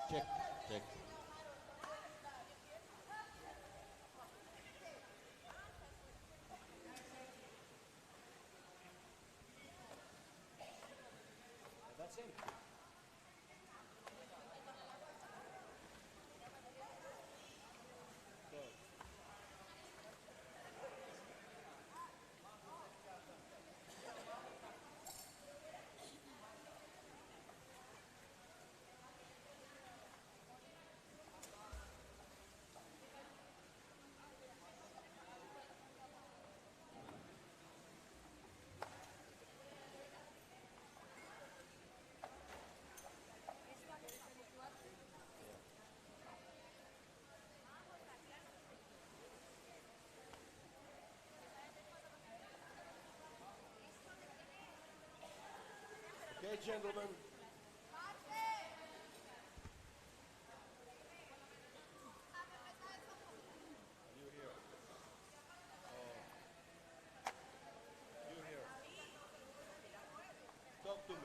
Check, check. That's empty. Okay, gentlemen. You here? You here? Talk to me.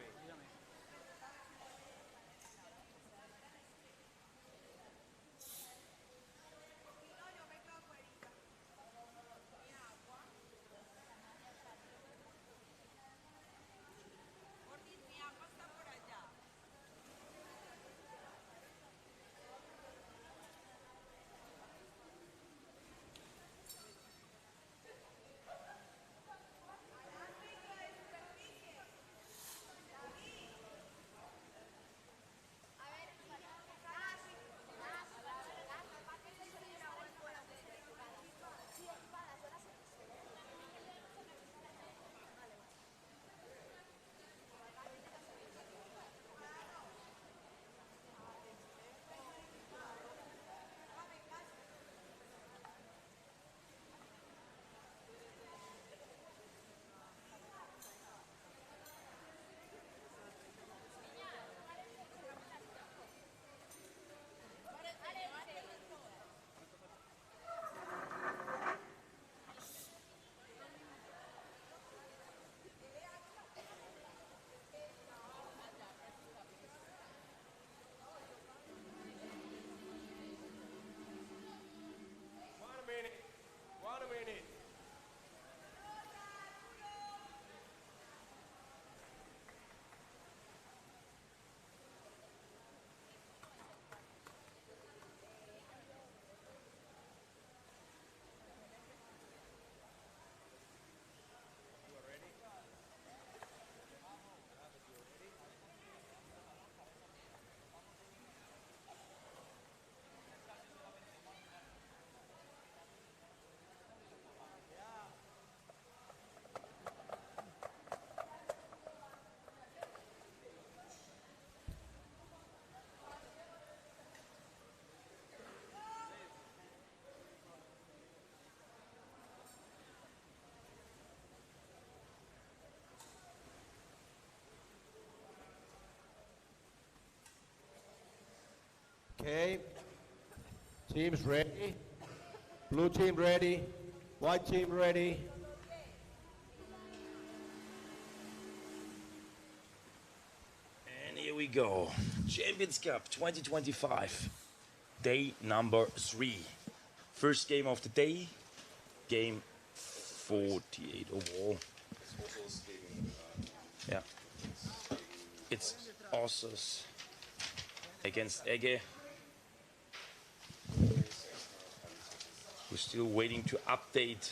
One minute. You are ready? Okay. Teams ready. Blue team ready. White team ready. And here we go. Champions Cup 2025. Day number 3. First game of the day. Game 48 overall. Yeah. It's Ossos against Ege. We're still waiting to update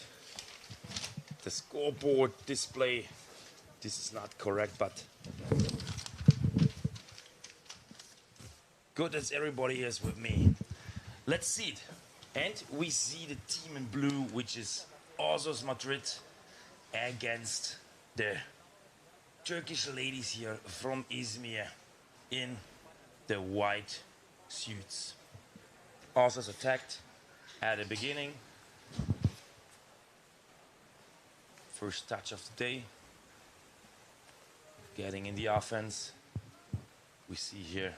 the scoreboard display. This is not correct, but good as everybody is with me. Let's see it. And we see the team in blue, which is Ossos Madrid, against the Turkish ladies here from Izmir in the white suits. Ossos attacked at the beginning. First touch of the day. Getting in the offense. We see here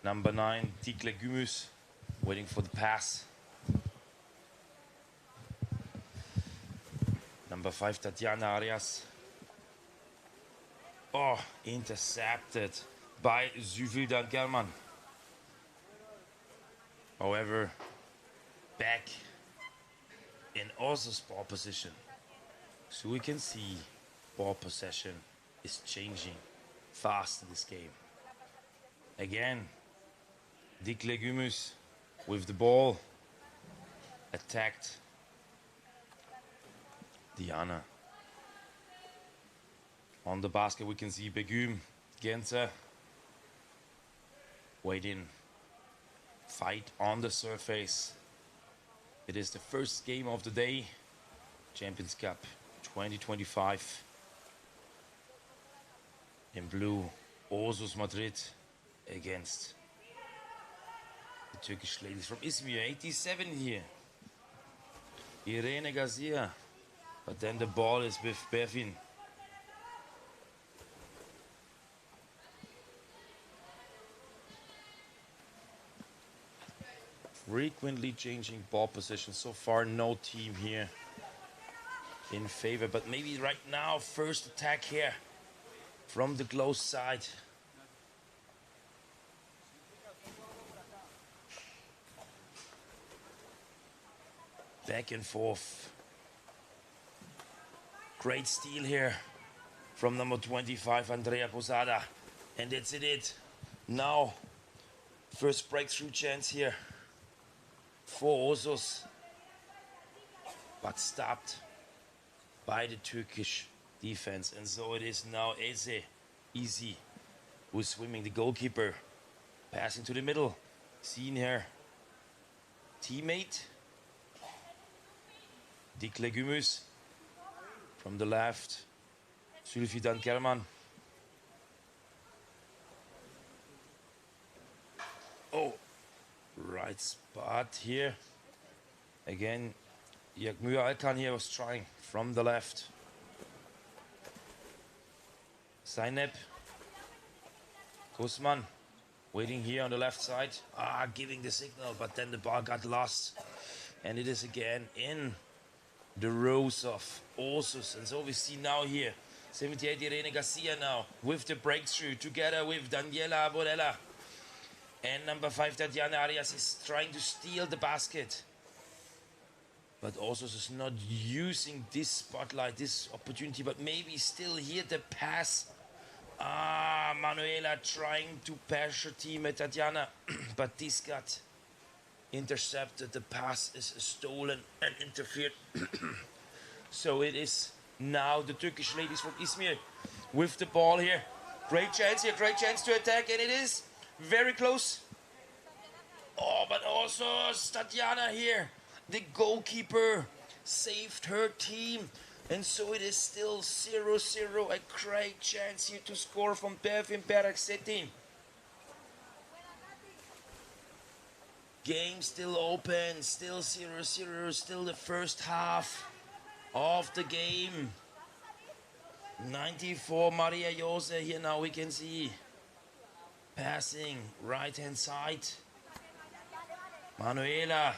number 9, Dikle Gümüş, waiting for the pass. Number 5, Tatiana Arias. Oh, intercepted by Zühlke German. However, back in Ozo's ball position. So we can see ball possession is changing fast in this game. Again, Dick Legumus with the ball attacked Diana. On the basket we can see Begüm, Genzer waiting, fight on the surface. It is the first game of the day, Champions Cup 2025. In blue, Ozus Madrid against the Turkish ladies from Izmir. 87 here, Irene Garcia, but then the ball is with Berfin. Frequently changing ball position. So far, no team here in favor, but maybe right now, first attack here from the close side. Back and forth. Great steal here from number 25, Andrea Posada. And that's it. Now, first breakthrough chance here for Osos, but stopped by the Turkish defense. And so it is now Eze, Easy, who's swimming, the goalkeeper, passing to the middle. Seen her teammate, Dick Legumus, from the left, Sülfidan Kerman. Oh, right spot here. Again, Yakmur Alkan here was trying from the left. Zainab, Kusman, waiting here on the left side. Giving the signal, but then the ball got lost. And it is again in the rows of Osus. And so we see now here, 78 Irene Garcia now with the breakthrough together with Daniela Borella. And number 5, Tatiana Arias, is trying to steal the basket. But also is not using this spotlight, this opportunity, but maybe still here the pass. Manuela trying to pass her teammate Tatiana, but this got intercepted. The pass is stolen and interfered. So it is now the Turkish ladies from Izmir with the ball here. Great chance here, great chance to attack, and it is very close. Oh, but also Tatiana here, the goalkeeper, saved her team. And so it is still 0-0. A great chance here to score from Berfin Peraksetti. Game still open, still 0-0, still the first half of the game. 94 Maria Jose here now we can see. Passing right hand side. Manuela.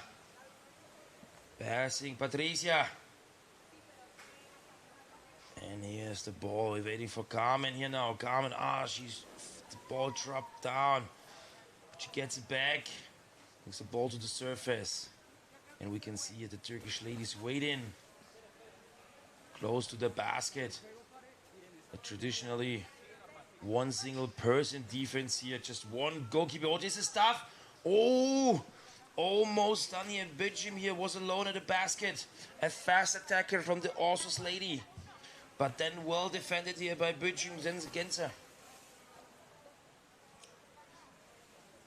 Passing Patricia. And here's the ball. We're waiting for Carmen here now. Carmen, the ball dropped down. But she gets it back. Brings the ball to the surface. And we can see the Turkish ladies waiting close to the basket. But traditionally, one single person defense here. Just one goalkeeper. Oh, this is tough. Oh, almost done here. Bijim here was alone at the basket. A fast attacker from the Osos lady. But then well defended here by Bijim Genzer.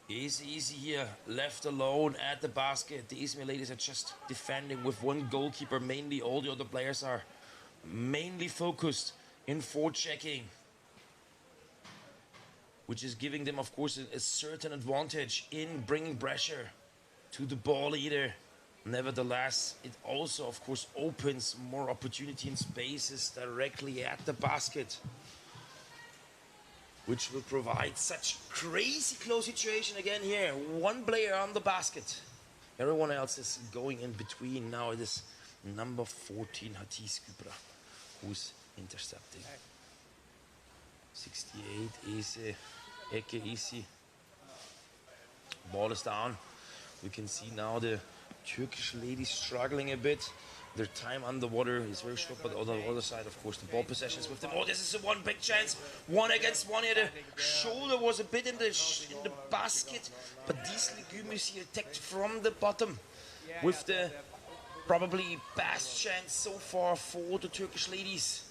Easy here, left alone at the basket. The Izmir ladies are just defending with one goalkeeper. Mainly all the other players are mainly focused in forechecking, which is giving them, of course, a certain advantage in bringing pressure to the ball leader. Nevertheless, it also, of course, opens more opportunity and spaces directly at the basket, which will provide such crazy close situation again here. One player on the basket. Everyone else is going in between. Now it is number 14, Hatis Kübra, who's intercepting. 68, Ese, Eke, Isi. Ball is down. We can see now the Turkish ladies struggling a bit. Their time underwater is very short, but on the other side, of course, the ball possession is with them. Oh, this is a one big chance. 1 against 1 here. The shoulder was a bit in the basket, but these Legumes here attacked from the bottom with the probably best chance so far for the Turkish ladies.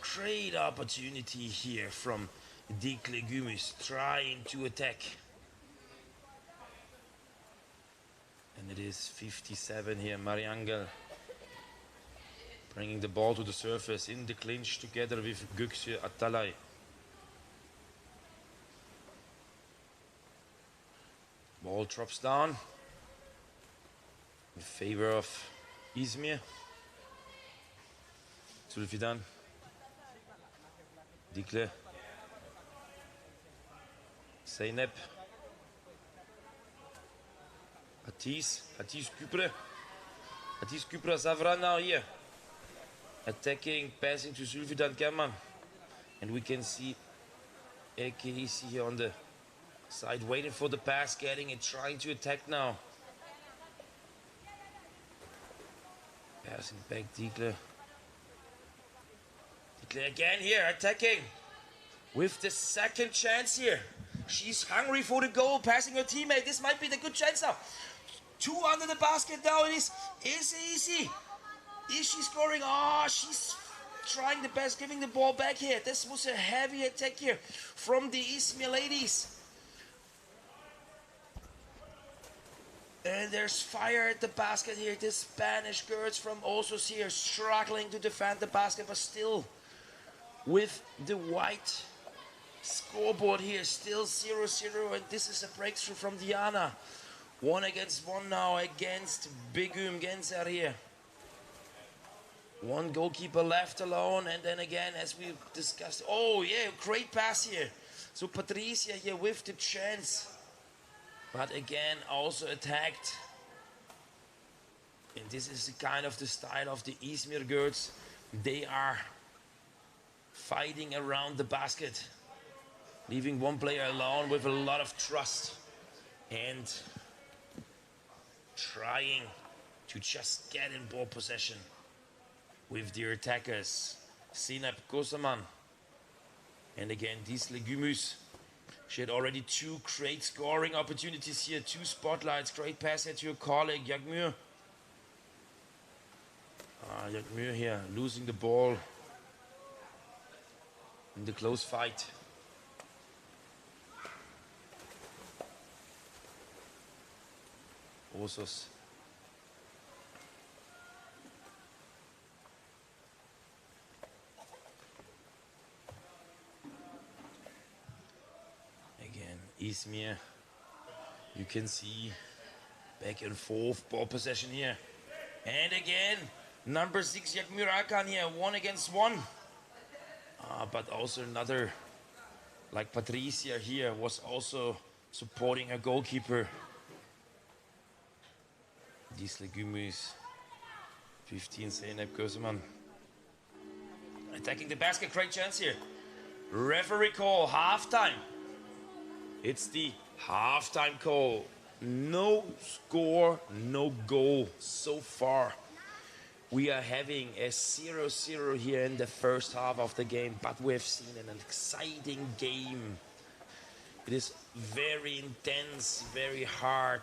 Great opportunity here from Dick Legumes trying to attack. And it is 57 here, Mariangel bringing the ball to the surface in the clinch together with Göksu Atalay. Ball drops down in favor of İzmir. Zülfidan. Dikle. Zeynep. Atis Kübra Savran now here. Attacking, passing to Zülfidan Kerman. And we can see Ekehisi here on the side, waiting for the pass, getting it, trying to attack now. Passing back, Dikle. Dikle again here, attacking. With the second chance here. She's hungry for the goal, passing her teammate. This might be the good chance now. 2 under the basket now. It is easy. Is she scoring? Oh, she's trying the best, giving the ball back here. This was a heavy attack here from the İzmir ladies. And there's fire at the basket here. The Spanish girls from Osos here struggling to defend the basket, but still with the white scoreboard here, still 0-0, and this is a breakthrough from Diana. 1 against 1 now against Begüm Gencer here. 1 goalkeeper left alone, and then again, as we discussed, oh yeah, great pass here. So Patricia here with the chance, but again also attacked. And this is the kind of the style of the İzmir girls. They are fighting around the basket, leaving one player alone with a lot of trust and trying to just get in ball possession with their attackers, Sinep Kosaman. And again, these Legumes, she had already 2 great scoring opportunities here, 2 spotlights, great pass here to her colleague, Jagmur. Jagmur here, losing the ball in the close fight. Osos. Again, İzmir. You can see back and forth ball possession here. And again, number 6 Jagmur Akan here, 1 against 1. But also another, like Patricia here, was also supporting her goalkeeper. These Legumes, 15 Zeynep Köseman. Attacking the basket, great chance here. Referee call, halftime. It's the halftime call. No score, no goal so far. We are having a 0-0 here in the first half of the game, but we have seen an exciting game. It is very intense, very hard.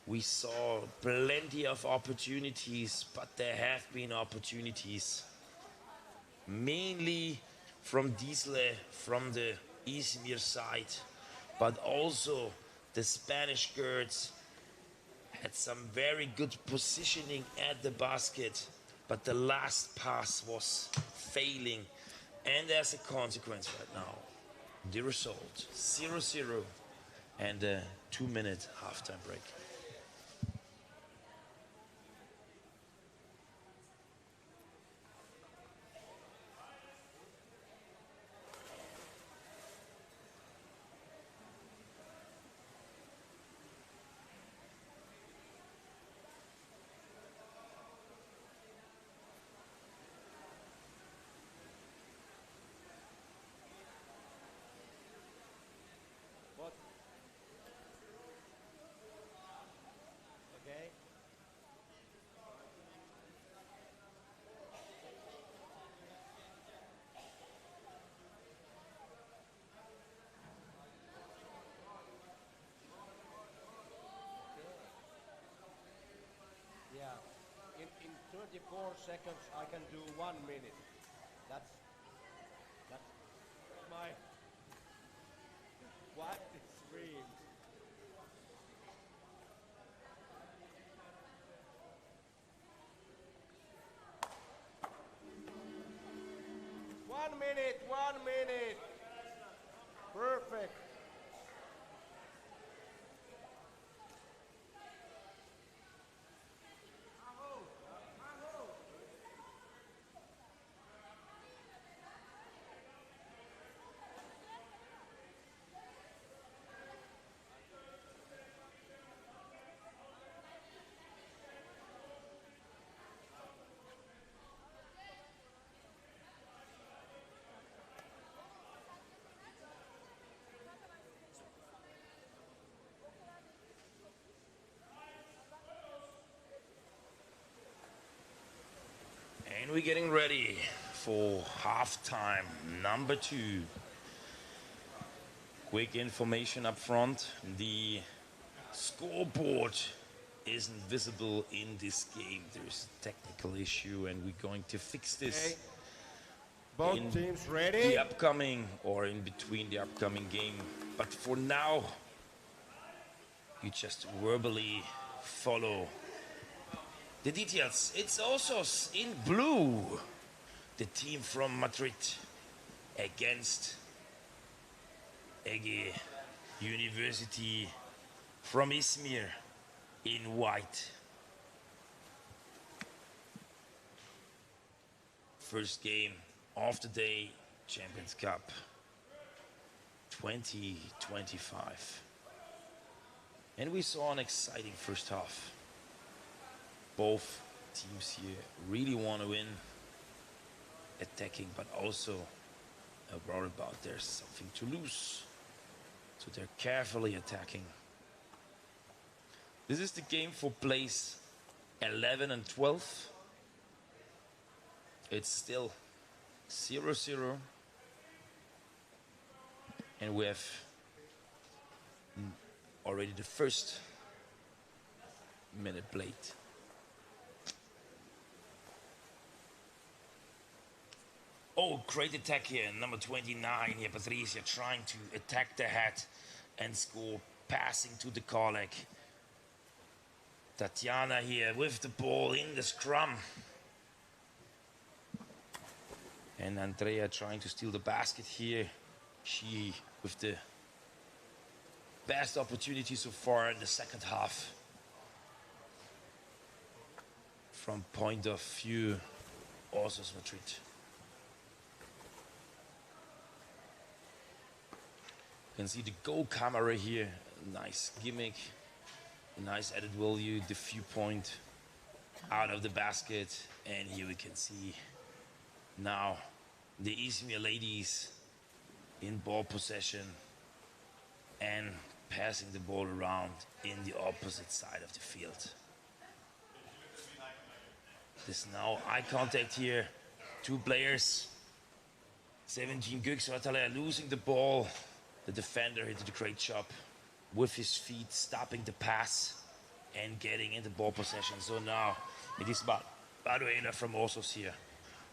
We saw plenty of opportunities, but there have been opportunities. Mainly from Diesle, from the İzmir side, but also the Spanish girls had some very good positioning at the basket, but the last pass was failing. And as a consequence right now, the result 0-0 and a 2-minute halftime break. 74 seconds, I can do 1 minute. That's my wildest dream. One minute. Perfect. And we're getting ready for halftime number 2. Quick information up front. The scoreboard isn't visible in this game. There's a technical issue and we're going to fix this. Okay. Both teams ready? The upcoming or in between the upcoming game. But for now, you just verbally follow the details. It's also in blue. The team from Madrid against Ege University from Izmir in white. First game of the day, Champions Cup 2025. And we saw an exciting first half. Both teams here really want to win, attacking, but also worried about there's something to lose. So they're carefully attacking. This is the game for place 11 and 12. It's still 0-0. And we have already the first minute played. Oh, great attack here. Number 29 here, Patricia, trying to attack the head and score, passing to the colleague. Tatiana here with the ball in the scrum. And Andrea trying to steal the basket here. She with the best opportunity so far in the second half. From point of view, also Madrid. You can see the goal camera here. Nice gimmick, nice added value, the viewpoint out of the basket. And here we can see now the Izmir ladies in ball possession and passing the ball around in the opposite side of the field. There's now eye contact here. Two players. 17 Kuckstein losing the ball. The defender did a great job with his feet, stopping the pass and getting into ball possession. So now it is Baduena from Osos here,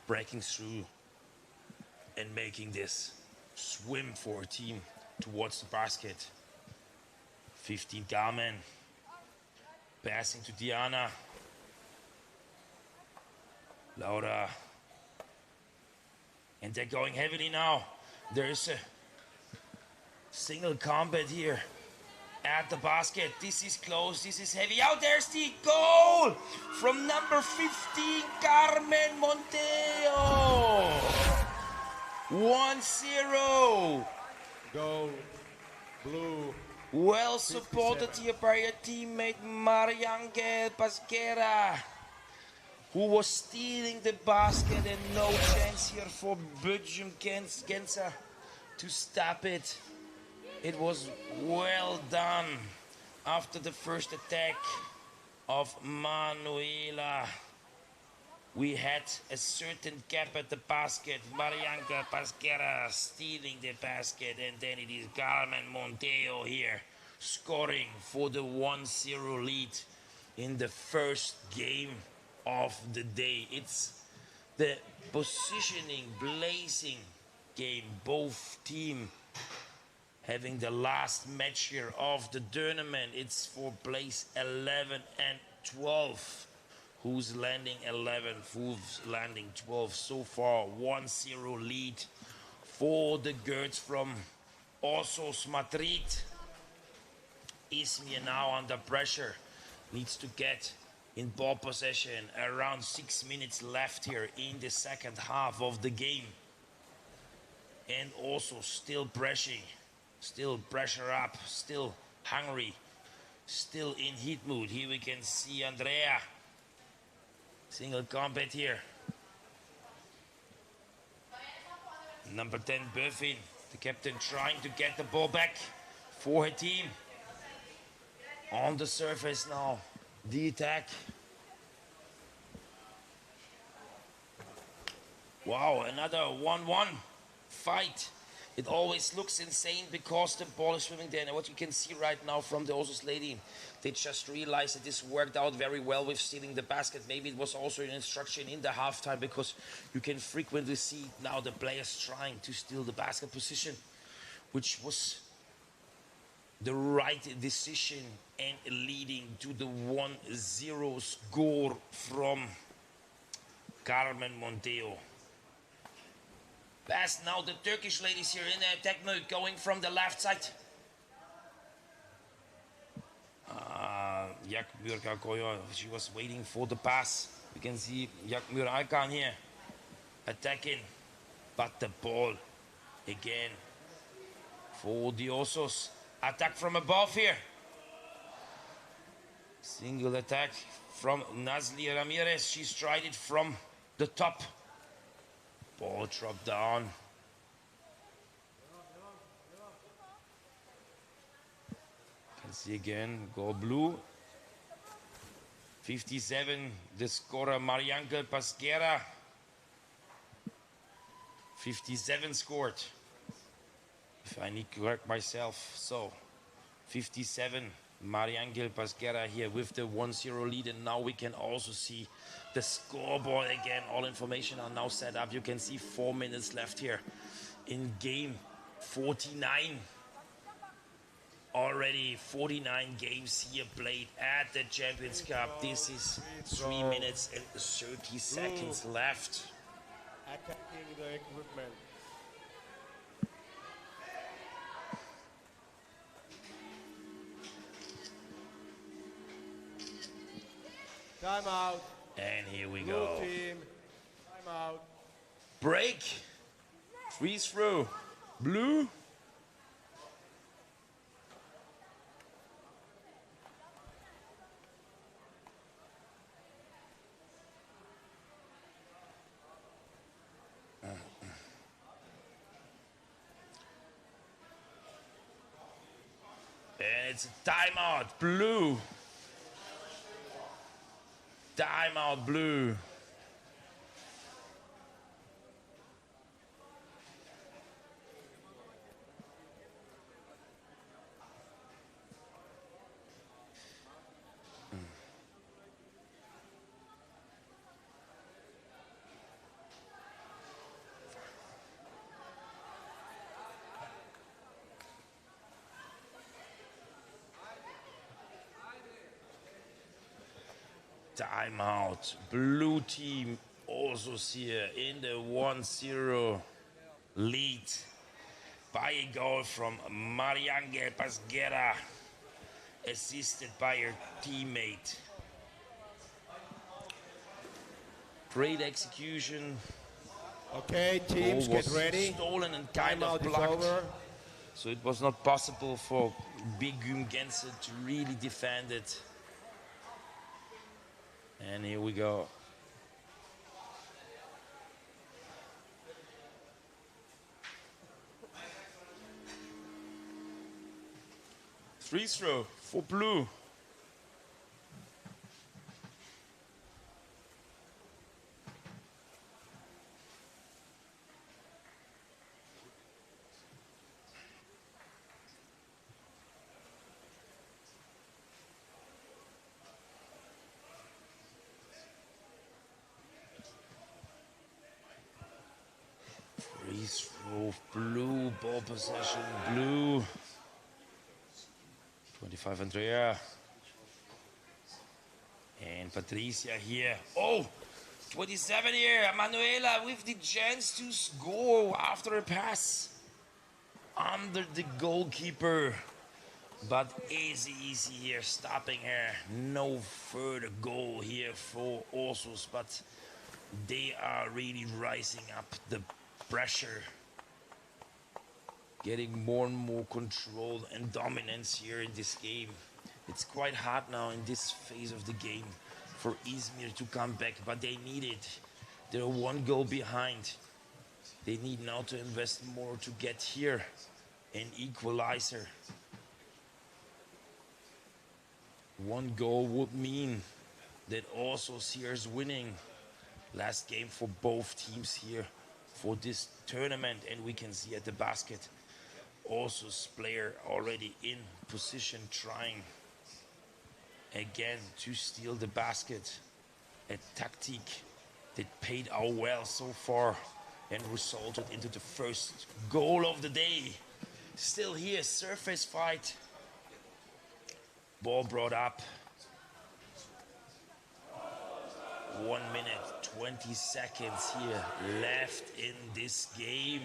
breaking through and making this swim for a team towards the basket. 15 Carmen, passing to Diana. Laura. And they're going heavily now. There is a single combat here at the basket. This is close, this is heavy. Out there's the goal from number 15, Carmen Monteo. 1-0. Goal, blue. Well supported here by your teammate Marianne Pasquera, who was stealing the basket, and no chance here for Belgium Genza to stop it. It was well done after the first attack of Manuela. We had a certain gap at the basket. Marianca Pasquera stealing the basket, and then it is Carmen Monteo here scoring for the 1-0 lead in the first game of the day. It's the positioning, blazing game. Both team having the last match here of the tournament. It's for place 11 and 12. Who's landing 11th? Who's landing 12th? So far, 1-0 lead for the girls from Osos Madrid. Izmir now under pressure. Needs to get in ball possession. Around 6 minutes left here in the second half of the game. And also still pressing. Still pressure up. Still hungry. Still in heat mood. Here we can see Andrea. Single combat here. Number 10, Burfin, the captain, trying to get the ball back for her team. On the surface now, the attack. Wow, another 1-1 fight. It always looks insane because the ball is swimming there. And what you can see right now from the Osos lady, they just realized that this worked out very well with stealing the basket. Maybe it was also an instruction in the halftime, because you can frequently see now the players trying to steal the basket position, which was the right decision and leading to the 1-0 score from Carmen Monteo. Pass now, the Turkish ladies here in the attack mode, going from the left side. Yakmur Kakoyo, she was waiting for the pass. You can see Yakmur Alkan here attacking, but the ball again for the Osos. Attack from above here. Single attack from Nazli Ramirez. She's tried it from the top. Ball dropped down. Can see again, goal blue. 57, the scorer Marianka Pasquera. 57 scored, if I need to correct myself. So 57, Mariangel Pasquera here with the 1-0 lead. And now we can also see the scoreboard again. All information are now set up. You can see 4 minutes left here in game 49. Already 49 games here played at the Champions Cup. This is 3 minutes and 30 seconds left. Attacking the equipment. Time out. And here we Blue go. team. Time out. Break. Freeze through. Blue. And it's a timeout. Blue. Timeout, blue. Timeout. Blue team also here in the 1-0 lead by a goal from Mariange Pasguera, assisted by her teammate. Great execution. Okay, teams, Ball get was ready. stolen and kind of Timeout is blocked. over. So it was not possible for Begüm Gense to really defend it. And here we go. Free throw for blue. both blue, ball possession, blue. 25 Andrea. And Patricia here. Oh, 27 here. Manuela with the chance to score after a pass under the goalkeeper. But easy here, stopping her. No further goal here for Osos, but they are really rising up the pressure. Getting more and more control and dominance here in this game. It's quite hard now in this phase of the game for Izmir to come back, but they need it. They're one goal behind. They need now to invest more to get here an equalizer. One goal would mean that also Sears winning. Last game for both teams here for this tournament, and we can see at the basket Oso's player already in position trying again to steal the basket. A tactic that paid out well so far and resulted into the first goal of the day. Still here, surface fight. Ball brought up. 1 minute, 20 seconds here left in this game.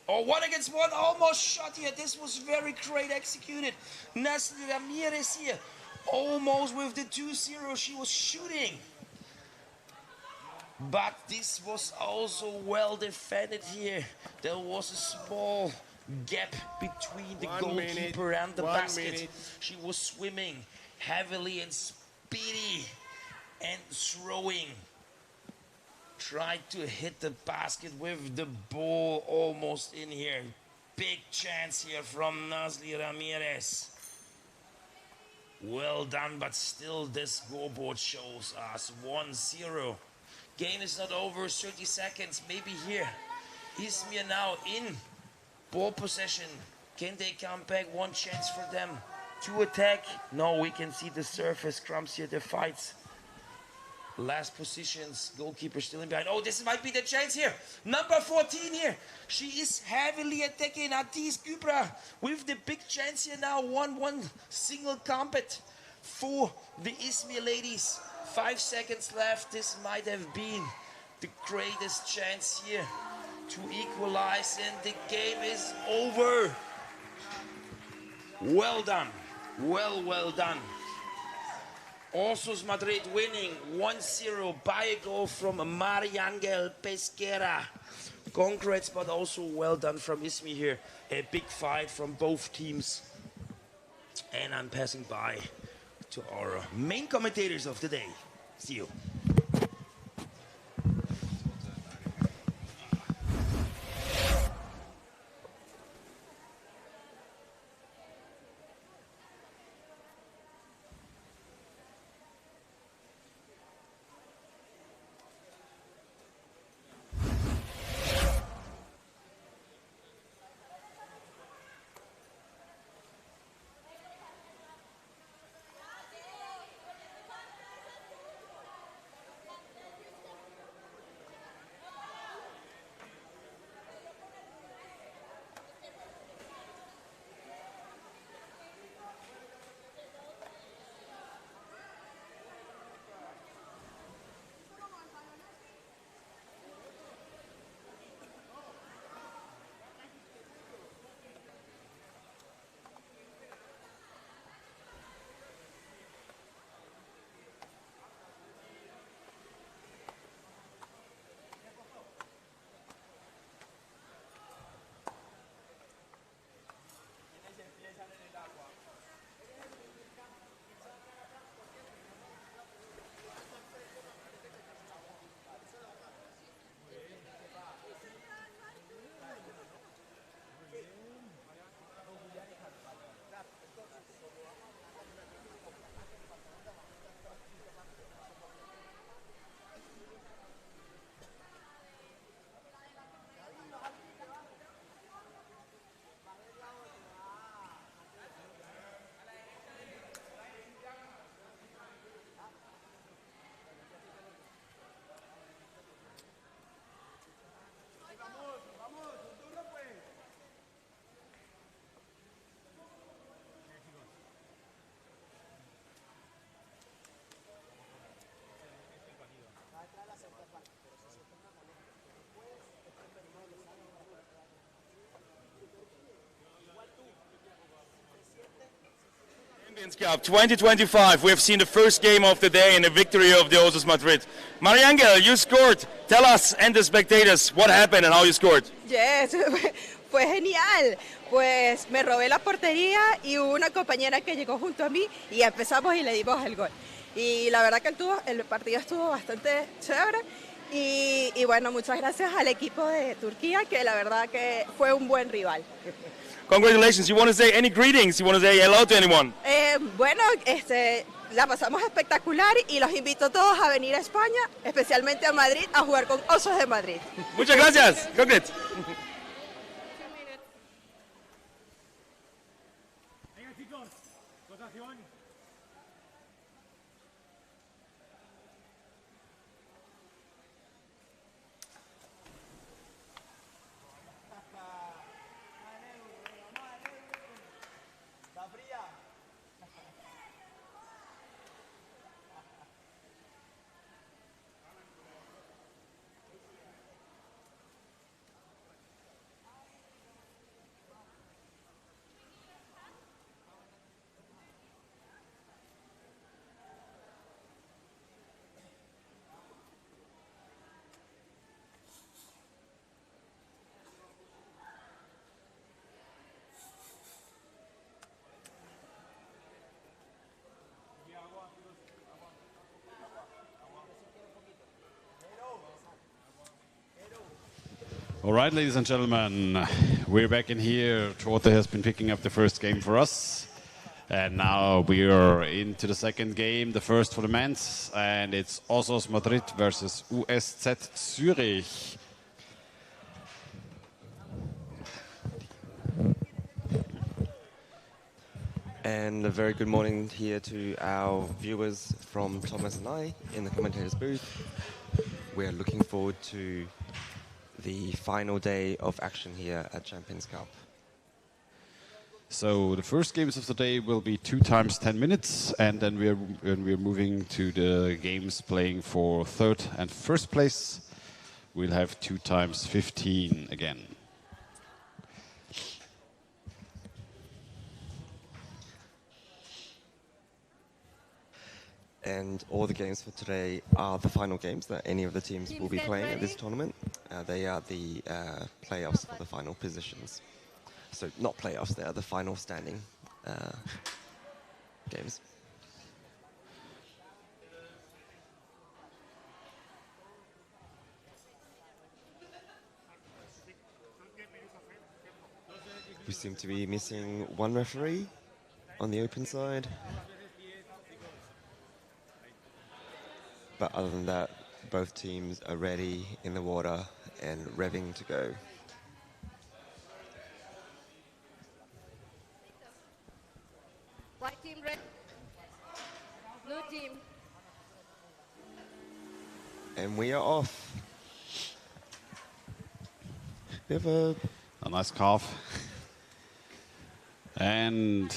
Oh, 1 against 1, almost shot here. This was very great executed. Nasli Ramirez here, almost with the 2-0. She was shooting. But this was also well defended here. There was a small gap between the goalkeeper and the basket. She was swimming heavily and speedy and throwing. Tried to hit the basket with the ball almost in here. Big chance here from Nasli Ramirez. Well done, but still the scoreboard shows us 1-0. Game is not over, 30 seconds, maybe here. Izmir now in ball possession. Can they come back? One chance for them to attack. No, we can see the surface crumbs here, the fights. Last positions, goalkeeper still in behind. Oh, this might be the chance here. Number 14 here. She is heavily attacking Atis Kübra with the big chance here now. 1-1 single combat for the Izmir ladies. 5 seconds left. This might have been the greatest chance here to equalize, and the game is over. Well done. Well done. Osos Madrid winning 1-0 by a goal from Mariangel Pesquera. Congrats, but also well done from Izmir here. A big fight from both teams. And I'm passing by to our main commentators of the day. See you. Champions Cup 2025. We have seen the first game of the day and the victory of the Osos Madrid. Mariangel, you scored. Tell us and the spectators what happened and how you scored. Yes, fue genial. Pues me robé la portería y hubo una compañera que llegó junto a mí y empezamos y le dimos el gol. Y la verdad que el partido estuvo bastante chévere. Y bueno, muchas gracias al equipo de Turquía, que la verdad que fue un buen rival. Congratulations. You want to say any greetings? You want to say hello to anyone? Bueno, la pasamos espectacular y los invito a todos a venir a España, especialmente a Madrid, a jugar con Osos de Madrid. Muchas gracias. Congrats. All right, ladies and gentlemen, we're back in here. Trote has been picking up the first game for us. And now we are into the second game, the first for the men's. And it's Osos Madrid versus USZ Zürich. And a very good morning here to our viewers from Thomas and I in the commentators booth. We're looking forward to the final day of action here at Champions Cup. So the first games of the day will be 2 times 10 minutes, and then we're moving to the games playing for third and first place. We'll have 2 times 15 again. And all the games for today are the final games that any of the teams will be playing at this tournament. They are the playoffs for the final positions. So not playoffs, they are the final standing games. We seem to be missing one referee on the open side. But other than that, both teams are ready in the water and revving to go. White team ready. Blue team. And we are off. We have a nice calf. And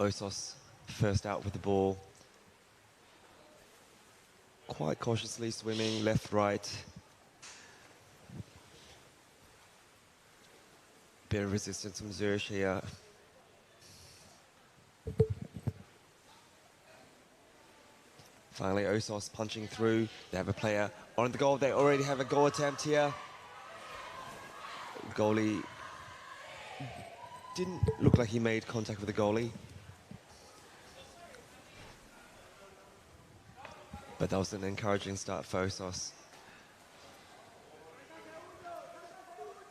Osos first out with the ball. Quite cautiously swimming left, right. Bit of resistance from Zürich here. Finally, Osos punching through. They have a player on the goal. They already have a goal attempt here. Goalie didn't look like he made contact with the goalie. But that was an encouraging start for Osos.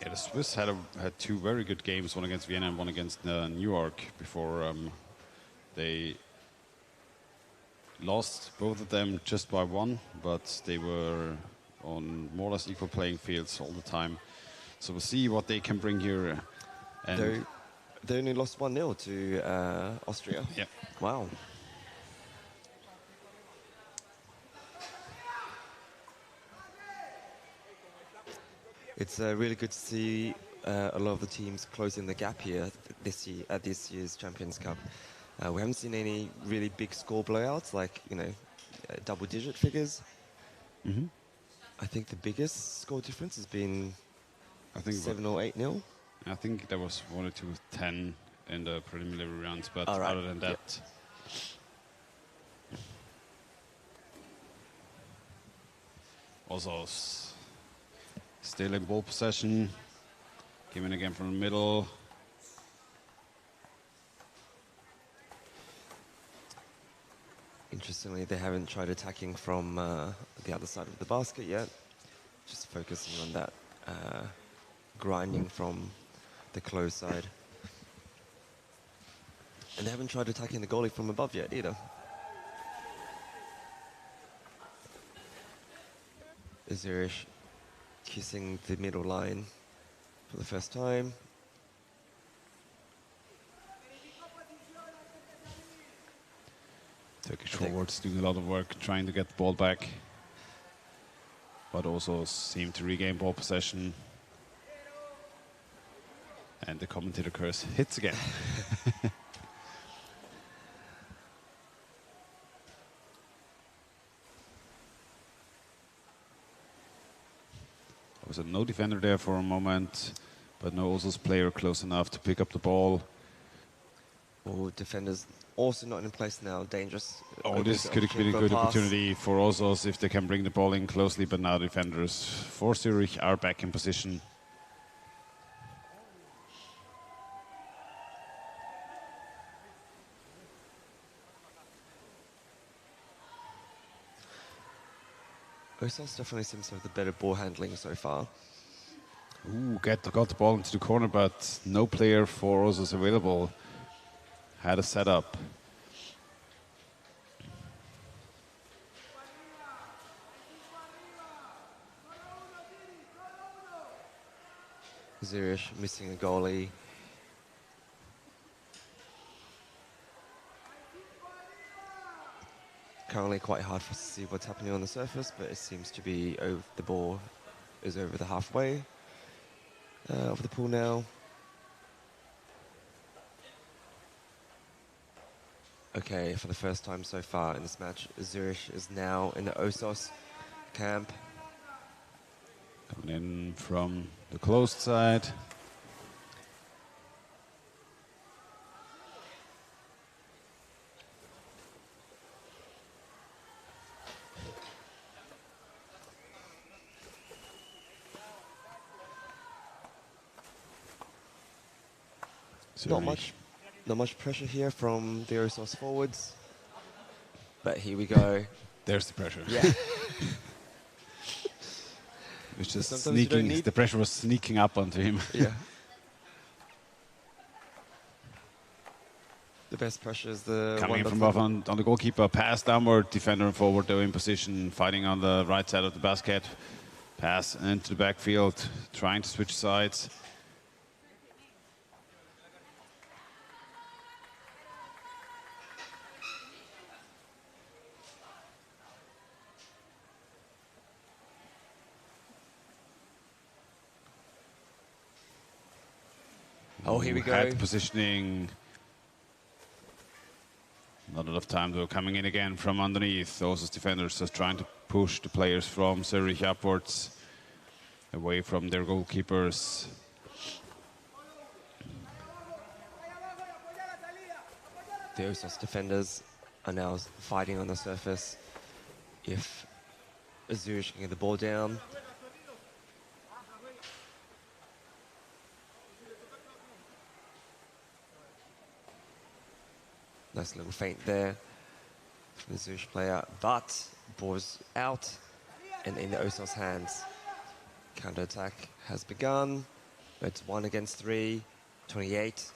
Yeah, the Swiss had 2 very good games, one against Vienna and one against New York, before they lost both of them just by 1, but they were on more or less equal playing fields all the time. So we'll see what they can bring here. And they only lost 1-0 to Austria. Yeah. Wow. It's really good to see a lot of the teams closing the gap here this year at this year's Champions Cup. We haven't seen any really big score blowouts, like, you know, double-digit figures. Mm-hmm. I think the biggest score difference has been 7 or 8-0. I think there was 1 or 2 with 10 in the preliminary rounds, but right. other than that, Also still in ball possession. Coming again from the middle. Interestingly, they haven't tried attacking from the other side of the basket yet. Just focusing on that grinding from the close side. And they haven't tried attacking the goalie from above yet either. Zurich kissing the middle line for the first time. Turkish forwards doing a lot of work trying to get the ball back, but also seem to regain ball possession. And the commentator curse hits again. There was no defender there for a moment, but no Osos player close enough to pick up the ball. Oh, defenders also not in place now, dangerous. Oh, this could be a good opportunity for Osos if they can bring the ball in closely, but now defenders for Zurich are back in position. Osos definitely seems to have the better ball handling so far. Ooh, got the ball into the corner, but no player for Osos available. Had a setup. Zurich missing a goalie. Currently quite hard for us to see what's happening on the surface, but it seems to be over, the ball is over the halfway of the pool now. Okay, for the first time so far in this match, Zurich is now in the Osos camp. Coming in from the closed side. Not much pressure here from the Osos forwards. But here we go. There's the pressure. Yeah. It's just Sometimes you don't sneaking. need- The pressure was sneaking up onto him. Yeah. The best pressure is the Coming one from that's above on the goalkeeper. Pass downward. Defender and forward, though, in position. Fighting on the right side of the basket. Pass into the backfield. Trying to switch sides. Oh, here we go. Had the positioning. Not enough time, though. Coming in again from underneath. Those defenders just trying to push the players from Zurich upwards, away from their goalkeepers. The Osos defenders are now fighting on the surface. If Zurich can get the ball down. Nice little feint there from the Zurich player, but ball is out and in the Osos hands. Counter-attack has begun. It's 1 against 3, 28.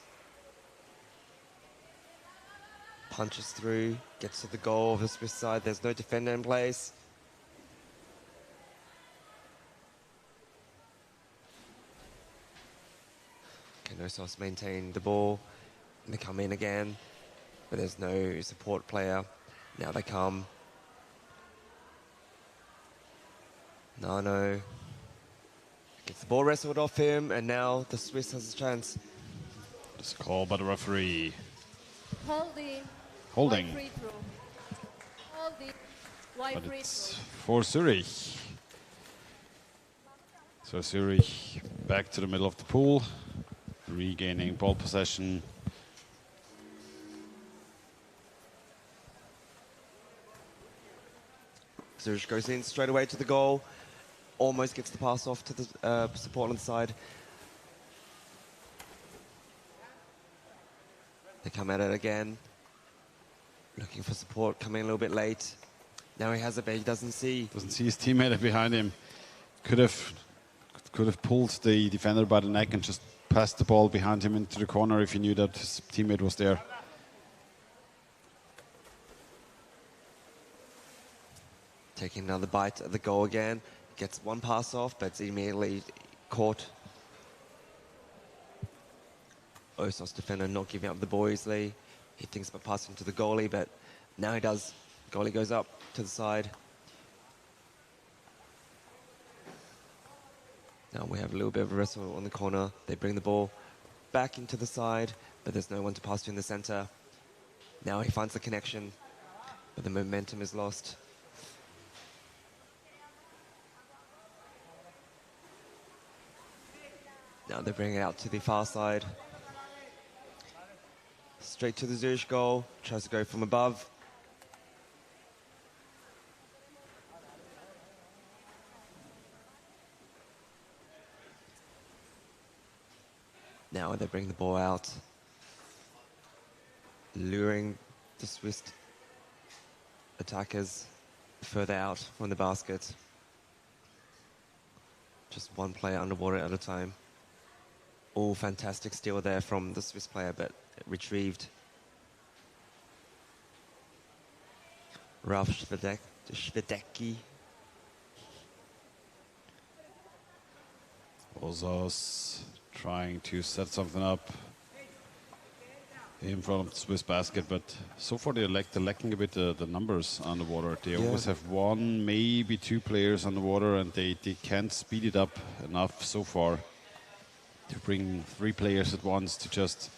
Punches through, gets to the goal of the Swiss side. There's no defender in place. Can Osos maintain the ball? And they come in again, but there's no support player. Now they come. Nano gets the ball wrestled off him, and now the Swiss has a chance. It's called by the referee. Holding. Holding. Wide free throw. Holding. Wide But free it's throw. for Zurich. So Zurich back to the middle of the pool, regaining ball possession. Zühlke goes in straight away to the goal. Almost gets the pass off to the support on the side. They come at it again. Looking for support, coming a little bit late. Now he has it, but he doesn't see. Doesn't see his teammate behind him. Could have pulled the defender by the neck and just passed the ball behind him into the corner if he knew that his teammate was there. Taking another bite at the goal again. Gets one pass off, but it's immediately caught. Osos defender not giving up the ball easily. He thinks about passing to the goalie, but now he does. Goalie goes up to the side. Now we have a little bit of a wrestle on the corner. They bring the ball back into the side, but there's no one to pass to in the center. Now he finds the connection, but the momentum is lost. Now they bring it out to the far side. Straight to the Zühlke goal. Tries to go from above. Now they bring the ball out. Luring the Swiss attackers further out from the basket. Just one player underwater at a time. Oh, fantastic steal there from the Swiss player, but retrieved. Ralf Schwedecki. Osos trying to set something up in front of the Swiss basket, but so far they're lacking a bit the numbers on the water. They always have one, maybe two players on the water, and they can't speed it up enough so far to bring three players at once to just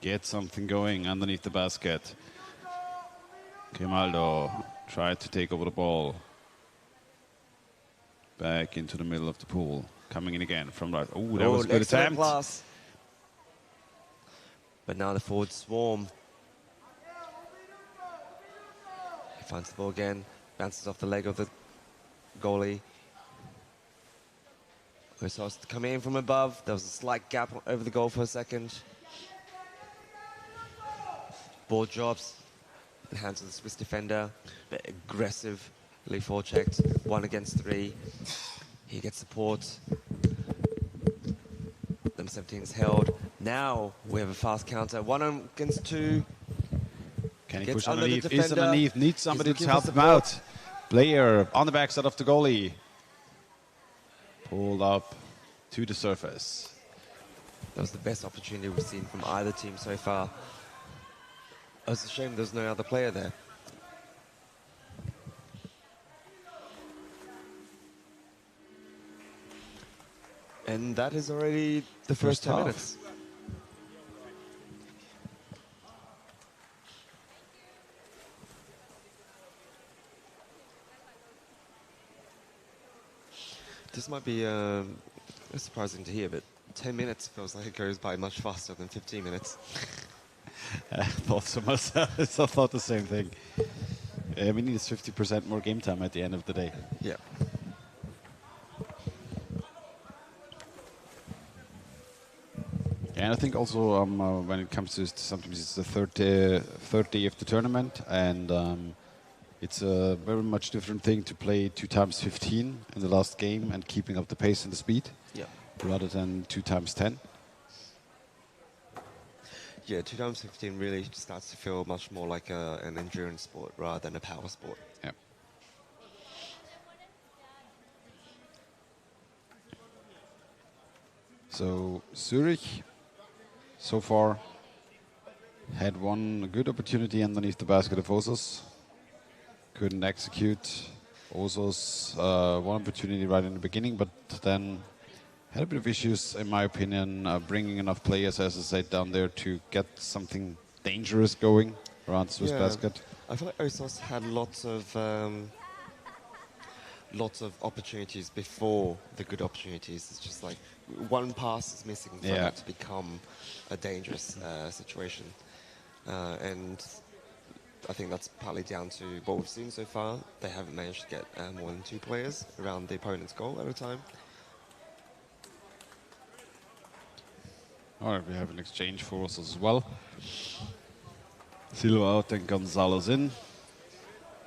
get something going underneath the basket. Grimaldo tried to take over the ball. Back into the middle of the pool. Coming in again from right. Oh, that was a good attempt. Class. But now the forwards swarm. He finds the ball again. Bounces off the leg of the goalie. Osos coming in from above. There was a slight gap over the goal for a second. Ball drops. In the hands of the Swiss defender. But aggressively forechecked. 1 against 3. He gets support. Number 17 is held. Now we have a fast counter. 1 against 2. Can he push underneath? Is underneath. Needs somebody to help him out. Player on the backside of the goalie. Pulled up to the surface. That was the best opportunity we've seen from either team so far. It's a shame there's no other player there. And that is already the first 10 minutes. This might be surprising to hear, but 10 minutes feels like it goes by much faster than 15 minutes. I thought so myself. I thought the same thing. We need 50% more game time at the end of the day. Yeah. And I think also when it comes to sometimes it's the third day of the tournament, and it's a very much different thing to play 2 times 15 in the last game and keeping up the pace and the speed, rather than 2 times 10. Yeah, 2 times 15 really starts to feel much more like an endurance sport rather than a power sport. Yeah. So Zurich so far had one good opportunity underneath the basket of Osos. Couldn't execute. Osos one opportunity right in the beginning, but then had a bit of issues, in my opinion, bringing enough players, as I said, down there to get something dangerous going around the Swiss basket. I feel like Osos had lots of opportunities before the good opportunities. It's just like one pass is missing for it to become a dangerous situation. And I think that's partly down to what we've seen so far. They haven't managed to get more than 2 players around the opponent's goal at a time. All right, we have an exchange for us as well. Silva out and Gonzalez in.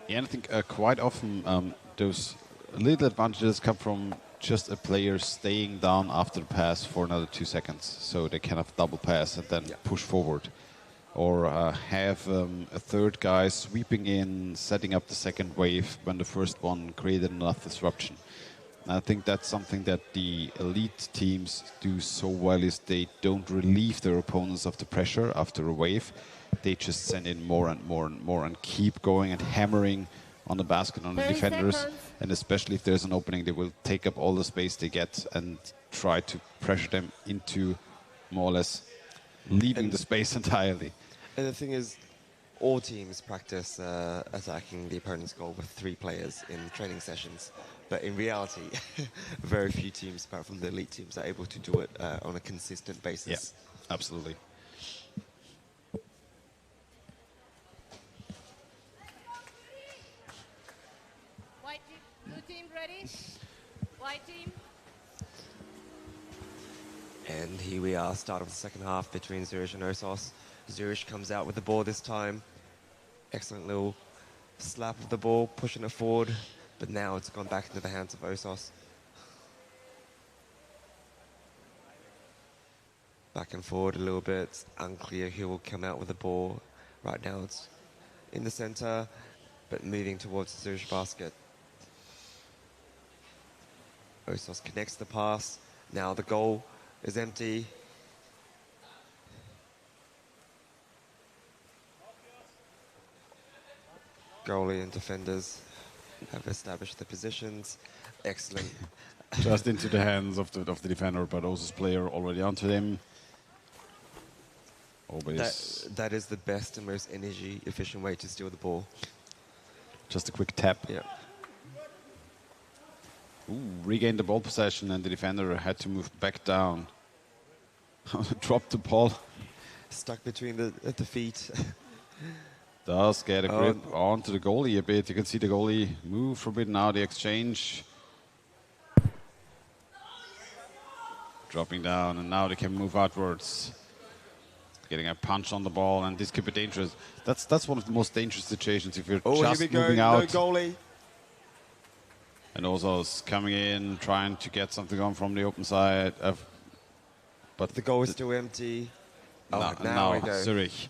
Yeah, and I think quite often those little advantages come from just a player staying down after the pass for another 2 seconds, so they can have double pass and then push forward. Or have a third guy sweeping in, setting up the second wave when the first one created enough disruption. And I think that's something that the elite teams do so well, is they don't relieve their opponents of the pressure after a wave. They just send in more and more and more and keep going and hammering on the basket, on the defenders. Seconds. And especially if there's an opening, they will take up all the space they get and try to pressure them into more or less leaving the space entirely. And the thing is, all teams practice attacking the opponent's goal with 3 players in training sessions. But in reality, very few teams, apart from the elite teams, are able to do it on a consistent basis. Yeah, absolutely. White team, blue team ready? White team. And here we are, start of the second half between Zurich and Osos. Zurich comes out with the ball this time. Excellent little slap of the ball, pushing it forward. But now it's gone back into the hands of Osos. Back and forward a little bit. It's unclear who will come out with the ball. Right now it's in the center, but moving towards the Zurich basket. Osos connects the pass. Now the goal is empty. Goalie and defenders have established the positions. Excellent. Just into the hands of the defender, but Osos player already onto him. Always That is the best and most energy efficient way to steal the ball. just a quick tap. Yeah. Ooh, regained the ball possession, and the defender had to move back down. Dropped the ball. Stuck between the feet. Does get a grip onto the goalie a bit. You can see the goalie move from it now. The exchange. Dropping down, and now they can move outwards. Getting a punch on the ball, and this could be dangerous. That's one of the most dangerous situations if you're just here we moving go. out. No goalie. And also coming in, trying to get something on from the open side. But The goal is still empty. Oh, now we go. Zurich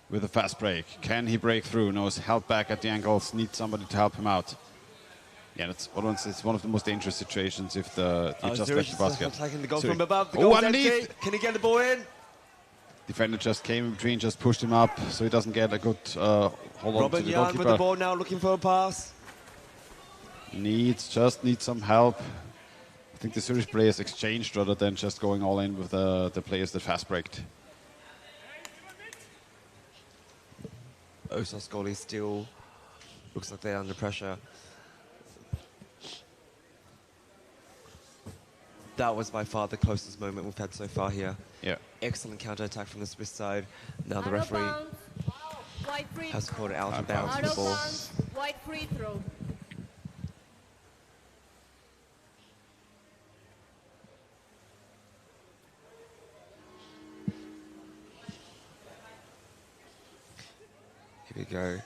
with a fast break. Can he break through? No, he's held back at the ankles. Needs somebody to help him out. Yeah, it's one of the most dangerous situations if he just Zurich left the basket. attacking the goal Zurich. from above. The Oh, goal's underneath! empty. Can he get the ball in? Defender just came in between, just pushed him up so he doesn't get a good hold on to Robin the Jan with the goalkeeper. ball now, looking for a pass. Needs some help. I think the Zurich players exchanged rather than just going all in with the players that fast breaked. Osos goalie still looks like they're under pressure. That was by far the closest moment we've had so far here. Yeah. Excellent counter-attack from the Swiss side. Now the Out of referee bounds. White free. has called it out of Out bounds Out for the of ball. bounds. White free throw. Here we go.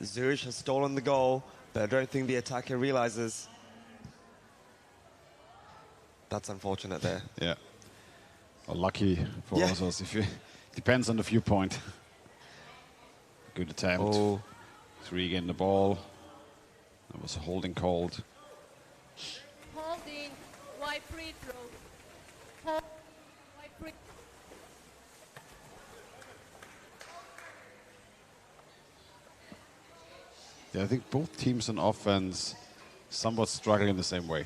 Zurich has stolen the goal, but I don't think the attacker realizes. That's unfortunate there. Yeah. Well, lucky for Yeah. Osos. Depends on the viewpoint. Good attempt. Oh, To regain the ball. That was a holding called. Holding. White free throw. Hold. White free. Yeah, I think both teams on offense somewhat struggling in the same way.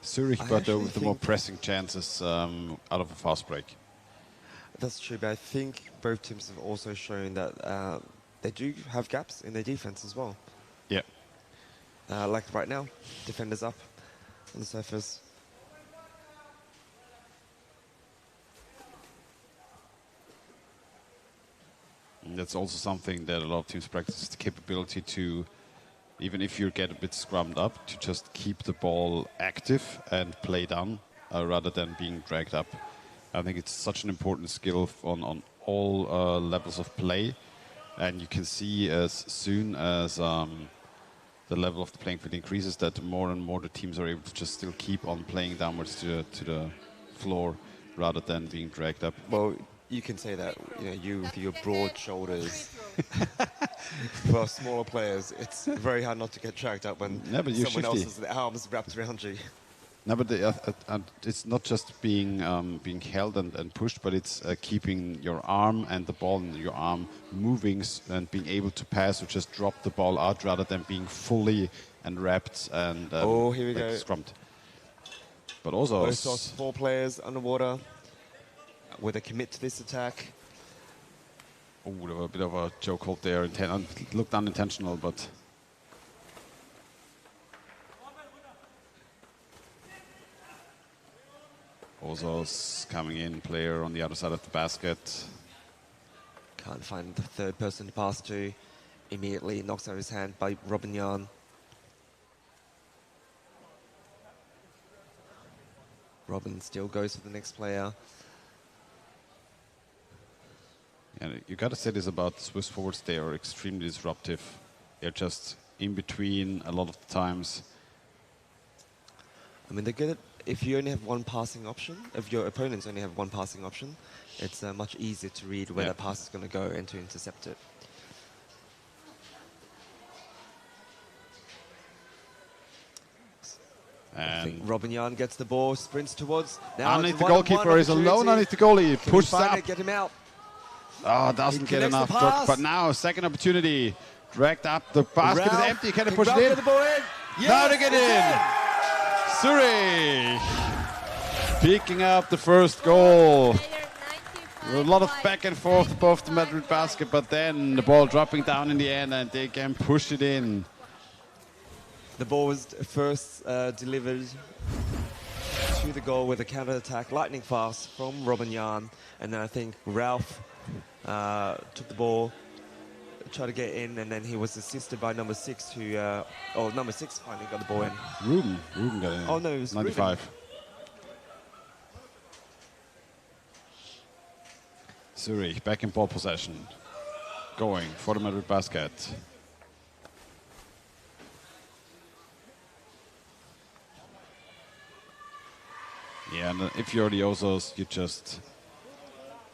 Zurich, I but actually with the more think- pressing chances out of a fast break. that's true, but I think both teams have also shown that they do have gaps in their defense as well. Yeah. Like right now, defenders up on the surface. that's also something that a lot of teams practice, the capability to, even if you get a bit scrummed up, to just keep the ball active and play down rather than being dragged up. I think it's such an important skill on all levels of play. And you can see as soon as the level of the playing field increases that more and more the teams are able to just still keep on playing downwards to the floor rather than being dragged up. Well, you can say that, you with your broad shoulders. For smaller players, it's very hard not to get dragged up when someone else's arms wrapped around you. No, but it's not just being held and pushed, but it's keeping your arm and the ball in your arm moving and being able to pass or just drop the ball out rather than being fully and wrapped and here we go. scrumped. But also, Osos 4 players underwater with a commit to this attack. Oh, there was a bit of a choke hold there. Looked unintentional, but. Osos coming in, player on the other side of the basket. Can't find the third person to pass to. Immediately knocks out his hand by Robin Jan. Robin still goes for the next player. And you got to say this about Swiss forwards, they are extremely disruptive. They're just in between a lot of the times. I mean, they're good at, if you only have one passing option, if your opponents only have one passing option, it's much easier to read where that pass is going to go and to intercept it. I think Robin Jan gets the ball, sprints towards. Now underneath the goalkeeper is alone underneath the goalie. Pushes up. Get him out. Oh, doesn't get enough. But now, second opportunity. Dragged up. The basket is empty. Can he push it in? The ball in. Yes, now to get in. Zurich picking up the first goal. A lot of back and forth above the Madrid basket, but then the ball dropping down in the end and they can push it in. The ball was first delivered to the goal with a counter-attack, lightning fast from Robin Jan. And then I think Ralph took the ball, tried to get in, and then he was assisted by number 6 who, number 6 finally got the ball in. Ruben got in. Oh no, it was 95. Ruben. Zurich back in ball possession. Going for the Madrid basket. Yeah, and if you're the Osos, you just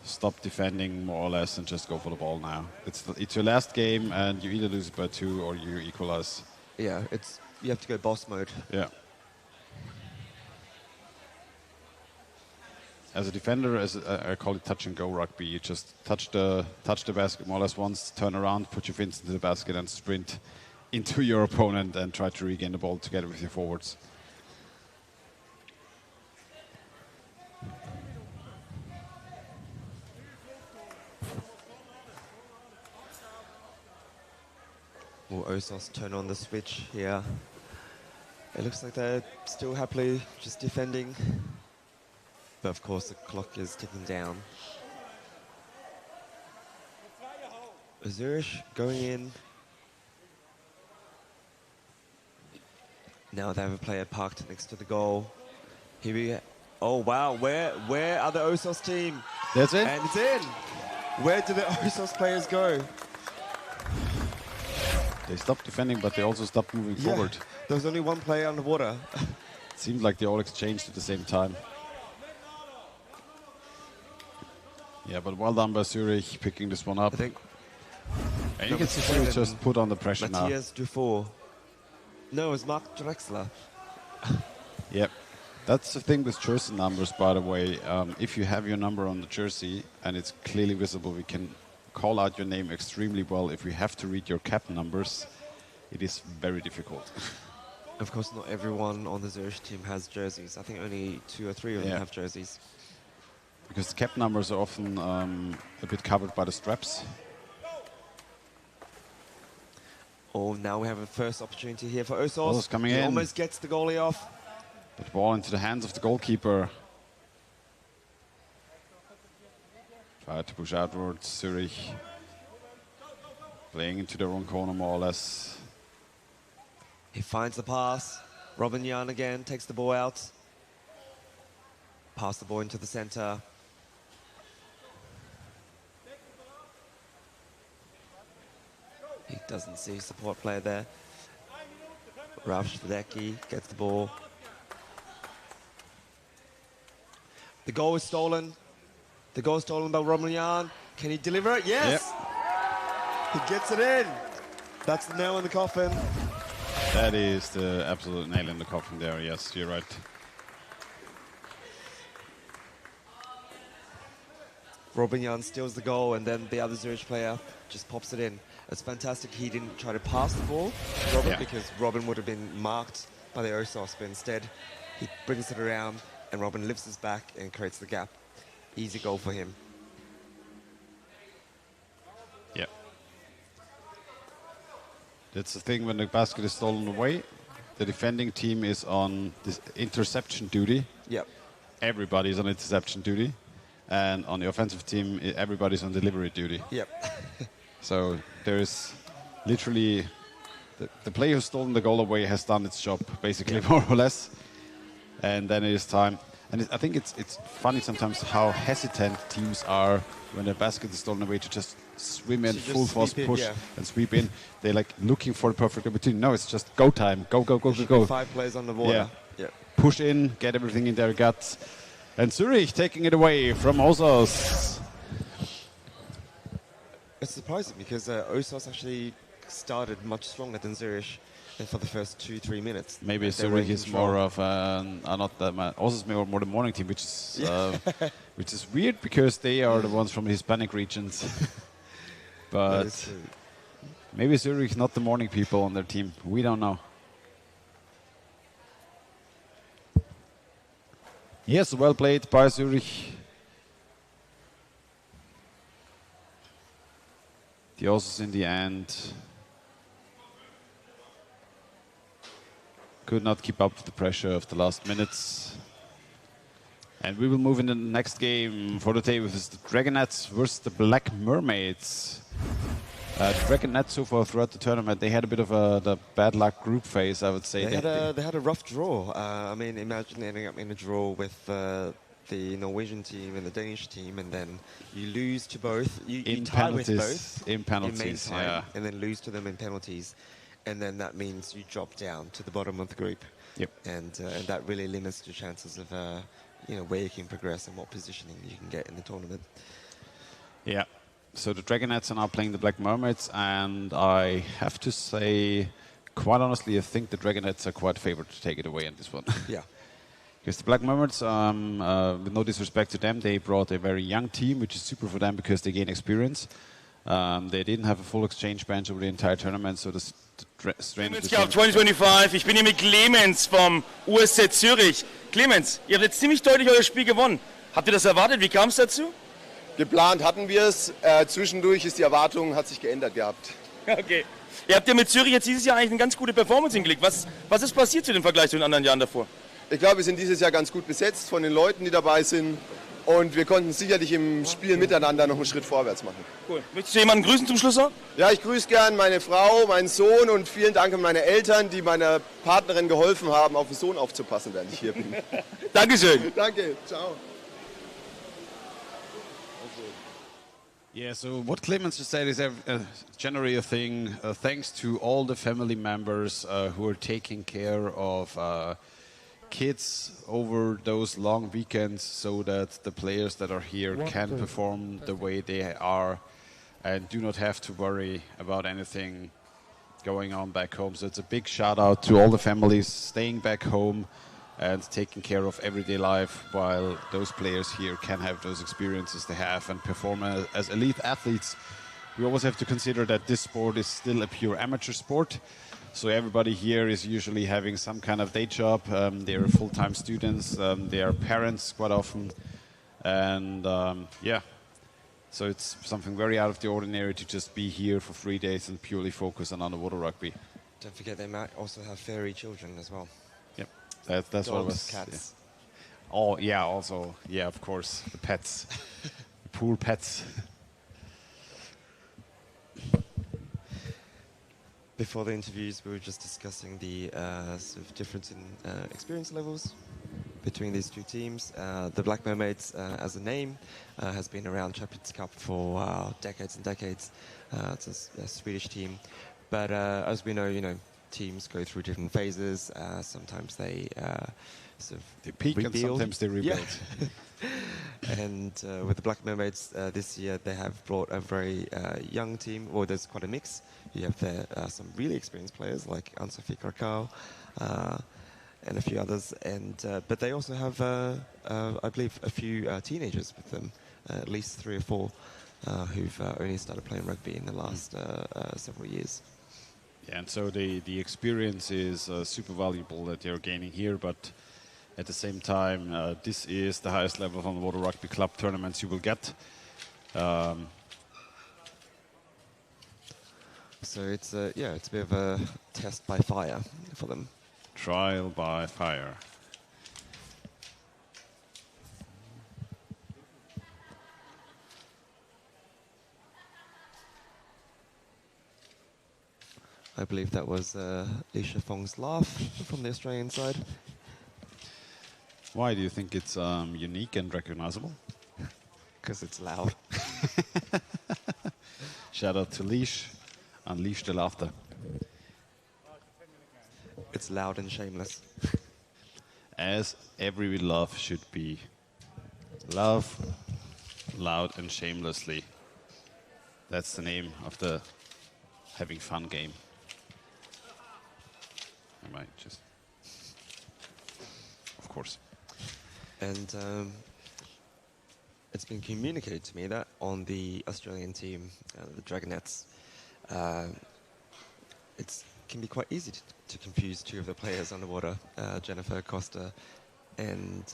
stop defending more or less and just go for the ball now. It's your last game, and you either lose by 2 or you equalize. Yeah, you have to go boss mode. Yeah. As a defender, I call it touch and go rugby. You just touch the basket more or less once, turn around, put your fins into the basket, and sprint into your opponent and try to regain the ball together with your forwards. Will Osos turn on the switch here? It looks like they're still happily just defending. But of course the clock is ticking down. Zurich going in. Now they have a player parked next to the goal. Here we go. Oh wow, where are the Osos team? That's it. And it's in. Where do the Osos players go? They stopped defending, but they also stopped moving forward. There was only one player underwater. It seemed like they all exchanged at the same time. Yeah, but well done by Zurich picking this one up. I think. And you can see Zurich just put on the pressure now. Matthias Dufour. No, it was Mark Drexler. Yep. That's the thing with jersey numbers, by the way. If you have your number on the jersey and it's clearly visible, we can call out your name extremely well. If we have to read your cap numbers, it is very difficult. Of course, not everyone on the Zurich team has jerseys. I think only 2 or 3 of them have jerseys. Because the cap numbers are often a bit covered by the straps. Oh, now we have a first opportunity here for Osos. Osos coming in. He almost gets the goalie off. But the ball into the hands of the goalkeeper. Try to push outwards, Zurich. playing into their own corner more or less. He finds the pass. Robin Jan again takes the ball out. Pass the ball into the center. He doesn't see support player there. Ralf Stadecki gets the ball. The goal is stolen. The goal is stolen by Robin Jan. Can he deliver it? Yes! He gets it in. That's the nail in the coffin. That is the absolute nail in the coffin there. Yes, you're right. Robin Jan steals the goal, and then the other Zurich player just pops it in. It's fantastic he didn't try to pass the ball to Robin, because Robin would have been marked by the Osos, but instead he brings it around and Robin lifts his back and creates the gap. Easy goal for him. Yeah. That's the thing when the basket is stolen away. The defending team is on this interception duty. Yep. Everybody's on interception duty. And on the offensive team, everybody's on delivery duty. Yep. So there's literally the player who's stolen the goal away has done its job, basically, more or less. And then it is time. And I think it's funny sometimes how hesitant teams are when the basket is stolen away to just swim in, full force push and sweep in. They're like looking for the perfect opportunity. No, it's just go time. Go, go, go, go, go. 5 players on the water. Yeah. Push in, get everything in their guts. And Zurich taking it away from Osos. It's surprising because Osos actually started much stronger than Zurich for the first 2-3 minutes. Maybe Zurich is more of not that man. Osos is more the morning team, which is weird because they are the ones from the Hispanic regions. But maybe Zurich not the morning people on their team. We don't know. Yes, well played by Zurich. The Osos in the end could not keep up with the pressure of the last minutes. And we will move in the next game for the day with the Dragonettes versus the Black Mermaids. The Dragonettes so far throughout the tournament, they had a bit of the bad luck group phase, I would say. They had a rough draw. I mean, imagine ending up in a draw with the Norwegian team and the Danish team, and then you lose to both. You tie with both in penalties, main time, and then lose to them in penalties, and then that means you drop down to the bottom of the group. Yep. And that really limits your chances of where you can progress and what positioning you can get in the tournament. Yeah. So the Dragonettes are now playing the Black Mermaids, and I have to say, quite honestly, I think the Dragonettes are quite favored to take it away in this one. Yeah. Because the Black Mermaids, with no disrespect to them, they brought a very young team, which is super for them because they gain experience. They didn't have a full exchange bench over the entire tournament, so the strain of the Cup 2025. Ich bin hier mit Clemens vom USZ Zürich. Clemens, ihr habt jetzt ziemlich deutlich euer Spiel gewonnen. Habt ihr das erwartet? Wie kam es dazu? Geplant hatten wir es. Zwischendurch ist die Erwartung, hat sich geändert gehabt. Okay. Ihr habt ja mit Zürich jetzt dieses Jahr eigentlich eine ganz gute Performance hingelegt. Was ist passiert zu dem Vergleich zu den anderen Jahren davor? Ich glaube, wir sind dieses Jahr ganz gut besetzt von den Leuten, die dabei sind. Und wir konnten sicherlich im Spiel miteinander noch einen Schritt vorwärts machen. Cool. Möchtest du jemanden grüßen zum Schluss noch? Ja, ich grüße gern meine Frau, meinen Sohn und vielen Dank an meine Eltern, die meiner Partnerin geholfen haben, auf den Sohn aufzupassen, während ich hier bin. Dankeschön. Danke, ciao. Yeah, so what Clemens just said is generally a thing, thanks to all the family members who are taking care of kids over those long weekends so that the players that are here can perform the way they are and do not have to worry about anything going on back home. So it's a big shout out to all the families staying back home and taking care of everyday life while those players here can have those experiences they have and perform as elite athletes. We always have to consider that this sport is still a pure amateur sport. So everybody here is usually having some kind of day job. They are full-time students. They are parents quite often. And yeah, so it's something very out of the ordinary to just be here for 3 days and purely focus on underwater rugby. Don't forget they might also have furry children as well. Yep, that's Dogs, what was. cats. Yeah. Oh yeah, also yeah, of course, the pets, the pool pets. Before the interviews, we were just discussing the sort of difference in experience levels between these two teams. The Black Mermaids, as a name, has been around Champions Cup for decades and decades. It's a Swedish team, but as we know, teams go through different phases. Sometimes they sort of They peak and rebuild. sometimes they rebuild. Yeah. And with the Black Mermaids this year, they have brought a very young team. Well, there's quite a mix. You have there some really experienced players like Ann-Sophie Karkau and a few others. And but they also have, I believe, a few teenagers with them, at least 3 or 4, who've only started playing rugby in the last several years. Yeah, and so the experience is super valuable that you're gaining here, but at the same time, this is the highest level from the Warrerrugby club tournaments you will get. So it's a bit of a test by fire for them. Trial by fire. I believe that was Lisha Fong's laugh from the Australian side. Why do you think it's unique and recognizable? Because it's loud. Shout out to Leash. Unleash the laughter. It's loud and shameless. As every love should be. Love, loud and shamelessly. That's the name of the having fun game. I might just... Of course. And it's been communicated to me that on the Australian team, the Dragonettes, it can be quite easy to confuse 2 of the players underwater, Jennifer Costa and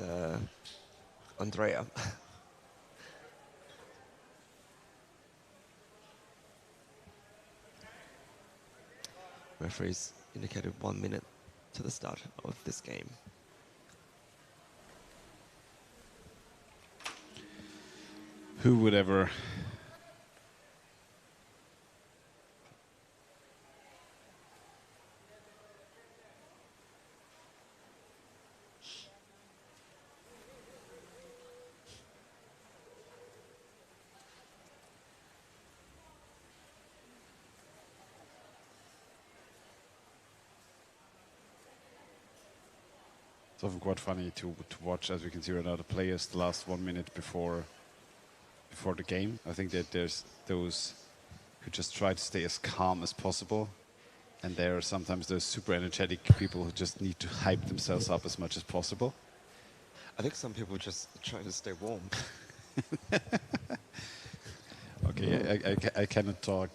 Andrea. Referees indicated 1 minute to the start of this game. Who would ever... It's often quite funny to watch, as we can see right now, the players the last 1 minute before the game. I think that there's those who just try to stay as calm as possible, and there are sometimes those super energetic people who just need to hype themselves up as much as possible. I think some people just try to stay warm. Okay, I cannot talk.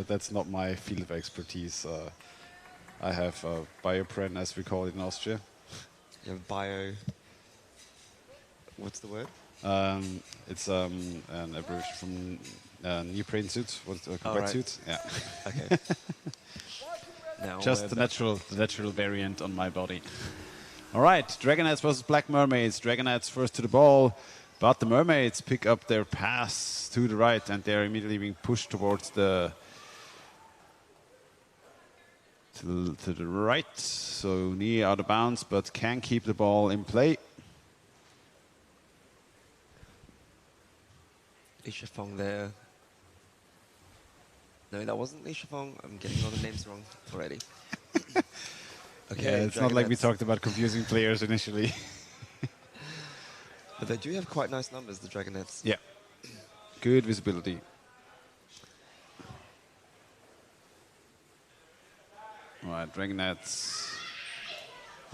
That's not my field of expertise. I have biopren, as we call it in Austria. You have bio... What's the word? It's an abbreviation from neoprene suits. What's combat right. suits? Yeah. Okay. Now Just the natural variant on my body. All right, Dragonettes versus Black Mermaids. Dragonettes first to the ball, but the Mermaids pick up their pass to the right, and they're immediately being pushed towards the to the right. So knee out of bounds, but can keep the ball in play. Lisha Fong there. No, that wasn't Lisha Fong. I'm getting all the names wrong already. Okay, Yeah, it's not like we Dragonettes. talked about confusing players initially. But they do have quite nice numbers, the Dragonettes. Yeah, good visibility. All right, Dragonettes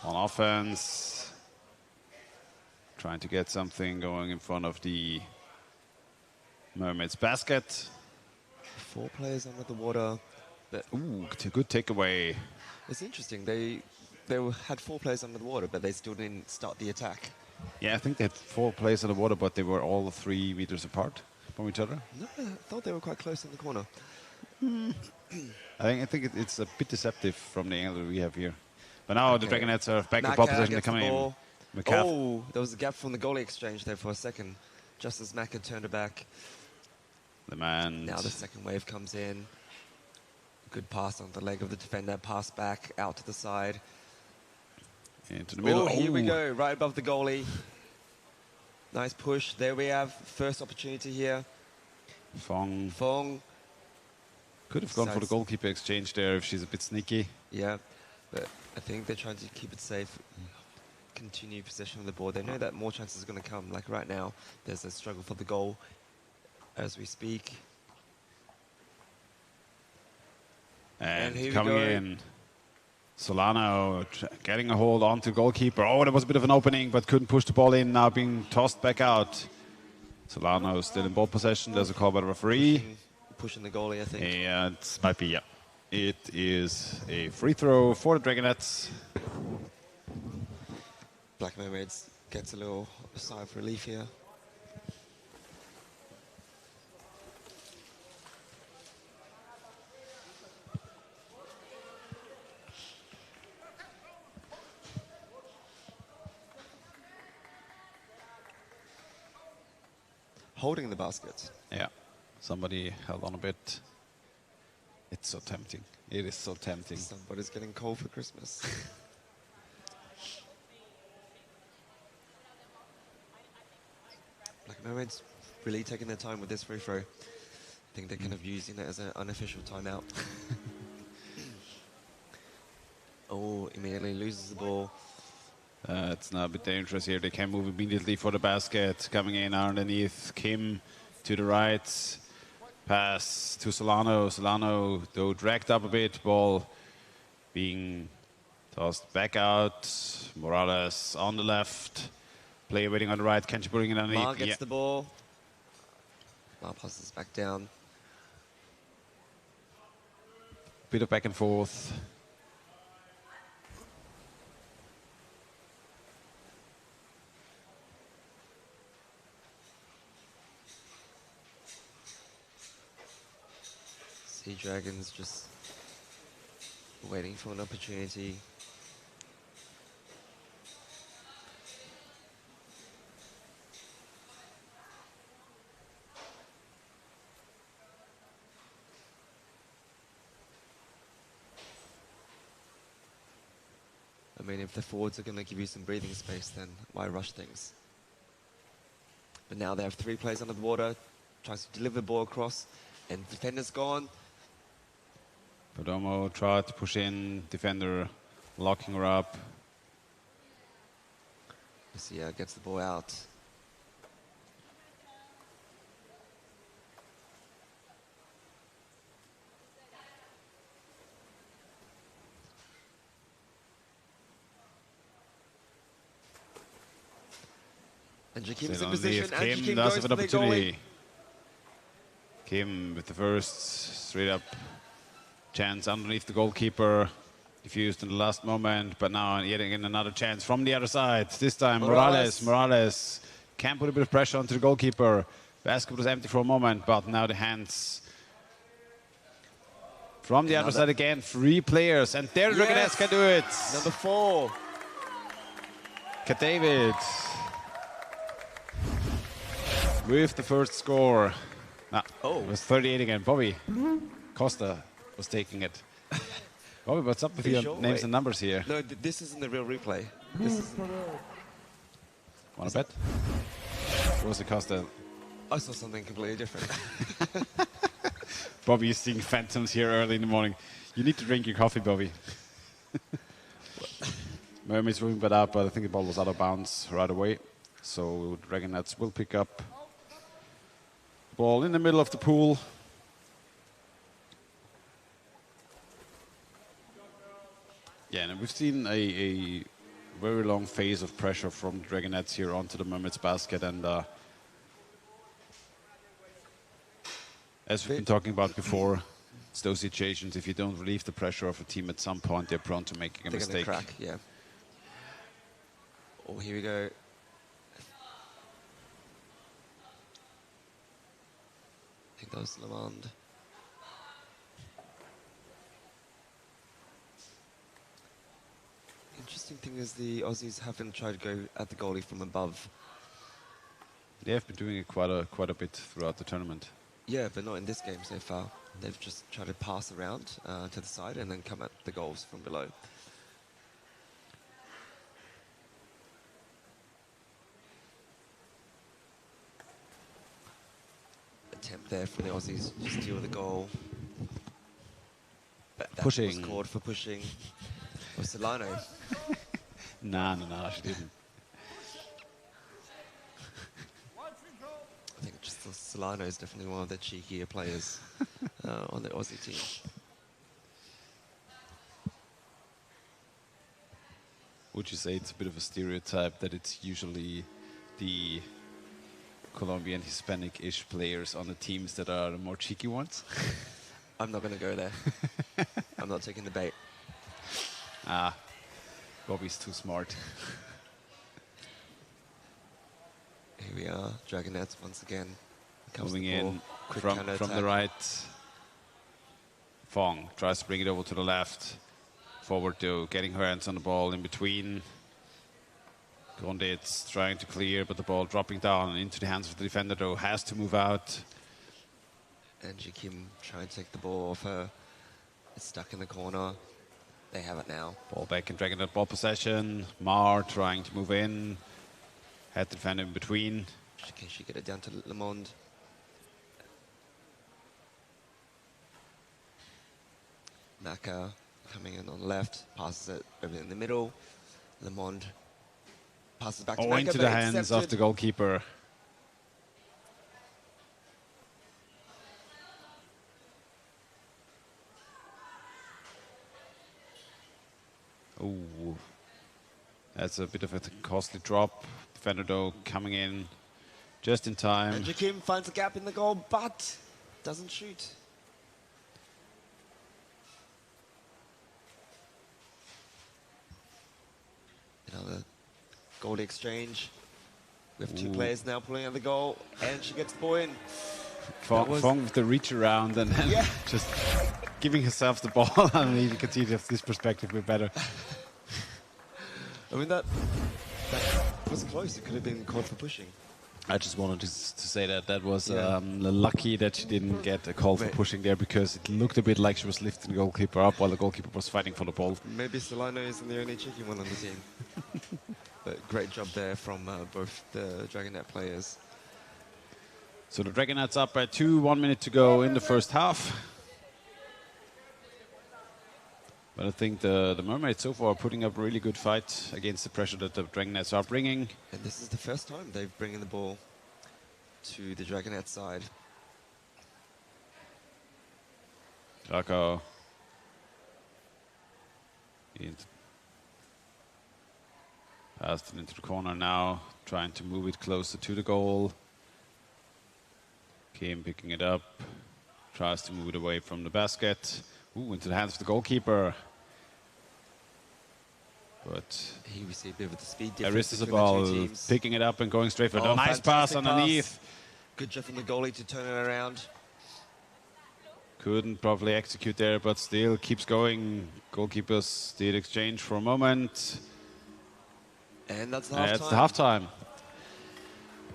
on offense, trying to get something going in front of the Mermaids basket. 4 players under the water. But Ooh, good takeaway. it's interesting. They had 4 players under the water, but they still didn't start the attack. Yeah, I think they had 4 players in the water, but they were all 3 meters apart from each other. No, I thought they were quite close in the corner. I think it's a bit deceptive from the angle we have here. But now the Okay. Dragonettes are back in Maka pole position. They're gets the coming in. ball. McCaff. Oh, there was a gap from the goalie exchange there for a second. Just as Maka turned it back. The man. Now the second wave comes in. Good pass on the leg of the defender, pass back out to the side. Into the middle. Oh, here we go, right above the goalie. Nice push. There we have first opportunity here. Fong could have gone for the Decides- goalkeeper exchange there if she's a bit sneaky. Yeah, but I think they're trying to keep it safe. Continue possession of the ball. They know that more chances are going to come. Like right now, there's a struggle for the goal as we speak. And here we coming go. in, Solano getting a hold onto goalkeeper. Oh, there was a bit of an opening, but couldn't push the ball in. Now being tossed back out. Solano still in ball possession. There's a call by the referee. Pushing the goalie, I think. And it might be, yeah. It is a free throw for the Dragonettes. Black Mermaids gets a little sigh of relief here. Holding the basket. Yeah, somebody held on a bit. It's so tempting. It is so tempting. Somebody's getting cold for Christmas. Black Mermaids really taking their time with this free throw. I think they're kind of using it as an unofficial timeout. Oh, immediately loses the ball. It's now a bit dangerous here. They can move immediately for the basket. Coming in underneath Kim to the right. Pass to Solano. Solano, though, dragged up a bit. Ball being tossed back out. Morales on the left. Player waiting on the right. Can she bring it underneath? Mar gets the ball. Mar passes back down. Bit of back and forth. Sea Dragons just waiting for an opportunity. I mean, if the forwards are going to give you some breathing space, then why rush things? But now they have 3 players under the water, tries to deliver the ball across, and defender's gone. Perdomo tried to push in, defender locking her up. Lucia gets the ball out. And Jakim's in position, and Kim Jakim does goes have for an the opportunity. goalie. Kim with the first straight up chance underneath the goalkeeper. Diffused in the last moment, but now yet again another chance from the other side. This time Morales can put a bit of pressure onto the goalkeeper. Basket was empty for a moment, but now the hands from the other side again. 3 players, and there the Dragonettes can do it. Number 4. Kat David with the first score. It was 38 again. Bobby Costa was taking it. Bobby, what's up with your names and numbers here? No, this isn't the real replay. This is... Want to bet? Rosa Costa. I saw something completely different. Bobby is seeing phantoms here early in the morning. You need to drink your coffee, Bobby. Mermaids moving back up, but I think the ball was out of bounds right away. So Dragonettes will pick up the ball in the middle of the pool. Yeah, and we've seen a very long phase of pressure from the Dragonettes here onto the Mermaids basket. And as we've been talking about before, it's those situations, if you don't relieve the pressure of a team at some point, they're prone to making a mistake. They're going to crack, yeah. Oh, here we go. I think that was Lamond. Interesting thing is the Aussies haven't tried to go at the goalie from above. They have been doing it quite a bit throughout the tournament. Yeah, but not in this game so far. They've just tried to pass around to the side and then come at the goals from below. Attempt there from the Aussies to steal the goal. But that Pushing. was called for pushing. Or Solano. No, she didn't. I think just Solano is definitely one of the cheekier players on the Aussie team. Would you say it's a bit of a stereotype that it's usually the Colombian, Hispanic-ish players on the teams that are the more cheeky ones? I'm not going to go there. I'm not taking the bait. Ah, Bobby's too smart. Here we are, Dragonets once again. Coming in from the right. Fong tries to bring it over to the left. Forward to getting her hands on the ball in between. Gonditz trying to clear, but the ball dropping down into the hands of the defender, though, has to move out. And Kim trying to take the ball off her. It's stuck in the corner. They have it now. Ball back in Dragonet ball possession. Mar trying to move in. Had the defender in between. Can she get it down to Le Monde? Naka coming in on the left, passes it over in the middle. Le Monde passes back to Naka, into the hands of the goalkeeper. Oh, that's a bit of a costly drop. Defender, though, coming in just in time. And Kim finds a gap in the goal, but doesn't shoot. Another goal exchange. We have two players now pulling out the goal, and she gets the ball in. Fong with the reach around and then just giving herself the ball. I mean, you can see that this perspective we're better. I mean, that was close. It could have been called for pushing. I just wanted to say that was lucky that she didn't get a call for pushing there, because it looked a bit like she was lifting the goalkeeper up while the goalkeeper was fighting for the ball. Maybe Solano isn't the only cheeky one on the team. But great job there from both the Dragonet players. So the Dragonets up by 2, 1 minute to go in the first half. But I think the Mermaids so far are putting up a really good fight against the pressure that the Dragonets are bringing. And this is the first time they've bringing the ball to the Dragonet side. Krakow. Passed it into the corner now, trying to move it closer to the goal. Kim picking it up, tries to move it away from the basket. Ooh, into the hands of the goalkeeper. But here we see a bit of the speed difference between Aristizabal the two teams. picking it up and going straight for a nice pass underneath. Good job from the goalie to turn it around. Couldn't probably execute there, but still keeps going. Goalkeepers did exchange for a moment. And that's the halftime.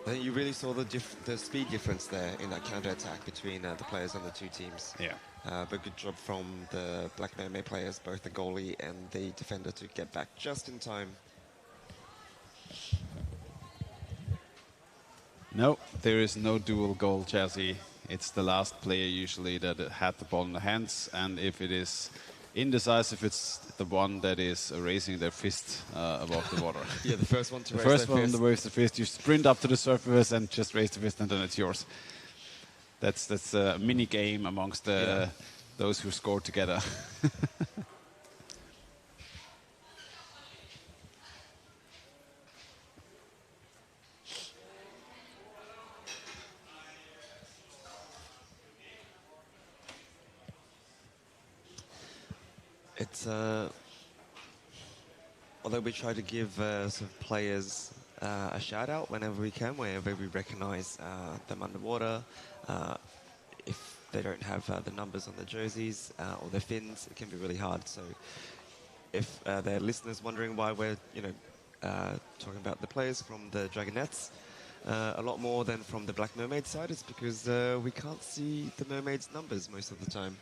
I think you really saw the speed difference there in that counter-attack between the players on the two teams. Yeah. But good job from the Black Mermaid players, both the goalie and the defender, to get back just in time. No, there is no dual goal, Chelsea. It's the last player usually that had the ball in the hands, and if it is indecisive, it's the one that is raising their fist above the water. Yeah, the first one to the raise first their one fist. to raise the fist. You sprint up to the surface and just raise the fist, and then it's yours. That's a mini game amongst those who scored together. It's although we try to give sort of players a shout out whenever we can, whenever we recognise them underwater. If they don't have the numbers on their jerseys or their fins, it can be really hard. So if there are listeners wondering why we're talking about the players from the Dragonets, a lot more than from the Black Mermaid side. It's because we can't see the Mermaid's numbers most of the time.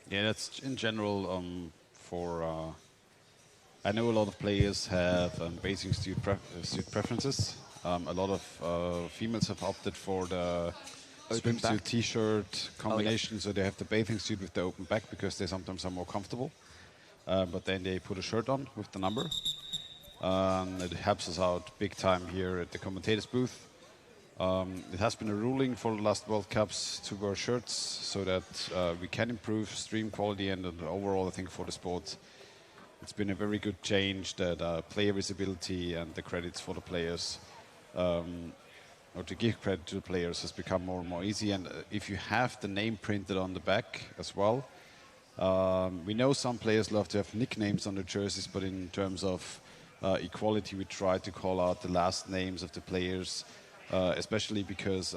Yeah, that's in general I know a lot of players have bathing suit preferences. A lot of females have opted for the Open swimsuit back. T-shirt combination, so they have the bathing suit with the open back because they sometimes are more comfortable. But then they put a shirt on with the number. It helps us out big time here at the commentators booth. It has been a ruling for the last World Cups to wear shirts so that we can improve stream quality and overall, I think, for the sport. It's been a very good change that player visibility and the credits for the players, or to give credit to the players, has become more and more easy. And if you have the name printed on the back as well, we know some players love to have nicknames on their jerseys, but in terms of equality, we try to call out the last names of the players, especially because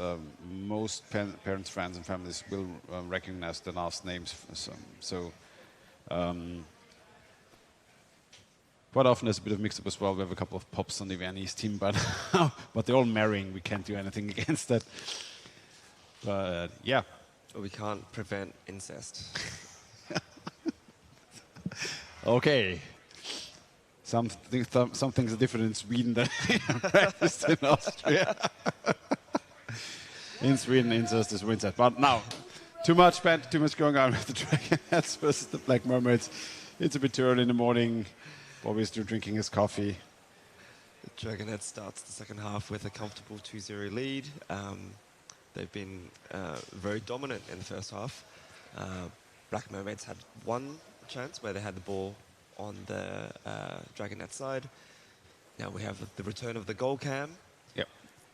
most parents, friends, and families will recognize the last names. Quite often there's a bit of mix-up as well. We have a couple of pops on the Viennese team, but they're all marrying. We can't do anything against that. But yeah. But we can't prevent incest. Okay. Some things are different in Sweden than practiced in Austria. In Sweden, incest is incest. But now, too much going on with the Dragonheads versus the Black Mermaids. It's a bit too early in the morning. Bobby's still drinking his coffee. The Dragonhead starts the second half with a comfortable 2-0 lead. They've been very dominant in the first half. Black Mermaids had one chance where they had the ball on the Dragonhead side. Now we have the return of the goal cam. Yep.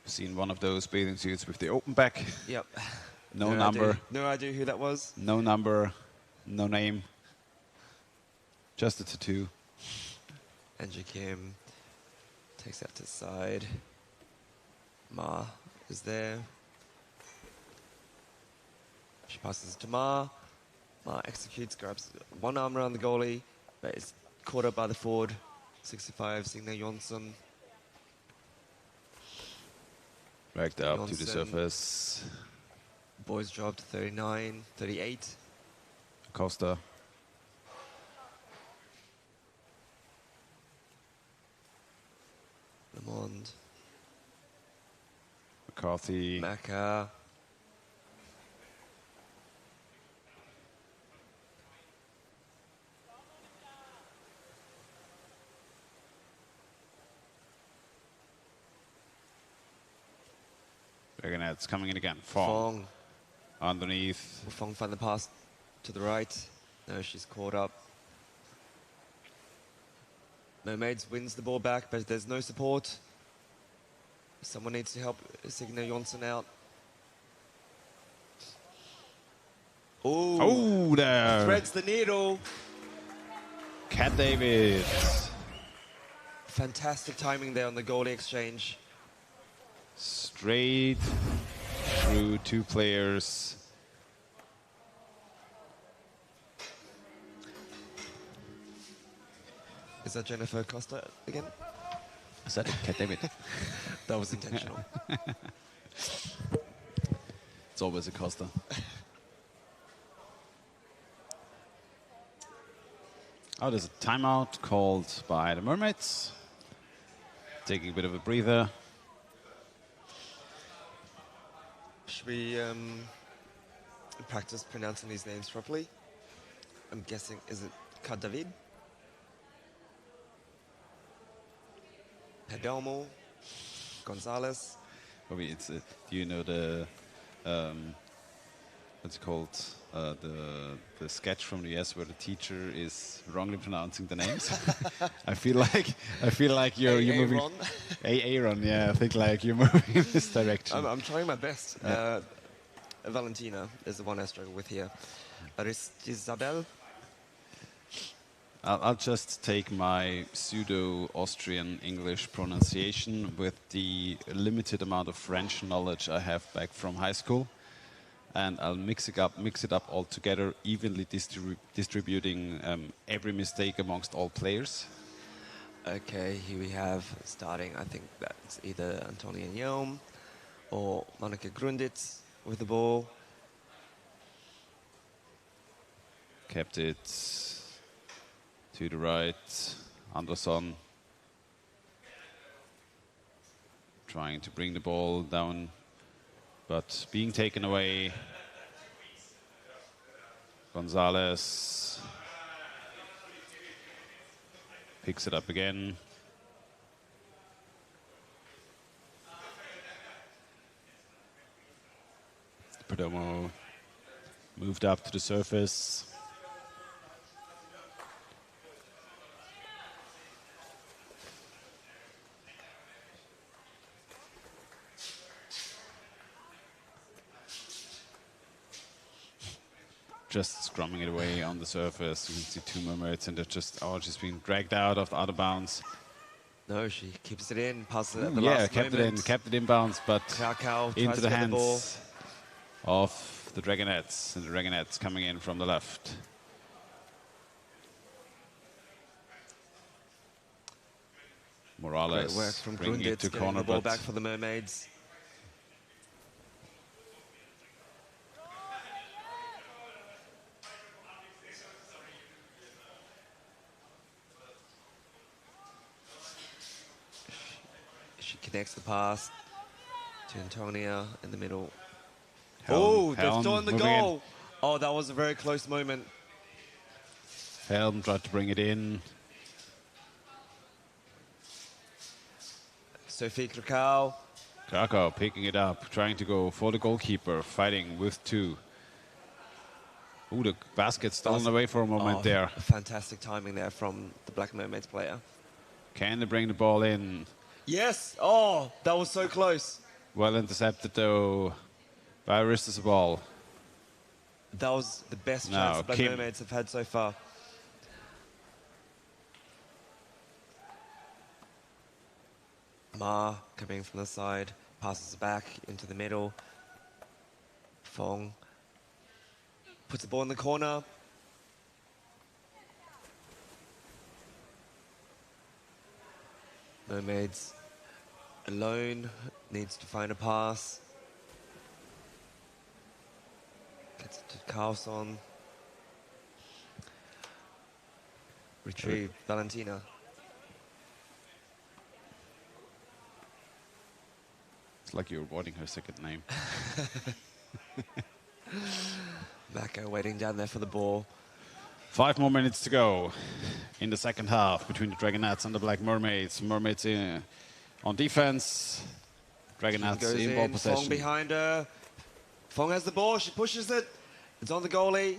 Seen one of those bathing suits with the open back. Yep. No number. No idea who that was. No number. No name. Just a tattoo. Andrew Kim takes that to the side. Ma is there. She passes to Ma. Ma executes, grabs one arm around the goalie, but is caught up by the forward. 65, Signe Jonsson. Dragged up to the surface. Boys dropped 39, 38. Costa. Lamond. McCarthy. Macca. Dragonheads coming in again. Fong. Underneath. Will Fong find the pass to the right? No, she's caught up. Mermaids wins the ball back, but there's no support. Someone needs to help Signe Jonsson out. Oh, there. Threads the needle. Cat David. Fantastic timing there on the goalie exchange. Straight through two players. Is that Jennifer Costa again? Is that Cat David? That was intentional. It's always a Costa. Oh, there's a timeout called by the Mermaids. Taking a bit of a breather. Should we practice pronouncing these names properly? I'm guessing, is it David? Perdomo, Gonzalez. Probably it's, do you know the, what's it called? The sketch from the US where the teacher is wrongly pronouncing the names. I feel like you're moving. Aaron, yeah. I think like you're moving in this direction. I'm trying my best. Yeah. Valentina is the one I struggle with here. Aristisabel. I'll just take my pseudo-Austrian English pronunciation with the limited amount of French knowledge I have back from high school, and I'll mix it up all together, evenly distributing every mistake amongst all players. Okay, here we have starting, I think that's either Antonia Yelm or Monika Grunditz with the ball. Kept it to the right, Andersson trying to bring the ball down, but being taken away. Gonzalez picks it up again. Perdomo moved up to the surface. Just scrumming it away on the surface. You can see two mermaids and they're just being dragged out of bounds. No, she keeps it in, passes it at the Yeah, last kept moment. it in bounds, but Krakau into tries to the get the ball. hands of the Dragonettes, and the Dragonettes coming in from the left. Morales Great work from bringing it Grunditz, to getting corner, the ball but back for the Mermaids. She connects the pass to Antonia in the middle. Oh, they've Helm stolen the moving in. goal. Oh, that was a very close moment. Helm tried to bring it in. Sophie Krakau. Krakow picking it up, trying to go for the goalkeeper, fighting with two. Ooh, the basket stolen away for a moment there. Fantastic timing there from the Black Mermaids player. Can they bring the ball in? Yes. Oh, that was so close. Well intercepted though by Aristus Ball. That was the best Now, chance the Black Kim. Mermaids have had so far. Ma coming from the side, passes back into the middle. Fong puts the ball in the corner. Mermaids alone, needs to find a pass. Gets it to Carlson. Retrieve Valentina. It's like you're avoiding her second name. Mako waiting down there for the ball. 5 more minutes to go in the second half between the Dragonettes and the Black Mermaids. Mermaids on defense. Dragonettes Goes in ball in, possession. Fong behind her. Fong has the ball, she pushes it. It's on the goalie.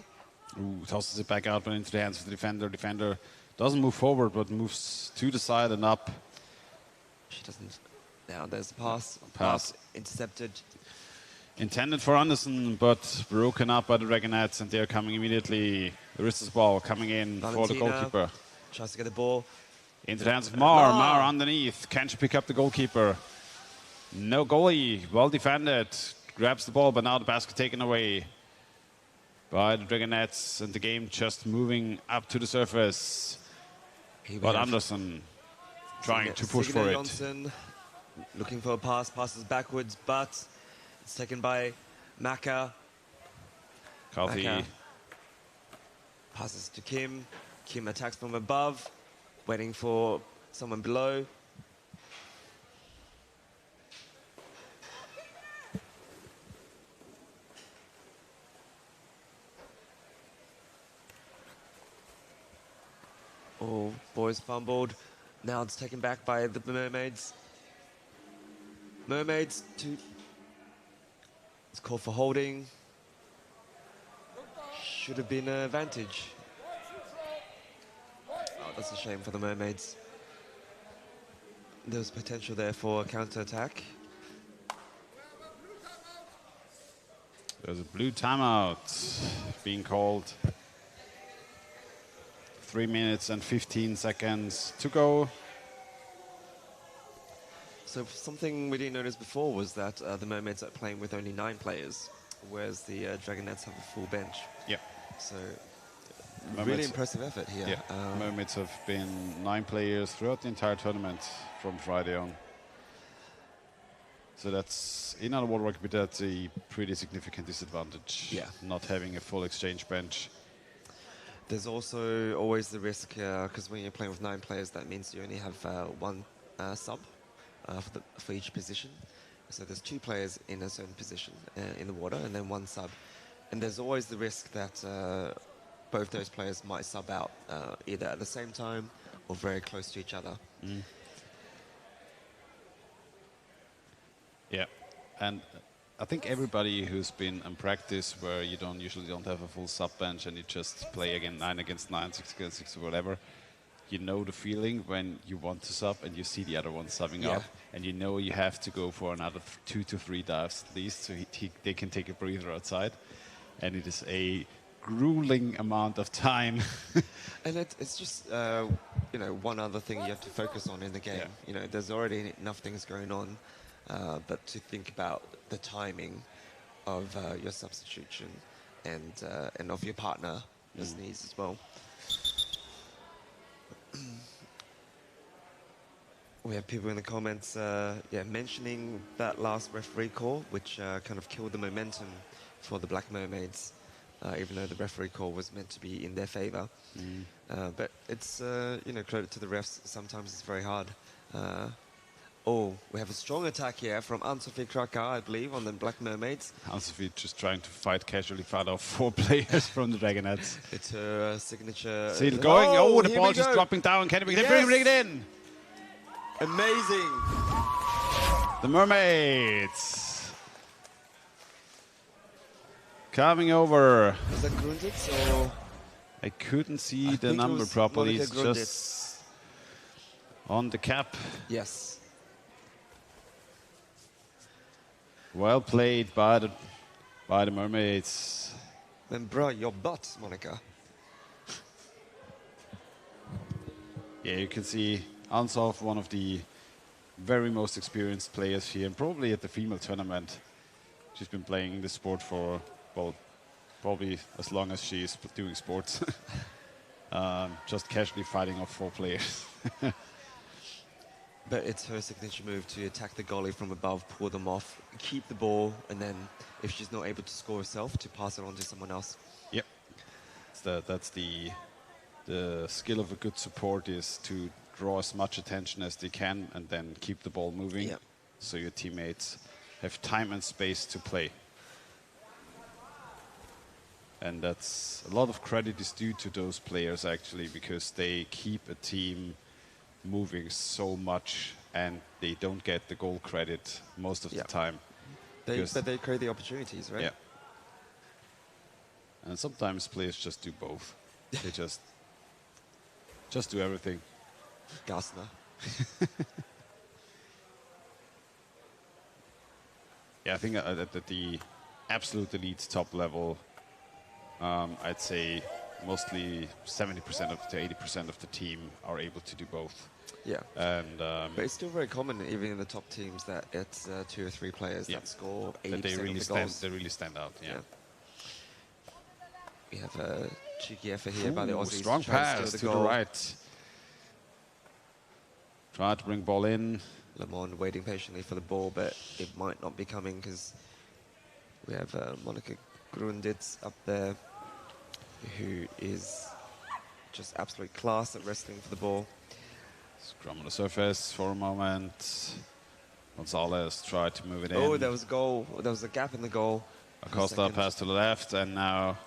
Ooh, tosses it back out but into the hands of the defender. Defender doesn't move forward but moves to the side and up. She doesn't. Now there's the pass. Pass. Intercepted. Intended for Anderson, but broken up by the Dragonettes, and they're coming immediately. Aristus Ball coming in for the Valentina goalkeeper. Tries to get the ball. Into the hands of Mar. Mar. Mar underneath. Can she pick up the goalkeeper? No goalie. Well defended. Grabs the ball, but now the basket taken away by the Dragonettes, and the game just moving up to the surface. But Anderson trying to push for it. Johnson looking for a pass, passes backwards, but it's taken by Maka. Coffee. Maka passes to Kim. Kim attacks from above, waiting for someone below. Oh, boys fumbled. Now it's taken back by the Mermaids. Mermaids to... It's called for holding. Should have been an advantage. Oh, that's a shame for the Mermaids. There's potential there for a counter-attack. There's a blue timeout being called. 3 minutes and 15 seconds to go. So something we didn't notice before was that the Mermaids are playing with only 9 players, whereas the Dragonettes have a full bench. Yeah. So Mermaids, really impressive effort here. Yeah. Mermaids have been 9 players throughout the entire tournament from Friday on. So that's, in our Warrerrugby, that's a pretty significant disadvantage. Yeah. Not having a full exchange bench. There's also always the risk, because when you're playing with 9 players, that means you only have 1 sub for each position. So there's 2 players in a certain position in the water, and then 1 sub. And there's always the risk that both those players might sub out either at the same time or very close to each other. Mm. Yeah, and I think everybody who's been in practice where you usually don't have a full sub bench and you just play again 9 against 9, 6 against 6 or whatever, you know the feeling when you want to sub and you see the other one subbing up, and you know you have to go for another 2 to 3 dives at least so they can take a breather outside, and it is a grueling amount of time. And it's just you know, one other thing you have to focus on in the game. Yeah. You know, there's already enough things going on. But to think about the timing of your substitution and of your partner, needs as well. We have people in the comments mentioning that last referee call, which kind of killed the momentum for the Black Mermaids, even though the referee call was meant to be in their favor. But it's, you know, credit to the refs. Sometimes it's very hard. Oh, we have a strong attack here from Ann-Sophie Kracker, I believe, on the Black Mermaids. Ann-Sophie just trying to casually fight off 4 players from the Dragonettes. It's her signature. See it going. Oh, the ball just go. dropping down. Can we bring it in? Amazing. The Mermaids coming over. Was that Grunditz or? I couldn't see the number properly. It's Grunditz. just on the cap. Yes. Well played by the Mermaids. Then bra your butt, Monica. Yeah, you can see Ansoff, one of the very most experienced players here, and probably at the female tournament. She's been playing the sport for, well, probably as long as she's doing sports. Just casually fighting off 4 players. But it's her signature move to attack the goalie from above, pull them off, keep the ball, and then if she's not able to score herself, to pass it on to someone else. Yep. That's the skill of a good support, is to draw as much attention as they can and then keep the ball moving, so your teammates have time and space to play. And that's a lot of credit is due to those players actually, because they keep a team moving so much and they don't get the goal credit most of the time. But they create the opportunities, right? Yeah. And sometimes players just do both. They just do everything. Gassner. Yeah, I think at the absolute elite top level, I'd say mostly 70% to 80% of the team are able to do both. Yeah. And but it's still very common, even in the top teams, that it's 2 or 3 players that score 80% that they really of the goals. They really stand out. Yeah. We have a cheeky effort here by the Aussies. Strong pass to the right. Try to bring ball in. Le Monde waiting patiently for the ball, but it might not be coming because we have Monica Grunditz up there, who is just absolute class at wrestling for the ball. Scrum on the surface for a moment. Gonzalez tried to move it in. Oh, there was a goal. There was a gap in the goal. Acosta pass to the left, and now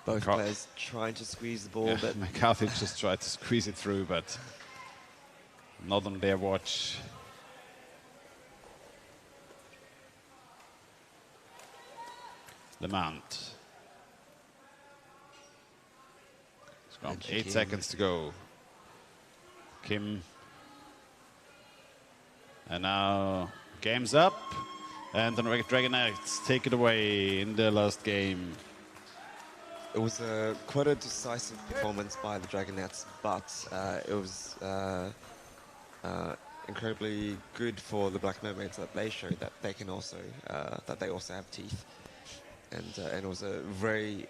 both players trying to squeeze the ball. But McCarthy just tried to squeeze it through, but not on their watch. Lemant. Scrum, 8 seconds to go. Kim. And now game's up. And the Dragonettes take it away in their last game. It was quite a decisive performance by the Dragonets, but it was incredibly good for the Black Mermaids that they showed that they can also that they also have teeth, and it was a very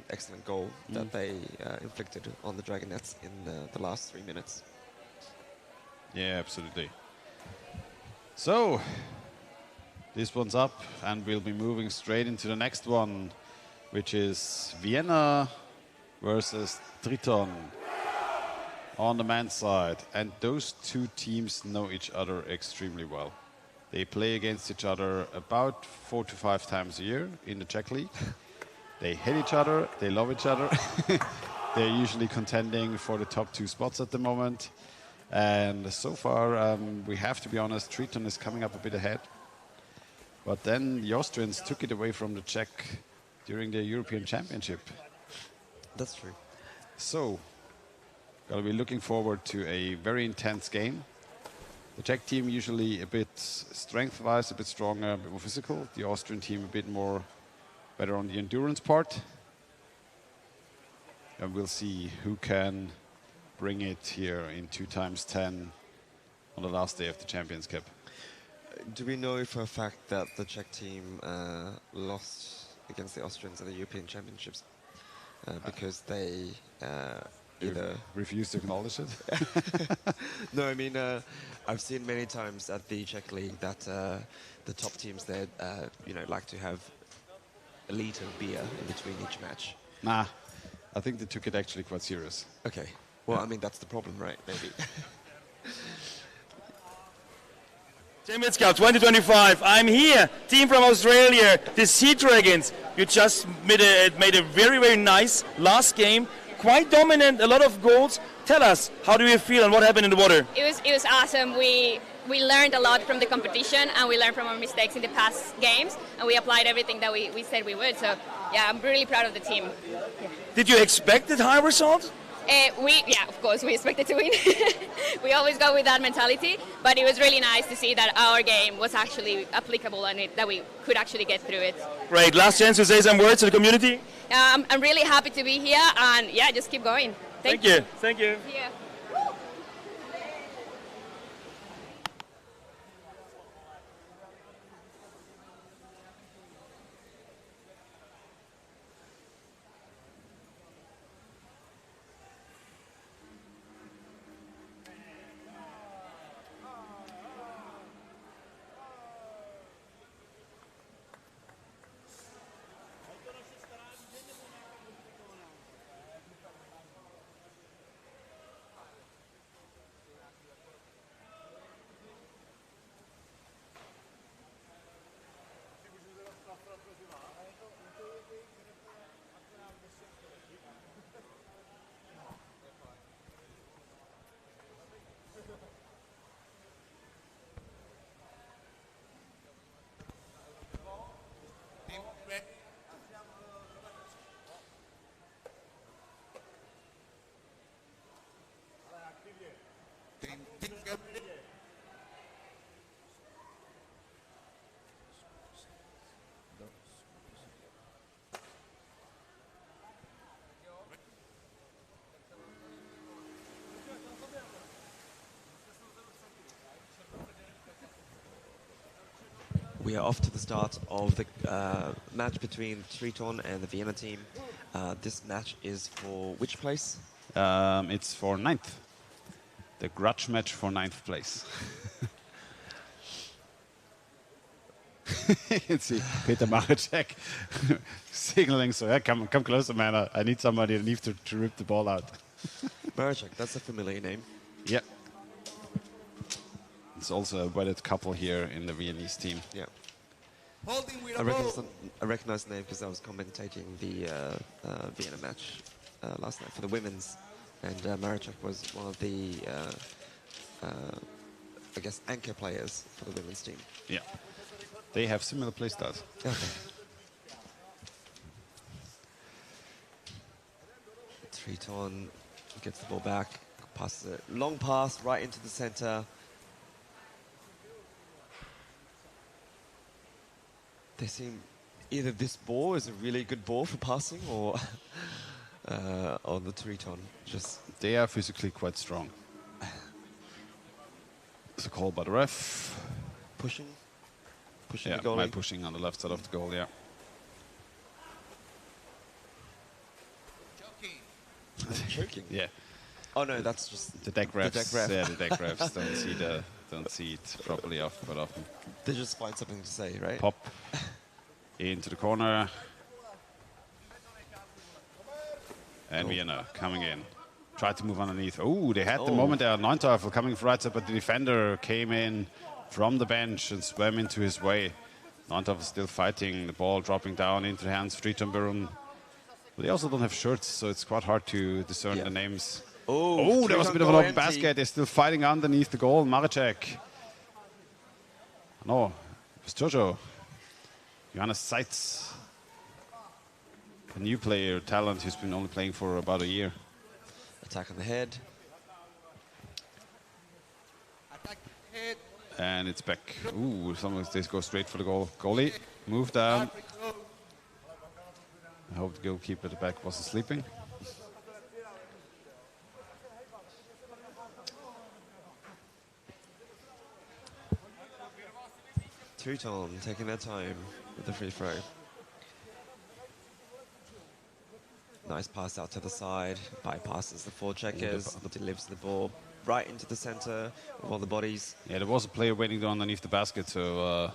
excellent goal that they inflicted on the Dragonets in the last 3 minutes. Yeah, absolutely. So this one's up, and we'll be moving straight into the next one, which is Vienna versus Triton on the men's side. And those two teams know each other extremely well. They play against each other about 4 to 5 times a year in the Czech League. They hate each other, they love each other. They're usually contending for the top 2 spots at the moment. And so far, we have to be honest, Triton is coming up a bit ahead. But then the Austrians took it away from the Czech during the European Championship. That's true. So, gotta be looking forward to a very intense game. The Czech team usually a bit strength-wise, a bit stronger, a bit more physical. The Austrian team a bit more better on the endurance part. And we'll see who can bring it here in 2 times 10 on the last day of the Champions Cup. Do we know for a fact that the Czech team lost against the Austrians at the European Championships because they either refuse to acknowledge it? No, I mean, I've seen many times at the Czech League that the top teams there, like to have a liter of beer in between each match. Nah, I think they took it actually quite serious. Okay. Well, I mean, that's the problem, right? Maybe. Champions Cup 2025. I'm here, team from Australia, the Sea Dragons. You just made a very, very nice last game. Quite dominant, a lot of goals. Tell us, how do you feel and what happened in the water? It was awesome. We learned a lot from the competition, and we learned from our mistakes in the past games, and we applied everything that we said we would. So, yeah, I'm really proud of the team. Yeah. Did you expect that high result? Of course, we expected to win. We always go with that mentality, but it was really nice to see that our game was actually applicable and that we could actually get through it. Great. Last chance to say some words to the community? I'm really happy to be here, and yeah, just keep going. Thank you. Thank you. Yeah. We are off to the start of the match between Triton and the Vienna team. This match is for which place? It's for 9th. The grudge match for 9th place. You can see Peter Maracek signaling, so yeah, come closer, man. I need somebody that needs to rip the ball out. Maracek, that's a familiar name. Yeah. It's also a wedded couple here in the Viennese team. Yeah. I recognize the name because I was commentating the Vienna match last night for the women's, and Maracek was one of the, I guess, anchor players for the women's team. Yeah. They have similar play styles. Okay. Triton gets the ball back, passes it, long pass right into the center. They seem either this ball is a really good ball for passing, or the Triton. Just they are physically quite strong. It's a call by the ref. Pushing Yeah, the goalie. my pushing on the left side of the goal. Yeah. Choking. Yeah. Oh no, that's just The deck refs. deck ref. Yeah, the deck refs don't see it properly quite often. They just find something to say, right? Pop into the corner. And Vienna coming in. Tried to move underneath. Oh, they had the moment there. Neunteuffel coming from right side, but the defender came in from the bench and swam into his way. Neunteuffel still fighting. The ball dropping down into the hands of Triton Berun. But they also don't have shirts, so it's quite hard to discern the names. Oh, there was a bit of an open basket. They're still fighting underneath the goal. Maracek. No, it was Jojo. Johannes Seitz. A new player, talent, who's been only playing for about a year. Attack on the head. And it's back. Ooh, some of this go straight for the goal. Goalie, move down. I hope the goalkeeper at the back wasn't sleeping. Triton taking their time with the free throw. Nice pass out to the side, bypasses the four checkers, delivers the ball right into the center of all the bodies. Yeah, there was a player waiting underneath the basket, so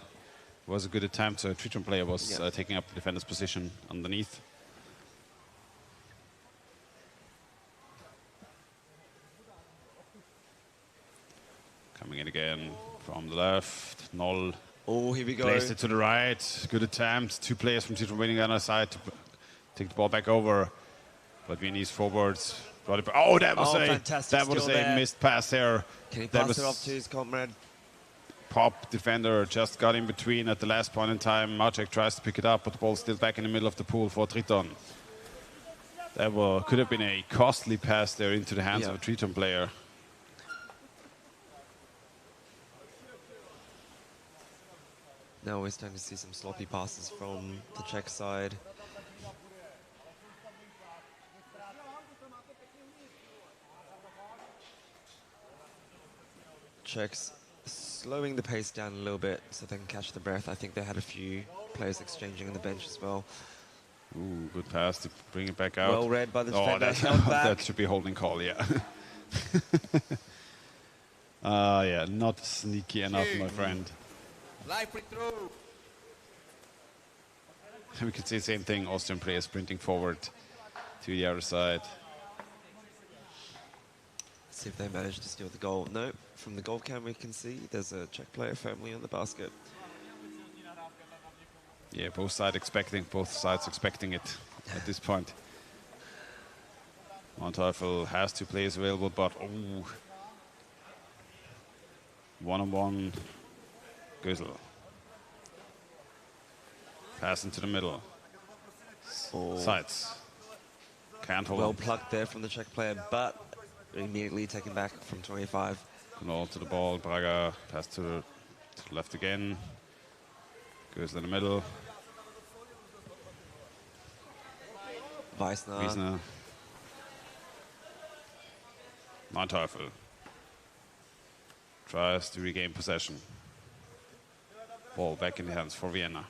it was a good attempt. So a Triton player was taking up the defender's position underneath. Coming in again from the left, Noll. Oh, here we go. Placed it to the right, good attempt. Two players from Triton waiting on the other side to take the ball back over. But Viennese forwards. Oh, that was a missed pass there. Can he pass it off to his comrade? Pop defender just got in between at the last point in time. Marcek tries to pick it up, but the ball's still back in the middle of the pool for Triton. That could have been a costly pass there into the hands of a Triton player. Now we're starting to see some sloppy passes from the Czech side. Czechs slowing the pace down a little bit so they can catch the breath. I think they had a few players exchanging on the bench as well. Ooh, good pass to bring it back out. Well read by the defender. That should be holding call, yeah. Yeah, not sneaky enough, my friend. Live free throw. We could say the same thing, Austrian players sprinting forward to the other side. See if they manage to steal the goal. No, from the goal cam we can see there's a Czech player firmly on the basket. Yeah, both sides expecting it at this point. Neunteuffel has two players available, but one-on-one. Gösel. Pass into the middle. Sides. Can't hold. Well plucked there from the Czech player, but immediately taken back from 25. Knoll to the ball. Braga pass to the left again. Gösel in the middle. Wiesner. Neunteuffel tries to regain possession. Ball back in the hands for Vienna.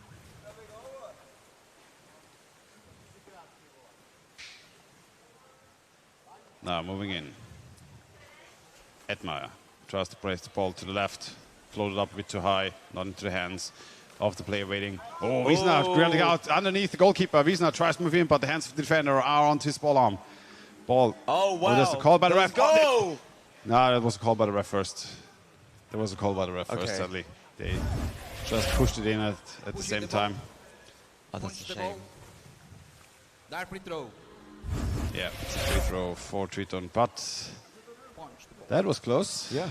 Now moving in. Edmeyer tries to place the ball to the left. Floated up a bit too high, not into the hands of the player waiting. Oh, Wiesner grounding out underneath the goalkeeper. Wiesner tries to move in, but the hands of the defender are onto his ball arm. Ball. Oh, wow. There's a call by the ref. Go! No, that was a call by the ref first. There was a call by the ref first, sadly. They just pushed it in at the same time. Oh, that's a shame. That free throw. Yeah, it's a free throw for Triton, but that was close. Yeah,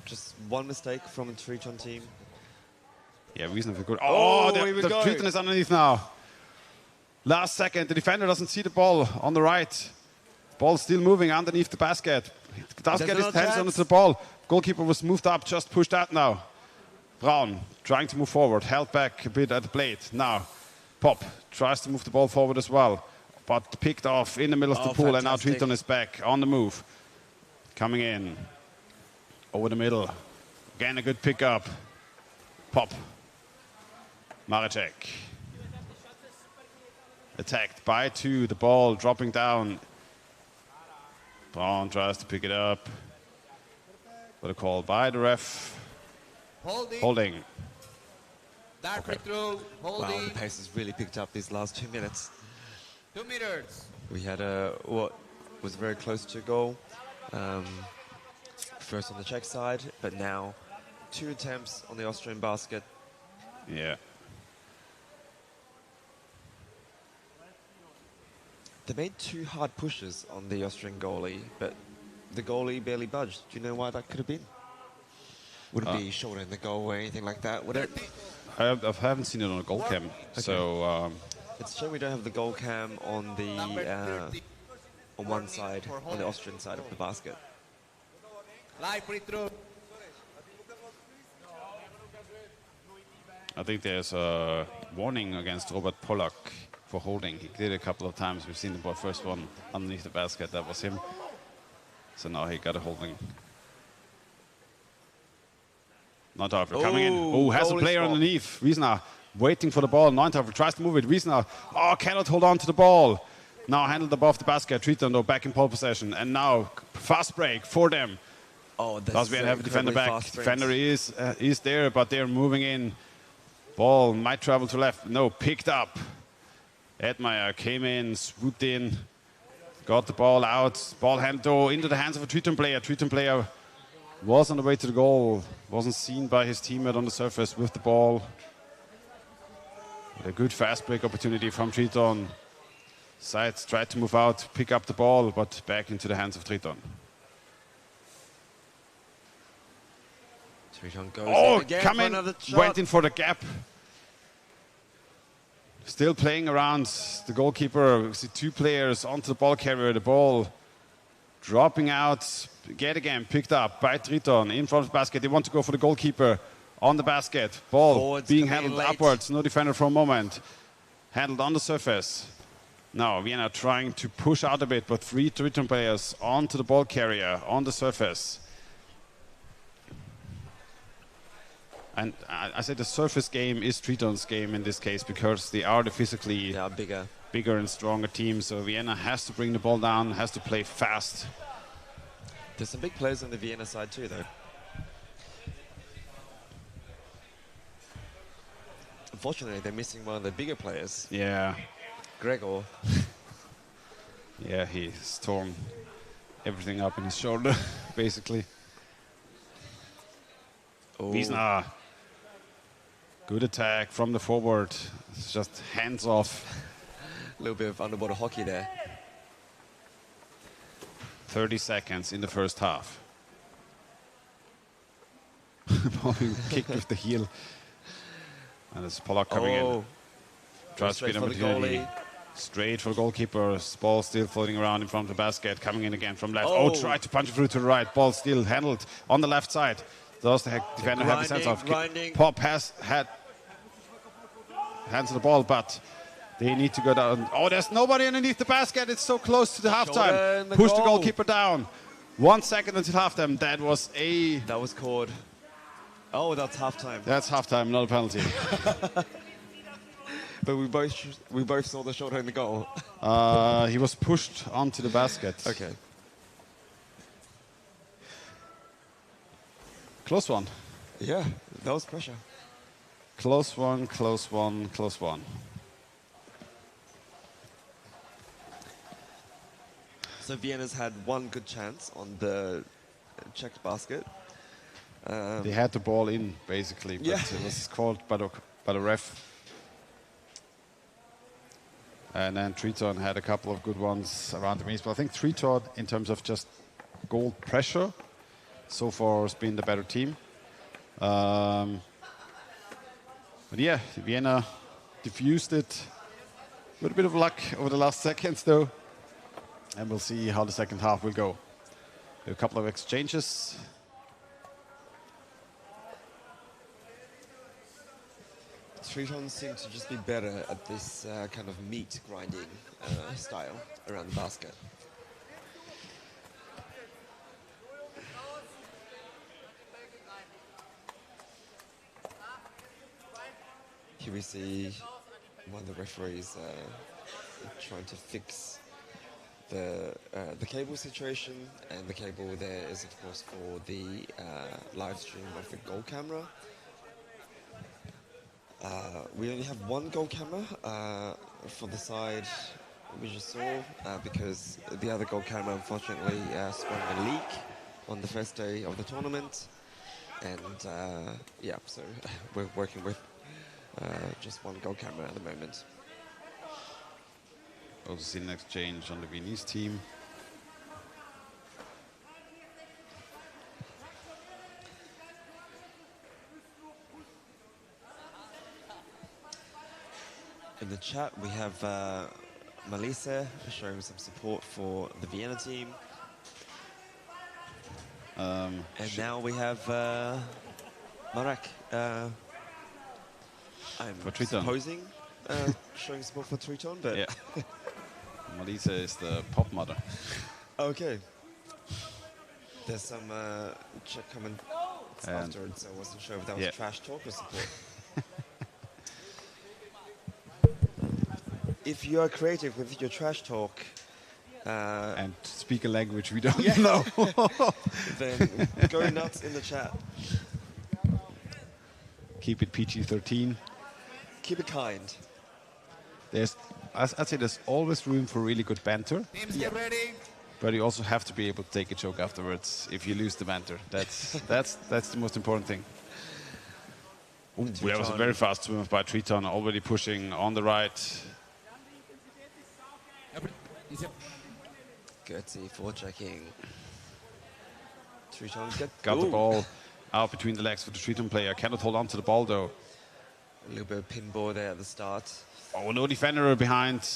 just one mistake from the Triton team. Yeah, reasonably good. Oh, the Triton is underneath now. Last second, the defender doesn't see the ball on the right. Ball still moving underneath the basket. Does get his hands onto the ball. Goalkeeper was moved up, just pushed out now. Braun trying to move forward, held back a bit at the blade. Now, Pop tries to move the ball forward as well, but picked off in the middle of the pool, and now Triton is back on the move. Coming in over the middle. Again, a good pickup. Pop. Maracek. Attacked by 2. The ball dropping down. Brown tries to pick it up. But a call by the ref. Holding. Free throw. Holding. Wow, the pace has really picked up these last 2 minutes. 2 meters. We had what was very close to a goal. First on the Czech side, but now 2 attempts on the Austrian basket. Yeah. They made 2 hard pushes on the Austrian goalie, but the goalie barely budged. Do you know why that could have been? Would it be shoulder in the goal or anything like that? Would it? I haven't seen it on a goal cam, Okay. so It's a shame we don't have the goal cam on the on one side, on the Austrian side of the basket. Live free throw. I think there's a warning against Robert Pollack for holding. He did it a couple of times. We've seen the first one underneath the basket. That was him. So now he got a holding. Neunteufel coming in. Oh, has a player underneath. Wiesner waiting for the ball. Neunteufel tries to move it. Wiesner, cannot hold on to the ball. Now handled above the basket. Triton though back in pole possession. And now fast break for them. Oh, Does we have a defender back? Defender is there, but they're moving in. Ball might travel to left. No, picked up. Edmeyer came in, swooped in, got the ball out. Ball handled into the hands of a Triton player. Triton player was on the way to the goal. Wasn't seen by his teammate on the surface with the ball. A good fast break opportunity from Triton. Sides tried to move out, pick up the ball, but back into the hands of Triton. Triton goes in again come for in, another shot. went in for the gap. Still playing around the goalkeeper. We see 2 players onto the ball carrier. The ball dropping out. Yet again picked up by Triton in front of the basket. They want to go for the goalkeeper on the basket. Ball Forwards being coming handled late. upwards. No defender for a moment. Handled on the surface. Now Vienna trying to push out a bit, but 3 Triton players onto the ball carrier on the surface. And I said the surface game is Triton's game in this case because they are the physically bigger and stronger team. So Vienna has to bring the ball down, has to play fast. There's some big players on the Vienna side too, though. Unfortunately, they're missing one of the bigger players. Yeah. Gregor. Yeah, he's torn everything up in his shoulder, basically. Wiesner. Good attack from the forward. It's just hands off. A little bit of underwater hockey there. 30 seconds in the first half. Ball being kicked with the heel. And it's Pollack coming in. Tries to get an opportunity. Straight for the goalkeeper. Ball still floating around in front of the basket. Coming in again from left. Tried to punch it through to the right. Ball still handled on the left side. Does the defender have a sense of? Pop has had hands on the ball, but they need to go down. Oh, there's nobody underneath the basket. It's so close to the halftime. Push the goalkeeper down. 1 second until halftime. That was called. Oh, that's halftime. That's halftime, not a penalty. But we both saw the shoulder in the goal. He was pushed onto the basket. Okay. Close one. Yeah, that was pressure. Close one, close one, close one. So Vienna's had 1 good chance on the checked basket. They had the ball in, basically, but it was called by the ref. And then Triton had a couple of good ones around the means. But I think Triton, in terms of just goal pressure, so far has been the better team. But yeah, Vienna diffused it with a bit of luck over the last seconds, though. And we'll see how the second half will go. A couple of exchanges. Triton seem to just be better at this kind of meat grinding style around the basket. Here we see one of the referees trying to fix the cable situation, and the cable there is of course for the live stream of the goal camera. We only have one goal camera for the side we just saw because the other goal camera unfortunately sprung a leak on the first day of the tournament, and yeah, so we're working with just one goal camera at the moment. Also see an exchange on the Viennese team. In the chat we have Melissa showing some support for the Vienna team. And now we have Marek, I'm supposing showing support for Triton, but... Yeah. Melissa is the pop mother. Okay. There's some Czech comments afterwards, so I wasn't sure if that was trash talk or support. If you are creative with your trash talk and speak a language we don't know, then go nuts in the chat. Keep it PG-13. Keep it kind. I'd say there's always room for really good banter. Teams get ready. But you also have to be able to take a joke afterwards if you lose the banter. That's the most important thing. That was a very fast swim by Triton, already pushing on the right. Gertzi forechecking. Triton got the ball out between the legs for the Triton player. Cannot hold on to the ball though. A little bit of pinball there at the start. Oh, no defender behind.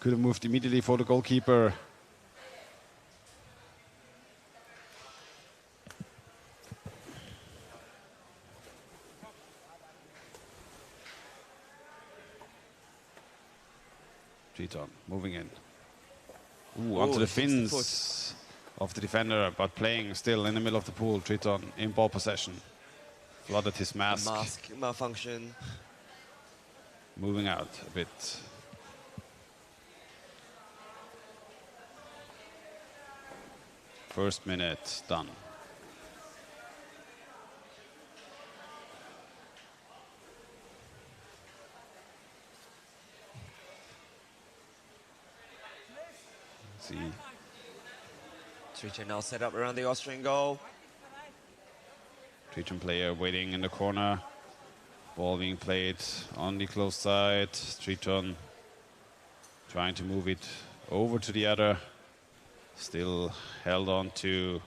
Could have moved immediately for the goalkeeper. Triton moving in. Onto the fins of the defender, but playing still in the middle of the pool. Triton in ball possession. Flooded his mask. Mask malfunction. Moving out a bit. First minute done. See. Triton now set up around the Austrian goal. Triton player waiting in the corner. Ball being played on the close side. Triton trying to move it over to the other. Still held on to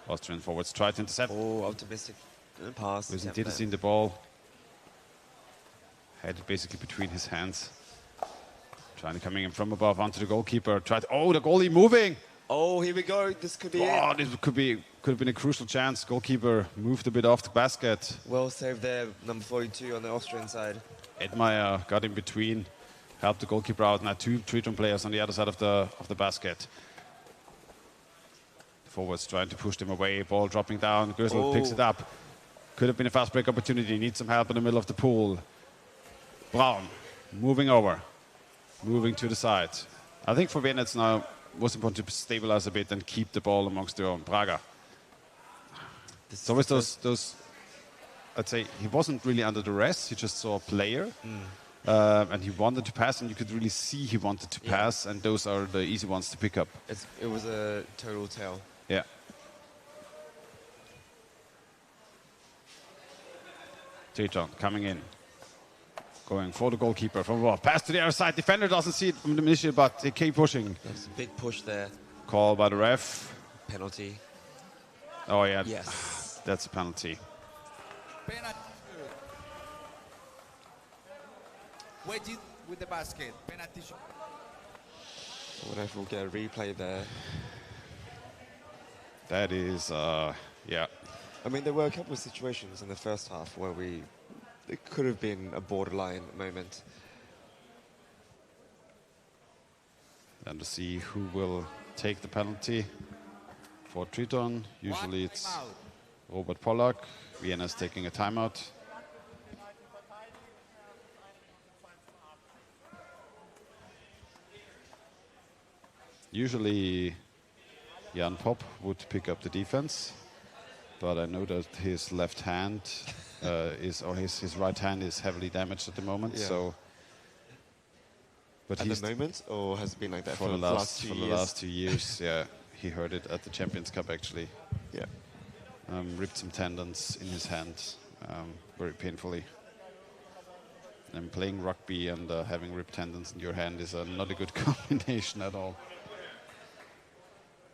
Austrian forwards. Tried to intercept. Oh, optimistic pass. Didn't see the ball. Had it basically between his hands. Trying to coming in from above onto the goalkeeper. Tried. Oh, the goalie moving. Oh, here we go. This could be it. This could have been a crucial chance. Goalkeeper moved a bit off the basket. Well saved there, number 42 on the Austrian side. Edmeyer got in between, helped the goalkeeper out. Now two Triton players on the other side of the basket. Forwards trying to push them away. Ball dropping down. Gösel picks it up. Could have been a fast break opportunity. Needs some help in the middle of the pool. Braun moving over. Moving to the side. I think for Vienna it's now most important to stabilize a bit and keep the ball amongst their own. Braga. So with those, I'd say he wasn't really under duress. He just saw a player, and he wanted to pass, and you could really see he wanted to pass, and those are the easy ones to pick up. It was a total tell. Yeah. Triton coming in. Going for the goalkeeper from above. Pass to the other side. Defender doesn't see it from the initial, but they keep pushing. That's a big push there. Call by the ref. Penalty. Oh, yeah. Yes. That's a penalty. Penalty. Wedge it with the basket. Penalty shot. I wonder if we'll get a replay there. That is, yeah. I mean, there were a couple of situations in the first half where we it could have been a borderline moment. And to see who will take the penalty for Triton. Usually it's Robert Pollack. Vienna's taking a timeout. Usually Jan Pop would pick up the defense, but I know that his left hand his right hand is heavily damaged at the moment. Yeah. So, but at the moment, or has it been like that for the last 2 years? Yeah, he hurt it at the Champions Cup actually. Yeah, ripped some tendons in his hand, very painfully. And playing rugby and having ripped tendons in your hand is not a good combination at all.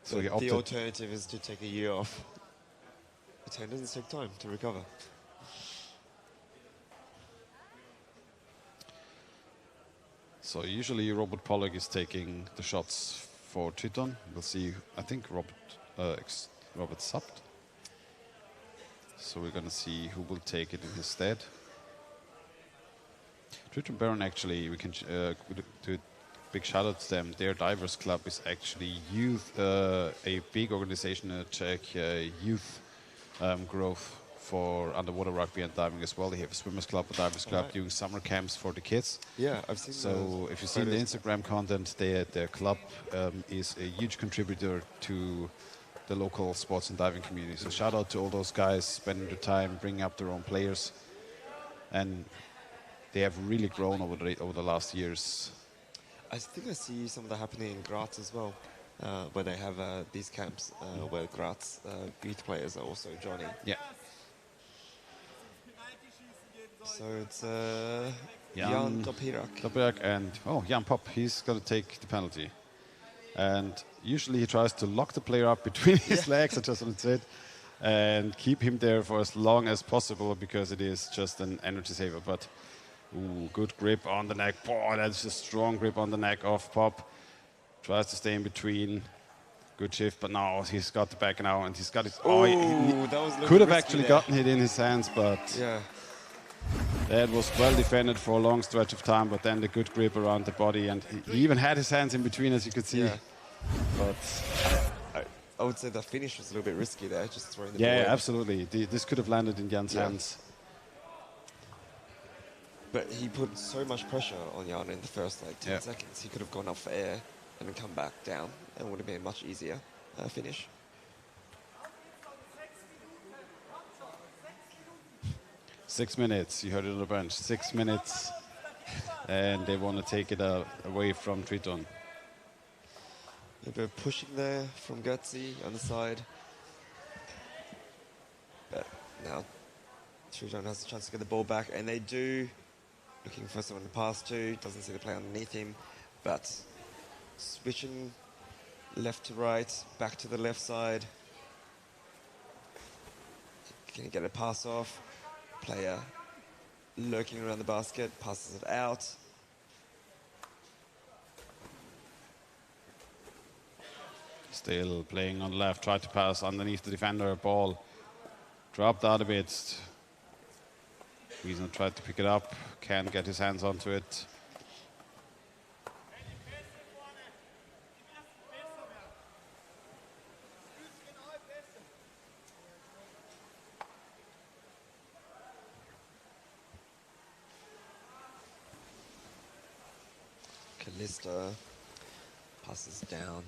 So the alternative is to take a year off. The tendons take time to recover. So usually Robert Pollack is taking the shots for Triton. We'll see. I think Robert subbed. So we're going to see who will take it in his stead. Triton Baron actually, we can do a big shout out to them. Their divers club is actually youth, a big organization in Czech, youth growth for underwater rugby and diving as well. They have a swimmers club, a divers club, doing summer camps for the kids. Yeah, I've seen. So if you've seen the Instagram content, their club is a huge contributor to the local sports and diving community. So shout out to all those guys spending their time bringing up their own players, and they have really grown over the last years. I think I see some of that happening in Graz as well, where they have these camps where Graz youth players are also joining. Yeah. So it's Jan Dopirak and Jan Pop. He's going to take the penalty, and usually he tries to lock the player up between his legs. I just want to say it, and keep him there for as long as possible because it is just an energy saver. But good grip on the neck. Boy, that's a strong grip on the neck of Pop. Tries to stay in between. Good shift, but now he's got the back now, and he's got his. He could have actually gotten it in his hands, but that was well defended for a long stretch of time. But then the good grip around the body, and he even had his hands in between, as you could see. Yeah. But I would say the finish was a little bit risky there, just throwing the ball. Yeah, absolutely. This could have landed in Jan's hands. But he put so much pressure on Jan in the first 10 seconds. He could have gone up for air and then come back down, and it would have been a much easier finish. "6 minutes, you heard it on the bench, 6 minutes, and they want to take it away from Triton. A bit of pushing there from Gutsy on the side. But now Triton has a chance to get the ball back, and they do. Looking for someone to pass to, doesn't see the play underneath him, but switching left to right, back to the left side. Can he get a pass off? Player lurking around the basket, passes it out. Still playing on the left, tried to pass underneath the defender, ball dropped out a bit. Wiesner tried to pick it up, can't get his hands onto it. Callista passes down.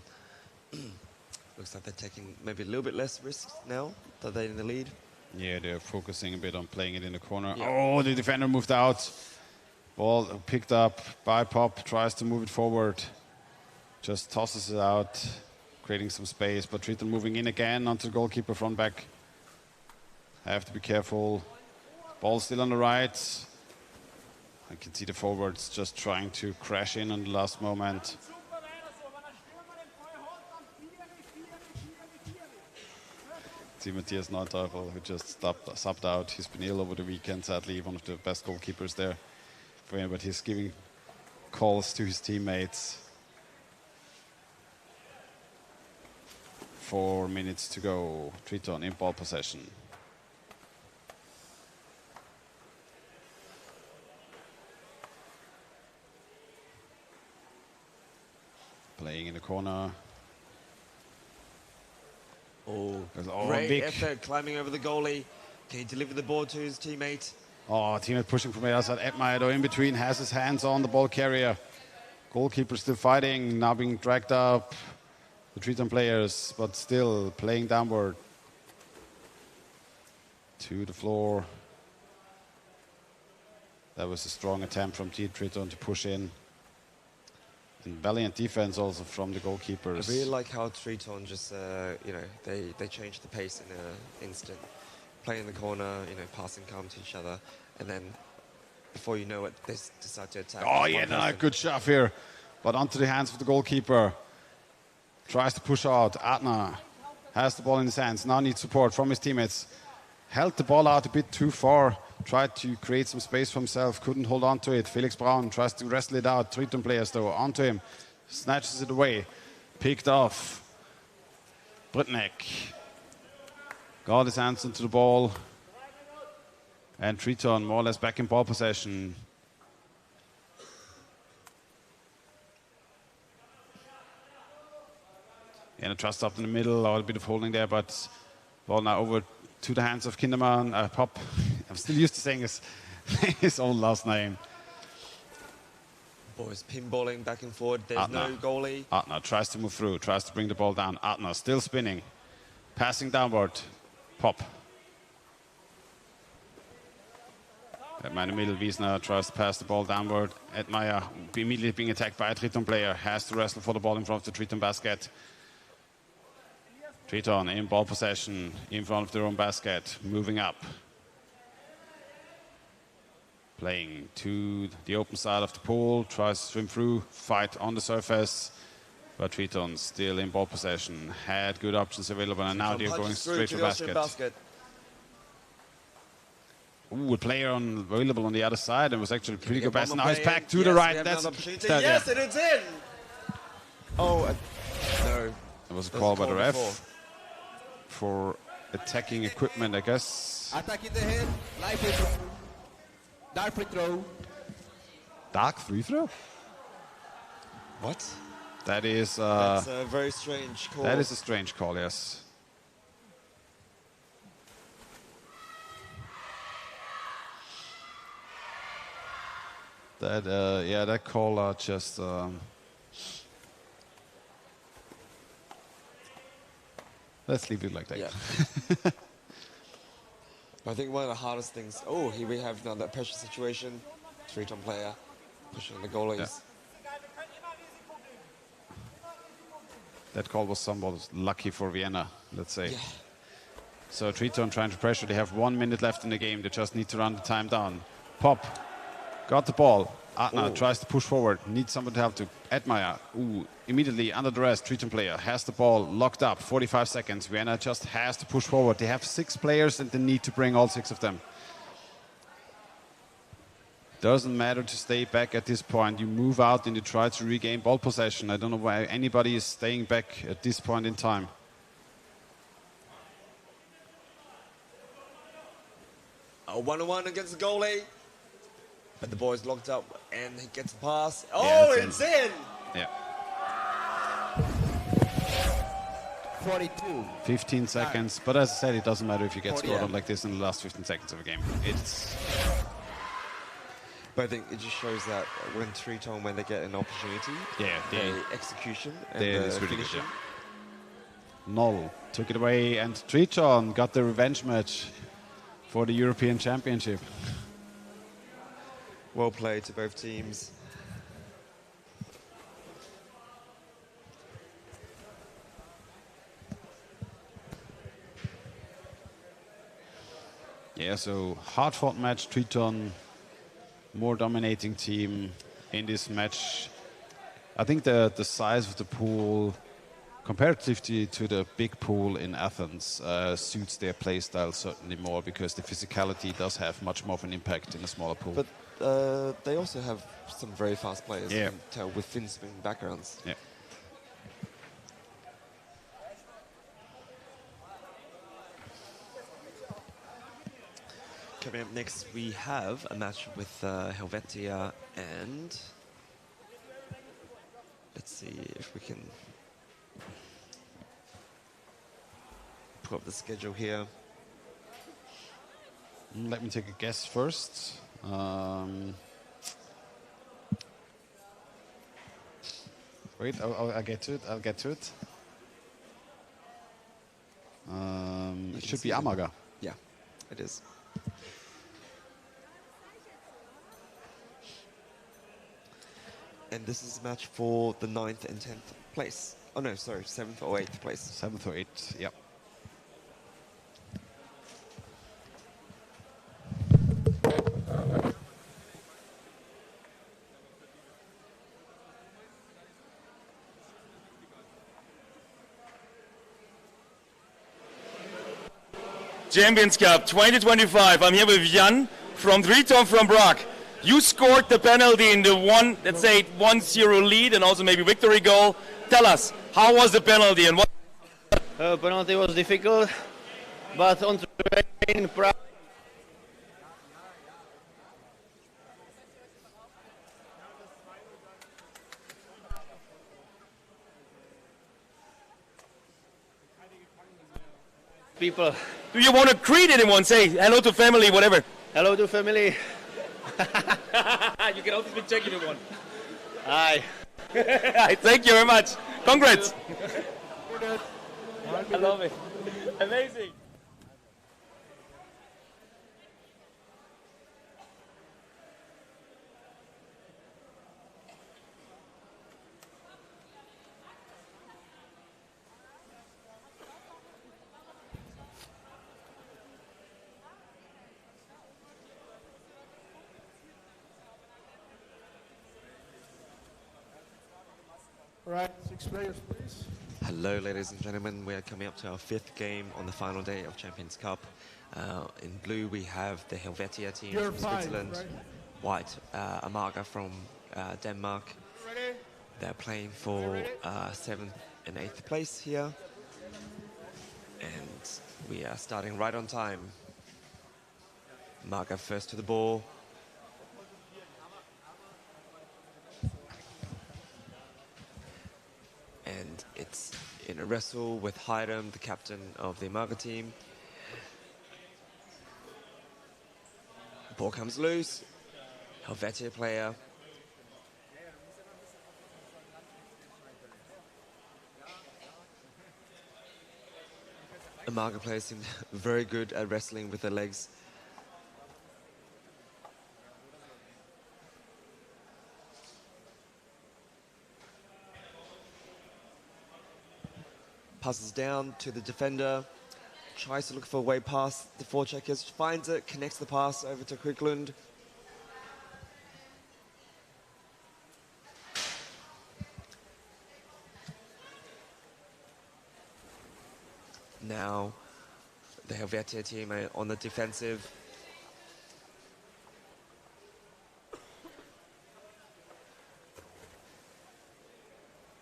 Looks like they're taking maybe a little bit less risks now that they're in the lead. Yeah, they're focusing a bit on playing it in the corner. Yeah. Oh, the defender moved out. Ball picked up by Pop, tries to move it forward. Just tosses it out, creating some space. But Triton moving in again onto the goalkeeper front back. Have to be careful. Ball still on the right. I can see the forwards just trying to crash in on the last moment. See Matthias Neutafel, who just subbed out. He's been ill over the weekend, sadly, one of the best goalkeepers there. But he's giving calls to his teammates. 4 minutes to go. Triton in ball possession. Playing in the corner. Oh, Oh, great big effort climbing over the goalie. Can he deliver the ball to his teammate? Oh, teammate pushing from the outside. Edmeyer, though, in between, has his hands on the ball carrier. Goalkeeper still fighting, now being dragged up. The Triton players, but still playing downward to the floor. That was a strong attempt from Triton to push in. And valiant defense also from the goalkeepers. I really like how Triton just, you know, they changed the pace in an instant. Play in the corner, you know, passing calm to each other, and then before you know it, they decide to attack. Oh yeah, no, good shove here, but onto the hands of the goalkeeper. Tries to push out. Adna has the ball in his hands. Now needs support from his teammates. Held the ball out a bit too far. Tried to create some space for himself. Couldn't hold on to it. Felix Braun tries to wrestle it out. Triton players though onto him. Snatches it away. Picked off. Britnek got his hands into the ball. And Triton more or less back in ball possession. And a trust up in the middle, or a bit of holding there, but ball now over to the hands of Kinderman. Pop, I'm still used to saying his own last name. Boys pinballing back and forward. There's Adna. no goalie. Adna tries to move through, tries to bring the ball down. Adna still spinning, passing downward. Pop. Edmeyer in the middle. Wiesner tries to pass the ball downward. Edmeyer immediately being attacked by a Triton player. Has to wrestle for the ball in front of the Triton basket. Triton in ball possession in front of their own basket. Moving up. Playing to the open side of the pool. Tries to swim through. Fight on the surface. But Triton still in ball possession. Had good options available, and now they're going straight to the basket. Ooh, a player available on the other side, and was actually a pretty good pass. Now he's back to the right. That's yes, and it's in. Oh, no. It was a call by the ref for attacking equipment, I guess. Attacking the head, live free throw. Dark free throw. Dark free throw? What? That is. That's a very strange call. That is a strange call, yes. That yeah, that call just. Let's leave it like that. Yeah. I think one of the hardest things. Oh, here we have now that pressure situation. Triton player pushing the goalies. Yeah. That call was somewhat lucky for Vienna, let's say. Yeah. So Triton trying to pressure. They have 1 minute left in the game. They just need to run the time down. Pop got the ball. Adna tries to push forward. Needs someone to help to. Edmeyer. Ooh, immediately under duress. Triton player has the ball locked up. 45 seconds. Vienna just has to push forward. They have 6 players and they need to bring all 6 of them. Doesn't matter to stay back at this point. You move out and you try to regain ball possession. I don't know why anybody is staying back at this point in time. A 1-on-1 against the goalie. But the boy's locked up and he gets a pass. Oh, Yeah, it's in! Yeah. 42. 15 seconds. But as I said, it doesn't matter if you get scored yeah. on like this in the last 15 seconds of a game. It's. But I think it just shows that when Triton, when they get an opportunity, Yeah, the execution and they- the it's really good, finishing. Noll took it away, and Triton got the revenge match for the European Championship. Well played to both teams. Yeah, so hard-fought match. Triton, more dominating team in this match. I think the size of the pool, comparatively to the big pool in Athens, suits their play style certainly more, because the physicality does have much more of an impact in a smaller pool. But they also have some very fast players, Yeah. you can tell, with fin spin backgrounds. Yeah. Coming up next, we have a match with Helvetia and... Let's Let's see if we can pull up the schedule here. Let me take a guess first. Wait, I'll get to it. I'll get to it. It should be Amager. Yeah, it is. And this is a match for the 9th and 10th place. Oh no, sorry, 7th or 8th place. 7th or 8th, yep. Champions Cup 2025. I'm here with Jan from Driton from Prague. You scored the penalty in the let's say 1-0 lead and also maybe victory goal. Tell us, how was the penalty and what? Penalty was difficult, but on train in Prague. People. Do you want to greet anyone? Say hello to family, whatever. Hello to family. You can also be checking if you want. Hi. Thank you very much. Congrats. I love it. Amazing. Right, 6 players, please. Hello, ladies and gentlemen. We are coming up to our 5th game on the final day of Champions Cup. In blue, we have the Helvetia team You're from fine, Switzerland. right? White, Amager from Denmark. Ready? They're playing for 7th and 8th place here. And we are starting right on time. Amager first to the ball. And it's in a wrestle with Haidem, the captain of the Amager team. Ball comes loose. Helvetia player. Amager players seem very good at wrestling with their legs. Passes down to the defender, tries to look for a way past the forecheckers, finds it, connects the pass over to Quicklund. Now the Helvetia team are on the defensive.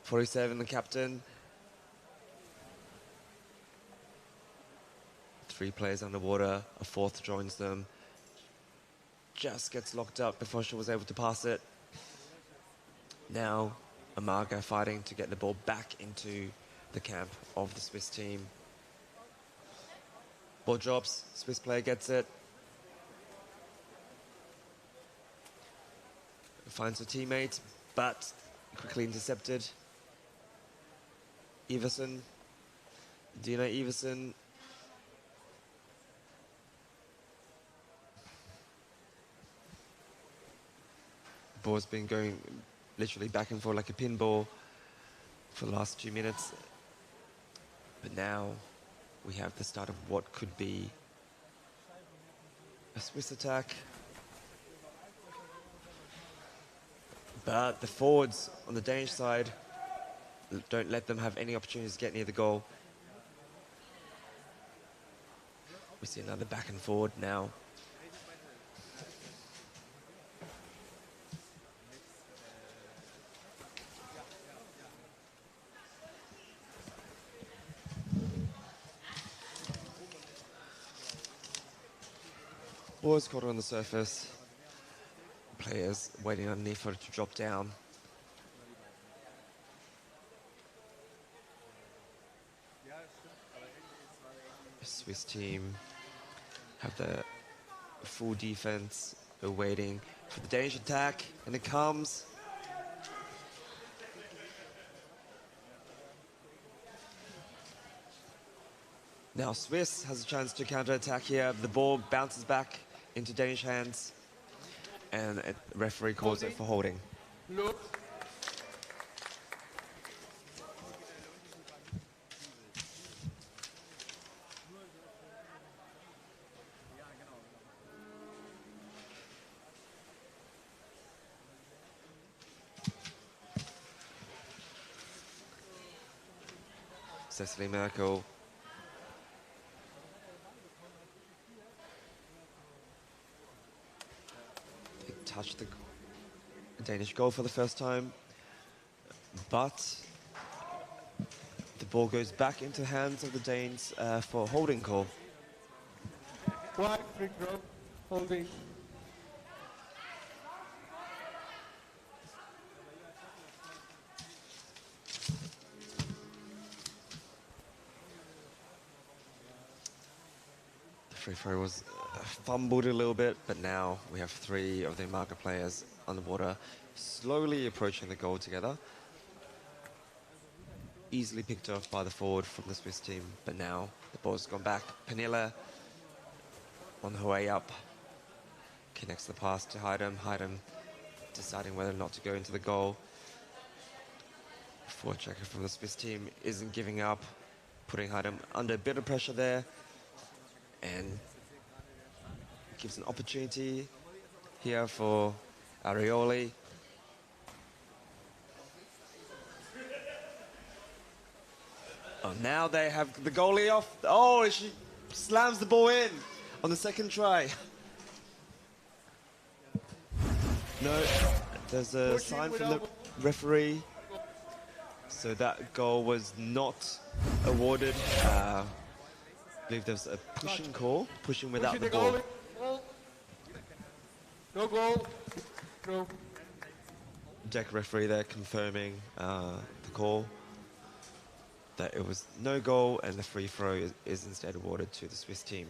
.47, the captain. 3 players underwater, a 4th joins them. Just gets locked up before she was able to pass it. Now, Amager fighting to get the ball back into the camp of the Swiss team. Ball drops, Swiss player gets it. Finds a teammate, but quickly intercepted. Iversen, Dina Iversen. Ball's been going literally back and forth like a pinball for the last 2 minutes. But now we have the start of what could be a Swiss attack. But the forwards on the Danish side don't let them have any opportunities to get near the goal. We see another back and forward now. Ball is caught on the surface. Players waiting underneath for it to drop down. Swiss team have the full defense waiting for the Danish attack, and it comes. Now Swiss has a chance to counter-attack here. The ball bounces back into Danish hands, and the referee calls it for holding. Look. Cecily Merkel touched the Danish goal for the first time, but the ball goes back into the hands of the Danes for a holding call. Wide free throw. Holding. Free throw was fumbled a little bit, but now we have 3 of the Umaga players on the water, slowly approaching the goal together. Easily picked off by the forward from the Swiss team, but now the ball's gone back. Pernille on her way up connects the pass to Heidem. Heidem deciding whether or not to go into the goal. Forward checker from the Swiss team isn't giving up, putting Heidem under a bit of pressure there, and gives an opportunity here for Arioli. Oh, now they have the goalie off. Oh, she slams the ball in on the second try. No, there's a sign from the referee. So that goal was not awarded. I believe there's a pushing call, pushing without the ball. No goal. No. Deck referee there confirming the call, that it was no goal, and the free throw is instead awarded to the Swiss team.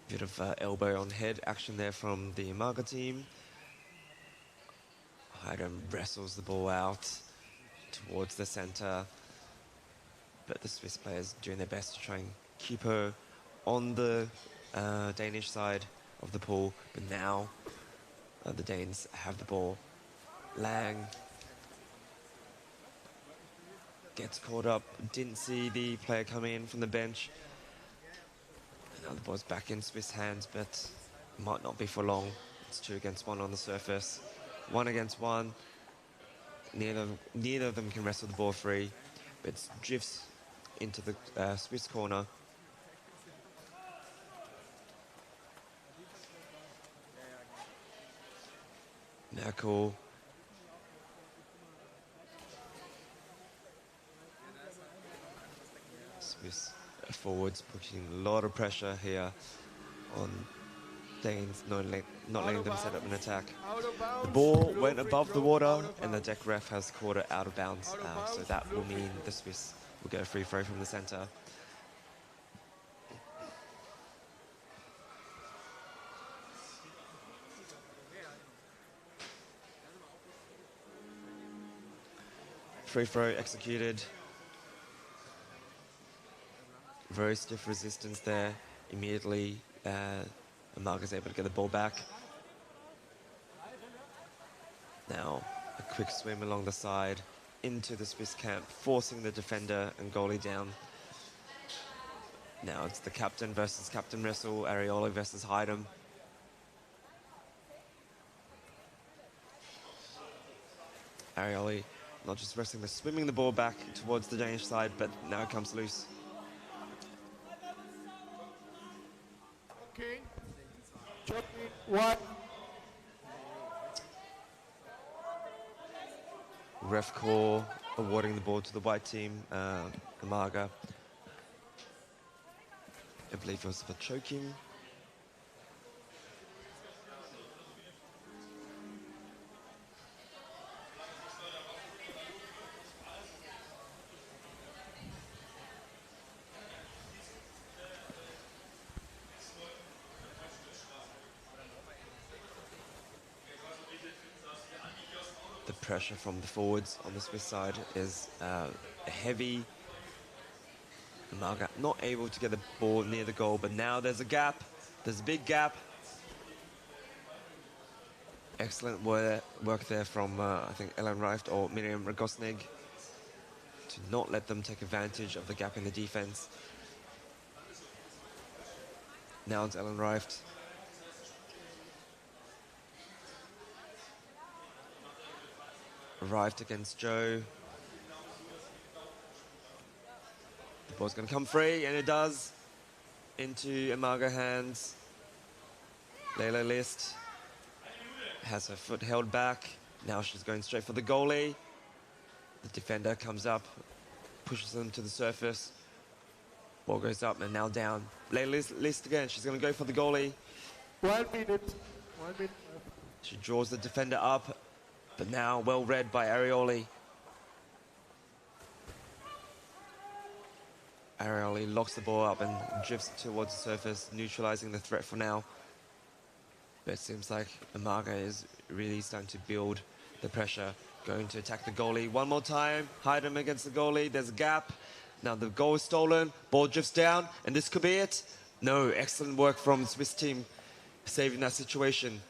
Bit of elbow on head action there from the Umaga team. Heidem wrestles the ball out towards the center, but the Swiss players doing their best to try and keep her on the Danish side of the pool, but now the Danes have the ball. Lang gets caught up, didn't see the player come in from the bench. Now the ball's back in Swiss hands, but might not be for long. It's 2 against 1 on the surface. 1 against 1. Neither of them can wrestle the ball free, but it drifts into the Swiss corner. Merkel. Swiss forwards putting a lot of pressure here on Danes, not letting them set up an attack. The ball went above the water, and the deck ref has called it out of bounds, so that will mean the Swiss will get a free throw from the center. Free throw executed. Very stiff resistance there. Immediately, Umaga is able to get the ball back. Now, a quick swim along the side into the Swiss camp, forcing the defender and goalie down. Now it's the captain versus captain wrestle, Arioli versus Heidem. Arioli not just wrestling, but swimming the ball back towards the Danish side, but now it comes loose. Okay. Chopping. What? Ref call awarding the ball to the white team, Umaga. I believe it was for choking. pressure from the forwards on the Swiss side is heavy. Amaga not able to get the ball near the goal, but now there's a gap. There's a big gap. Excellent work there from, I think, Ellen Reift or Miriam Ragosnig to not let them take advantage of the gap in the defense. Now it's Ellen Reift. Reift against Joe. The ball's going to come free, and it does. Into Amaga hands. Leila List has her foot held back. Now she's going straight for the goalie. The defender comes up, pushes them to the surface. Ball goes up and now down. Leila List again. She's going to go for the goalie. 1 minute. 1 minute. She draws the defender up, but now well read by Arioli. Arioli locks the ball up and drifts towards the surface, neutralizing the threat for now. But it seems like Amaga is really starting to build the pressure, going to attack the goalie. One more time, hide him against the goalie. There's a gap. Now the goal is stolen, ball drifts down, and this could be it. No, excellent work from the Swiss team, saving that situation.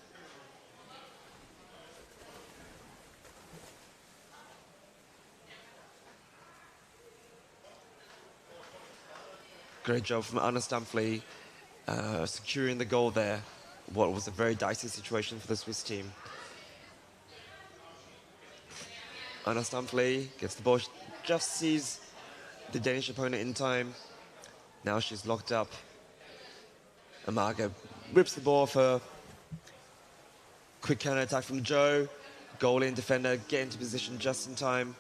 Great job from Anna Stamfli, securing the goal there. What was a very dicey situation for the Swiss team. Anna Stamfli gets the ball, just sees the Danish opponent in time. Now she's locked up. Amaga rips the ball off her. Quick counter attack from Joe. Goalie and defender get into position just in time.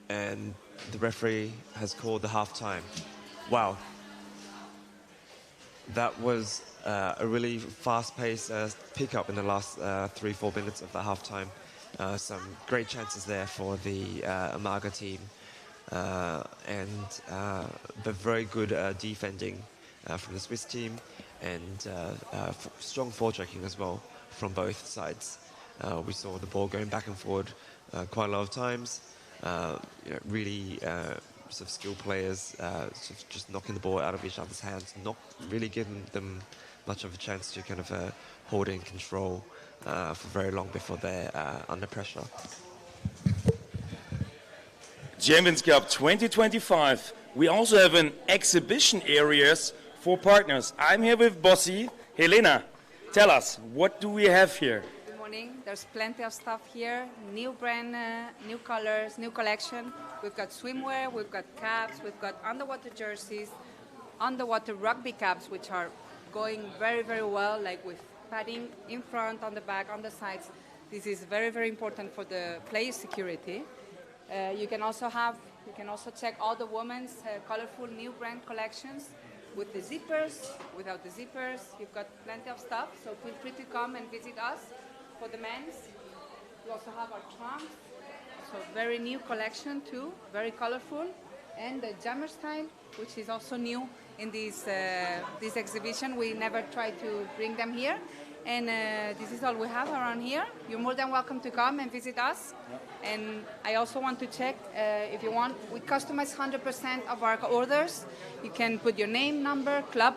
And the referee has called the half-time. Wow. That was a really fast-paced pickup in the last 3-4 minutes of the half-time. Some great chances there for the Amaga team. But very good defending from the Swiss team, and strong forechecking as well from both sides. We saw the ball going back and forward quite a lot of times. Really sort of skilled players sort of just knocking the ball out of each other's hands, not really giving them much of a chance to kind of hold it in control for very long before they're under pressure. Champions Cup 2025. We also have an exhibition areas for partners. I'm here with Bossy. Helena, tell us, what do we have here? Good morning. There's plenty of stuff here. New brand, new colors, new collection. We've got swimwear, we've got caps, we've got underwater jerseys, underwater rugby caps, which are going very, very well, like with padding in front, on the back, on the sides. This is very, very important for the player security. You can also check all the women's colorful new brand collections with the zippers, without the zippers. You've got plenty of stuff, so feel free to come and visit us. For the men's, we also have our trunks, so very new collection too, very colorful, and the jammer style, which is also new in this exhibition. We never try to bring them here. And this is all we have around here. You're more than welcome to come and visit us. Yep. And I also want to check, if you want, we customize 100% of our orders. You can put your name, number, club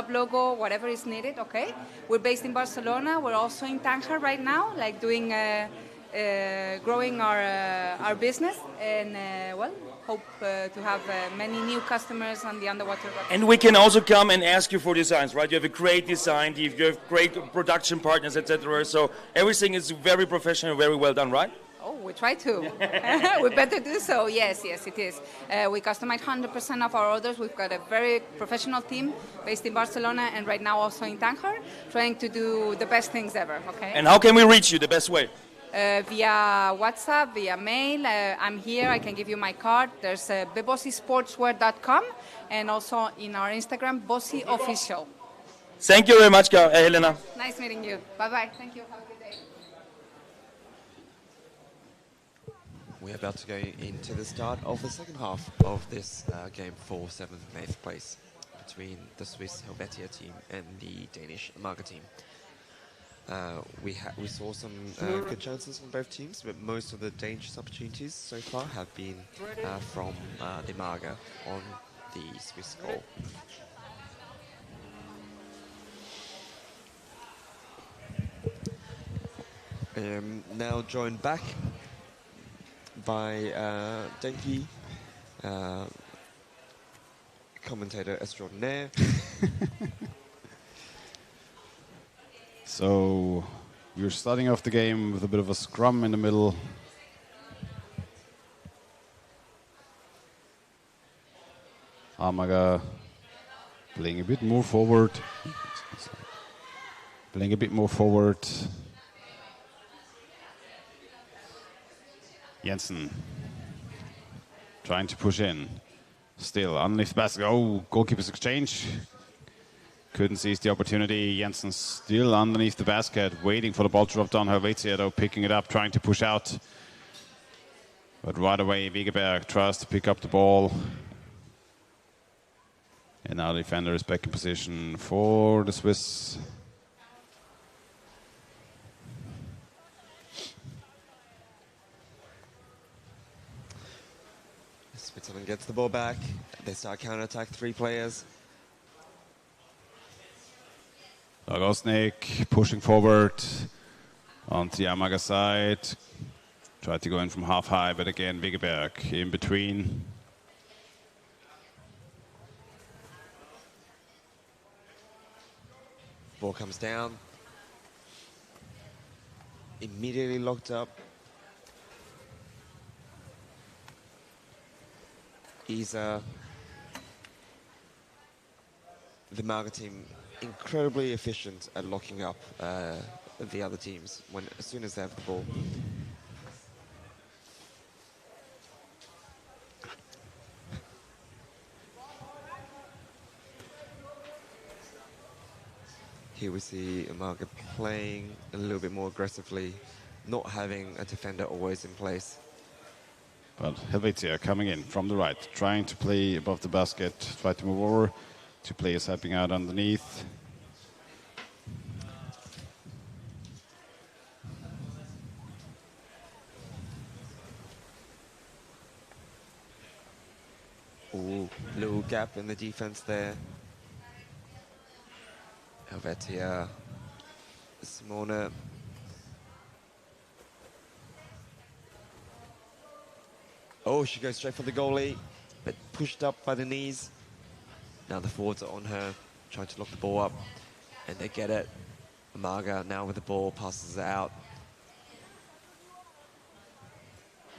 logo, whatever is needed, okay? We're based in Barcelona. We're also in Tanger right now, like doing, growing our business. And, well, hope to have many new customers on the underwater rugby. And we can also come and ask you for designs, right? You have a great design, you have great production partners, etc. So everything is very professional, very well done, right? Oh, we try to. We better do so. Yes, it is. We customize 100% of our orders. We've got a very professional team based in Barcelona and right now also in Tanger, trying to do the best things ever, okay? And how can we reach you the best way? Via WhatsApp, via mail. I'm here, I can give you my card. There's bebossysportswear.com and also in our Instagram, Bossy Official. Thank you very much, Helena. Nice meeting you. Bye-bye. Thank you. Have a good day. We're about to go into the start of the second half of this game for 7th and 8th place between the Swiss Helvetia team and the Danish Amaga team. We saw some good chances from both teams, but most of the dangerous opportunities so far have been from the Marga on the Swiss goal. Now joined back by Denki, commentator extraordinaire. So we're starting off the game with a bit of a scrum in the middle. Amaga playing a bit more forward. Playing a bit more forward. Jensen trying to push in. Still underneath the basket. Oh, goalkeeper's exchange. Couldn't seize the opportunity. Jensen still underneath the basket, waiting for the ball to drop down. Helvetia, though, picking it up, trying to push out. But right away, Wegeberg tries to pick up the ball. And now the defender is back in position for the Swiss. Switzerland gets the ball back. They start counter-attack, 3 players. Lagosnik pushing forward on the Amaga side. Tried to go in from half high, but again, Wegeberg in between. Ball comes down. Immediately locked up. Isa, the Marga team, incredibly efficient at locking up the other teams as soon as they have the ball. Here we see Marga playing a little bit more aggressively, not having a defender always in place. But Helvetia coming in from the right, trying to play above the basket, try to move over. 2 players helping out underneath. Ooh, little gap in the defense there. Helvetia, Simona. Oh, she goes straight for the goalie, but pushed up by the knees. Now the forwards are on her, trying to lock the ball up, and they get it. Marga now with the ball, passes it out.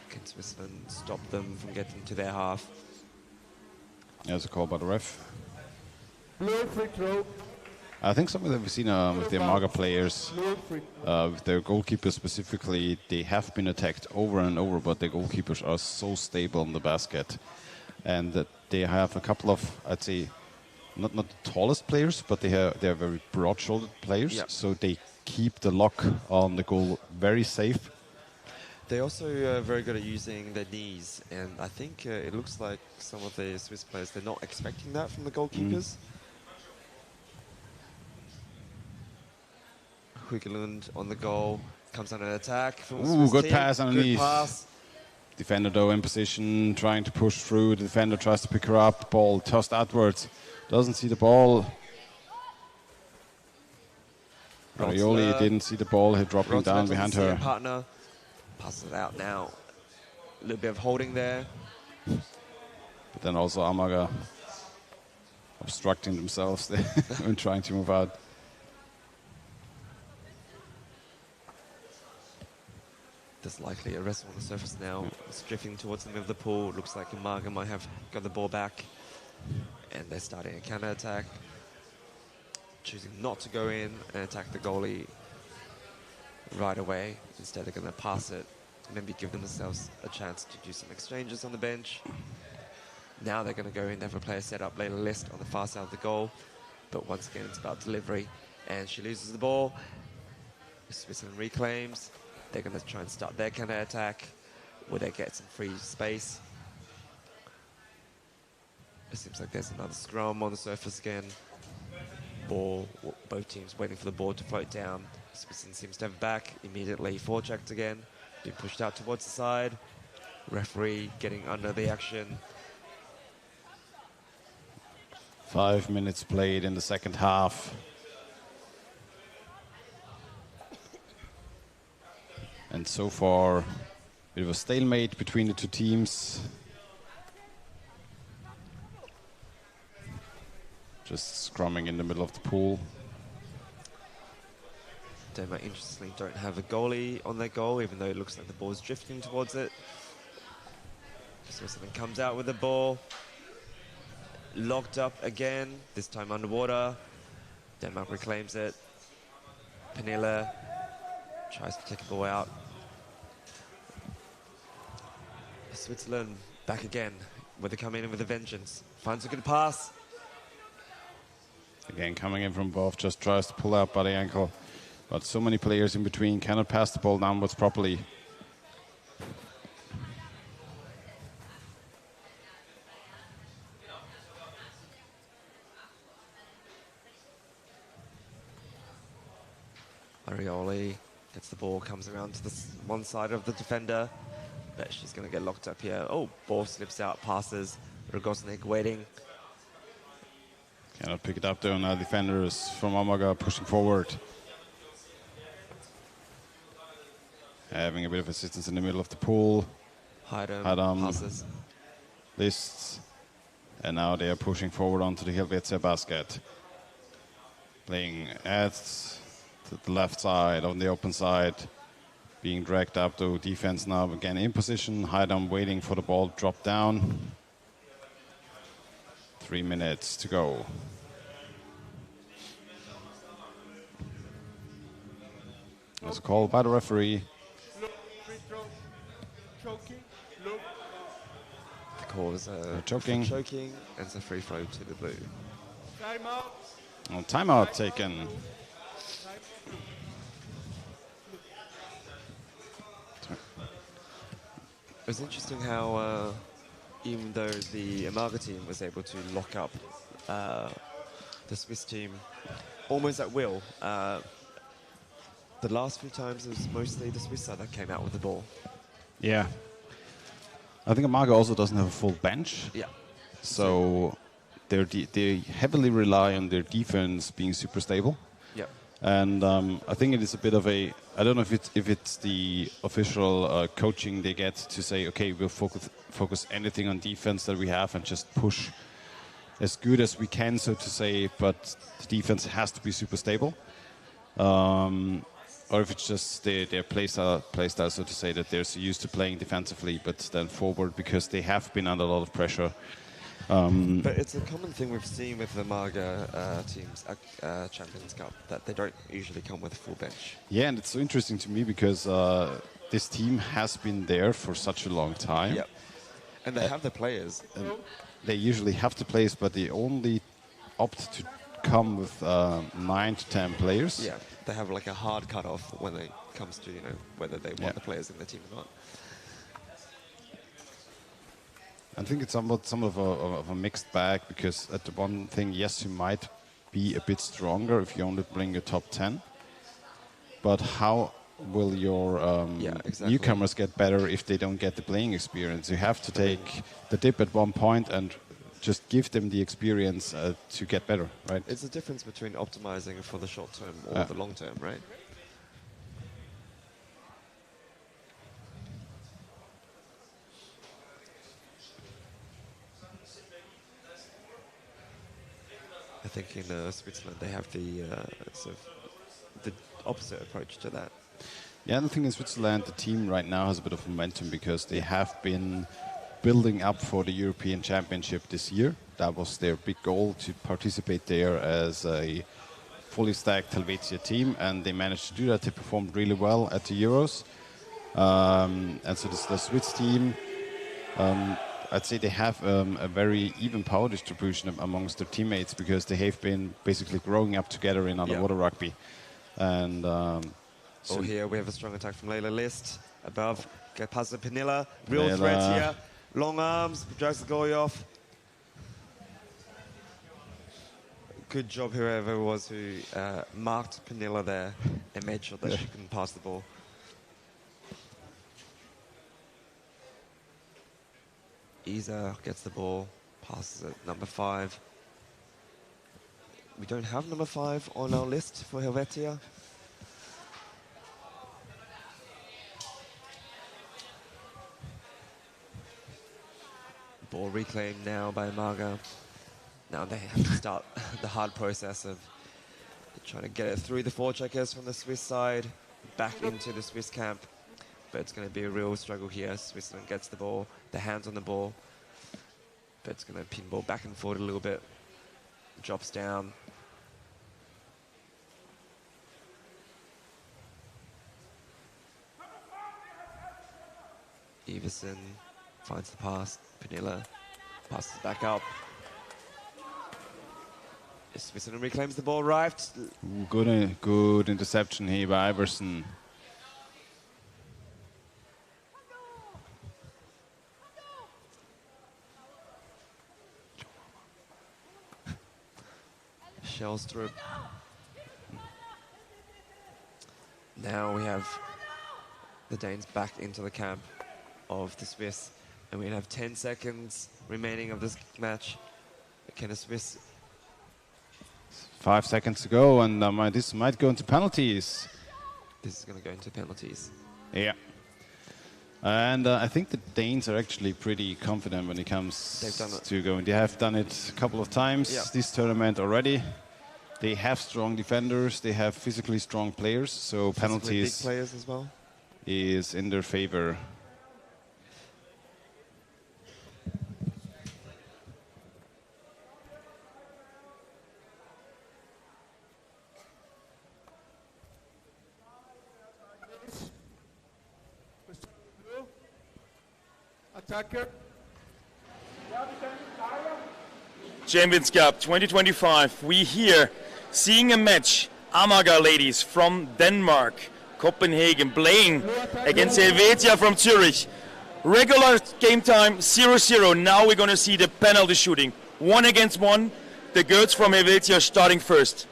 Can Switzerland stop them from getting to their half? There's a call by the ref. Blue free throw. I think something that we've seen with the Amaga players, with their goalkeepers specifically, they have been attacked over and over, but their goalkeepers are so stable in the basket. And that they have a couple of, I'd say, not the tallest players, but they're very broad-shouldered players, yep. So they keep the lock on the goal very safe. They're also very good at using their knees, and I think it looks like some of the Swiss players, they're not expecting that from the goalkeepers. Hugelund on the goal, comes on an attack. Ooh, good team. pass underneath. Good pass. Defender though in position, trying to push through. The defender tries to pick her up. Ball tossed outwards. Doesn't see the ball. Arioli didn't see the ball. He dropping down behind her. Partner passes it out now. A little bit of holding there. But then also Amaga obstructing themselves there when trying to move out. There's likely a wrestle on the surface now. It's drifting towards the middle of the pool. Looks like Marga might have got the ball back. And they're starting a counter-attack. Choosing not to go in and attack the goalie right away. Instead, they're going to pass it. Maybe give themselves a chance to do some exchanges on the bench. Now they're going to go in. They have a player set up, later list on the far side of the goal. But once again, it's about delivery. And she loses the ball. Switzerland reclaims. They're going to try and start their counter-attack where they get some free space. It seems like there's another scrum on the surface again. ball, both teams waiting for the ball to float down. Switzerland seems to have back, immediately forechecked again, being pushed out towards the side. Referee getting under the action. 5 minutes played in the second half. And so far, a bit of a stalemate between the two teams. Just scrumming in the middle of the pool. Denmark, interestingly, don't have a goalie on their goal, even though it looks like the ball is drifting towards it. Switzerland comes out with the ball. Locked up again, this time underwater. Denmark reclaims it. Pernille tries to take the ball out. Switzerland back again, where they come in with a vengeance. Finds a good pass. Again, coming in from above, just tries to pull out by the ankle. But so many players in between cannot pass the ball downwards properly. Arioli gets the ball, comes around to the one side of the defender. Bet she's going to get locked up here. Oh, ball slips out, passes. Rogosnik waiting. Cannot pick it up though. Now defenders from Omaga pushing forward. Having a bit of assistance in the middle of the pool. Haidam passes. Lists. And now they are pushing forward onto the Helvetia basket. Playing at the left side, on the open side. Being dragged up to defense now again in position. Haidam waiting for the ball to drop down. 3 minutes to go. That's called by the referee. The call is choking. Choking, and it's a free throw to the blue. Timeout. Timeout taken. It was interesting how, even though the Amaga team was able to lock up the Swiss team almost at will, the last few times it was mostly the Swiss side that came out with the ball. Yeah. I think Amaga also doesn't have a full bench. Yeah. So they heavily rely on their defense being super stable. Yeah. And I think it is a bit of a, I don't know if it's the official coaching they get to say, okay, we'll focus anything on defense that we have and just push as good as we can, so to say, but the defense has to be super stable. Or if it's just their play style, so to say, that they're so used to playing defensively, but then forward because they have been under a lot of pressure. But it's a common thing we've seen with the Amaga teams at Champions Cup, that they don't usually come with a full bench. Yeah, and it's so interesting to me because this team has been there for such a long time. Yep. And they have the players. And they usually have the players, but they only opt to come with 9 to 10 players. Yeah, they have like a hard cutoff when it comes to, you know, whether they want the players in the team or not. I think it's somewhat of a mixed bag, because at the one thing, yes, you might be a bit stronger if you only bring your top 10. But how will your newcomers get better if they don't get the playing experience? You have to take the dip at one point and just give them the experience to get better, right? It's the difference between optimizing for the short term or the long term, right? I think in Switzerland they have the sort of the opposite approach to that. Yeah, and I think in Switzerland the team right now has a bit of momentum because they have been building up for the European Championship this year. That was their big goal, to participate there as a fully stacked Helvetia team, and they managed to do that. They performed really well at the Euros. And so the Swiss team, I'd say they have a very even power distribution amongst their teammates, because they have been basically growing up together in underwater rugby. And so here we have a strong attack from Leila List. Above, get past the Pernille. Real threat here. Long arms, drags the goalie off. Good job, whoever it was who marked Pernilla there and made sure that she couldn't pass the ball. Isa gets the ball, passes it, number 5. We don't have number 5 on our list for Helvetia. Ball reclaimed now by Marga. Now they have to start the hard process of trying to get it through the forecheckers from the Swiss side, back into the Swiss camp. But it's going to be a real struggle here. Switzerland gets the ball, the hands on the ball. But it's going to pinball back and forward a little bit. Drops down. Everson finds the pass. Pernilla passes back up. Switzerland reclaims the ball right. Good interception here by Iverson. Shellstrup. Now we have the Danes back into the camp of the Swiss, and we have 10 seconds remaining of this match. Can the Swiss... 5 seconds to go, and this might go into penalties. This is going to go into penalties. Yeah. And I think the Danes are actually pretty confident when it comes to going. They have done it a couple of times this tournament already. They have strong defenders. They have physically strong players. So penalties big players as well is in their favor. Attacker. Champions Cup 2025. We here seeing a match. Amager ladies from Denmark, Copenhagen, playing against Helvetia from Zurich. Regular game time 0-0. Now we're going to see the penalty shooting. 1 against 1. The girls from Helvetia starting first.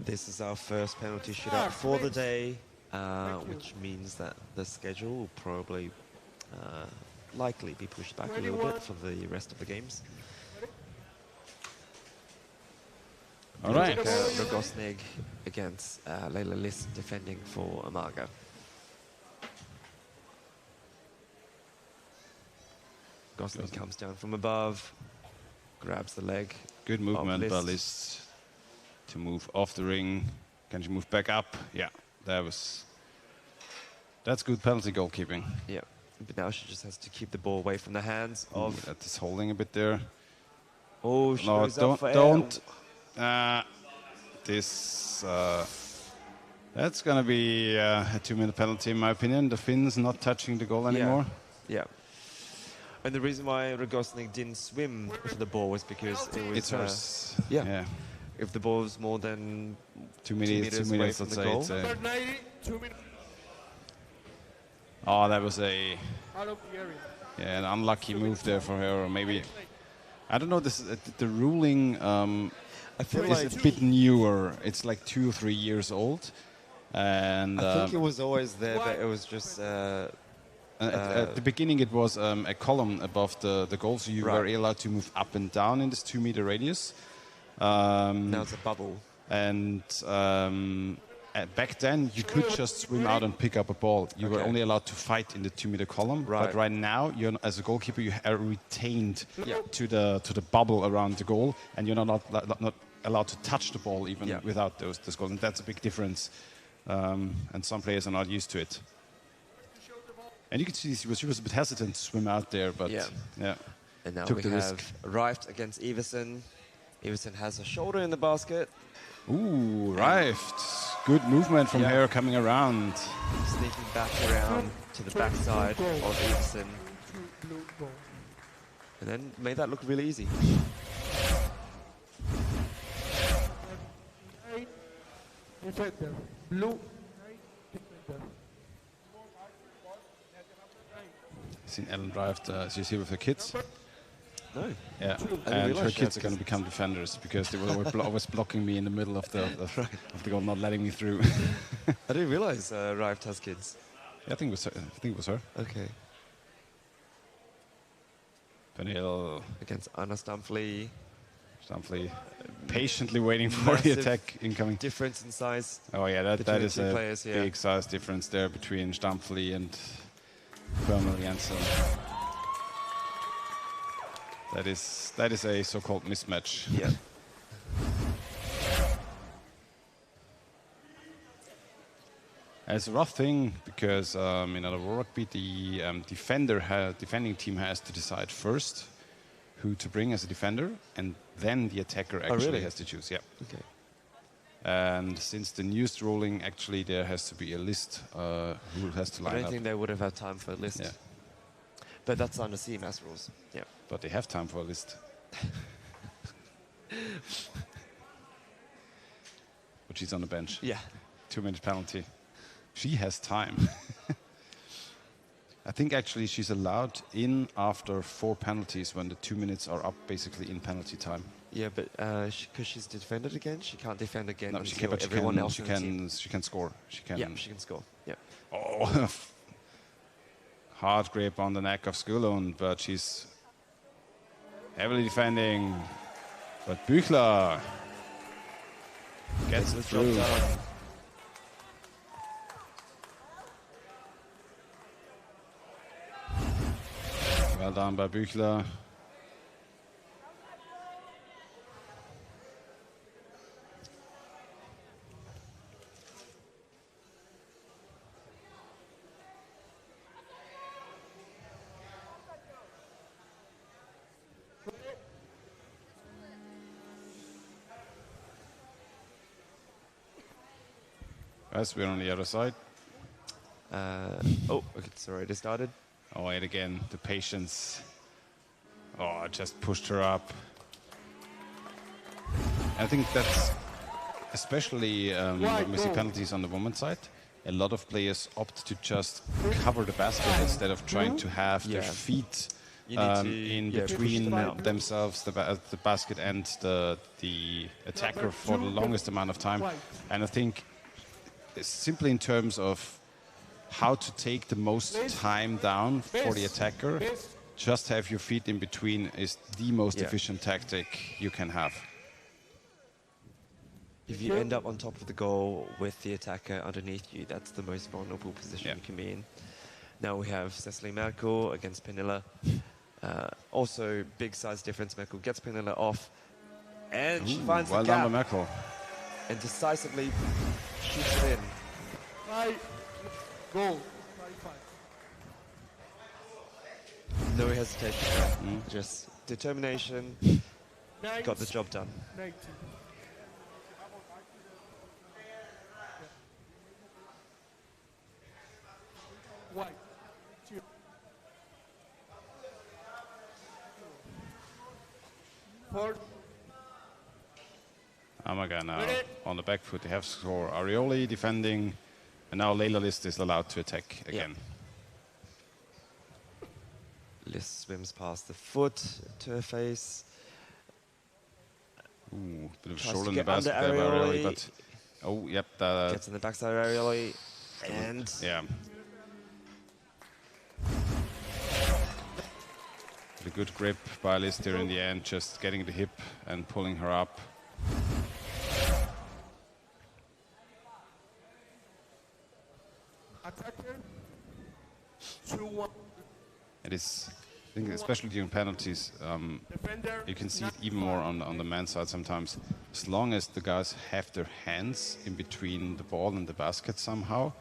This is our first penalty shootout for the day, which means that the schedule will probably likely be pushed back a little bit for the rest of the games. All right. Rogosnig against Leila Liss defending for Amager. Gosling comes down from above, grabs the leg. Good movement by Liss to move off the ring. Can she move back up? Yeah, that's good penalty goalkeeping. Yeah, but now she just has to keep the ball away from the hands of... That is holding a bit there. Oh, she no, goes up for don't. That's going to be a 2-minute penalty in my opinion. The Finns not touching the goal anymore. Yeah. And the reason why Rogosnik didn't swim for the ball was because it was... It's hers. Yeah. If the ball was more than 2 meters away from the goal. Oh, that was a Out of the area. an unlucky move there for her, or maybe I don't know. The ruling I feel is like a bit newer. It's like 2 or 3 years old, and I think it was always there, but it was just. At the beginning, it was a column above the goal, so you were allowed to move up and down in this 2-meter radius. Now it's a bubble. And back then, you could just swim out and pick up a ball. You were only allowed to fight in the 2-meter column. Right. But right now, as a goalkeeper, you are retained to the bubble around the goal, and you're not allowed to touch the ball even without those goals. And that's a big difference. And some players are not used to it. And you can see she was a bit hesitant to swim out there, but And now took we the have risk. Rift against Everson. Everson has a shoulder in the basket. Ooh, Rift. Good movement from her coming around. Sneaking back around to the backside of Everson. And then made that look really easy. Defender. Blue. Defender. Seen Ellen drive. She's here with her kids. No. Yeah, I and her kids are going to become defenders because they were always blocking me in the middle of the goal, not letting me through. I didn't realize Rift has kids. Yeah, I think it was her. Okay. Pernille Against Anna Stamfli. Stamfli patiently waiting for the attack incoming. Difference in size. Oh yeah, that is a players, yeah. big size difference there between Stamfli and Pernille Jensen. That is a so-called mismatch. Yeah. It's a rough thing because in other rugby, the defending team has to decide first who to bring as a defender, and then the attacker actually has to choose. Yeah. Okay. And since the news ruling, actually there has to be a list who has to line up. I don't think they would have had time for a list. Yeah. But that's under CMS rules. Yeah. But they have time for a list. But she's on the bench. Yeah. 2-minute penalty. She has time. I think actually she's allowed in after 4 penalties when the 2 minutes are up basically in penalty time. Yeah, but because she's defended again, she can't defend again No, until she can, but everyone else in the team. she can score. She can. Yeah, she can score. Yeah. Oh, hard grip on the neck of Skulund, but she's heavily defending. But Büchler gets it through. Well done by Büchler. Yes, we're on the other side. Oh, okay, it's already started. Oh, wait, again, the patience. Oh, I just pushed her up. I think that's especially when we see penalties on the women's side. A lot of players opt to just cover the basket instead of trying to have their feet in between themselves, the basket and the attacker for the longest amount of time. And I think simply in terms of how to take the most time down for the attacker, just have your feet in between is the most efficient tactic you can have. If you end up on top of the goal with the attacker underneath you, that's the most vulnerable position you can be in. Now we have Cecily Merkel against Pernille. Also, big size difference. Merkel gets Pernille off, and she finds the gap. Well done by Merkel. And decisively shoots it in. Goal. No hesitation. Just determination. Got the job done. 19. White. Four. Amaga now on the back foot. They have score. Arioli defending, and now Leila List is allowed to attack again. List swims past the foot to her face. Ooh, bit of a Tries shoulder to in the get basket under there by Arioli, Arioli. but oh, yep. Gets in the backside of Arioli, and yeah. The good grip by List here in the end, just getting the hip and pulling her up. Attacker. 2-1. It is, I think, especially during penalties, you can see it even more on the men's side sometimes. As long as the guys have their hands in between the ball and the basket somehow,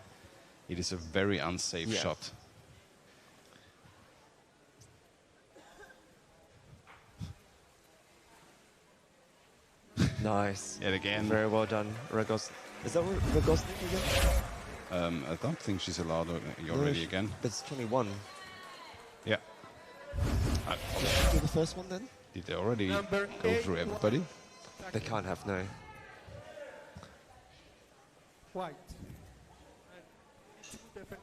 it is a very unsafe shot. nice. Yet again. Very well done, Ragos. Is that Ragosnik again? I don't think she's allowed already again. But it's 21. Yeah. Did she do the first one then? Did they already go through everybody? They can't have, no. White. And 2 defender.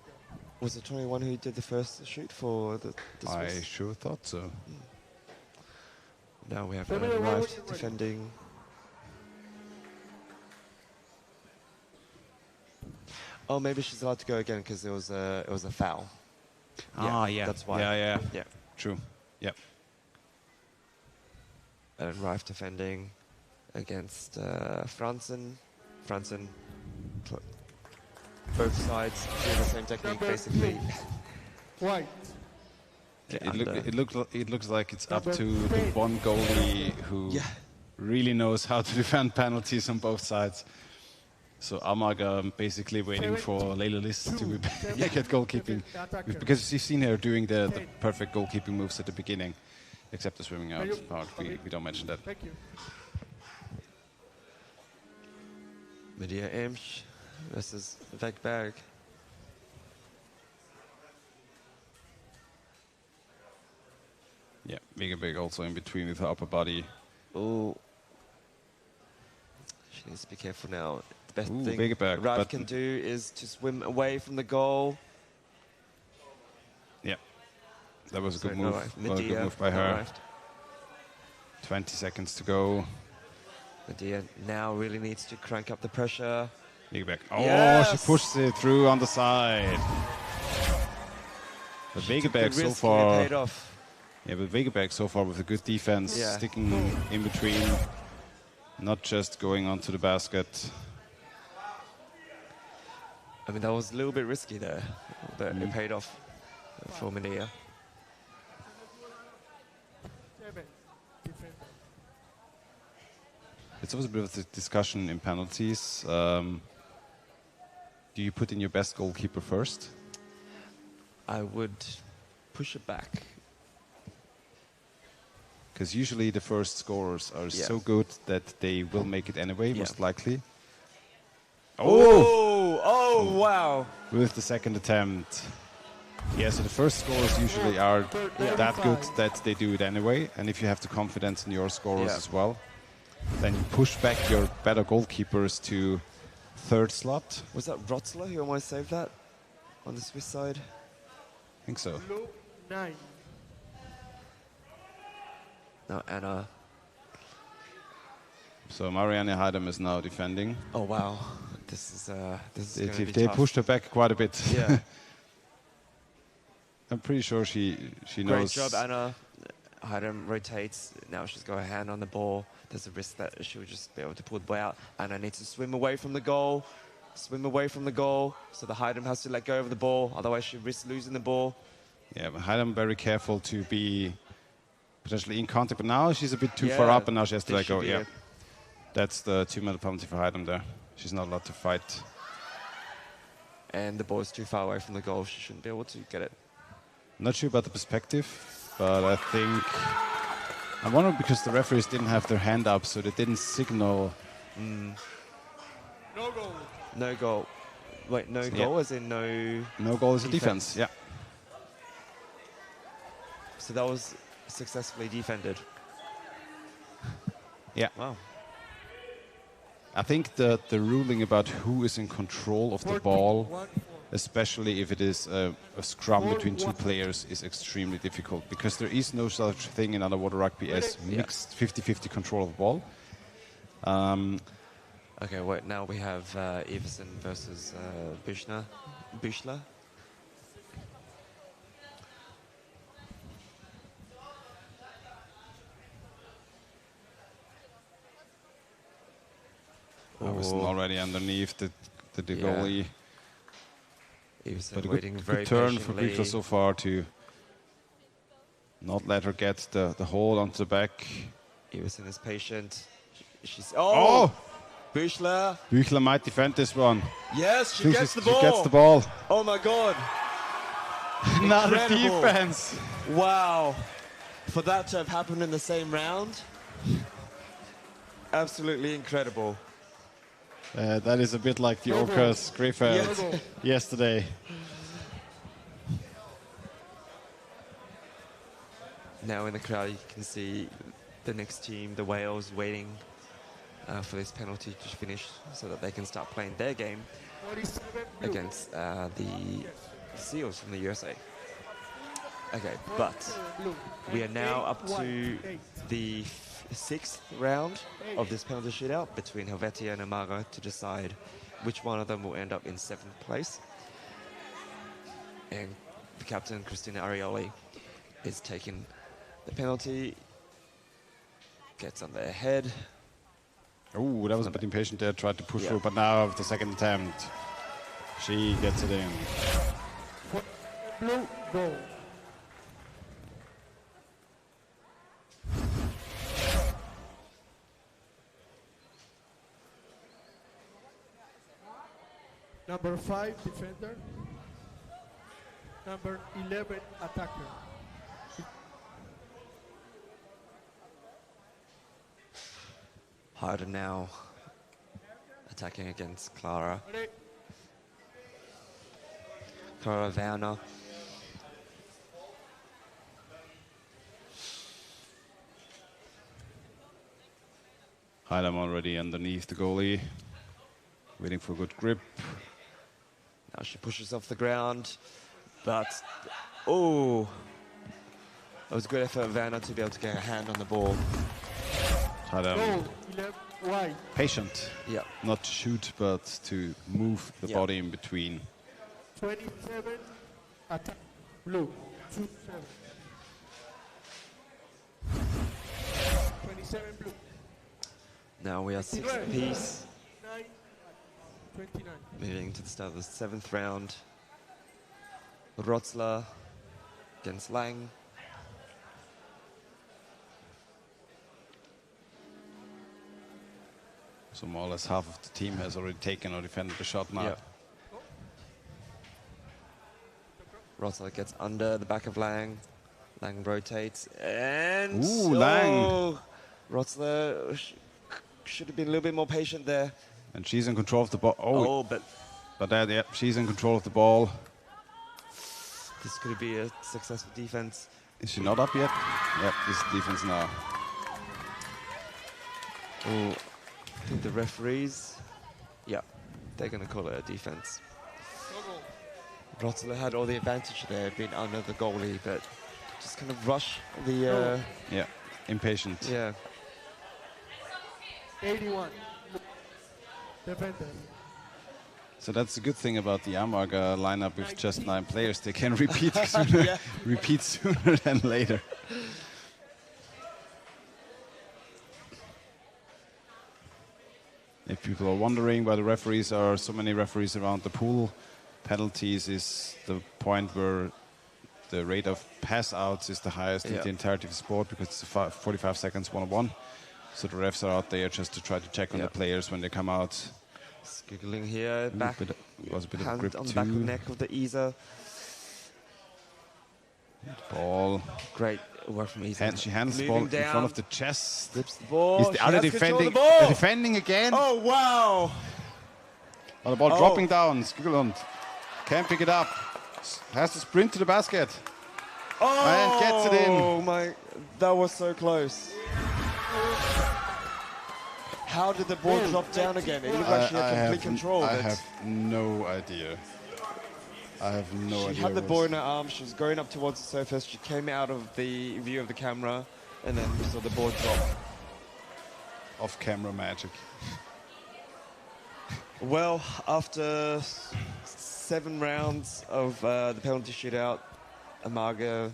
Was it 21 who did the first shoot for the I Swiss? sure thought so. Now we have Family row, Wright ready. defending. Oh, maybe she's allowed to go again because it was a foul. Yeah. That's why. Yeah. True. Yep. And Rife defending against Franzen. Both sides do the same technique, basically. White. It looks like it's up to the one goalie who really knows how to defend penalties on both sides. So Amaga basically waiting for Layla Liss to be back at goalkeeping. Because you've seen her doing the perfect goalkeeping moves at the beginning, except the swimming out part. We don't mention that. Thank you. Medea Emsch versus Vegberg. Yeah, Wegeberg also in between with her upper body. Oh. She needs to be careful now. The best thing Wegeberg, Rife can do is to swim away from the goal. Yeah, that was a good So, move. no, right. Well, a good Medea move by her. arrived. 20 seconds to go. Medea now really needs to crank up the pressure. Wegeberg. Oh, Yes! she pushed it through on the side. But Wegeberg so far. Paid off. Yeah, but Wegeberg so far with a good defense, Yeah. sticking in between, not just going onto the basket. I mean, that was a little bit risky there, but it paid off for Medea. 7 defender. It's always a bit of a discussion in penalties. Do you put in your best goalkeeper first? I would push it back. Because usually the first scorers are Yeah. so good that they will make it anyway, most likely. Oh, wow. With the second attempt. Yeah, so the first scorers usually are that good that they do it anyway. And if you have the confidence in your scorers as well, then you push back your better goalkeepers to third slot. Was that Rotzler who almost saved that on the Swiss side? I think so. Blue 9. Now Anna. So Marianne Heidem is now defending. Oh wow, this is going to be They tough. pushed her back quite a bit. Yeah. I'm pretty sure she Great knows. job, Anna. Heidem rotates. Now she's got her hand on the ball. There's a risk that she'll just be able to pull the ball out. Anna needs to swim away from the goal. Swim away from the goal. So the Heidem has to let go of the ball. Otherwise she risks losing the ball. Yeah, but Heidem very careful to be potentially in contact. But now she's a bit too far up, and now she has to let go. Yeah, that's the 2-minute penalty for Heidem there. She's not allowed to fight. And the ball is too far away from the goal. She shouldn't be able to get it. Not sure about the perspective, but I think I wonder because the referees didn't have their hand up, so they didn't signal. No goal. No goal. Wait, no goal as in no... No goal is a defense, yeah. So that was successfully defended. Yeah. Wow. I think the ruling about who is in control of the ball, especially if it is a scrum between two players, is extremely difficult because there is no such thing in underwater rugby as mixed 50-50 control of the ball. Okay, wait, now we have Everson versus Büchler. Everson already underneath the goalie. Everson But a waiting good very turn for patiently. Büchler so far to not let her get the hold onto the back. Everson is patient. She's Büchler. Büchler might defend this one. Yes, she She gets the ball. She gets the ball. Oh my God. Not a Incredible. defense. Wow. For that to have happened in the same round, absolutely incredible. That is a bit like the Orcas Krefeld yesterday. Now in the crowd you can see the next team, the Wales, waiting for this penalty to finish so that they can start playing their game against the Seals from the USA. Okay, but we are now up to the 6th round of this penalty shootout between Helvetia and Amaga to decide which one of them will end up in 7th place. And the captain, Christina Arioli, is taking the penalty, gets on their head. Oh, that was a bit impatient there, tried to push through, but now with the second attempt, she gets it in. Blue, go. Number 5, defender. Number 11, attacker. Harder now, attacking against Clara. Clara Werner. Heidem already underneath the goalie, waiting for a good grip. Now she pushes off the ground, but oh, it was a good effort of Werner to be able to get her hand on the ball. Heidem, patient, not to shoot, but to move the body in between. 27, attack, blue, 27. 27, blue. Now we are 6th apiece. 29. Moving to the start of the 7th round. Rotzler against Lang. So more or less half of the team has already taken or defended the shot now. Rotzler gets under the back of Lang. Lang rotates and... Ooh, Lang! Rotzler should have been a little bit more patient there. And she's in control of the ball. Oh, but she's in control of the ball. This could be a successful defense. Is she not up yet? Yep, this is defense now. Oh, I think the referees, they're going to call it a defense. Rotzler had all the advantage there, being under the goalie, but just kind of rush the... impatient. Yeah. 81. Defender. So that's the good thing about the Amaga lineup with just 9 players. They can repeat sooner, repeat sooner than later. If people are wondering why the referees are so many referees around the pool, penalties is the point where the rate of pass outs is the highest in the entirety of the sport because it's 45 seconds one-on-one. So the refs are out there just to try to check on the players when they come out. Skiggling here, back. Was a bit hand of grip on too. the back of the neck of the Isa. Ball. Great work from Isa. She handles the ball in front of the chest. Flips the ball. They're defending again. Oh, wow. Oh, the ball dropping down. Skiggelund can't pick it up. Has to sprint to the basket. And gets it in. Oh, my. That was so close. How did the ball drop down again? It looked like she had complete control. I have no idea. I have no idea. She had the ball in her arms. She was going up towards the surface. She came out of the view of the camera, and then we saw the ball drop. Off-camera magic. Well, after 7 rounds of the penalty shootout, Amaga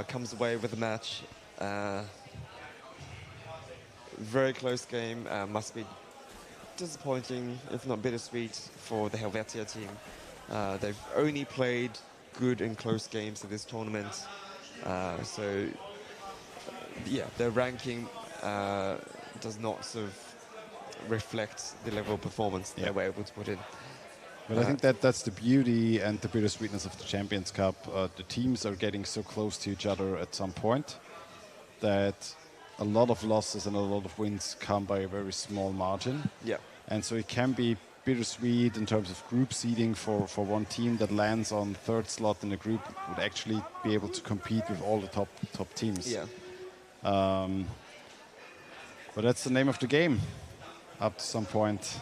comes away with the match. Very close game. Must be disappointing, if not bittersweet, for the Helvetia team. They've only played good and close games in this tournament. So, their ranking does not sort of reflect the level of performance they were able to put in. But I think that's the beauty and the bittersweetness of the Champions Cup. The teams are getting so close to each other at some point that a lot of losses and a lot of wins come by a very small margin. Yeah. And so it can be bittersweet in terms of group seeding for one team that lands on 3rd slot in the group would actually be able to compete with all the top teams. Yeah. But that's the name of the game up to some point.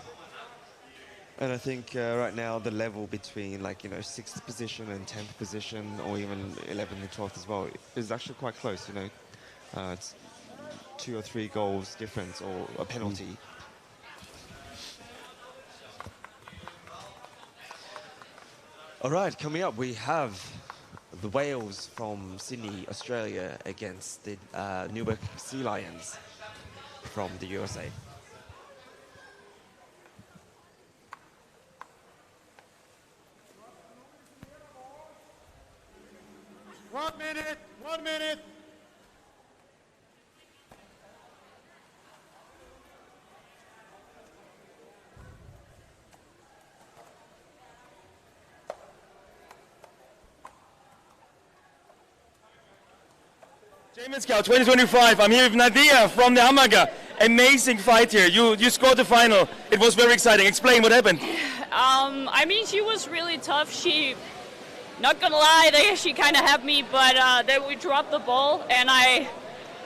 And I think right now the level between 6th position and 10th position, or even 11th and 12th as well, is actually quite close. It's 2 or 3 goals difference or a penalty. All right, coming up we have the Whales from Sydney, Australia against the Newark Sea Lions from the USA. One minute. Champion Scout 2025. I'm here with Nadia from the Hamaga. Amazing fight here. You scored the final. It was very exciting. Explain what happened. I mean, she was really tough. She, not gonna lie, she kind of had me, but then we dropped the ball, and I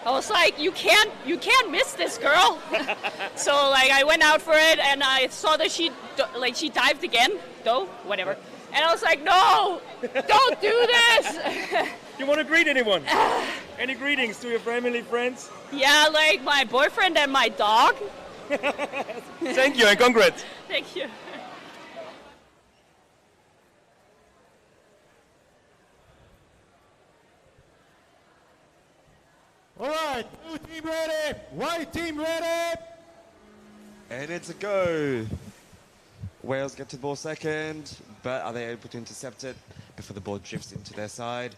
was like, you can't miss this, girl. So I went out for it, and I saw that she dived again, whatever. And I was like, no, don't do this. You want to greet anyone? Any greetings to your family, friends? Yeah, like my boyfriend and my dog. Thank you and congrats. Thank you. All right, blue team ready, white team ready. And it's a go. Wales get to the ball second, but are they able to intercept it before the ball drifts into their side?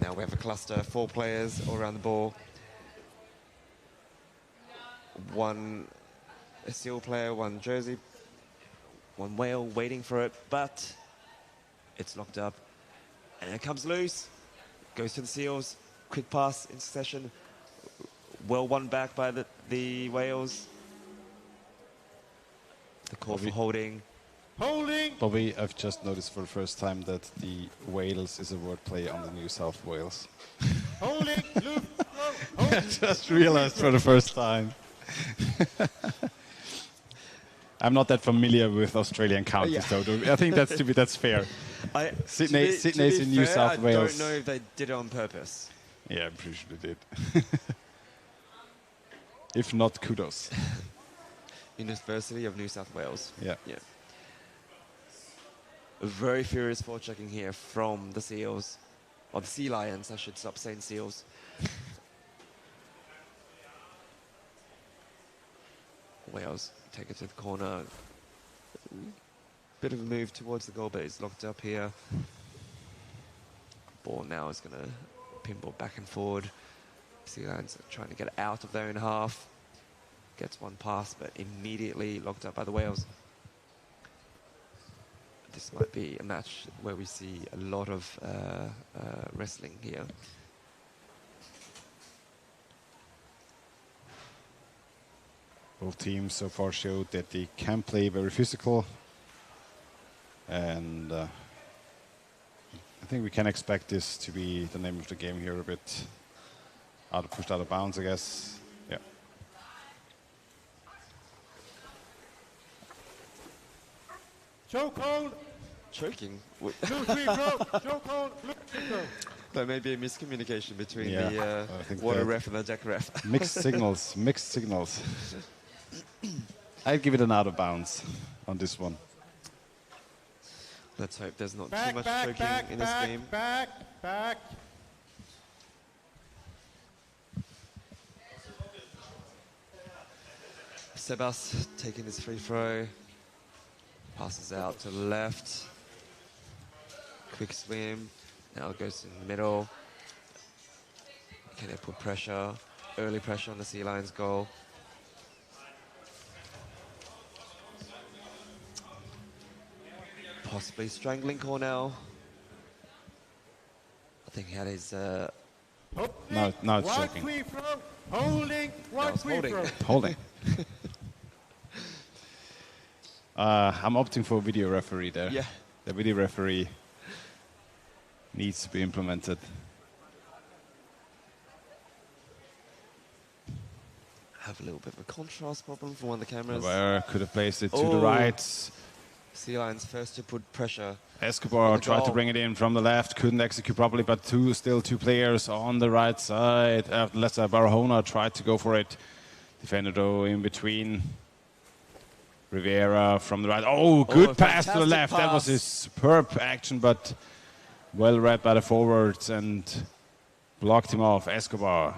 Now we have a cluster, 4 players all around the ball. A Seal player, 1 Jersey, 1 Whale waiting for it, but it's locked up. And it comes loose, goes to the Seals, quick pass in succession, well won back by the Wales. The call for holding. Holding! Bobby, I've just noticed for the first time that the Wales is a wordplay on the New South Wales. Holding! I just realized for the first time. I'm not that familiar with Australian counties, though. I think that's fair. Sydney's in New South Wales. I don't know if they did it on purpose. Yeah, I'm pretty sure they did. If not, kudos. University of New South Wales. Yeah. A very furious forechecking here from the Seals, or the Sea Lions. I should stop saying Seals. Wales take it to the corner. Bit of a move towards the goal, but it's locked up here. Ball now is going to pinball back and forward. Sea Lions are trying to get out of their own half. Gets 1 pass, but immediately locked up by the Wales. This might be a match where we see a lot of wrestling here. Both teams so far showed that they can play very physical. And I think we can expect this to be the name of the game here, a bit pushed out of bounds, I guess. Yeah. Choke hold. Choking? Blue free throw. Choke hold. Blue free throw. There may be a miscommunication between I think the water ref and the deck ref. Mixed signals. I'd give it an out of bounds on this one. Let's hope there's not too much choking in this game. Back. Sebas taking his free throw. Passes out to the left. Quick swim. Now it goes in the middle. Can they put pressure? Early pressure on the Sea Lions goal. Possibly strangling Cornell. I think he had his... No, it's choking. Free throw. Holding. Free throw. Holding. I'm opting for a video referee there. Yeah. The video referee needs to be implemented. have a little bit of a contrast problem from one of the cameras. Where could have placed it to the right. Sea Lions first to put pressure. Escobar tried to bring it in from the left, couldn't execute properly, but still two players on the right side. Barahona tried to go for it. Defender though in between. Rivera from the right. Oh, good pass to the left. That was a superb action, but well read by the forwards and blocked him off. Escobar.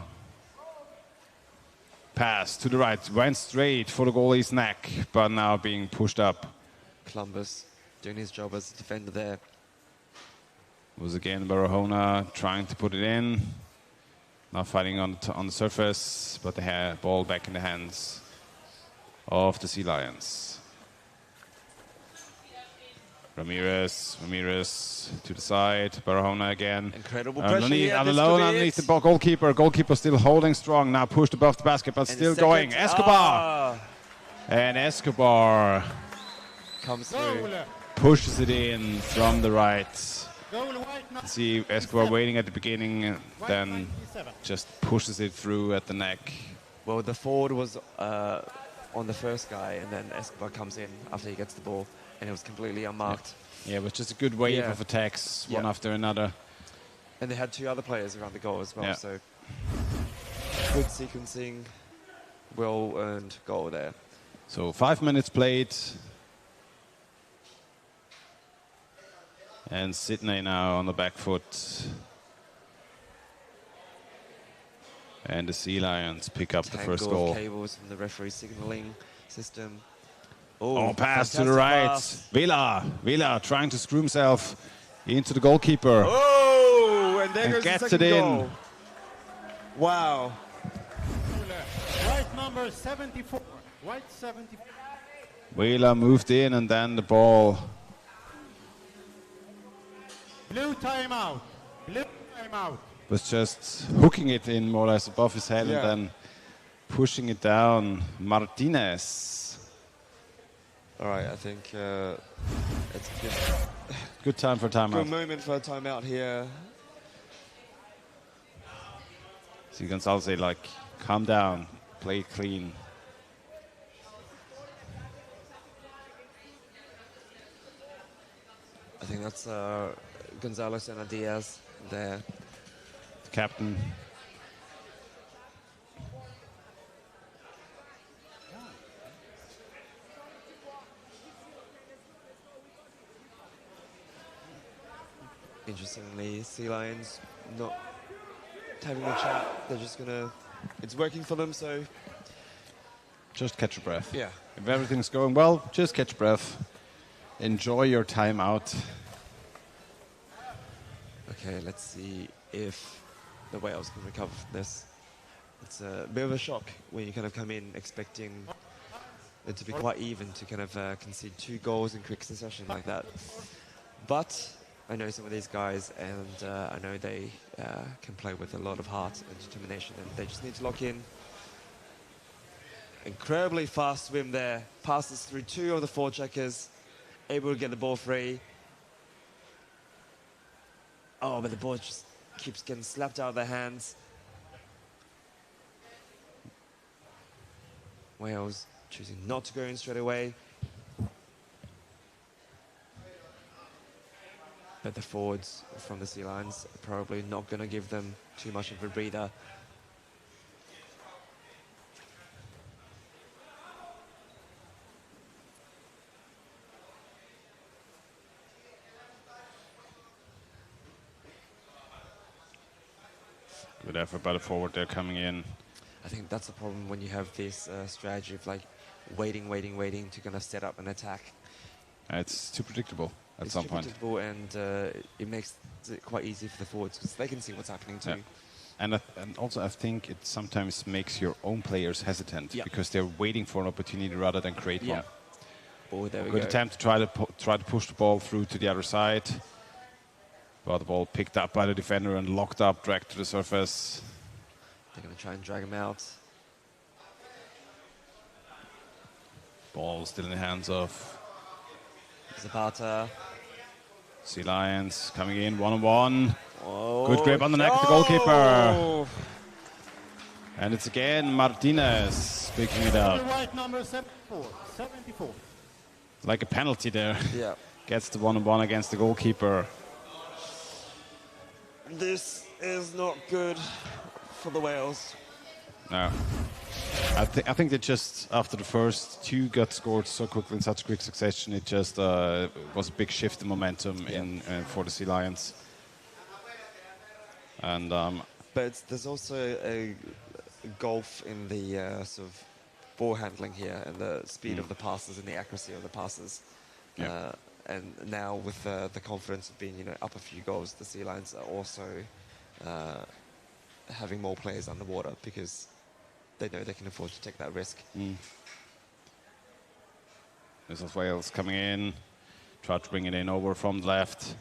Pass to the right. Went straight for the goalie's neck, but now being pushed up. Columbus doing his job as a defender there. Was again Barahona trying to put it in. Now fighting on the surface, but the ball back in the hands of the Sea Lions. Ramirez to the side. Barahona again. Incredible pressure here. Alone underneath the goalkeeper. Goalkeeper still holding strong. Now pushed above the basket, but still going. Escobar. And Escobar comes through. Pushes it in from the right. See Escobar waiting at the beginning, then just pushes it through at the neck. Well, the forward was on the first guy, and then Escobar comes in after he gets the ball, and it was completely unmarked. Yeah, it was just a good wave of attacks, one after another. And they had two other players around the goal as well, so good sequencing, well-earned goal there. So 5 minutes played. And Sydney now on the back foot. And the Sea Lions pick up the first goal. Cables from the referee signaling system. Oh, pass to the right. Villa trying to screw himself into the goalkeeper. Oh, and there goes gets the second it in. goal. Wow. White number 74. White 74. Villa moved in, and then the ball. Blue timeout. Blue timeout. Was just hooking it in more or less above his head and then pushing it down. Martinez. All right, I think it's good time for timeout. Good moment for a timeout here. See Gonzalez say, like, calm down, play it clean. I think that's Gonzalez and Diaz there. The captain. Interestingly, Sea Lions not having a chat. They're just gonna. It's working for them, so. Just catch your breath. Yeah. If everything's going well, just catch your breath. Enjoy your time out. Okay, let's see if the Whales can recover from this. It's a bit of a shock when you kind of come in expecting it to be quite even to kind of concede 2 goals in quick succession like that. But I know some of these guys, and I know they can play with a lot of heart and determination, and they just need to lock in. Incredibly fast swim there. Passes through 2 of the 4 checkers. Able to get the ball free. Oh, but the ball just keeps getting slapped out of their hands. Wales choosing not to go in straight away. But the forwards from the Sea Lions are probably not going to give them too much of a breather. Good effort by the forward there coming in. I think that's the problem when you have this strategy of like waiting to kind of set up an attack. It's too predictable at some point. It's too predictable, and it makes it quite easy for the forwards because they can see what's happening too. Yeah. And also I think it sometimes makes your own players hesitant because they're waiting for an opportunity rather than create one. Oh, there we Good go. attempt to try to push the ball through to the other side. But the ball picked up by the defender and locked up, dragged to the surface. They're going to try and drag him out. Ball still in the hands of Zapata. Sea Lions coming in one-on-one. Oh, good grip on the neck of the goalkeeper. And it's again Martinez picking it up. White number 74. 74. Like a penalty there. Yeah. Gets the 1-on-1 against the goalkeeper. This is not good for the Wales. No. I think they just, after the first two got scored so quickly in such quick succession, it just was a big shift in momentum for the Sea Lions. And but there's also a gulf in the sort of ball handling here and the speed of the passes and the accuracy of the passes. Yeah. And now with the confidence of being, up a few goals, the Sea Lions are also having more players underwater because they know they can afford to take that risk. This is Wales coming in, tried to bring it in over from the left.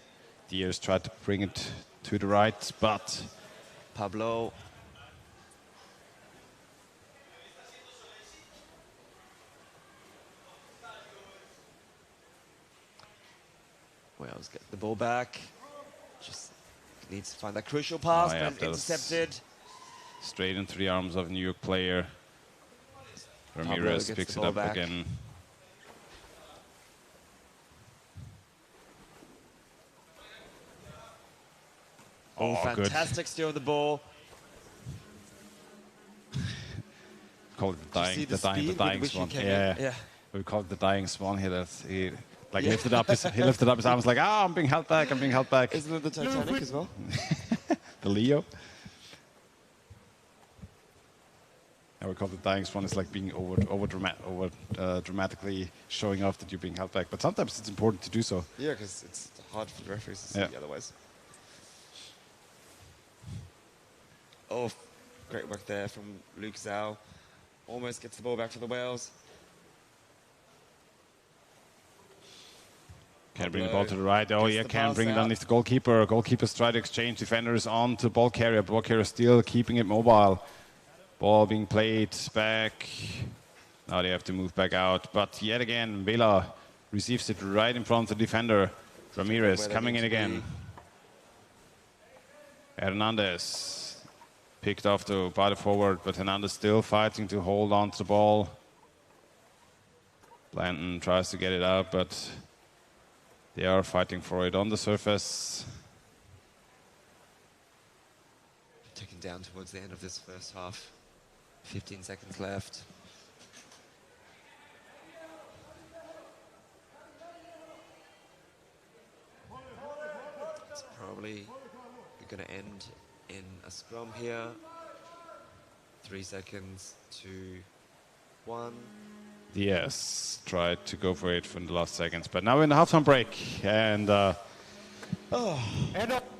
Deers tried to bring it to the right, but Pablo. Wales get the ball back. Just needs to find that crucial pass, but intercepted. Straight into the arms of a New York player. Ramirez picks it up again. Oh, fantastic steal of the ball. Call it the dying swan. Yeah. We call it the dying swan here. He lifted up his arms like, I'm being held back, I'm being held back. Isn't it the Titanic as well? The Leo. And we call it the dying swan. It's like being dramatically showing off that you're being held back. But sometimes it's important to do so. Yeah, because it's hard for the referees to see otherwise. Oh, great work there from Luke Zhao. Almost gets the ball back for the Wales. Can bring the ball to the right. Oh, yeah, can bring it underneath the goalkeeper. Goalkeepers try to exchange. Defenders on to ball carrier. Ball carrier still keeping it mobile. Ball being played back. Now they have to move back out. But yet again, Vela receives it right in front of the defender. Ramirez coming in again. Hernandez picked off by the forward, but Hernandez still fighting to hold on to the ball. Blanton tries to get it out, but they are fighting for it on the surface. Taken down towards the end of this first half. 15 seconds left. It's probably going to end in a scrum here. 3 seconds, 2, 1. Yes, tried to go for it from the last seconds, but now in the halftime break, and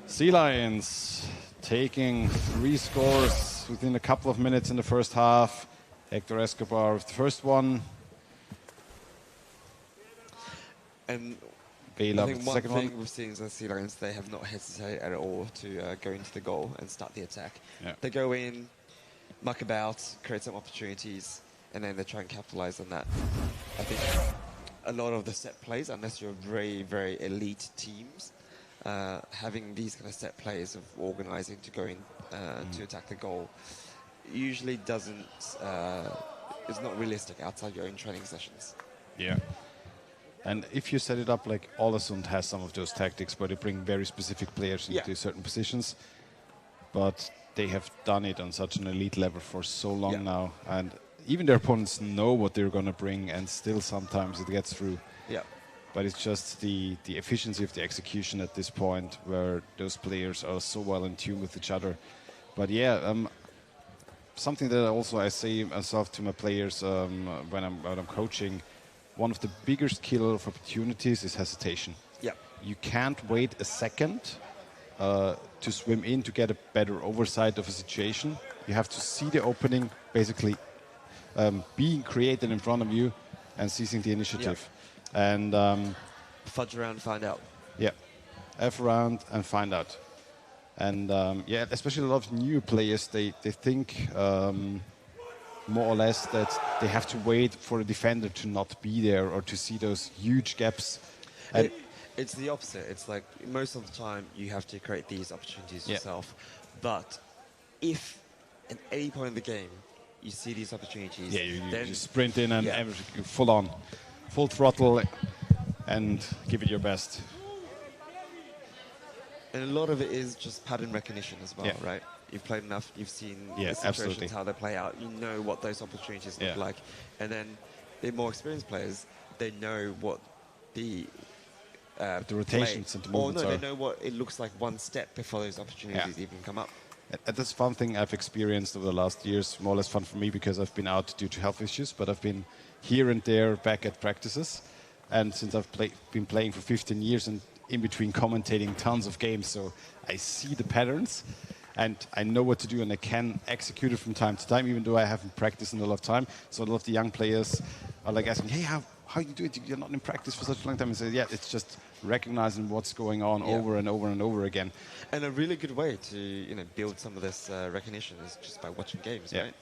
Sea Lions taking 3 scores within a couple of minutes in the first half. Hector Escobar with the first one. And Vela I with think the one second thing one. we've seen is the Sea Lions, they have not hesitated at all to go into the goal and start the attack. Yeah. They go in, muck about, create some opportunities, and then they try and capitalize on that. I think a lot of the set plays, unless you're very, very elite teams, having these kind of set plays of organizing to go in to attack the goal usually is not realistic outside your own training sessions. Yeah. And if you set it up like Ålesund has some of those tactics where they bring very specific players into certain positions, but they have done it on such an elite level for so long now, and even their opponents know what they're going to bring, and still sometimes it gets through. Yeah. But it's just the efficiency of the execution at this point where those players are so well in tune with each other. But yeah, something that also I say myself to my players when I'm coaching, one of the biggest killer of opportunities is hesitation. Yeah. You can't wait a second to swim in to get a better oversight of a situation. You have to see the opening basically being created in front of you and seizing the initiative. Yeah. And fudge around and find out. Yeah, F around and find out. And yeah, especially a lot of new players, they think more or less that they have to wait for a defender to not be there or to see those huge gaps. And It's the opposite. It's like most of the time you have to create these opportunities yourself. But if at any point in the game you see these opportunities. Yeah, you sprint in and everything, full on, full throttle, and give it your best. And a lot of it is just pattern recognition as well, right? You've played enough, you've seen the situations, how they play out. You know what those opportunities look like. And then the more experienced players, they know what the rotations and the movements they know what it looks like one step before those opportunities even come up. And that's fun thing I've experienced over the last years, more or less fun for me because I've been out due to health issues, but I've been here and there back at practices. And since I've been playing for 15 years and in between commentating tons of games, so I see the patterns and I know what to do and I can execute it from time to time, even though I haven't practiced in a lot of time. So a lot of the young players are like asking, hey, how you do it? You're not in practice for such a long time. And say, yeah, it's just recognizing what's going on over and over and over again. And a really good way to build some of this recognition is just by watching games, right?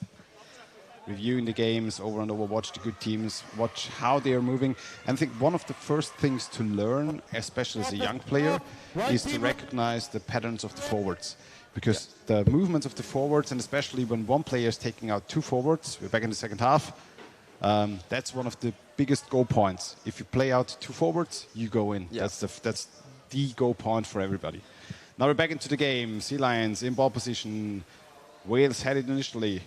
Reviewing the games over and over, watch the good teams, watch how they are moving. And I think one of the first things to learn, especially as a young player, is to recognize the patterns of the forwards. Because the movements of the forwards, and especially when one player is taking out two forwards, we're back in the second half, that's one of the biggest goal points. If you play out two forwards, you go in. That's the goal point for everybody. Now we're back into the game. Sea Lions in ball position. Wales had it initially,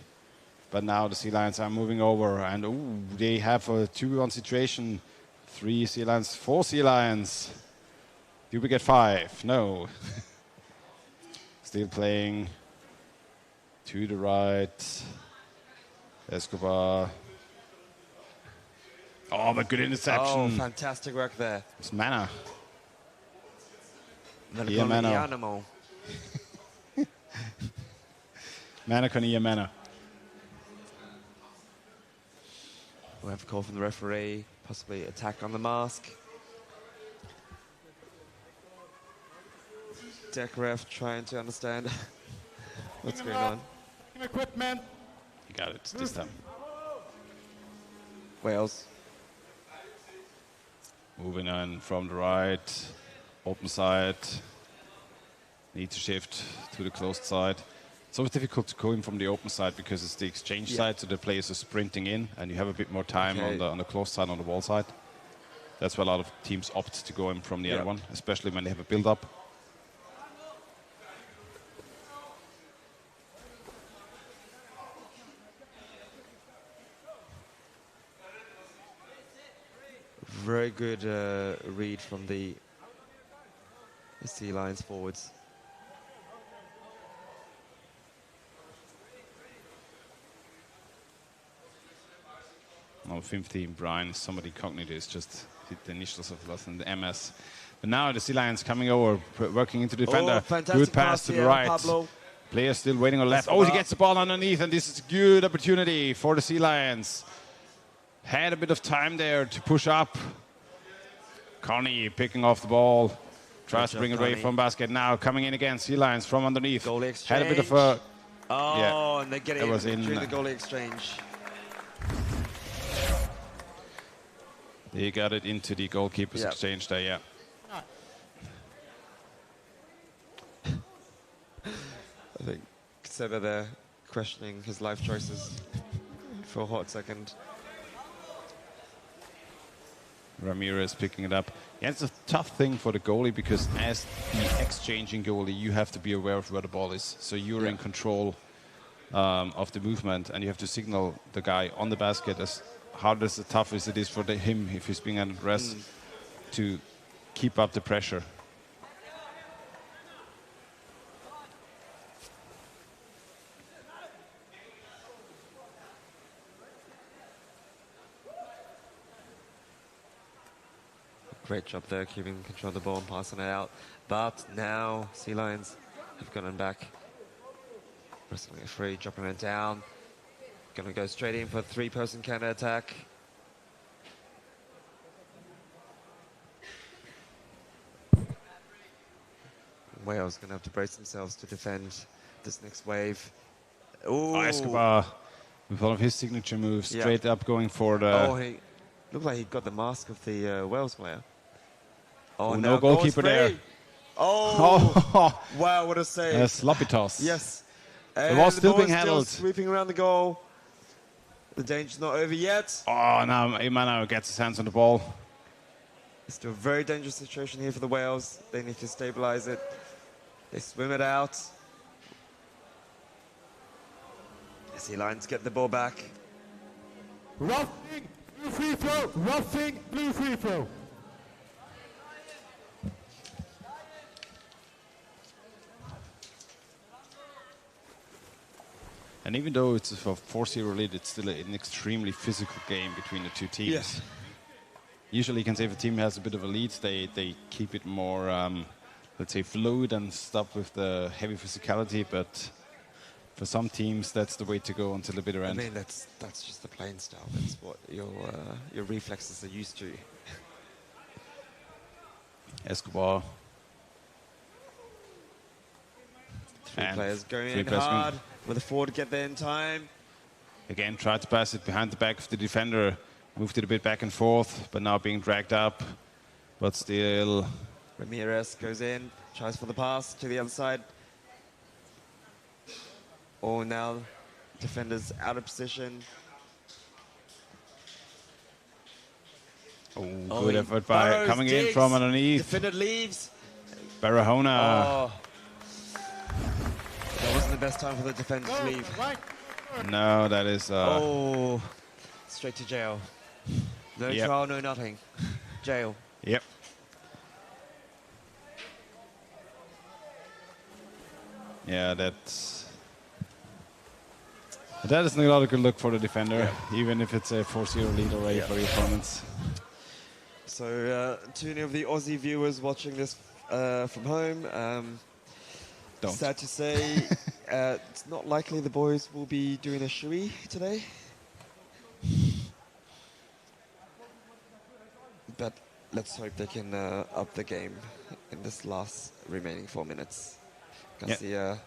but now the Sea Lions are moving over, and they have a 2-1 situation. 3 Sea Lions, 4 Sea Lions. Do we get 5? No. Still playing to the right. Escobar. Oh, but good interception. Oh, fantastic work there. It's Mana. Mana. Mana kan ia Mana. We have a call from the referee, possibly attack on the mask. Deck ref trying to understand what's going on. Equipment. You got it this time. Wales. Moving on from the right, open side. Need to shift to the closed side. It's always difficult to go in from the open side because it's the exchange side, so the players are sprinting in, and you have a bit more time on the closed side, on the wall side. That's why a lot of teams opt to go in from the other one, especially when they have a build-up. Very good read from the Sea Lions forwards. On 15, Brian, somebody cognitive is just hit the initials of us in the MS. But now the Sea Lions coming over, working into the defender. Good pass to the right. Pablo. Player still waiting on left. Oh, he gets the ball underneath, and this is a good opportunity for the Sea Lions. Had a bit of time there to push up. Connie picking off the ball. Tries to bring it away from basket. Now coming in again, Sea Lions from underneath. Goalie exchange. Had a bit of a... Oh, and they get it during the goalie exchange. They got it into the goalkeeper's exchange there, yeah. I think Seba there questioning his life choices for a hot second. Ramirez picking it up. Yeah, it's a tough thing for the goalie because as the exchanging goalie, you have to be aware of where the ball is. So you're in control of the movement, and you have to signal the guy on the basket as hard as tough as it is for him if he's being under press to keep up the pressure. Great job there, keeping control of the ball and passing it out. But now Sea Lions have gotten back. Wrestling it free, dropping it down. Going to go straight in for a 3-person counter attack. Wales going to have to brace themselves to defend this next wave. Oh, Escobar with one of his signature moves, straight up going for the... Oh, he looked like he got the mask of the Wales player. Oh, no goalkeeper there. Oh, wow, what a save. Sloppy toss. Yes. The ball still being handled. Sweeping around the goal. The danger's not over yet. Oh, now Imano gets his hands on the ball. It's still a very dangerous situation here for the Wales. They need to stabilize it. They swim it out. The Sea Lions get the ball back. Roughing, blue free throw. Roughing, blue free throw. And even though it's a 4-0 lead, it's still an extremely physical game between the two teams. Yes. Usually you can say if a team has a bit of a lead, they keep it more, let's say, fluid and stop with the heavy physicality, but for some teams, that's the way to go until the bitter end. I mean, that's just the playing style. That's what your reflexes are used to. Escobar. Three players going in hard with a forward to get there in time. Again, tried to pass it behind the back of the defender. Moved it a bit back and forth, but now being dragged up. But still... Ramirez goes in, tries for the pass to the other side. Oh, now defenders out of position. Oh, good effort by coming in from underneath. Defender leaves. Barahona. Oh. That wasn't the best time for the defender to leave. No, that is... oh, straight to jail. No trial, no nothing. Jail. Yep. Yeah, that is not a good look for the defender, even if it's a 4-0 lead already for your opponents. So, to any of the Aussie viewers watching this from home, sad to say, it's not likely the boys will be doing a shui today. But let's hope they can up the game in this last remaining 4 minutes. Garcia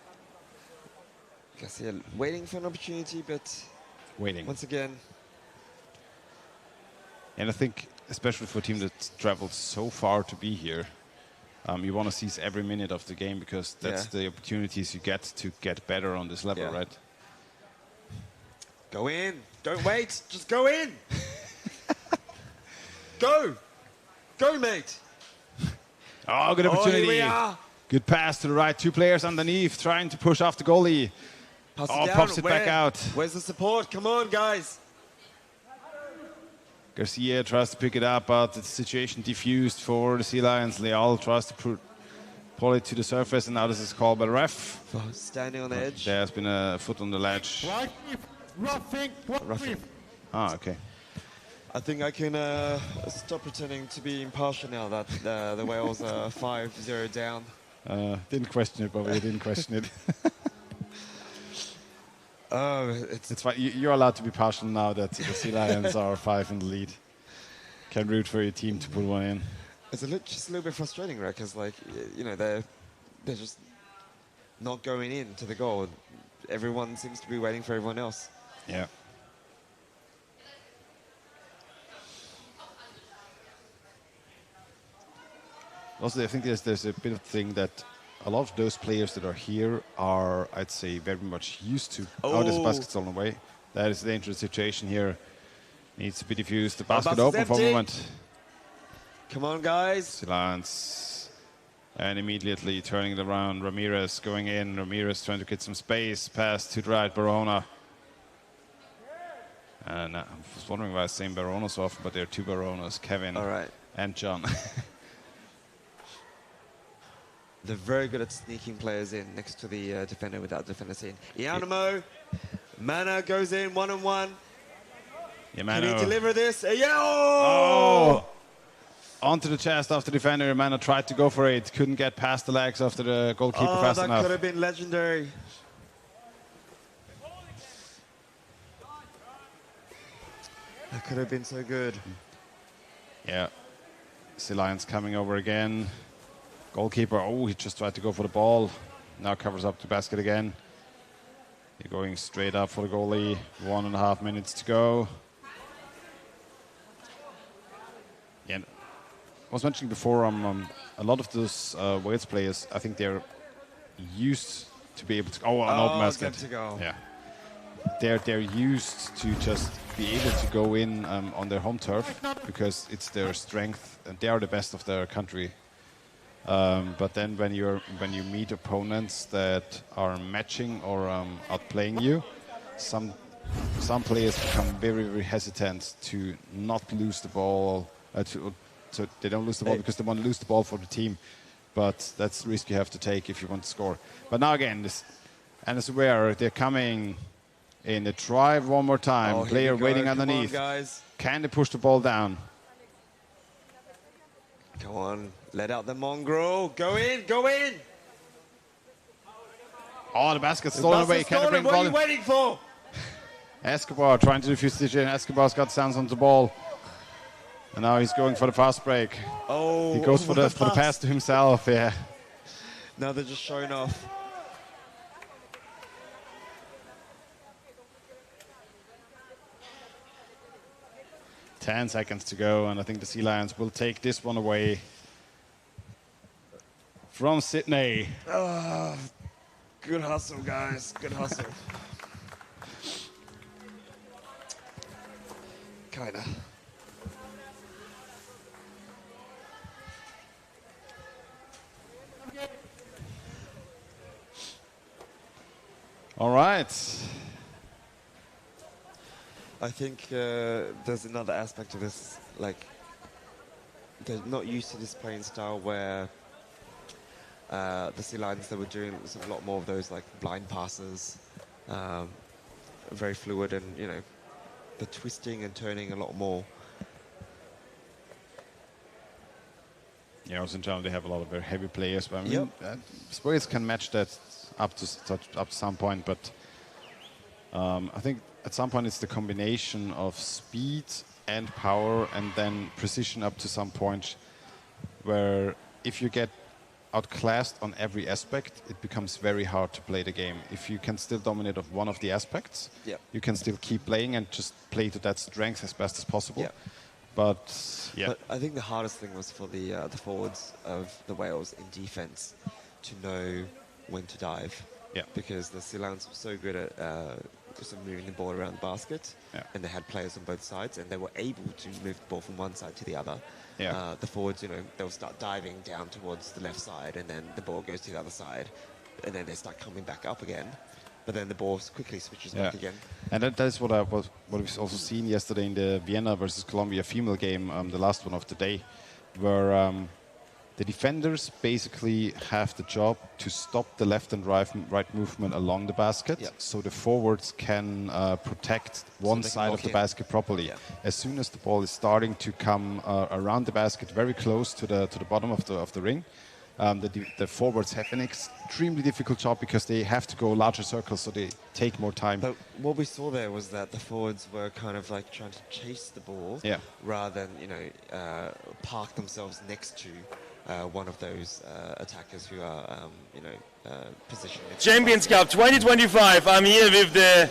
waiting for an opportunity, but once again. And I think, especially for a team that's traveled so far to be here, you want to seize every minute of the game because that's the opportunities you get to get better on this level, right? Go in. Don't wait. Just go in. Go. Go, mate. Oh, good opportunity. Here we are. Good pass to the right. Two players underneath trying to push off the goalie. Pops it back out. Where's the support? Come on, guys. Garcia tries to pick it up, but the situation diffused for the Sea Lions. Leal tries to pull it to the surface, and now this is called by the ref. Standing on the edge. There's been a foot on the ledge. Roughing. Ah, okay. I think I can stop pretending to be impartial now that the Wales are 5-0 down. Didn't question it, but we didn't question it. It's fine. You're allowed to be partial now that the Sea Lions are 5 in the lead. Can root for your team to put one in. It's just a little bit frustrating, right? Because, like, you know, they're just not going in to the goal. Everyone seems to be waiting for everyone else. Yeah. Also, I think there's a bit of thing that a lot of those players that are here are, I'd say, very much used to. Oh, this basket's on the way. That is a dangerous situation here. Needs to be diffused. The basket open for a moment. Come on, guys. Silence. And immediately turning it around. Ramirez going in. Ramirez trying to get some space. Pass to the right, Barahona. And I was wondering why I was saying Barahona so often, but there are two Barahonas, Kevin and John. They're very good at sneaking players in next to the defender without defender seen. Ianamo, Mana goes in one-on-one. Can he deliver this? Onto the chest of the defender. Mana tried to go for it. Couldn't get past the legs after the goalkeeper fast enough. That could have been legendary. That could have been so good. Yeah. Sea Lions coming over again. Goalkeeper, he just tried to go for the ball. Now covers up the basket again. They're going straight up for the goalie. 1.5 minutes to go. Yeah, I was mentioning before, a lot of those Wales players, I think they're used to be able to... an open basket. To go. Yeah. they're used to just be able to go in on their home turf because it's their strength and they are the best of their country. But then when you meet opponents that are matching or outplaying you, some players become very, very hesitant to not lose the ball. So they don't lose the ball because they want to lose the ball for the team. But that's the risk you have to take if you want to score. But now again, and as aware, they're coming in the drive one more time. Player waiting underneath. Come on, guys. Can they push the ball down? Go on, let out the mongrel. Go in, go in. Oh, the basket's stolen away. Can they bring the what ball are you in? waiting for? Escobar trying to defuse the situation. Escobar's got Sands on the ball. And now he's going for the fast break. Oh, he goes for the pass to himself, yeah. Now they're just showing off. Ten seconds to go, and I think the Sea Lions will take this one away from Sydney. Good hustle, guys. Good hustle. Kinda. All right. I think there's another aspect of this, like, they're not used to this playing style where the Sea Lions, they were doing a lot more of those, like, blind passes, very fluid, and, you know, the twisting and turning a lot more. Yeah, also in general, they have a lot of very heavy players, but I mean, Spurs can match that up to some point, but I think at some point it's the combination of speed and power and then precision up to some point where if you get outclassed on every aspect, it becomes very hard to play the game. If you can still dominate of one of the aspects, you can still keep playing and just play to that strength as best as possible. But I think the hardest thing was for the forwards of the Wales in defense to know when to dive. Because the Sea Lions were so good at just moving the ball around the basket, and they had players on both sides, and they were able to move the ball from one side to the other. The forwards, you know, they'll start diving down towards the left side, and then the ball goes to the other side, and then they start coming back up again. But then the ball quickly switches back again. And that is what we've also seen yesterday in the Vienna versus Colombia female game, the last one of the day, where the defenders basically have the job to stop the left and right movement along the basket, so the forwards can protect one side of the basket properly. As soon as the ball is starting to come around the basket, very close to the bottom of the ring, the forwards have an extremely difficult job because they have to go larger circles, so they take more time. But what we saw there was that the forwards were kind of like trying to chase the ball rather than, you know, park themselves next to one of those attackers who are, you know, positioned. Champions Cup 2025. I'm here with the.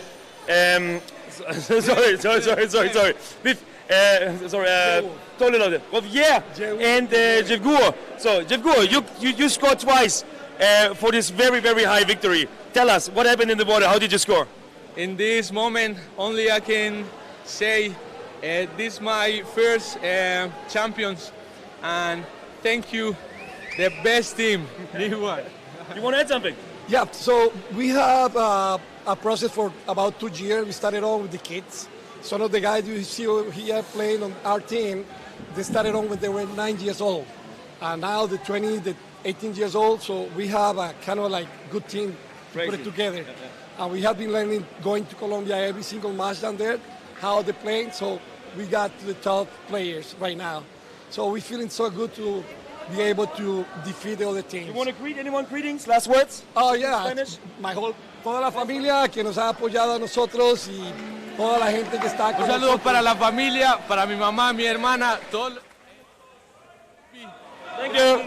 Sorry. With totally loaded. And Jeff Guo. So Jeff Guo, you scored twice for this very, very high victory. Tell us what happened in the water. How did you score? In this moment, only I can say this is my first champions, and thank you, the best team. You want to add something? Yeah, so we have a process for about 2 years. We started on with the kids. Some of the guys you see here playing on our team, they started on when they were 9 years old. And now the 18 years old, so we have a kind of like good team to put it together. And we have been learning, going to Colombia every single match down there, how they play. So we got the top players right now. So we're feeling so good to be able to defeat the other teams. You want to greet anyone? Greetings, last words? Oh, yeah. Spanish? Toda la familia que nos ha apoyado a nosotros y toda la gente que está con Un saludo nosotros. para la familia, para mi mamá, mi hermana, todo. Thank you.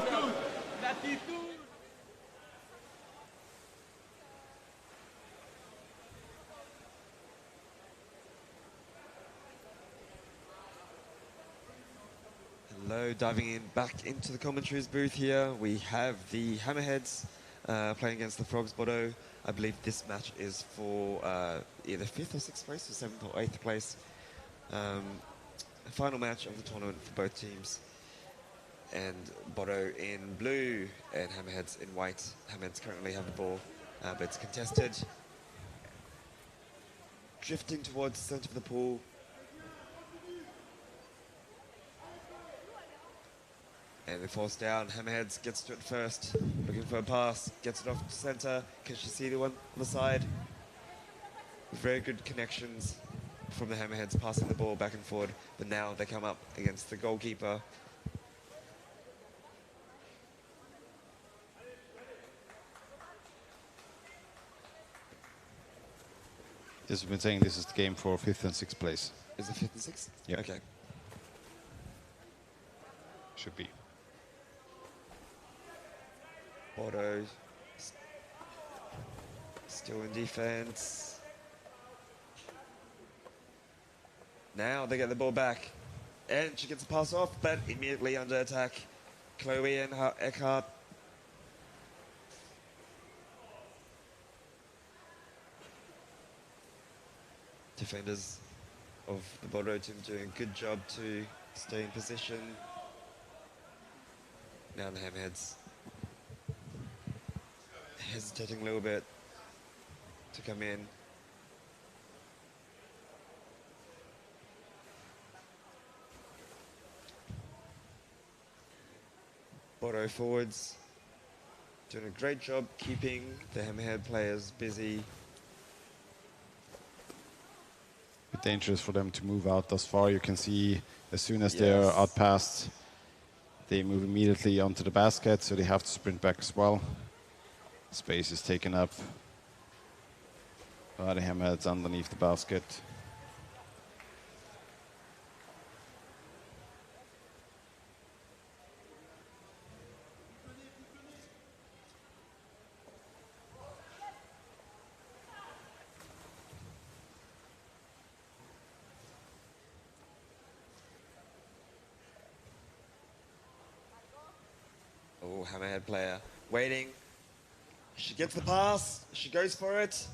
Hello, diving in back into the commentaries booth here. We have the Hammerheads playing against the Frogs Bordeaux. I believe this match is for either 5th or 6th place, or 7th or 8th place. Final match of the tournament for both teams. And Bordeaux in blue and Hammerheads in white. Hammerheads currently have the ball, but it's contested. Drifting towards the centre of the pool. And it falls down. Hammerheads gets to it first. Looking for a pass. Gets it off to centre. Can she see the one on the side? Very good connections from the Hammerheads, passing the ball back and forward. But now they come up against the goalkeeper. Yes, we've been saying this is the game for 5th and 6th place. Is it 5th and 6th? Yeah. Okay. Should be. Bordeaux still in defense. Now they get the ball back. And she gets a pass off, but immediately under attack. Chloe and Eckhart. Defenders of the Bordeaux team doing a good job to stay in position. Now the Hammerheads hesitating a little bit to come in. Bordeaux forwards doing a great job keeping the Hammerhead players busy. Bit dangerous for them to move out thus far. You can see as soon as they're out past, they move immediately onto the basket, so they have to sprint back as well. Space is taken up by the Hammerheads underneath the basket. Oh, Hammerhead player waiting. She gets the pass. She goes for it.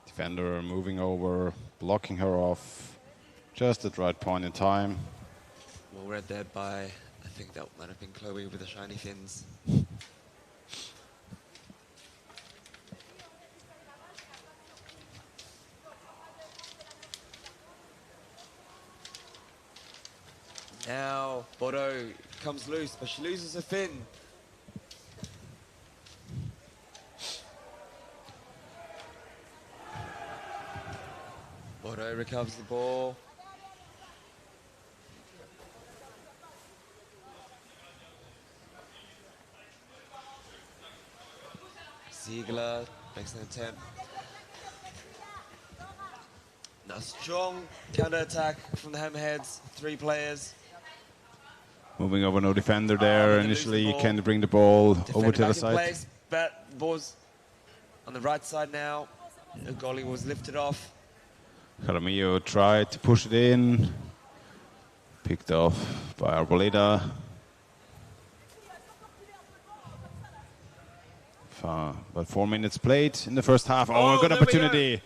Defender moving over, blocking her off, just at the right point in time. Well read there by, I think that might have been Chloe with the shiny fins. Now Bordeaux comes loose, but she loses her fin. Bordeaux recovers the ball. Ziegler makes an attempt. Now strong counter-attack from the Hammerheads, 3 players. Moving over, no defender there. Initially, can bring the ball over to the side. Place, but the ball's on the right side now. The goalie was lifted off. Jaramillo tried to push it in. Picked off by Arboleda. About 4 minutes played in the first half. Oh, good opportunity.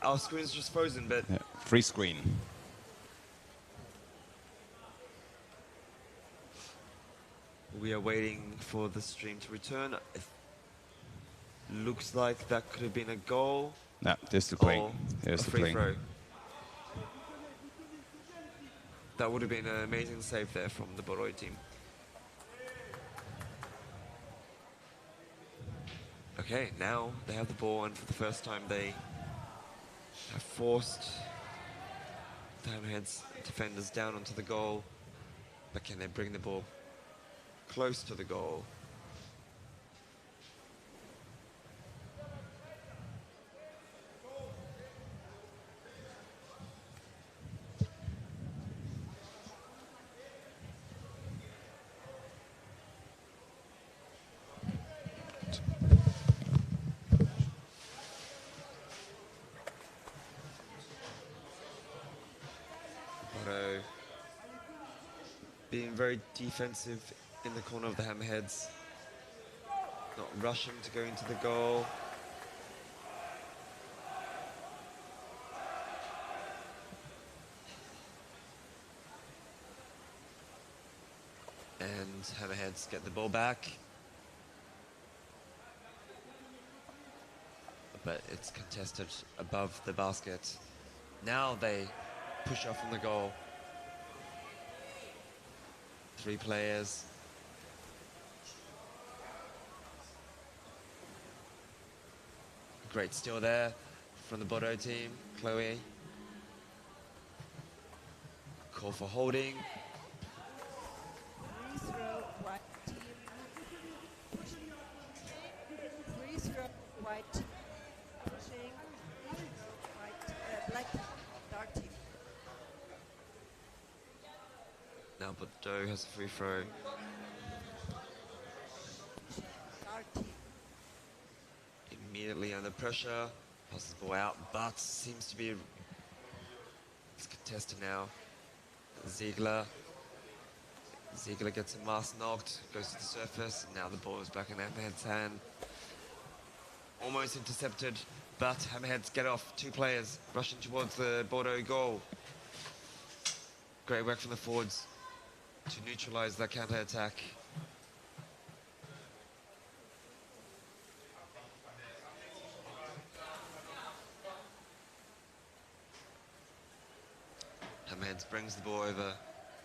Our screen's just frozen, but... Yeah, free screen. We are waiting for the stream to return. It looks like that could have been a goal. No, they're still playing. A free throw. That would have been an amazing save there from the Bordeaux team. Okay, now they have the ball, and for the first time they have forced the Hammerheads defenders down onto the goal. But can they bring the ball close to the goal? Being very defensive in the corner of the Hammerheads. not rushing to go into the goal. And Hammerheads get the ball back. But it's contested above the basket. Now they push off from the goal. 3 players. Great steal there from the Bordeaux team, Chloe. Call for holding. Free throw, white team. Free throw, white team. Pushing. Free throw, white, black team, dark team. Now Bordeaux has a free throw. Dark team. Immediately under pressure, passes the ball out, but seems to be it's contested now. Ziegler gets a mask knocked, goes to the surface. Now the ball is back in Hammerhead's hand. Almost intercepted, but Hammerheads get off. 2 players rushing towards the Bordeaux goal. Great work from the forwards to neutralize that counter attack. Hammerheads brings the ball over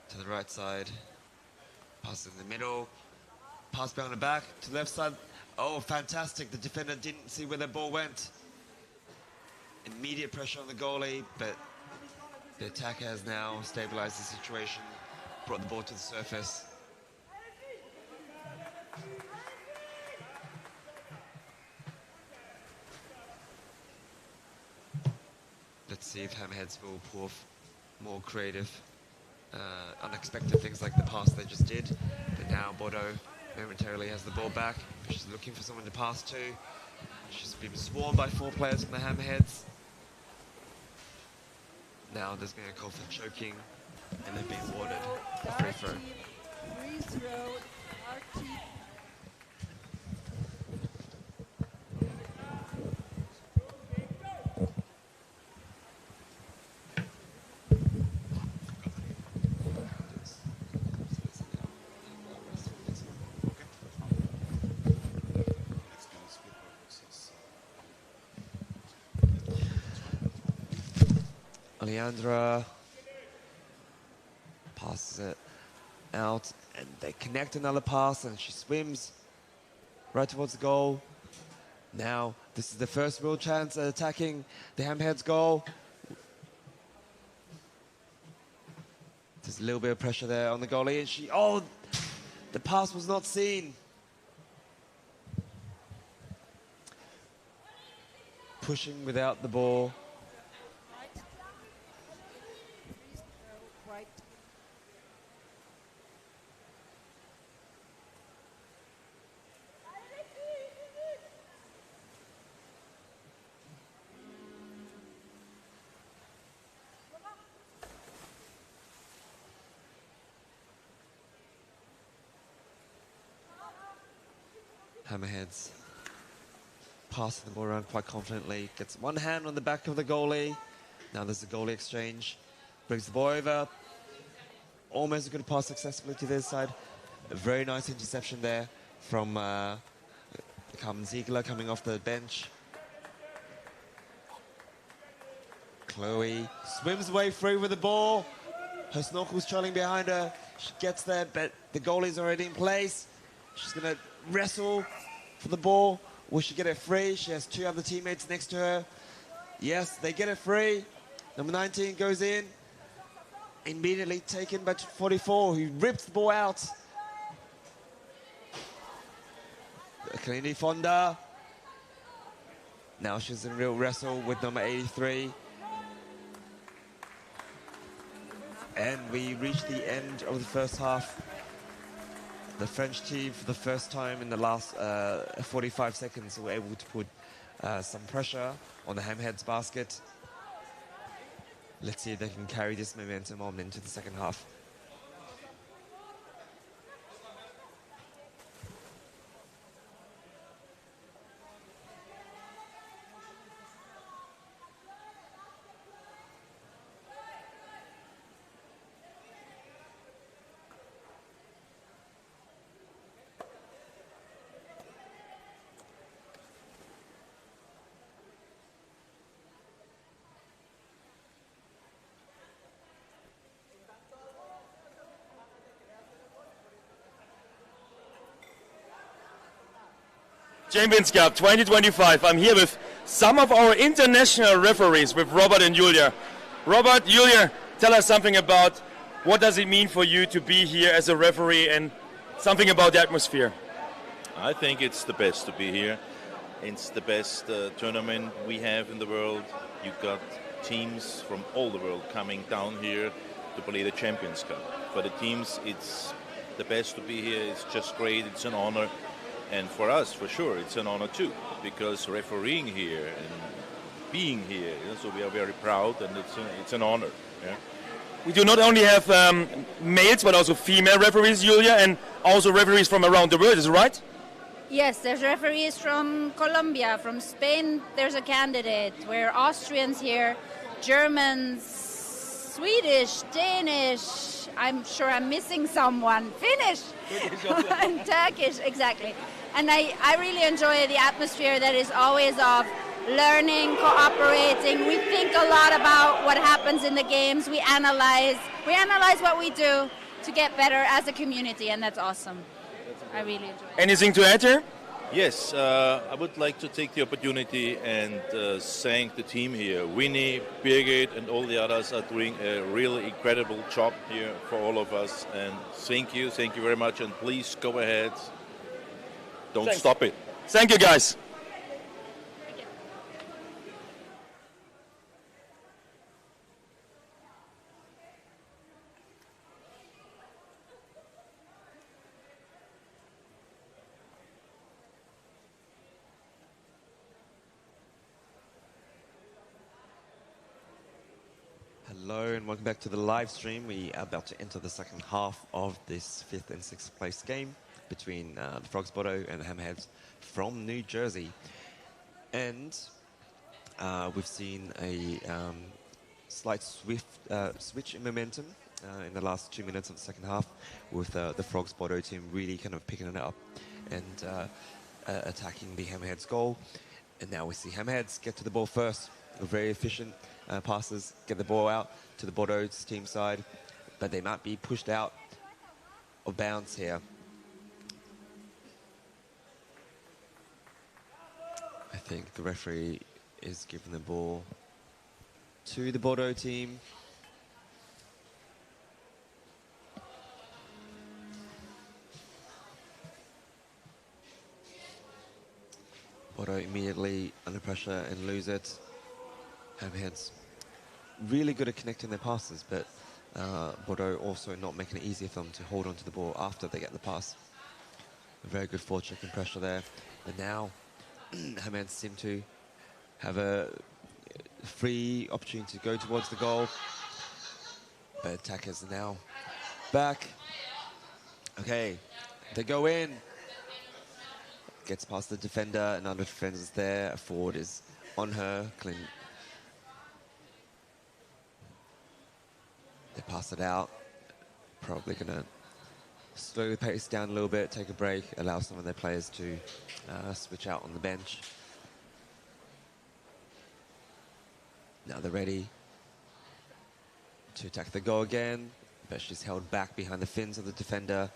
to the right side. Pass in the middle. Pass behind the back to the left side. Oh, fantastic. The defender didn't see where the ball went. Immediate pressure on the goalie, but the attacker has now stabilized the situation, brought the ball to the surface. Let's see if Hammerheads will pull off more creative, unexpected things like the pass they just did. But now Bordeaux momentarily has the ball back. She's looking for someone to pass to. She's been swarmed by 4 players from the Hammerheads. Now there's been a call for choking, and they've been awarded a free throw. Free throw, dark team. Leandra passes it out, and they connect another pass, and she swims right towards the goal. Now, this is the first real chance at attacking the Hammerheads goal. There's a little bit of pressure there on the goalie, and oh, the pass was not seen. Pushing without the ball. Hammerheads passing the ball around quite confidently, gets one hand on the back of the goalie. Now there's a goalie exchange, brings the ball over, almost a good pass successfully to this side. A very nice interception there from Ziegler coming off the bench. Chloe swims away free with the ball. Her snorkel's trailing behind her. She gets there, but the goalie's already in place. She's going to wrestle for the ball. Will she get it free? She has 2 other teammates next to her. Yes, they get it free. Number 19 goes in. Immediately taken by 44, who rips the ball out. Kalini Fonda. Now she's in a real wrestle with number 83. And we reach the end of the first half. The French team, for the first time in the last 45 seconds, were able to put some pressure on the Hammerheads basket. Let's see if they can carry this momentum on into the second half. Champions Cup 2025. I'm here with some of our international referees, with Robert and Julia. Robert, Julia, tell us something about what does it mean for you to be here as a referee and something about the atmosphere. I think it's the best to be here. It's the best tournament we have in the world. You've got teams from all the world coming down here to play the Champions Cup. For the teams, it's the best to be here. It's just great. It's an honor. And for us, for sure, it's an honor too, because refereeing here and being here, so we are very proud, and it's an honor. Yeah. We do not only have males, but also female referees, Julia, and also referees from around the world, is it right? Yes, there's referees from Colombia, from Spain. There's a candidate. We're Austrians here, Germans, Swedish, Danish. I'm sure I'm missing someone. Finnish and Turkish, exactly. And I really enjoy the atmosphere that is always of learning, cooperating. We think a lot about what happens in the games. We analyze what we do to get better as a community, and that's awesome. I really enjoy it. Anything to add here? Yes, I would like to take the opportunity and thank the team here. Winnie, Birgit, and all the others are doing a really incredible job here for all of us. And thank you very much. And please go ahead. Don't stop it. Thank you, guys. Hello and welcome back to the live stream. We are about to enter the second half of this 5th and 6th place game between the Frogs Bordeaux and the Hammerheads from New Jersey. And we've seen a slight switch in momentum in the last 2 minutes of the second half, with the Frogs Bordeaux team really kind of picking it up and attacking the Hammerheads goal. And now we see Hammerheads get to the ball first. Very efficient passes, get the ball out to the Bordeaux team side, but they might be pushed out of bounds here. I think the referee is giving the ball to the Bordeaux team. Bordeaux immediately under pressure and lose it. Hammerheads really good at connecting their passes, but Bordeaux also not making it easy for them to hold on to the ball after they get the pass. A very good forecheck and pressure there. And now Hammerheads seem to have a free opportunity to go towards the goal. But attackers are now back. Okay, they go in. Gets past the defender, another defender's there. A forward is on her. Clean. They pass it out. Probably going to slow the pace down a little bit, take a break, allow some of their players to switch out on the bench. Now they're ready to attack the goal again, but she's held back behind the fins of the defender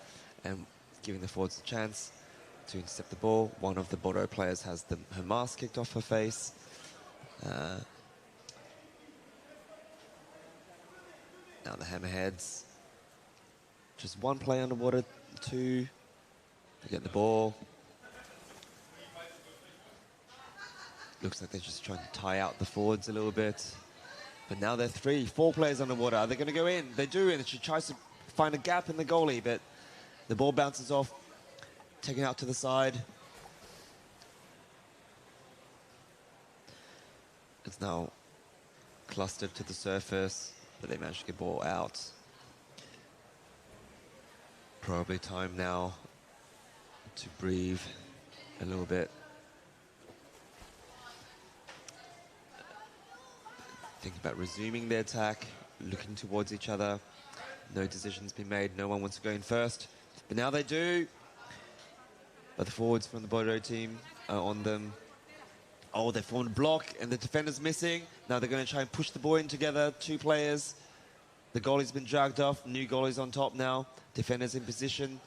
and giving the forwards a chance to intercept the ball. One of the Bordeaux players has her mask kicked off her face. Now the Hammerheads, just one play underwater, two, they get the ball. Looks like they're just trying to tie out the forwards a little bit. But now they're 4 players underwater. Are they going to go in? They do, and she tries to find a gap in the goalie, but the ball bounces off, taken out to the side. It's now clustered to the surface, but they managed to get the ball out. Probably time now to breathe a little bit. Think about resuming their attack, looking towards each other. No decisions been made, no one wants to go in first. But now they do. But the forwards from the Bordeaux team are on them. Oh, they formed a block and the defender's missing. Now they're going to try and push the ball in together, 2 players. The goalie's been dragged off, new goalie's on top now. Defenders in position.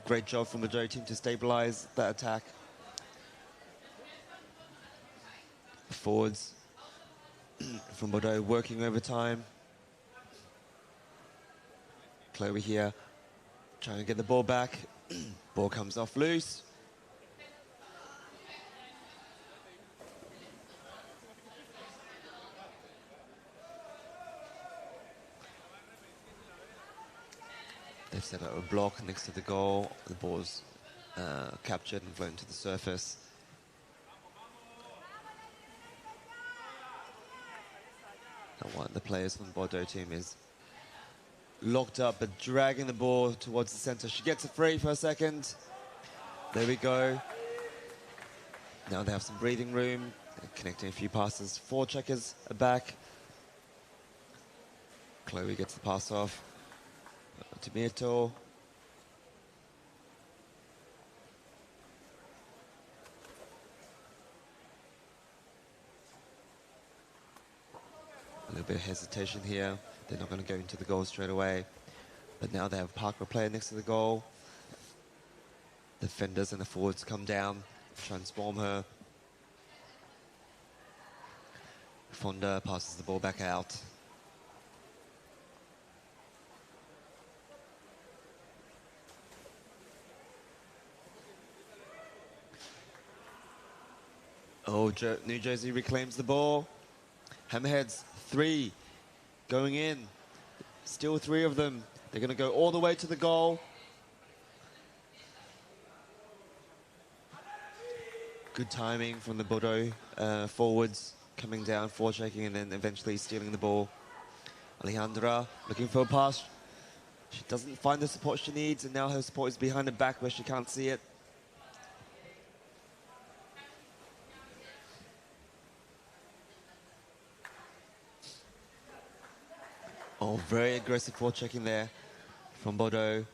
Great job from the Bordeaux team to stabilize that attack. forwards from Bordeaux working overtime. Chloe here trying to get the ball back. Ball comes off loose. They've set up a block next to the goal. The ball's captured and flown to the surface. And one of the players from the Bordeaux team is locked up but dragging the ball towards the center. She gets it free for a second. There we go. Now they have some breathing room. They're connecting a few passes. 4 checkers are back. Chloe gets the pass off to Mirto. A little bit of hesitation here. They're not going to go into the goal straight away. But now they have a Parker player next to the goal. The defenders and the forwards come down, transform her. Fonda passes the ball back out. Oh, New Jersey reclaims the ball. Hammerheads, 3 going in. Still 3 of them. They're going to go all the way to the goal. Good timing from the Bordeaux forwards, coming down, foreshaking, and then eventually stealing the ball. Alejandra looking for a pass. She doesn't find the support she needs, and now her support is behind her back where she can't see it. Oh, very aggressive forechecking there from Bordeaux.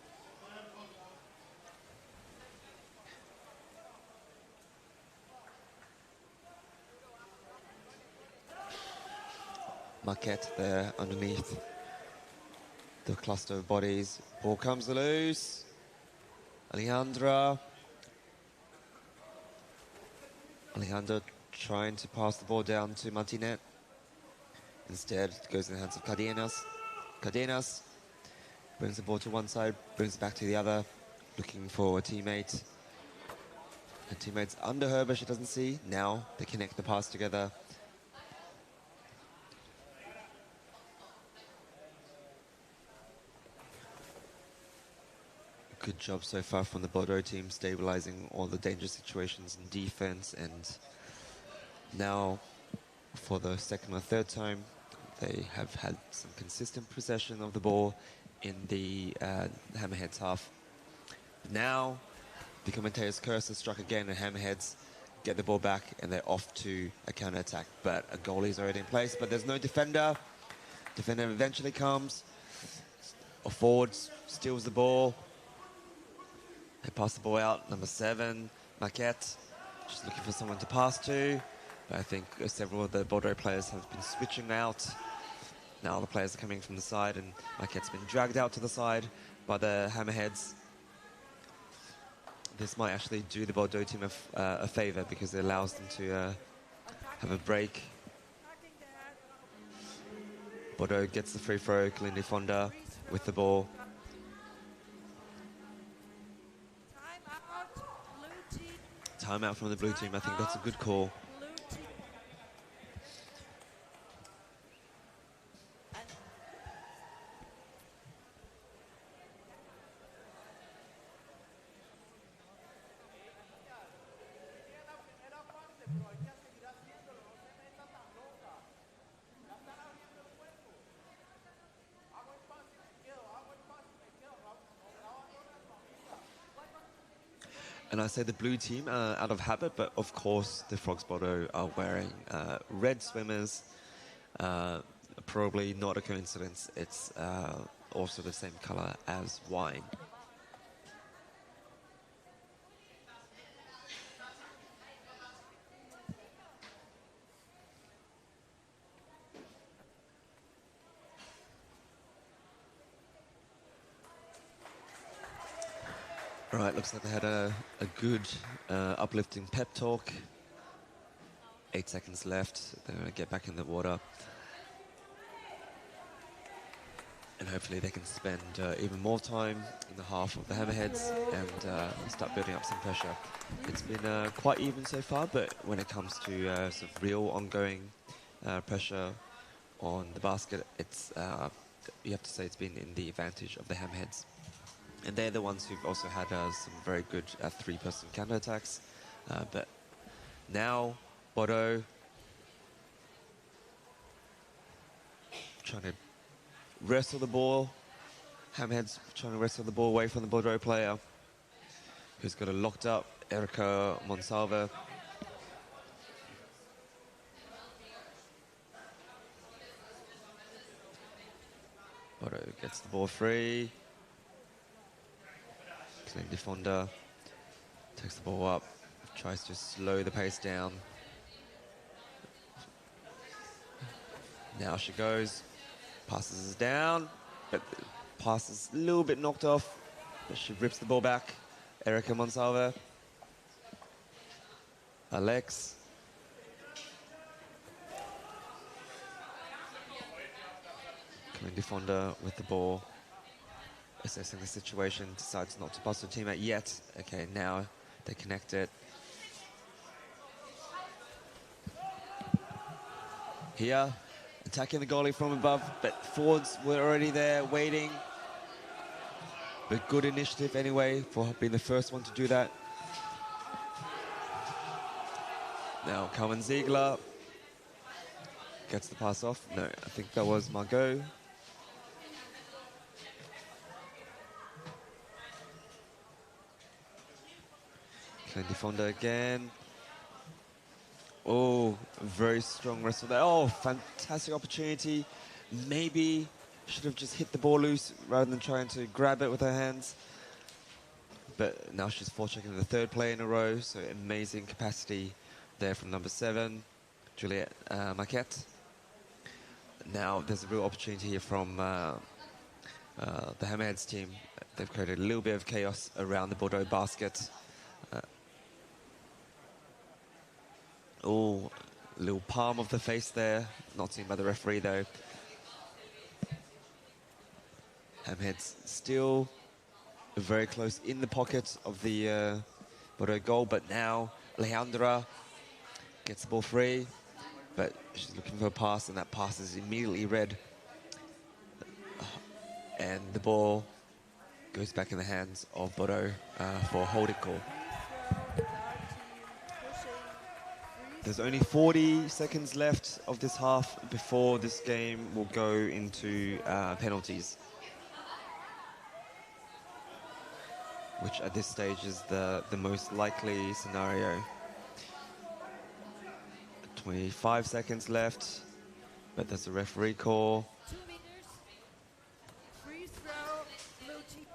Marquette there underneath the cluster of bodies. Ball comes loose. Alejandra trying to pass the ball down to Martinet. Instead, it goes in the hands of Cardenas. Cardenas brings the ball to one side, brings it back to the other, looking for a teammate. Her teammate's under her, but she doesn't see. Now they connect the pass together. Good job so far from the Bordeaux team, stabilizing all the dangerous situations in defense, and now for the second or third time they have had some consistent possession of the ball in the Hammerheads half. Now the commentator's curse has struck again, and Hammerheads get the ball back and they're off to a counter-attack, but a goalie is already in place, but there's no defender. Defender eventually comes. A forward steals the ball. They pass the ball out. Number 7, Marquette, just looking for someone to pass to. But I think several of the Bordeaux players have been switching out. Now the players are coming from the side, and Marquette's been dragged out to the side by the Hammerheads. This might actually do the Bordeaux team a favor, because it allows them to have a break. Bordeaux gets the free throw. Kalindi Fonda with the ball. Timeout from the blue team. I think that's a good call. And I say the blue team out of habit, but of course the Frogs Bordeaux are wearing red swimmers. Probably not a coincidence. It's also the same color as wine. Right, looks like they had a good uplifting pep talk 8 seconds left. They're going to get back in the water. And hopefully they can spend even more time in the half of the hammerheads and start building up some pressure. It's been quite even so far, but when it comes to sort of real ongoing pressure on the basket, it's you have to say it's been in the advantage of the hammerheads. And they're the ones who've also had some very good 3-person counterattacks. But now, Bodo trying to wrestle the ball. Hammerheads trying to wrestle the ball away from the Bordeaux player, who's got it locked up, Erika Monsalve. Bordeaux gets the ball free. Clean Fonda takes the ball up, tries to slow the pace down. Now she goes. Passes down, but the pass is a little bit knocked off. But she rips the ball back. Erika Monsalve. Alex. Coming Fonda with the ball. Assessing the situation, decides not to pass to the teammate yet. Okay, now they connect it. Here. Attacking the goalie from above, but forwards were already there waiting. But good initiative anyway for being the first one to do that. Now Carmen Ziegler gets the pass off. No, I think that was Margot. Clendi Fonda again. Oh, very strong wrestle there. Oh, fantastic opportunity. Maybe should have just hit the ball loose rather than trying to grab it with her hands. But now she's forechecking the 3rd play in a row, so amazing capacity there from number 7, Juliette Maquette. Now there's a real opportunity here from the Hammerheads team. They've created a little bit of chaos around the Bordeaux basket. Oh, little palm of the face there. Not seen by the referee, though. Hammerheads still very close in the pocket of the Bordeaux goal, but now Alejandra gets the ball free, but she's looking for a pass, and that pass is immediately read. And the ball goes back in the hands of Bordeaux for a holding call. There's only 40 seconds left of this half before this game will go into penalties, which at this stage is the most likely scenario. 25 seconds left, but there's a referee call. 2 meters. Free throw. Blue team.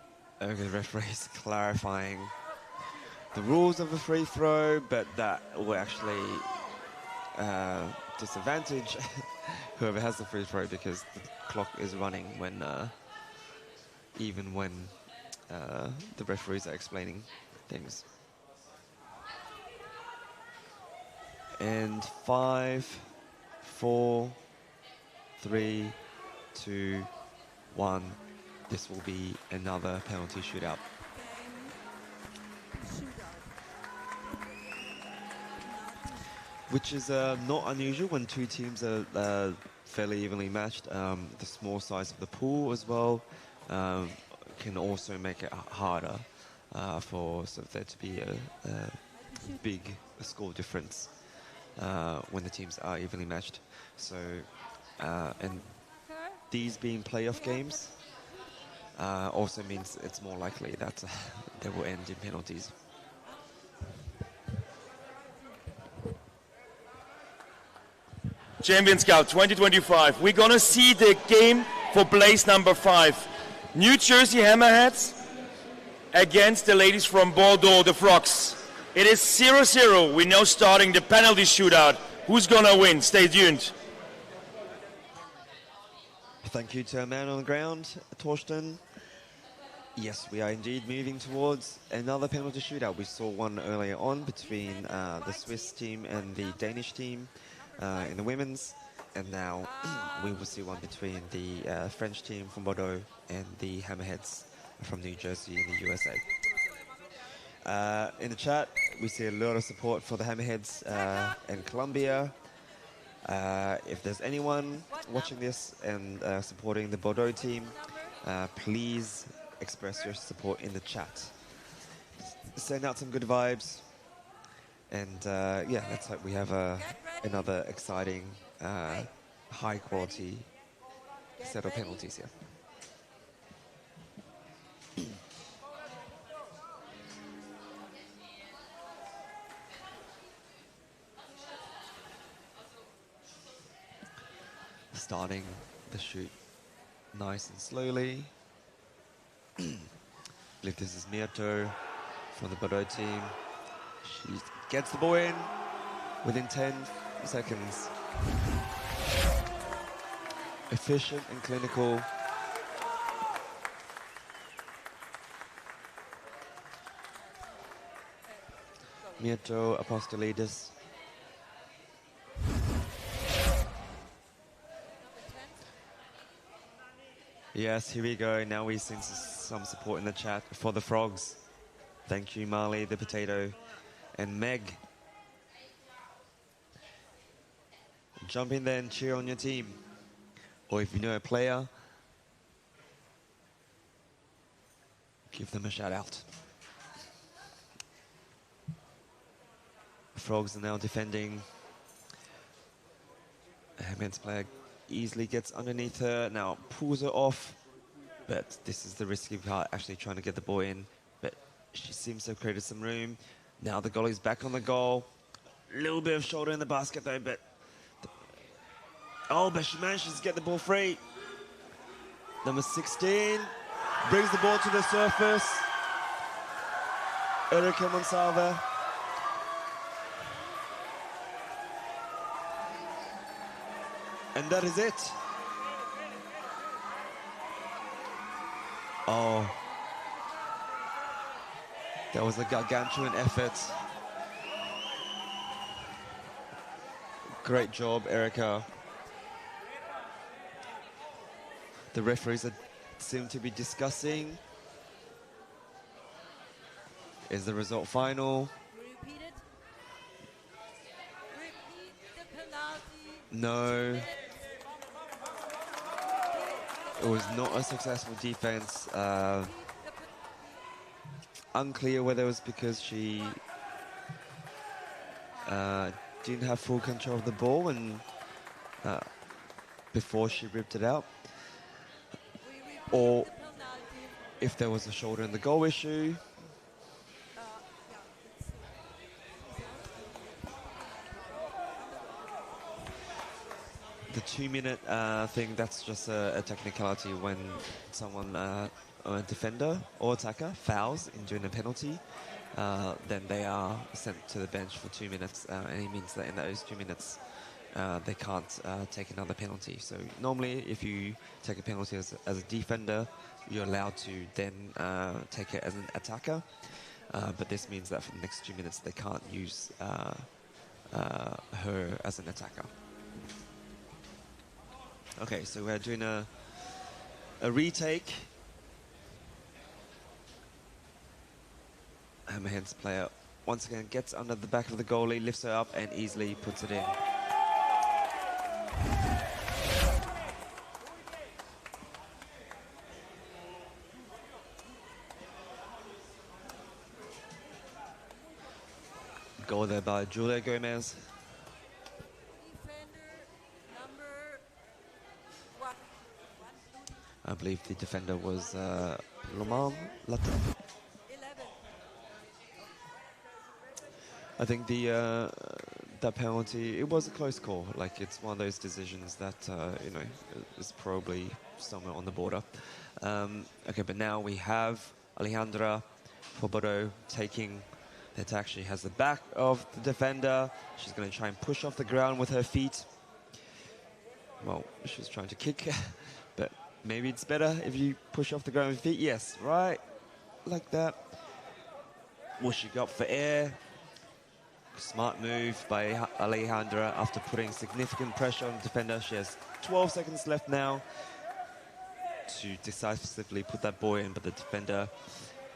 Okay, the referee's clarifying the rules of a free throw, but that will actually disadvantage whoever has the free throw, because the clock is running when even when the referees are explaining things. And 5, 4, 3, 2, 1. This will be another penalty shootout. Which is not unusual when two teams are fairly evenly matched. The small size of the pool as well can also make it harder for sort of there to be a big score difference when the teams are evenly matched. So, and these being playoff games also means it's more likely that they will end in penalties. Champions Cup 2025. We're gonna see the game for place number 5. New Jersey Hammerheads against the ladies from Bordeaux, the Frogs. It is 0-0. We're now starting the penalty shootout. Who's gonna win? Stay tuned. Thank you to our man on the ground, Torsten. Yes, we are indeed moving towards another penalty shootout. We saw one earlier on between the Swiss team and the Danish team in the women's. And now we will see one between the French team from Bordeaux and the Hammerheads from New Jersey in the USA. In the chat, we see a lot of support for the Hammerheads and Colombia. If there's anyone watching this and supporting the Bordeaux team, please express your support in the chat. Send out some good vibes. And yeah, let's hope we have another exciting, high quality set of penalties here. Starting the shoot nice and slowly. I believe this is Mieto from the Bordeaux team. She gets the ball in within 10 seconds. Efficient and clinical. Mieto Apostolidis. Yes, here we go. Now we see some support in the chat for the Frogs. Thank you, Marley, the Potato, and Meg. Jump in there and cheer on your team. Or if you know a player, give them a shout out. The Frogs are now defending. A men's player easily gets underneath her, now pulls her off, but this is the risky part, actually trying to get the ball in, but she seems to have created some room. Now the goalie's back on the goal. A little bit of shoulder in the basket though, but but she manages to get the ball free. Number 16 brings the ball to the surface. Erika Monsalve. And that is it. Oh, that was a gargantuan effort. Great job, Erika. The referees seem to be discussing. Is the result final? No. It was not a successful defense. Unclear whether it was because she didn't have full control of the ball and before she ripped it out, or if there was a shoulder in the goal issue. The 2-minute thing, that's just a technicality when someone, a defender or attacker, fouls in doing a penalty, then they are sent to the bench for 2 minutes, and it means that in those 2 minutes they can't take another penalty. So normally if you take a penalty as a defender, you're allowed to then take it as an attacker, but this means that for the next 2 minutes they can't use her as an attacker. Okay, so we're doing a retake. Hammerheads player once again gets under the back of the goalie, lifts her up and easily puts it in. Goal there by Julia Gomez. I believe the defender was Roman Latin. I think that penalty, it was a close call. Like, it's one of those decisions that you know, is probably somewhere on the border. Okay, but now we have Alejandra for Bordeaux taking the attack. She has the back of the defender. She's going to try and push off the ground with her feet. Well, she was trying to kick, but Maybe it's better if you push off the ground with your feet. Yes, right, like that. Whooshing up for air. Smart move by Alejandra after putting significant pressure on the defender. She has 12 seconds left now to decisively put that ball in, but the defender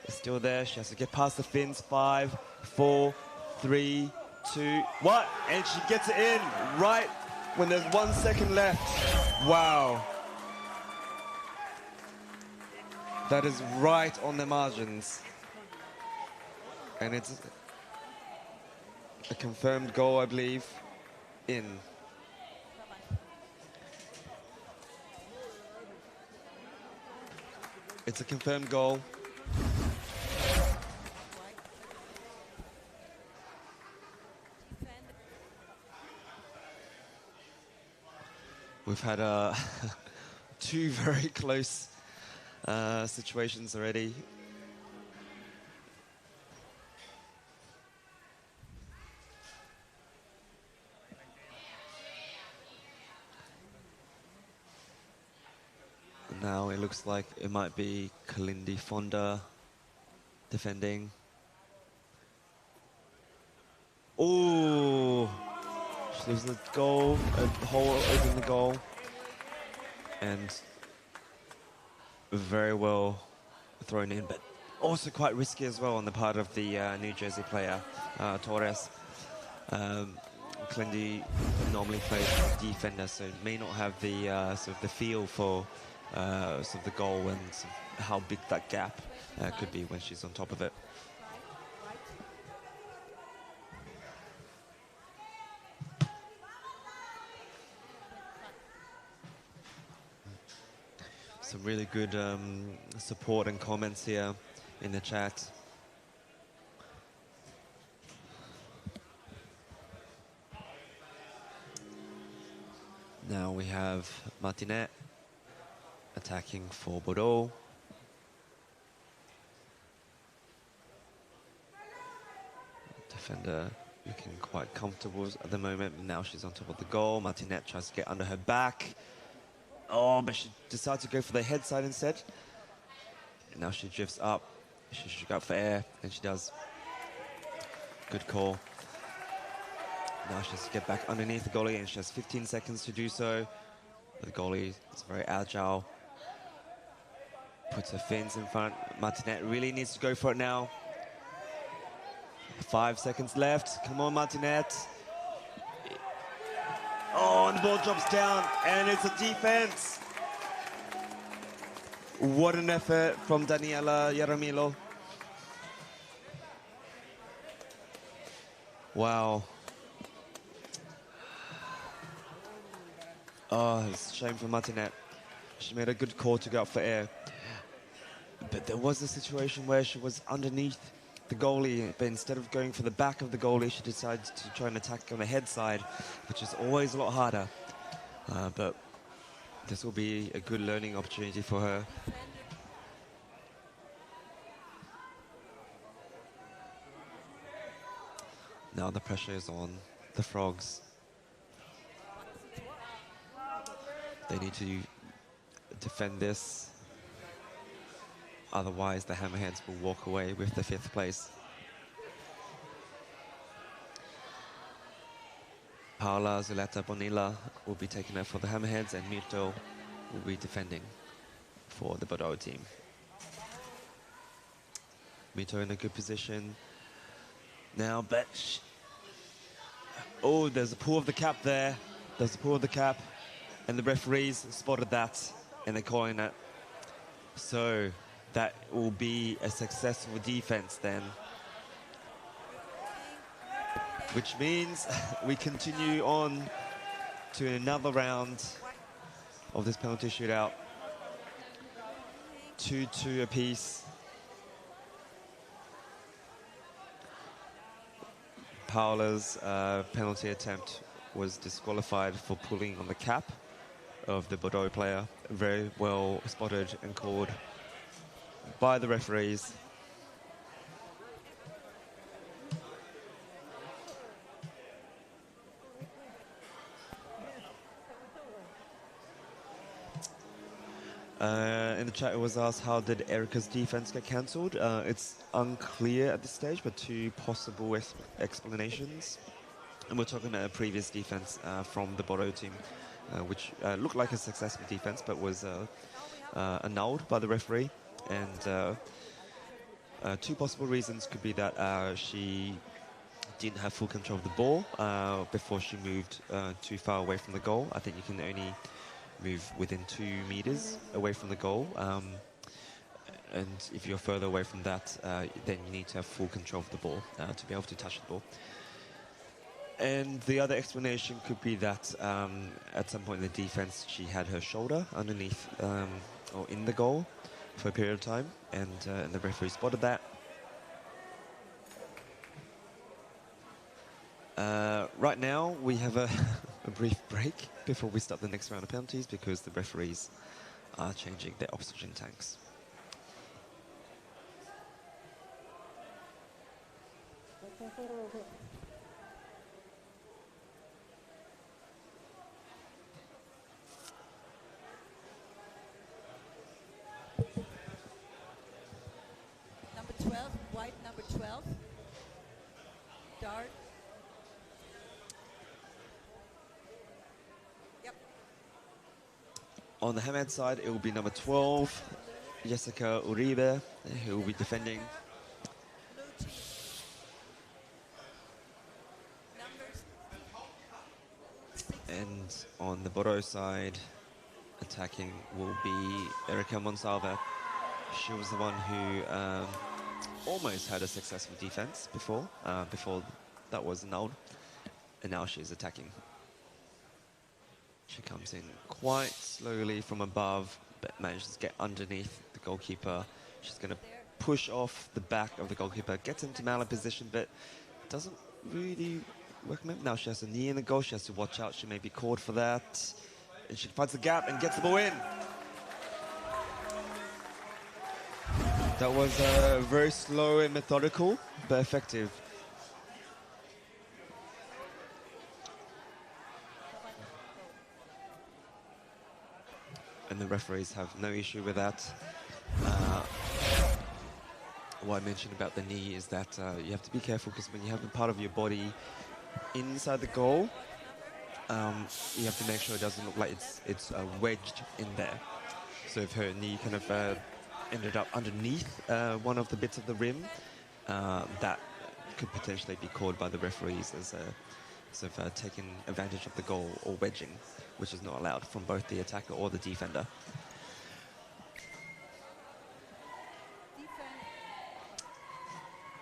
is still there. She has to get past the fins. 5, 4, 3, 2, 1, and she gets it in right when there's 1 second left. Wow. That is right on the margins. And it's a confirmed goal, I believe, in. It's a confirmed goal. We've had 2 very close situations already. Now it looks like it might be Kalindi Fonda defending. Oh, she leaves the goal, a hole open the goal, and very well thrown in, but also quite risky as well on the part of the New Jersey player, Torres. Kalindi normally plays as a defender, so may not have the sort of the feel for sort of the goal and sort of how big that gap could be when she's on top of it. Some really good support and comments here in the chat. Now we have Martinet attacking for Bordeaux. Defender looking quite comfortable at the moment. Now she's on top of the goal. Martinet tries to get under her back. Oh, but she decides to go for the head side instead. And now she drifts up. She should go for air, and she does. Good call. Now she has to get back underneath the goalie, and she has 15 seconds to do so. The goalie is very agile. Puts her fins in front. Martinet really needs to go for it now. 5 seconds left. Come on, Martinet. Oh, and the ball drops down, and it's a defense. What an effort from Daniela Yaramilo. Wow. Oh, it's a shame for Martinet. She made a good call to go up for air. But there was a situation where she was underneath the goalie, but instead of going for the back of the goalie, she decided to try and attack on the head side, which is always a lot harder. But this will be a good learning opportunity for her. Now the pressure is on the Frogs. They need to defend this. Otherwise, the Hammerheads will walk away with the 5th place. Paula Zuleta Bonilla will be taking it for the Hammerheads, and Mirto will be defending for the Bordeaux team. Mirto in a good position now, but oh, there's a pull of the cap there. There's a pull of the cap, and the referees spotted that, and they're calling it. So that will be a successful defense then. Which means we continue on to another round of this penalty shootout. 2-2 apiece. Paola's penalty attempt was disqualified for pulling on the cap of the Bordeaux player. Very well spotted and called by the referees. In the chat it was asked, how did Erica's defense get cancelled? It's unclear at this stage, but two possible explanations. And we're talking about a previous defense from the Bordeaux team, which looked like a successful defense, but was annulled by the referee. And two possible reasons could be that she didn't have full control of the ball before she moved too far away from the goal. I think you can only move within 2 meters away from the goal. And if you're further away from that, then you need to have full control of the ball to be able to touch the ball. And the other explanation could be that at some point in the defense, she had her shoulder underneath or in the goal for a period of time, and the referee spotted that. Right now, we have a brief break before we start the next round of penalties because the referees are changing their oxygen tanks. Number 12, white number 12. Dart. Yep. On the hammerhead side, it will be number 12, Jessica Uribe, who will be defending. And on the Bordeaux side, attacking will be Erika Monsalve. She was the one who almost had a successful defense before that was annulled, and now she's attacking. She comes in quite slowly from above, but manages to get underneath the goalkeeper. She's going to push off the back of the goalkeeper, gets into mallet position, but doesn't really work. Now she has a knee in the goal. She has to watch out. She may be called for that. And she finds the gap and gets the ball in. That was very slow and methodical, but effective. And the referees have no issue with that. What I mentioned about the knee is that you have to be careful because when you have a part of your body inside the goal, you have to make sure it doesn't look like it's wedged in there. So if her knee kind of ended up underneath one of the bits of the rim, that could potentially be called by the referees as sort of taking advantage of the goal or wedging, which is not allowed from both the attacker or the defender.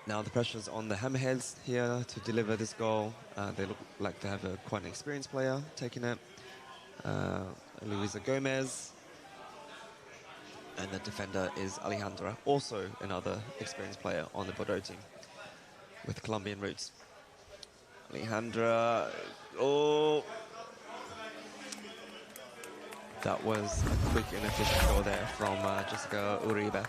Now the pressure's on the hammerheads here to deliver this goal. They look like they have quite an experienced player taking it. Luisa Gomez. And the defender is Alejandra, also another experienced player on the Bordeaux team with Colombian roots. Alejandra, oh. That was a quick and efficient goal there from Jessica Uribe.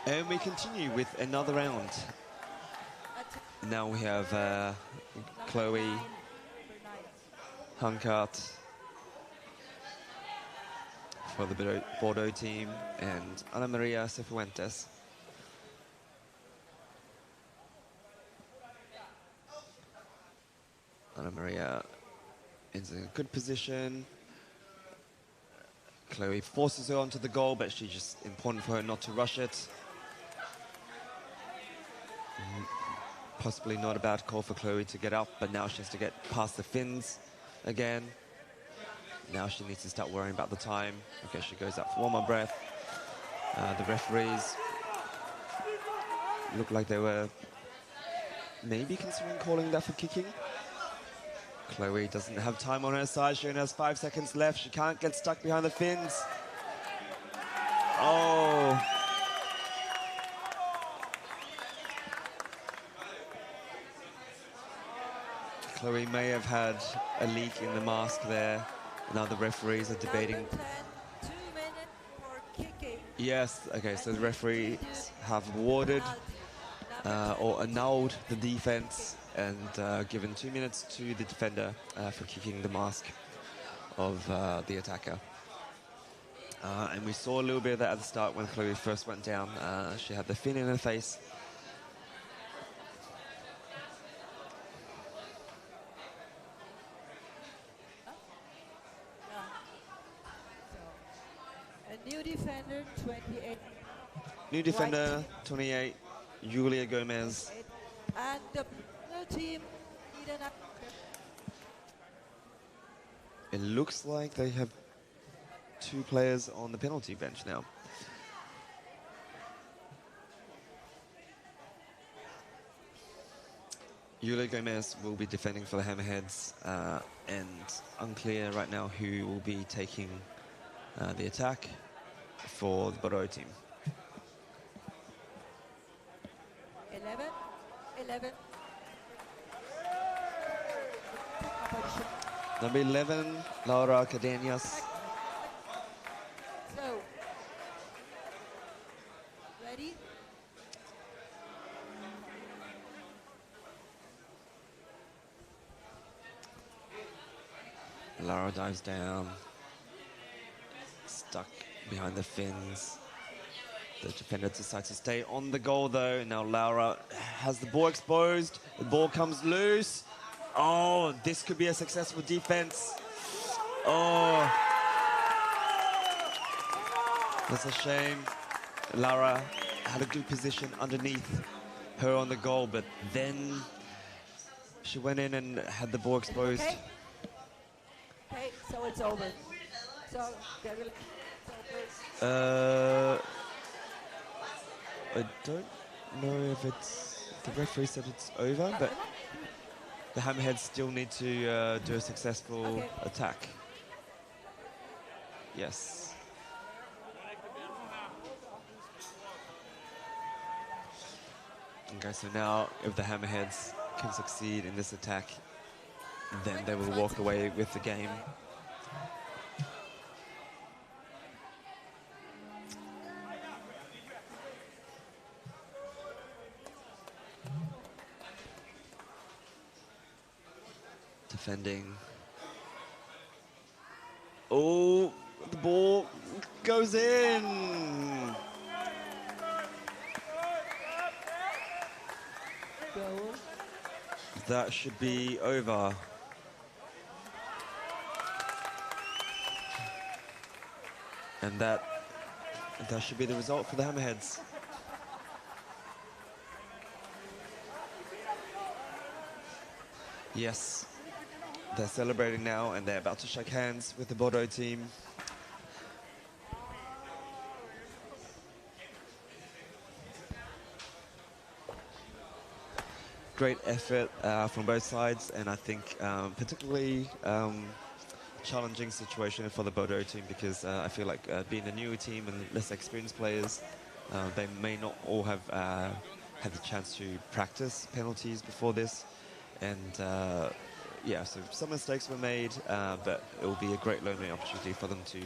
And we continue with another round. Now we have Chloe Hunkart for the Bordeaux team and Ana Maria Cifuentes. Ana Maria is in a good position. Chloe forces her onto the goal, but she's just important for her not to rush it. Possibly not a bad call for Chloe to get up, but now she has to get past the fins again. Now she needs to start worrying about the time. Okay, she goes up for one more breath. The referees look like they were maybe considering calling that for kicking. Chloe doesn't have time on her side. She only has 5 seconds left. She can't get stuck behind the fins. Oh. Chloe may have had a leak in the mask there. Now the referees are debating. 2 minutes for kicking. Yes, okay, so the referees have awarded or annulled the defense and given 2 minutes to the defender for kicking the mask of the attacker. And we saw a little bit of that at the start when Chloe first went down. She had the fin in her face. A new defender, 28. New defender, 28, Julia Gomez. And the blue team, It looks like they have 2 players on the penalty bench now. Julia Gomez will be defending for the Hammerheads, and unclear right now who will be taking the attack for the Bordeaux team. 11. Number 11, Laura Cadenas. So, ready? Laura dives down, stuck behind the fins. The defender decides to stay on the goal though. Now Laura has the ball exposed. The ball comes loose. Oh, this could be a successful defense. Oh, that's a shame. Laura had a good position underneath her on the goal, but then she went in and had the ball exposed. Okay. Okay, so it's over. So they're really it's over. I don't know if it's the referee said it's over, but the Hammerheads still need to do a successful attack. Yes. Okay, so now if the Hammerheads can succeed in this attack, then they will walk away with the game. Defending. Oh, the ball goes in. Goal. That should be over. And that should be the result for the Hammerheads. Yes, they're celebrating now and they're about to shake hands with the Bordeaux team. Great effort from both sides, and I think particularly challenging situation for the Bordeaux team because I feel like being a newer team and less experienced players, they may not all have had the chance to practice penalties before this. And yeah, so some mistakes were made, but it will be a great learning opportunity for them to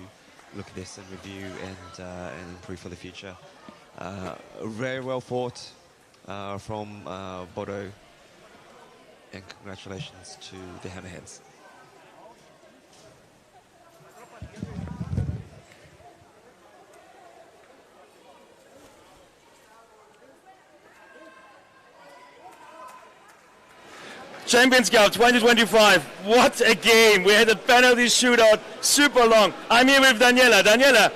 look at this and review and improve for the future. Very well fought from Bordeaux, and congratulations to the Hammerheads. Champions Cup 2025, what a game. We had a penalty shootout, super long. I'm here with Daniela. Daniela,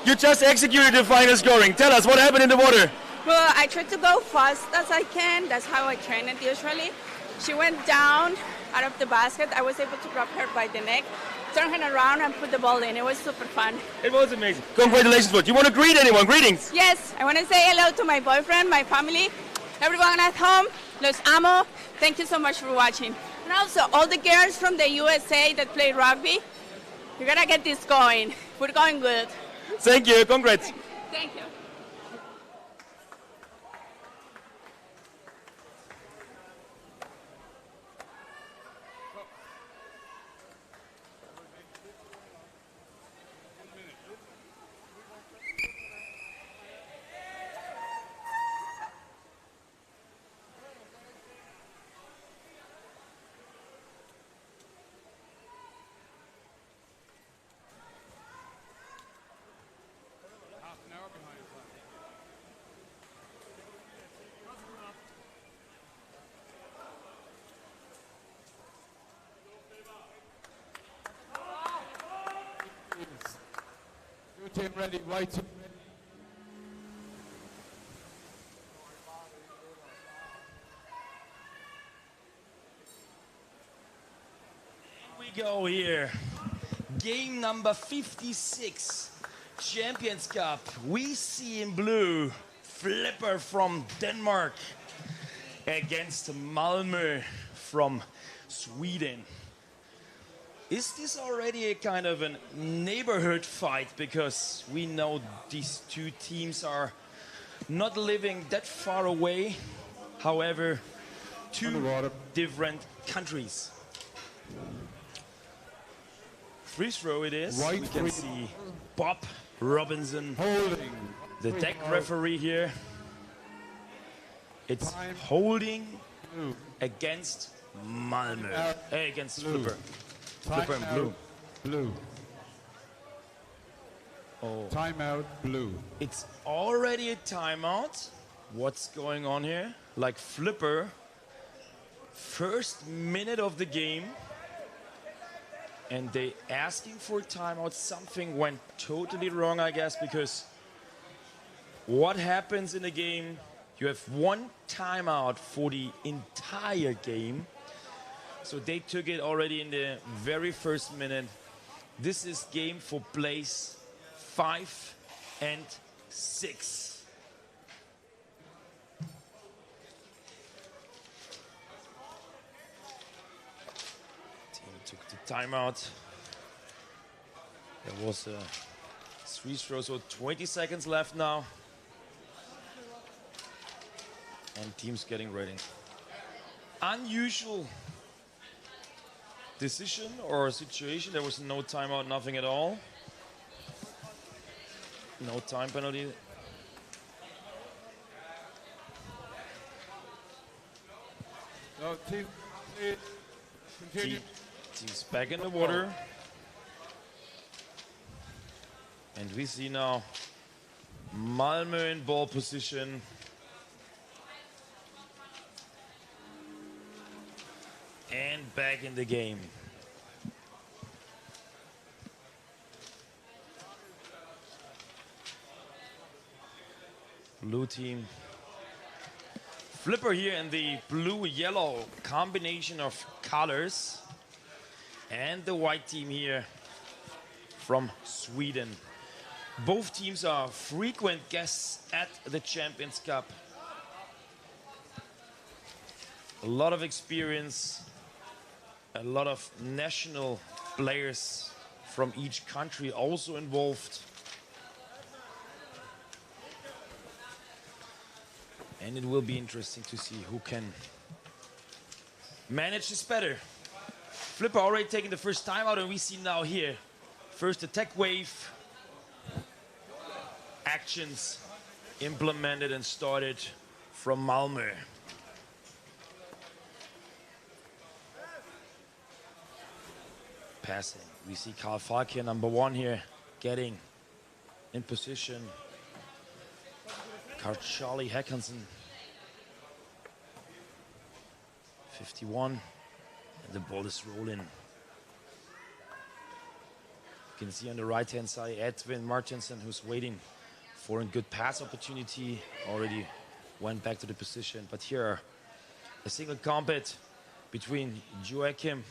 you just executed the final scoring. Tell us, what happened in the water? Well, I tried to go fast as I can. That's how I train it usually. She went down out of the basket. I was able to grab her by the neck, turn her around and put the ball in. It was super fun. It was amazing. Congratulations. Do you want to greet anyone? Greetings. Yes, I want to say hello to my boyfriend, my family, everyone at home. Los amo. Thank you so much for watching. And also, all the girls from the USA that play rugby, you're going to get this going. We're going good. Thank you. Congrats. Thank you. team ready, white team ready. We go here. Game number 56, Champions Cup. We see in blue, Flipper from Denmark against Malmö from Sweden. Is this already a kind of a neighborhood fight? Because we know these two teams are not living that far away. However, two different countries. Free throw it is. We can see Bob Robinson, the deck referee here. It's holding against Malmö, against Flipper. Flipper in blue. Blue. Oh. Timeout, blue. It's already a timeout. What's going on here? Like Flipper, first minute of the game, and they asking for a timeout. Something went totally wrong, I guess, because what happens in a game, you have one timeout for the entire game. So they took it already in the very first minute. This is game for place 5 and 6. Team took the timeout. There was a free throw, so 20 seconds left now. And team's getting ready. Unusual decision or situation. There was no timeout, nothing at all. No time penalty. No, team, continue. Team's back in the water. And we see now Malmö in ball position. And back in the game. Blue team. Flipper here in the blue-yellow combination of colors. And the white team here from Sweden. Both teams are frequent guests at the Champions Cup. A lot of experience. A lot of national players from each country also involved. And it will be interesting to see who can manage this better. Flipper already taking the first time out, and we see now here first attack wave actions implemented and started from Malmö. Passing. We see Carl Falk here, number 1 here, getting in position. Charlie Hackinson, 51, and the ball is rolling. You can see on the right-hand side Edwin Martinsen, who's waiting for a good pass opportunity. Already went back to the position, but here a single combat between Joachim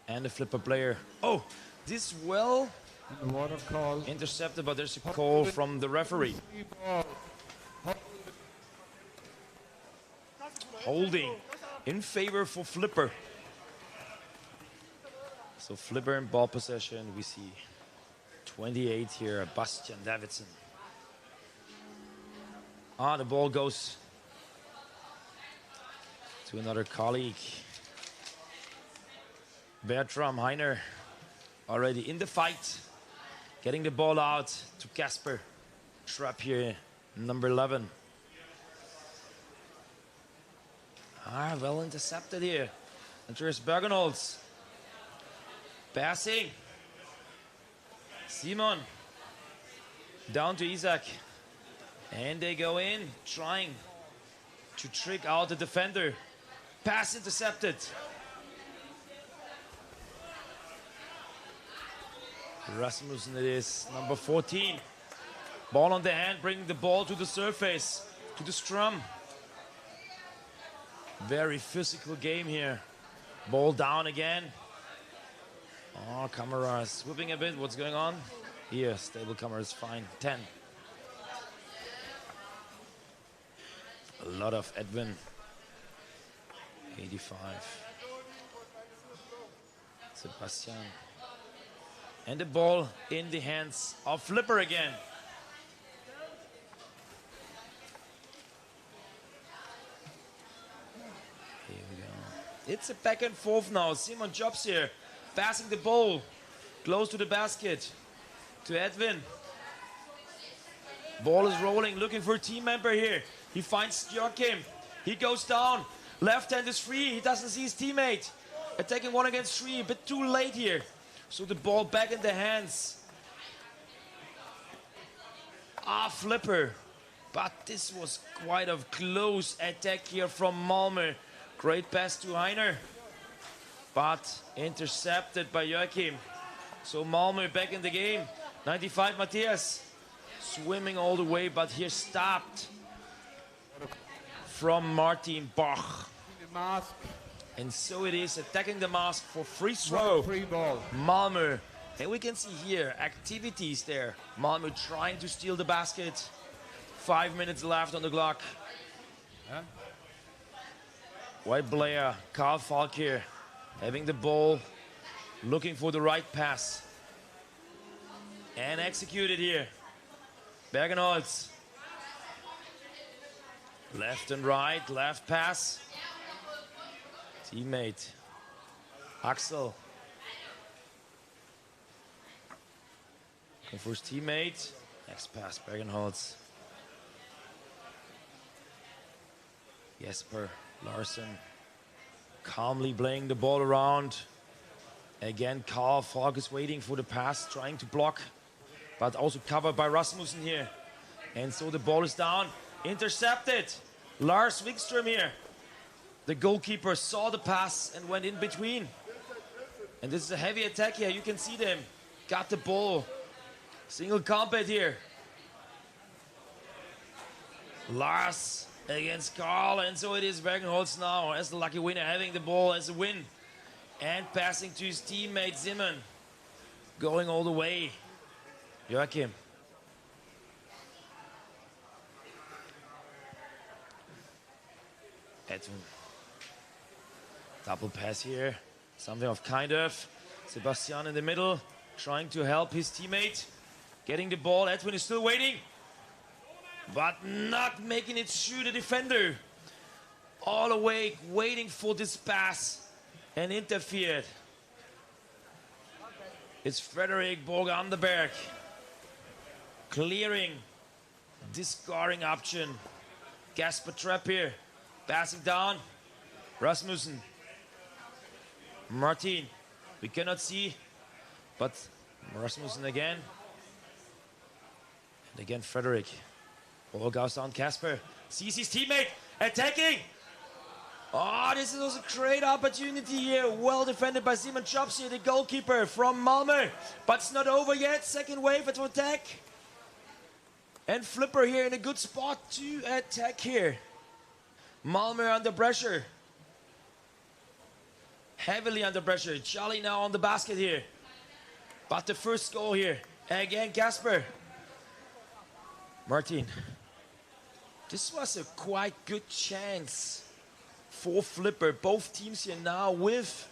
and the Flipper player. Oh, this well intercepted, but there's a call from the referee. Holding in favor for Flipper. So Flipper in ball possession. We see 28 here, Bastian Davidson. The ball goes to another colleague. Bertram Heiner already in the fight, getting the ball out to Casper Trapp here, number 11. Well intercepted here. Andreas Bergenholz passing. Simon down to Isaac, and they go in trying to trick out the defender. Pass intercepted. Rasmussen it is, number 14. Ball on the hand, bringing the ball to the surface, to the scrum. Very physical game here. Ball down again. Oh, camera is swooping a bit. What's going on? Here, stable camera is fine. 10. A lot of Edwin. 85. Sebastian. And the ball in the hands of Flipper again. Here we go. It's a back and forth now. Simon Jobs here, passing the ball close to the basket to Edwin. Ball is rolling, looking for a team member here. He finds Joachim. He goes down. Left hand is free. He doesn't see his teammate. Attacking 1 against 3, a bit too late here. So the ball back in the hands. Flipper. But this was quite a close attack here from Malmö. Great pass to Heiner. But intercepted by Joachim. So Malmö back in the game. 95 Matthias. Swimming all the way, but here stopped from Martin Bach. And so it is, attacking the mask for free throw. Free ball. Malmö. And we can see here activities there. Malmö trying to steal the basket. 5 minutes left on the clock. White player Karl Falk here, having the ball, looking for the right pass. And executed here. Bergenholz. Left and right, left pass. Teammate Axel. Looking for his teammate. Next pass, Bergenholz. Jesper Larsen calmly playing the ball around. Again, Karl Falk is waiting for the pass, trying to block, but also covered by Rasmussen here. And so the ball is down, intercepted. Lars Wikström here. The goalkeeper saw the pass and went in between. And this is a heavy attack here, you can see them. Got the ball. Single combat here. Lars against Karl, and so it is Bergenholz now as the lucky winner, having the ball as a win. And passing to his teammate Simon. Going all the way. Joachim. Edwin. Double pass here. Something of kind of. Sebastian in the middle, trying to help his teammate. Getting the ball. Edwin is still waiting. But not making it through the defender. All awake, waiting for this pass. And interfered. It's Frederik Borg-Anderberg. Clearing. Discarding option. Gasper Trapp here. Passing down. Rasmussen. Martin. We cannot see. But Rasmussen again. And again Frederik. Ball goes down. Casper sees his teammate. Attacking. Oh, this is a great opportunity here. Well defended by Simon Jobs here, the goalkeeper from Malmö. But it's not over yet. Second wave to attack. And Flipper here in a good spot to attack here. Malmö under pressure. Heavily under pressure. Charlie now on the basket here. But the first goal here. Again, Casper. Martin. This was a quite good chance for Flipper. Both teams here now with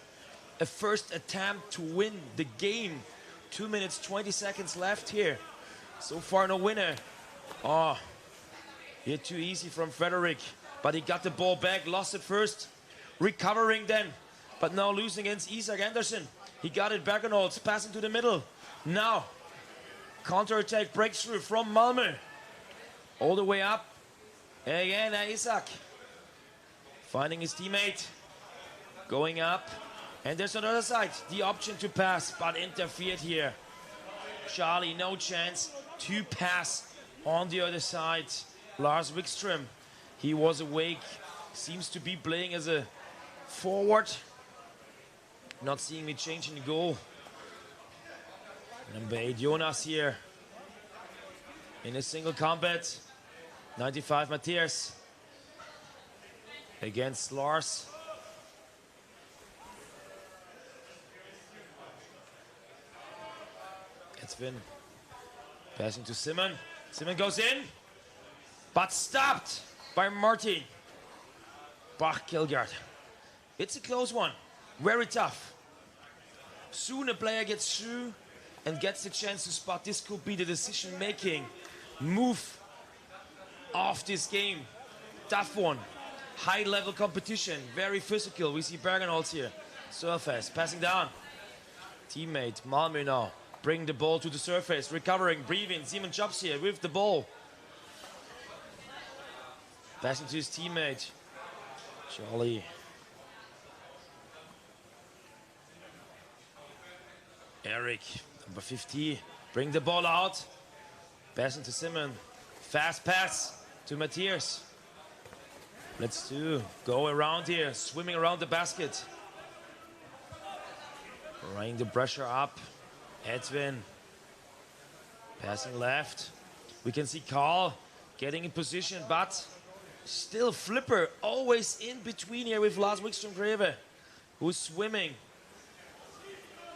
a first attempt to win the game. 2 minutes, 20 seconds left here. So far no winner. Oh, here too easy from Frederik. But he got the ball back, lost it first. Recovering then, but now losing against Isak Andersen. He got it, Bergenholz, passing to the middle. Now, counter-attack breakthrough from Malmö. All the way up. Again, Isak. Finding his teammate. Going up. And there's on the other side, the option to pass, but interfered here. Charlie, no chance to pass on the other side. Lars Wikström, he was awake. Seems to be playing as a forward. Not seeing me changing the goal. Number 8, Jonas here. in a single combat. 95 Matthias against Lars. Edwin passing to Simon. Simon goes in, but stopped by Martin Bach-Kilgard. It's a close one, very tough. Soon a player gets through and gets the chance to spot. This could be the decision-making move of this game. Tough one, high-level competition, very physical. We see Bergenholz here, surface, passing down. Teammate Malmö now, bring the ball to the surface, recovering, breathing. Simon Chops here with the ball. Passing to his teammate, Charlie. Eric, number 50, bring the ball out. Passing to Simon. Fast pass to Matthias. Let's go around here, swimming around the basket. Running the pressure up. Edwin passing left. We can see Carl getting in position, but still Flipper always in between here with Lars Wikström-Greve, who's swimming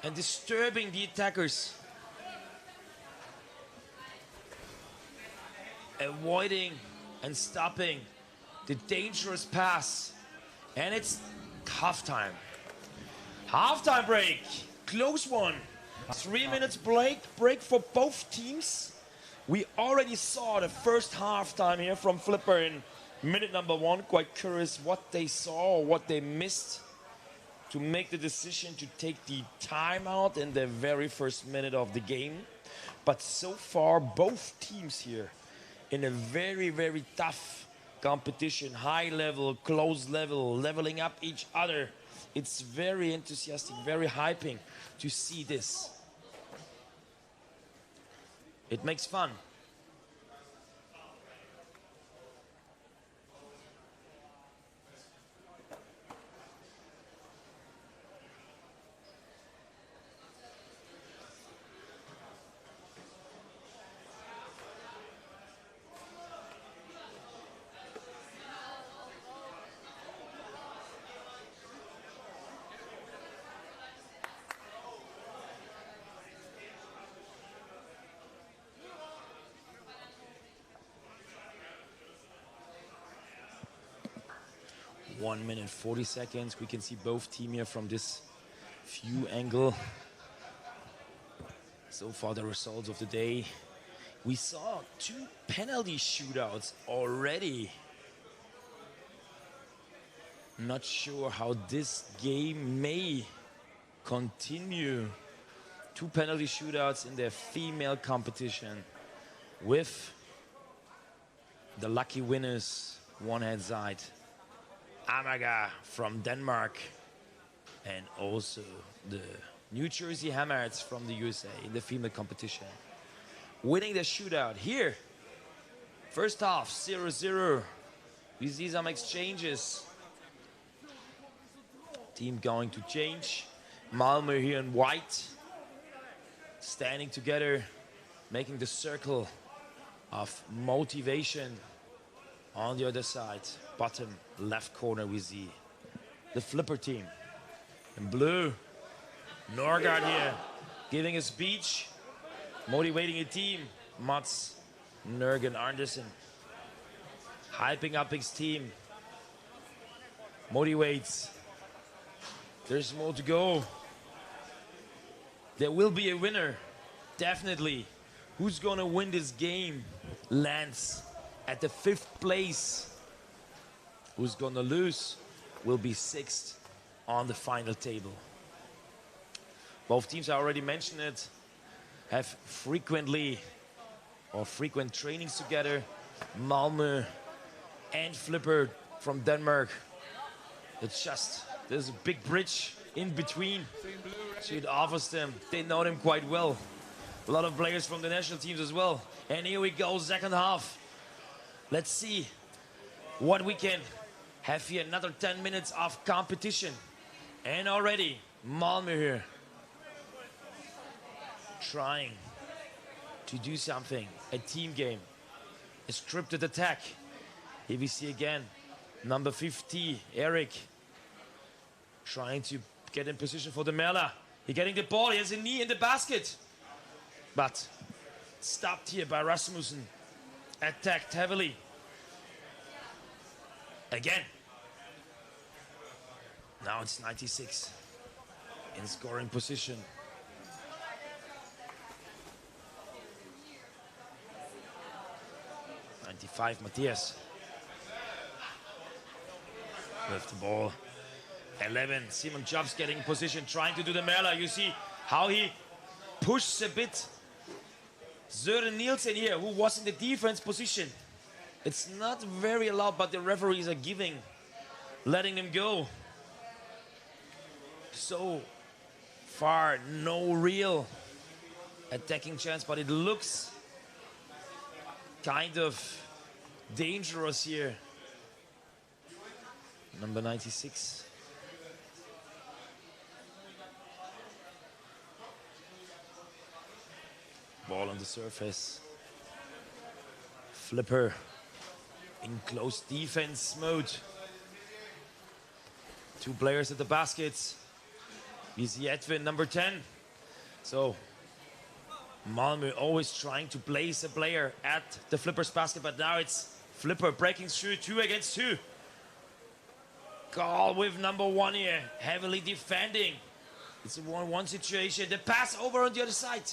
and disturbing the attackers. Avoiding and stopping the dangerous pass. And it's halftime. Halftime break. Close one. 3 minutes break for both teams. We already saw the first halftime here from Flipper in minute number 1. Quite curious what they saw or what they missed to make the decision to take the timeout in the very first minute of the game. But so far, both teams here in a very, very tough competition, high level, close level, leveling up each other. It's very enthusiastic, very hyping to see this. It makes fun. One minute, 40 seconds. We can see both teams here from this view angle. So far, the results of the day. We saw 2 penalty shootouts already. Not sure how this game may continue. 2 penalty shootouts in the female competition with the lucky winners, one hand side. Amager from Denmark, and also the New Jersey Hammerheads from the USA in the female competition. Winning the shootout here. First half, 0-0. We see some exchanges. Team going to change. Malmö here in white, standing together, making the circle of motivation. On the other side, bottom left corner, we see the Flipper team. In blue, Norgard here, giving a speech, motivating a team. Mats Nergen Andersen, hyping up his team, motivates. There's more to go. There will be a winner, definitely. Who's gonna win this game lands at the 5th place. Who's gonna lose will be 6th on the final table. Both teams, I already mentioned it, have frequent trainings together. Malmö and Flipper from Denmark. It's just, there's a big bridge in between. So it offers them, they know them quite well. A lot of players from the national teams as well. And here we go, second half. Let's see what we can have here. Another 10 minutes of competition. And already Malmö here trying to do something a team game, a scripted attack. Here we see again number 50, Eric, trying to get in position for the Merla. He's getting the ball, he has a knee in the basket. But stopped here by Rasmussen. Attacked heavily. Again. Now it's 96 in scoring position. Matthias with the ball. 11, Chamionchip getting in position, trying to do the Merla. You see how he pushes a bit Søren Nielsen here, who was in the defense position. It's not very allowed, but the referees are letting him go. So far, no real attacking chance, but it looks kind of dangerous here. Number 96. Ball on the surface. Flipper in close defense mode. Two players at the baskets. We see Edwin, number 10. So Malmö always trying to place a player at the Flipper's basket, but now it's Flipper breaking through 2 against 2. Call with number 1 here, heavily defending. It's a 1-1 situation. The pass over on the other side.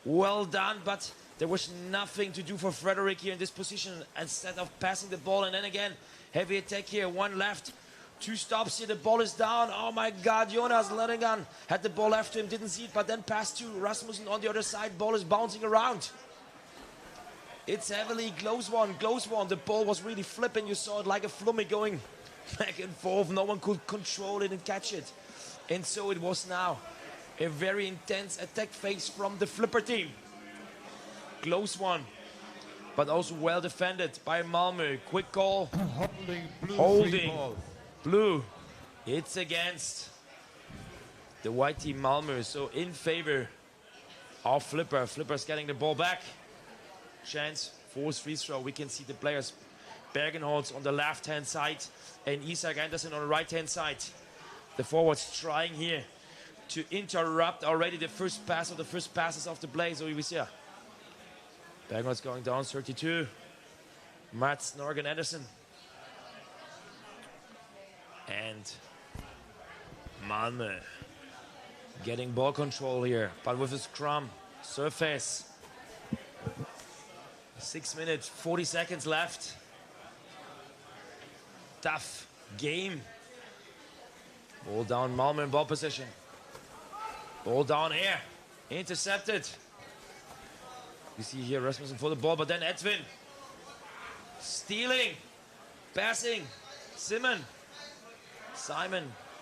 Well done, but there was nothing to do for Frederick here in this position instead of passing the ball. And then again, heavy attack here, 1 left. 2 stops here, the ball is down. Oh my God, Jonas Lerningan had the ball left to him, didn't see it, but then passed to Rasmussen on the other side. Ball is bouncing around. It's heavily close one. The ball was really flipping. You saw it like a flummy going back and forth. No one could control it and catch it. And so it was now a very intense attack phase from the Flipper team. Close one, but also well defended by Malmö. Quick call. Holding. Blue. It's against the white team Malmö. So in favor of Flipper. Flipper's getting the ball back. Chance, forced free throw. We can see the players. Bergenholz on the left-hand side and Isak Andersen on the right-hand side. The forwards trying here to interrupt already the first pass or the first passes of the play. So we see Bergenholz going down, 32. Mats Norgan Andersen. And Malmö getting ball control here, but with a scrum, surface. 6 minutes, 40 seconds left. Tough game. Ball down, Malmö in ball position. Ball down here, intercepted. You see here Rasmussen for the ball, but then Edwin. Stealing, passing, Simon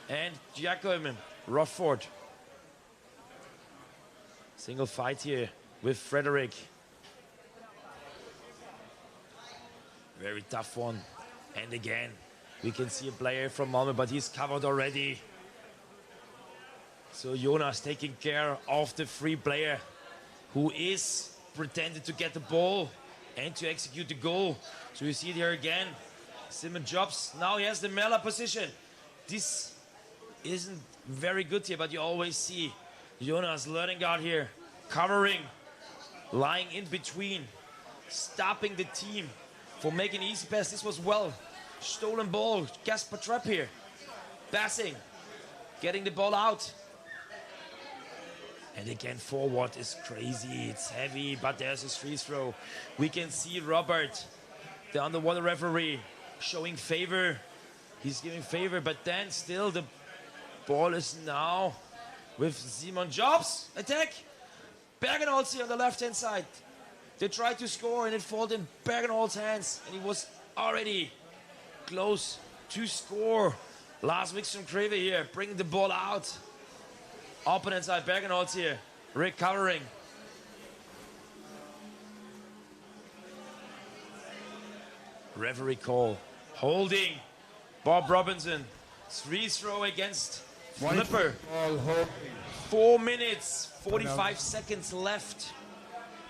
and Giacomo Rothford. Single fight here with Frederick. Very tough one. And again, we can see a player from Malmö, but he's covered already. So Jonas taking care of the free player who is pretended to get the ball and to execute the goal. So you see it here again. Chamionchip, now he has the Merla position. This isn't very good here, but you always see Jonas Lerningan here covering, lying in between, stopping the team for making an easy pass. This was well stolen ball. Gasper Trapp here, passing, getting the ball out. And again, forward is crazy. It's heavy, but there's his free throw. We can see Robert, the underwater referee, showing favor. He's giving favor, but then still the ball is now with Chamionchip. Attack. Bergenholz here on the left-hand side. They tried to score and it fell in Bergenholz's hands. And he was already close to score. Lars Wikström Kreve here, bringing the ball out. Opponent side, Bergenholz here, recovering. Referee call, holding. Bob Robinson, free throw against Flipper. 4 minutes, 45 seconds left.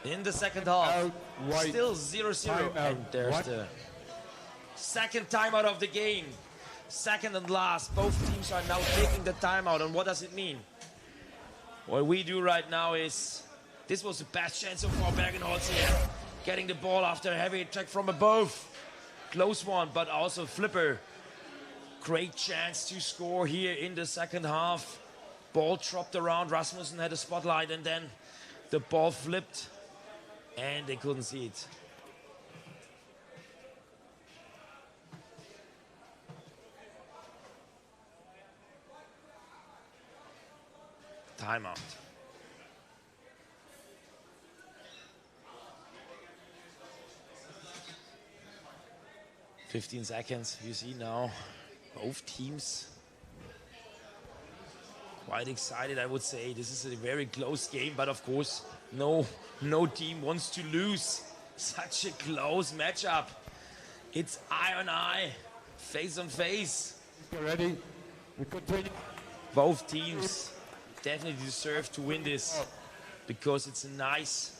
in the second half. white. Still 0-0. Timeout, And there's white. the second timeout of the game. Second and last. Both teams are now taking the timeout. And what does it mean? What we do right now is, this was the best chance so far. Bergenholz here, getting the ball after a heavy attack from above. Close one, but also Flipper. Great chance to score here in the second half. Ball dropped around. Rasmussen had a spotlight, and then the ball flipped, and they couldn't see it. Timeout. "15 seconds." You see now both teams quite excited, I would say. This is a very close game, but of course no team wants to lose such a close matchup. It's eye on eye, face on face. Ready? We continue. Both teams definitely deserve to win this, because it's a nice,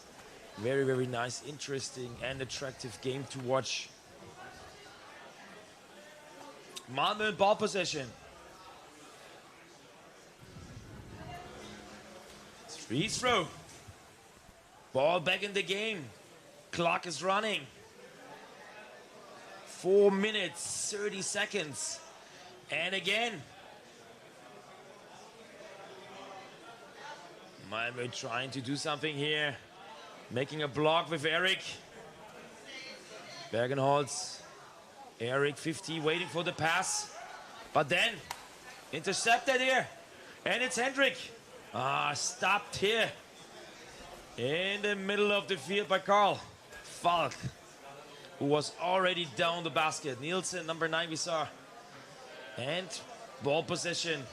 very, very nice, interesting and attractive game to watch. Malmö in ball possession. Free throw. Ball back in the game. Clock is running. 4 minutes, 30 seconds. And again, Malmö trying to do something here. Making a block with Eric. Bergenholz. Eric, 50, waiting for the pass. But then, intercepted here. And it's Hendrik. Stopped here. In the middle of the field by Carl Falk, who was already down the basket. Nielsen, number 9, we saw. And ball possession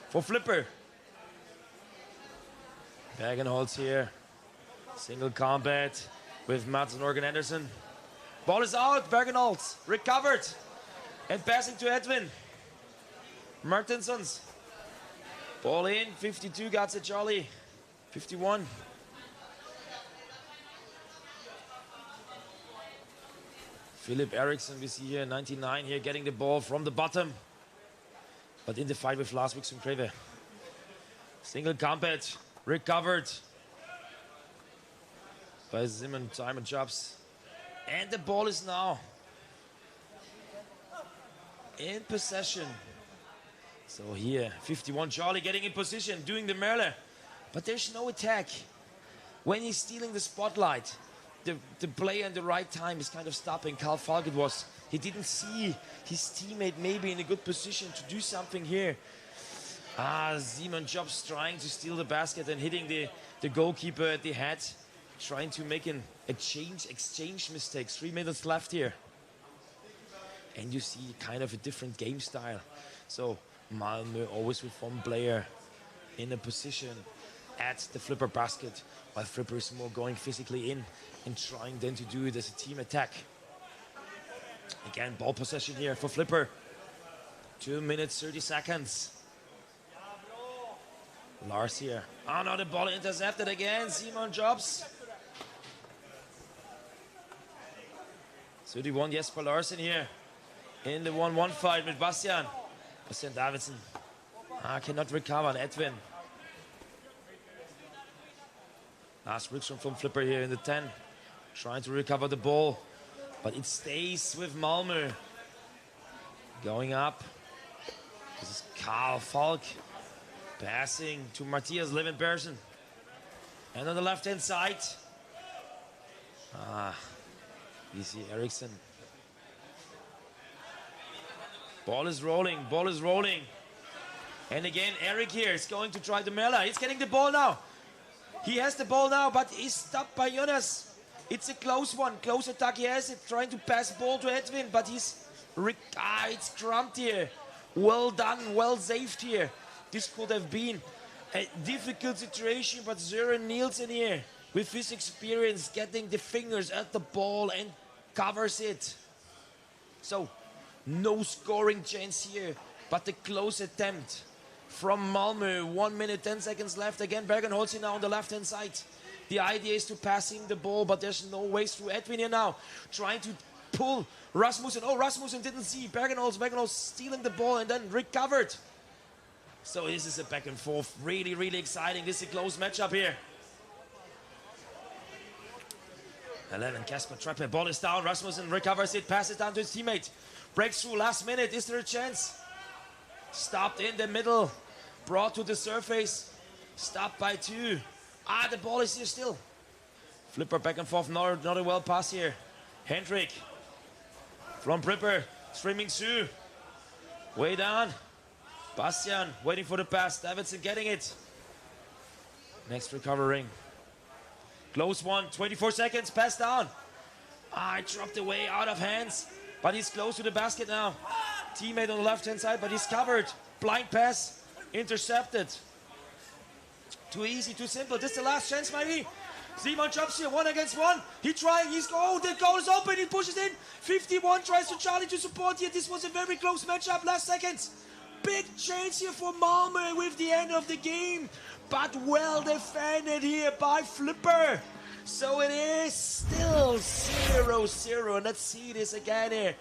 for Flipper. Bergenholz here. Single combat with Mats Norgan Anderson. Ball is out. Bergenholz recovered. And passing to Edwin Martinsons. Ball in. 52 got it, Charlie. 51. Philip Eriksson, we see here, 99 here, getting the ball from the bottom. But in the fight with last week's Kreve. Single combat, recovered by Simon Jobs. And the ball is now in possession. So here, 51, Charlie getting in position, doing the Merle. But there's no attack. When he's stealing the spotlight, the player in the right time is kind of stopping. Carl Falk it was. He didn't see his teammate maybe in a good position to do something here. Simon Jobs trying to steal the basket and hitting the goalkeeper at the head. Trying to make an exchange mistakes. 3 minutes left here. And you see kind of a different game style. So Malmö always with one player in a position at the Flipper basket, while Flipper is more going physically in and trying then to do it as a team attack. Again, ball possession here for Flipper. 2 minutes, 30 seconds. Lars here. Now the ball intercepted again. Simon Jobs. 31, Jesper Larsen here. In the 1-1 fight with Bastian. Bastian Davidson. Cannot recover on Edwin. Last Rickson from Flipper here in the 10. Trying to recover the ball. But it stays with Malmö. Going up. This is Carl Falk. Passing to Matthias Levenbersen. And on the left-hand side. You see Eriksson. Ball is rolling, ball is rolling. And again, Eric here is going to try the Mela. He's getting the ball now. He has the ball now, but he's stopped by Jonas. It's a close one, close attack. He has it, trying to pass the ball to Edwin, but it's cramped here. Well done, well saved here. This could have been a difficult situation, but Søren Nielsen here, with his experience, getting the fingers at the ball and covers it. So, no scoring chance here, but a close attempt from Malmö. 1 minute, 10 seconds left. Again, Bergenholz now on the left-hand side. The idea is to pass him the ball, but there's no way through. Edwin here now, trying to pull Rasmussen. Oh, Rasmussen didn't see Bergenholz stealing the ball and then recovered. So this is a back and forth, really, really exciting. This is a close matchup here. 11, Kasper Trappe, ball is down, Rasmussen recovers it, passes down to his teammate. Breaks through last minute, is there a chance? Stopped in the middle, brought to the surface, stopped by 2. Ah, the ball is here still. Flipper back and forth, not a well pass here. Hendrik from Pripper, streaming through. Way down. Bastian waiting for the pass. Davidson getting it. Next recovering. Close one, 24 seconds, pass down. Ah, it dropped away out of hands, but he's close to the basket now. Teammate on the left-hand side, but he's covered. Blind pass, intercepted. Too easy, too simple. This is the last chance, maybe. Simon jumps here, 1 against 1. He trying, oh, the goal is open, he pushes in. 51 tries to Charlie to support here. This was a very close matchup, last seconds. Big chance here for Malmö with the end of the game. But well defended here by Flipper. So it is still 0-0. And let's see this again here.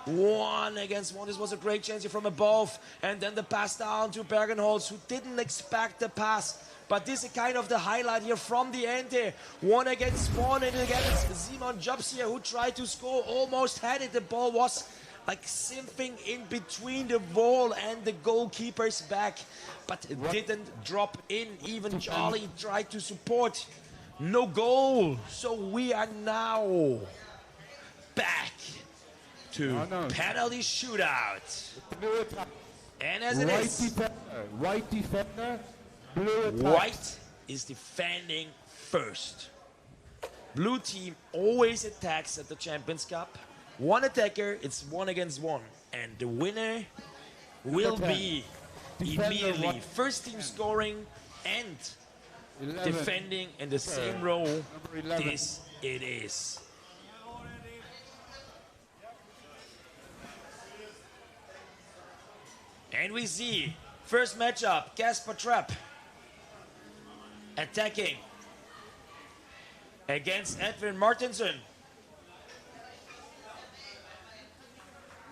1 against 1. This was a great chance here from above. And then the pass down to Bergenholz, who didn't expect the pass. But this is kind of the highlight here from the end here. 1 against 1. And again, it's Simon Jobs here who tried to score. Almost had it. The ball was like something in between the wall and the goalkeeper's back. But it didn't drop in. Even Charlie tried to support. No goal. So we are now back to penalty shootout. And as it is, White defender, blue attack. White is defending first. Blue team always attacks at the Champions Cup. 1 attacker, it's 1 against 1. And the winner will be immediately first team scoring and 11. Defending in the same row. This it is. And we see first matchup, Kasper Trapp attacking against Edwin Martinson.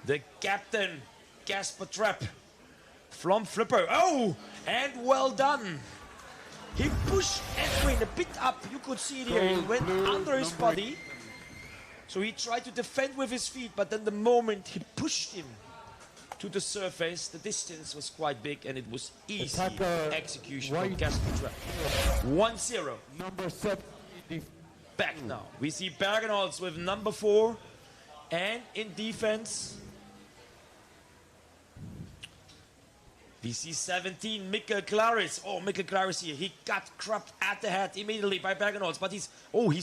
The captain, Kasper Trapp from Flipper. Oh, and well done. He pushed Edwin a bit up. You could see it here. He went under his body. So he tried to defend with his feet, but then the moment he pushed him to the surface, the distance was quite big and it was easy execution from Kasper Trapp. 1-0. Number 7. Back now. We see Bergenholz with number 4. And in defense, we see 17, Mikkel Claris. Oh, Mikkel Claris here. He got crapped at the head immediately by Bergenholz, but he's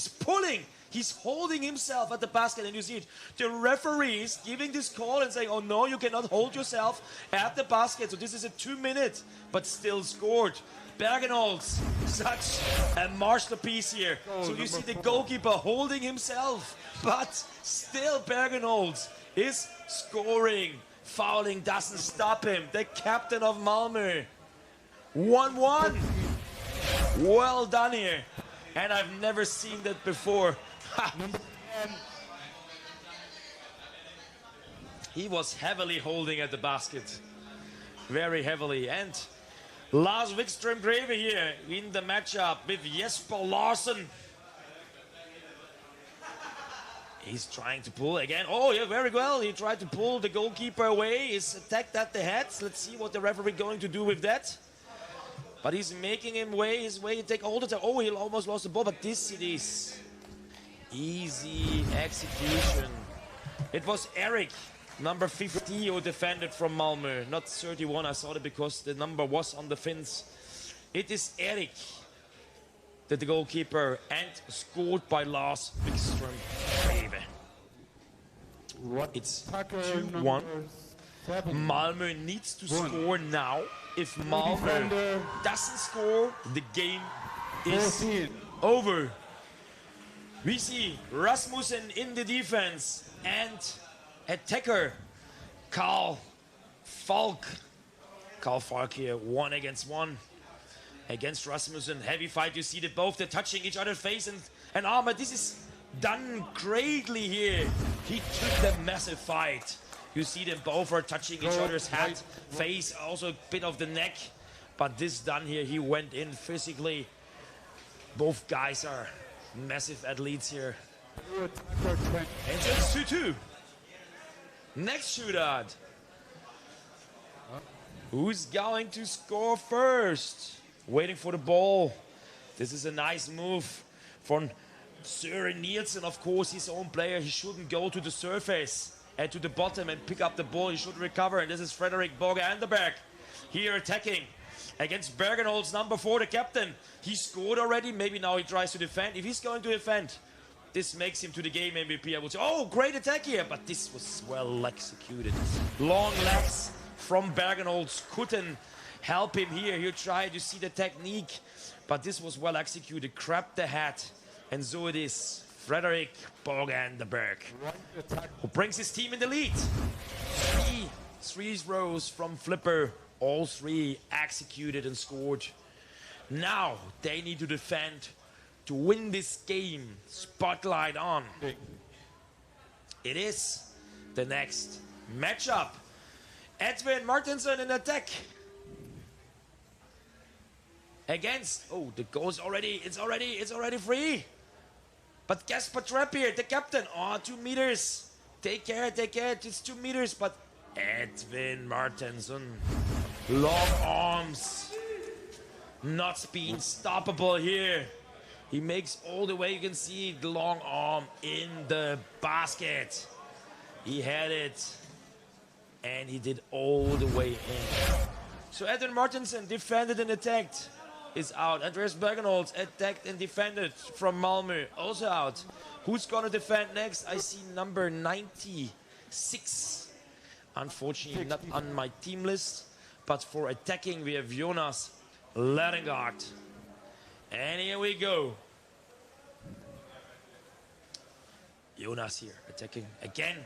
pulling. He's holding himself at the basket, and you see it. The referee is giving this call and saying, oh no, you cannot hold yourself at the basket. So this is a 2-minute, but still scored. Bergenholz, such a masterpiece here. So you see the goalkeeper holding himself, but still Bergenholz is scoring. Fouling doesn't stop him. The captain of Malmö. 1-1. Well done here. And I've never seen that before. He was heavily holding at the basket. Very heavily. And Lars Wikström Greve here in the matchup with Jesper Larsen. He's trying to pull again. Oh, yeah, very well. He tried to pull the goalkeeper away. He's attacked at the head. Let's see what the referee going to do with that. But he's making him his way to take all the time. Oh, he almost lost the ball, but this it is. Easy execution. It was Eric, number 50, who defended from Malmö. Not 31, I saw it because the number was on the fins. It is Eric, the goalkeeper, and scored by Lars Wikström. It's 2-1. Malmö needs to score now. If Malmö doesn't score, the game is over. We see Rasmussen in the defense and attacker Carl Falk. Carl Falk here, 1 against 1. against Rasmussen. Heavy fight. You see that both they're touching each other's face and arm. But this is done greatly here. He took the massive fight. You see them both are touching each other's head, face, also a bit of the neck. But this done here, he went in physically. Both guys are massive athletes here. And just 2-2. Next shootout. Who's going to score first? Waiting for the ball. This is a nice move from Søren Nielsen. Of course, his own player. He shouldn't go to the surface and to the bottom and pick up the ball. He should recover. And this is Frederik Borge-Anderberg here attacking against Bergenholz, number 4, the captain. He scored already. Maybe now he tries to defend. If he's going to defend, this makes him to the game MVP. I would say, oh, great attack here. But this was well executed. Long legs from Bergenholz couldn't help him here. He tried to see the technique. But this was well executed. Grabbed the head. And so it is. Frederik Borge-Anderberg, who brings his team in the lead. Three throws from Flipper. All 3 executed and scored. Now they need to defend to win this game. Spotlight on. It is the next matchup. Edwin Martinsen in attack. Against, oh, the goal is already, it's already free. But Kasper Trapp here, the captain. Oh, 2 meters. Take care, it's 2 meters. But Edwin Martinsen, long arms, not being stoppable here. He makes all the way, you can see the long arm in the basket. He had it, and he did all the way in. So Edwin Martinsen defended and attacked. Is out. Andreas Bergenholz attacked and defended from Malmö, also out. Who's gonna defend next? I see number 96. Unfortunately not on my team list, but for attacking we have Jonas Lerengard. And here we go. Jonas here attacking again.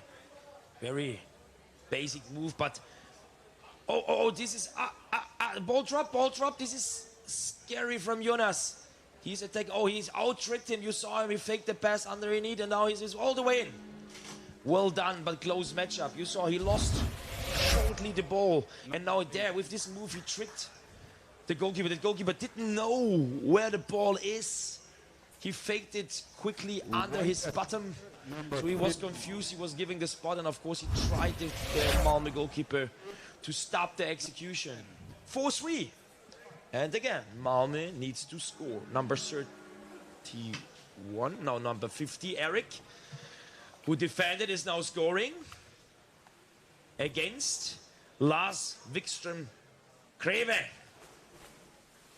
Very basic move, but oh, this is ball drop. This is scary from Jonas. He's attacking. Oh, he's out-tricked him. You saw him. He faked the pass underneath, and now he's all the way in. Well done, but close matchup. You saw he lost shortly the ball, and now there with this move he tricked the goalkeeper. The goalkeeper didn't know where the ball is. He faked it quickly under his bottom, so he was confused. He was giving the spot, and of course he tried the Malmö goalkeeper to stop the execution. 4-3. And again, Malmö needs to score. Number 31, no, number 50, Eric, who defended, is now scoring against Lars Wikström Greve.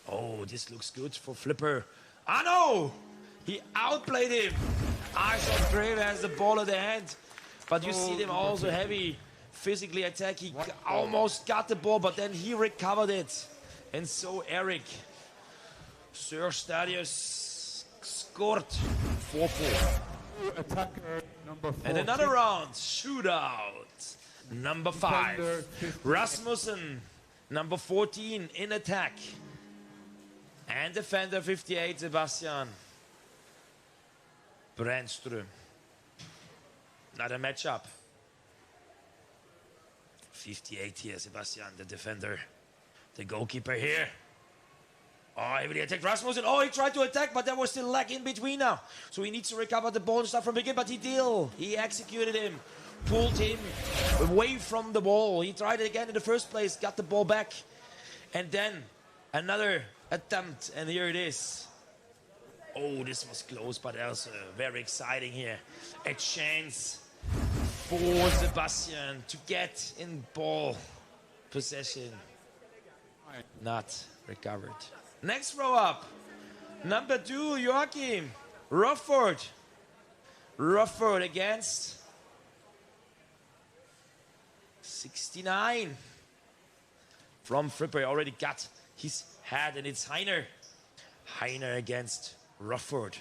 Oh, this looks good for Flipper. Ah, no! He outplayed him. Arshon Greve has the ball at the hand, but you see them also heavy, physically attack. He almost got the ball, but then he recovered it. And so Eric Sørstadius scored 4-4. And another round, shootout. Number 5, Rasmussen. Number 14 in attack. And defender 58, Sebastian Brännström. Another matchup. 58 here, Sebastian, the defender. The goalkeeper here. Oh, he attacked Rasmussen. Oh, he tried to attack, but there was still lag in between now. So he needs to recover the ball and start from begin, but he did. He executed him. Pulled him away from the ball. He tried it again in the first place, got the ball back. And then another attempt, and here it is. Oh, this was close, but also very exciting here. A chance for Sebastian to get in ball possession. Not recovered. Next row up. Number 2, Joachim Rufford. Rufford against 69. From Flipper, already got his head, and it's Heiner. Heiner against Rufford.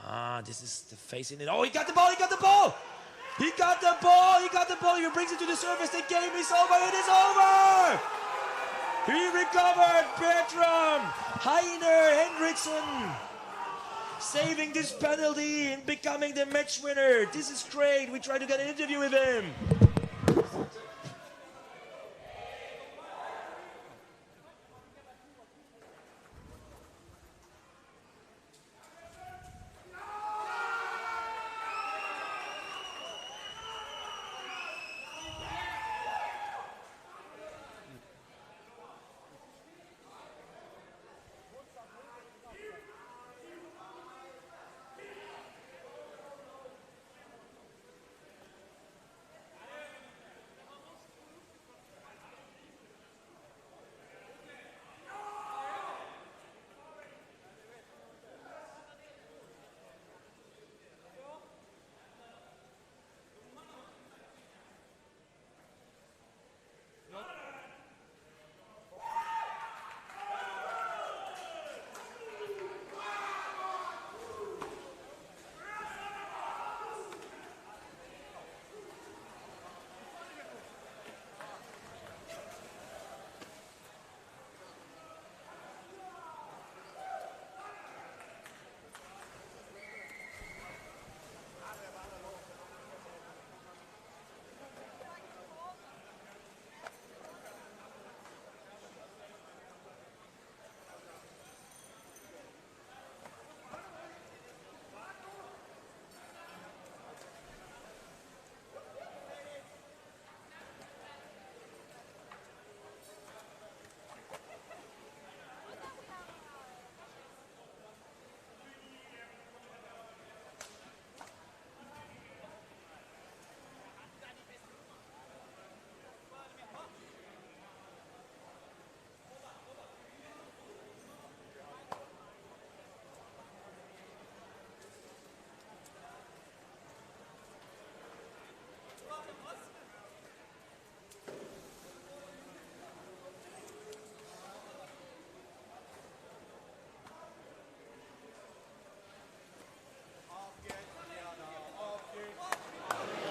Ah, this is the face in it. Oh, he got the ball, he got the ball! He got the ball, he got the ball. He brings it to the surface. The game is over, it is over! He recovered. Bertram Heiner Hendrickson saving this penalty and becoming the match winner. This is great. We try to get an interview with him.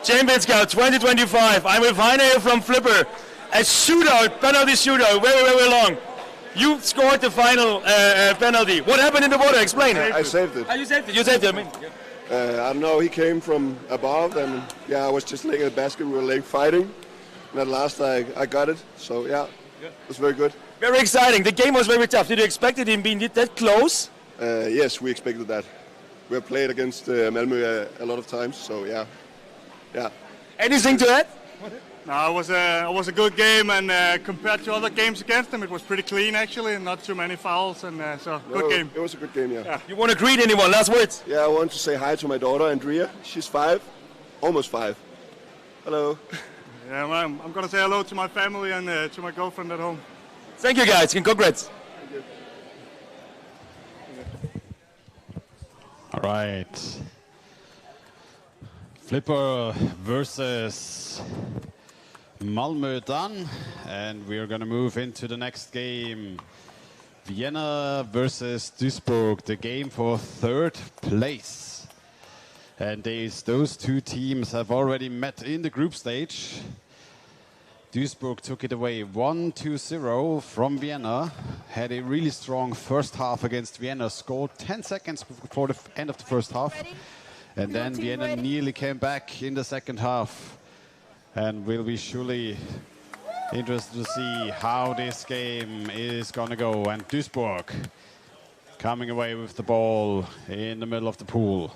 Champions Cup 2025. I'm with Heiner from Flipper. A shootout, penalty shootout, very, very long. You scored the final penalty. What happened in the water? Explain. I saved it. Oh, you saved it. You saved it. I mean. I don't know. He came from above, and yeah, I was just laying in the basket. We were laying fighting, and at last I got it. So yeah, it was very good. Very exciting. The game was very tough. Did you expect it in being that close? Yes, we expected that. We have played against Malmö a lot of times, so yeah. Anything to add? No, it was a good game, and compared to other games against them, it was pretty clean actually, and not too many fouls, and so good game. It was a good game, yeah. You want to greet anyone? Last words? Yeah, I want to say hi to my daughter Andrea. She's 5, almost 5. Hello. Yeah, well, I'm gonna say hello to my family and to my girlfriend at home. Thank you, guys, and congrats. Thank you. All right. Flipper versus Malmö done, and we are going to move into the next game. Vienna versus Duisburg, the game for 3rd place. And those two teams have already met in the group stage. Duisburg took it away 1-0 from Vienna, had a really strong first half against Vienna, scored 10 seconds before the end of the first half. And then Vienna nearly came back in the second half. And will be surely interested to see how this game is going to go. And Duisburg coming away with the ball in the middle of the pool.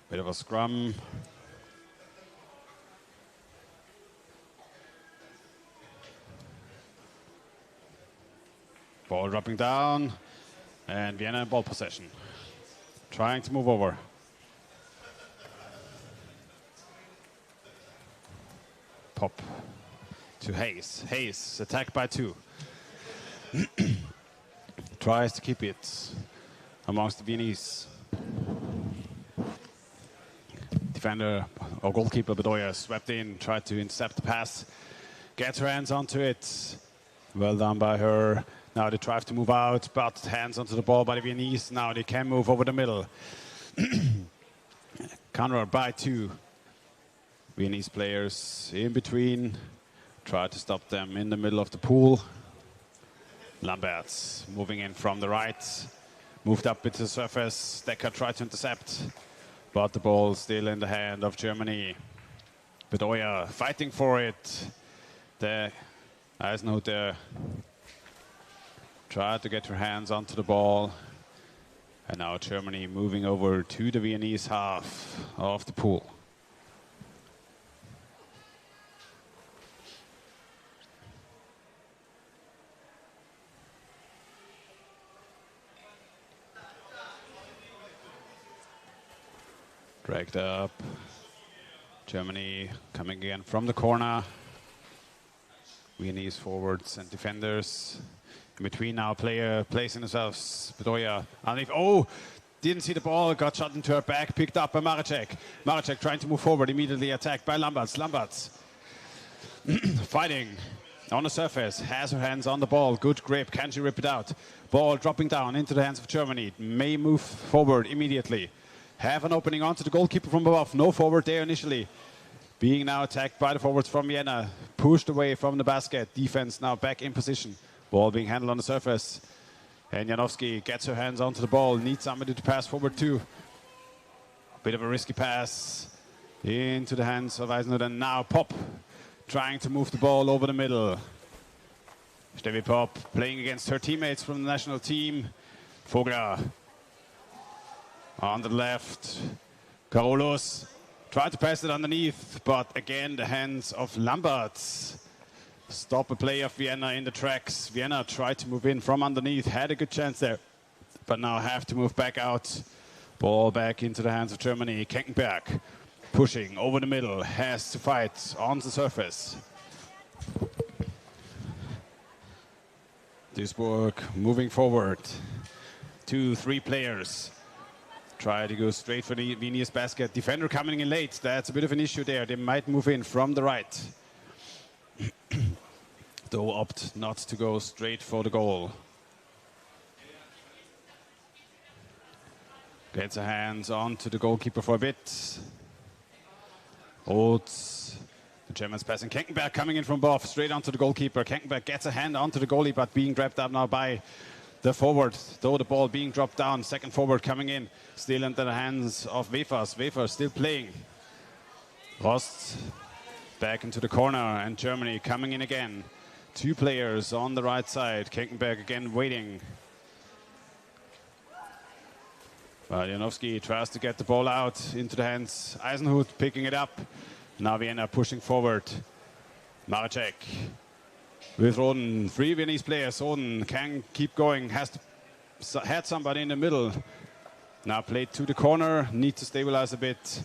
Bit of a scrum. Ball dropping down, and Vienna in ball possession. Trying to move over. Pop to Hayes. Hayes attacked by 2. Tries to keep it amongst the Viennese. Defender or goalkeeper Bedoya swept in, tried to intercept the pass. Gets her hands onto it. Well done by her. Now they try to move out, but hands onto the ball by the Viennese. Now they can move over the middle. Conrad by 2. Viennese players in between. Try to stop them in the middle of the pool. Lamberts moving in from the right. Moved up into the surface. Decker tried to intercept. But the ball still in the hand of Germany. Bedoya fighting for it. The Eisenhut there tried to get her hands onto the ball. And now Germany moving over to the Viennese half of the pool. Dragged up. Germany coming again from the corner. Viennese forwards and defenders. In between now, player placing themselves. Bedoya underneath. Oh, didn't see the ball. Got shot into her back. Picked up by Maracek. Maracek trying to move forward. Immediately attacked by Lamberts. Lamberts fighting on the surface. Has her hands on the ball. Good grip. Can she rip it out? Ball dropping down into the hands of Germany. May move forward immediately. Have an opening onto the goalkeeper from above. No forward there initially. Being now attacked by the forwards from Vienna. Pushed away from the basket. Defense now back in position. Ball being handled on the surface. And Janowski gets her hands onto the ball. Needs somebody to pass forward to. Bit of a risky pass into the hands of Eisenhut. And now Pop trying to move the ball over the middle. Steffi Pop playing against her teammates from the national team. Vogler on the left. Carolus tried to pass it underneath, but again the hands of Lamberts stop a play of Vienna in the tracks. Vienna tried to move in from underneath, had a good chance there, but now have to move back out. Ball back into the hands of Germany. Kenkenberg pushing over the middle, has to fight on the surface. Duisburg moving forward. 2-3 players. Try to go straight for the Viennese basket. Defender coming in late. That's a bit of an issue there. They might move in from the right. Though opt not to go straight for the goal. Gets her hands onto the goalkeeper for a bit. Oates. The Germans passing. Kenkenberg coming in from above. Straight onto the goalkeeper. Kenkenberg gets a hand onto the goalie, but being grabbed up now by the forward, though the ball being dropped down. Second forward coming in, still into the hands of Wefers. Wefers still playing. Rost back into the corner, and Germany coming in again. 2 players on the right side. Kenkenberg again waiting. Janowski tries to get the ball out into the hands. Eisenhut picking it up. Now Vienna pushing forward. Maracek with Roden. 3 Viennese players. Roden can keep going. Had somebody in the middle. Now played to the corner. Need to stabilize a bit.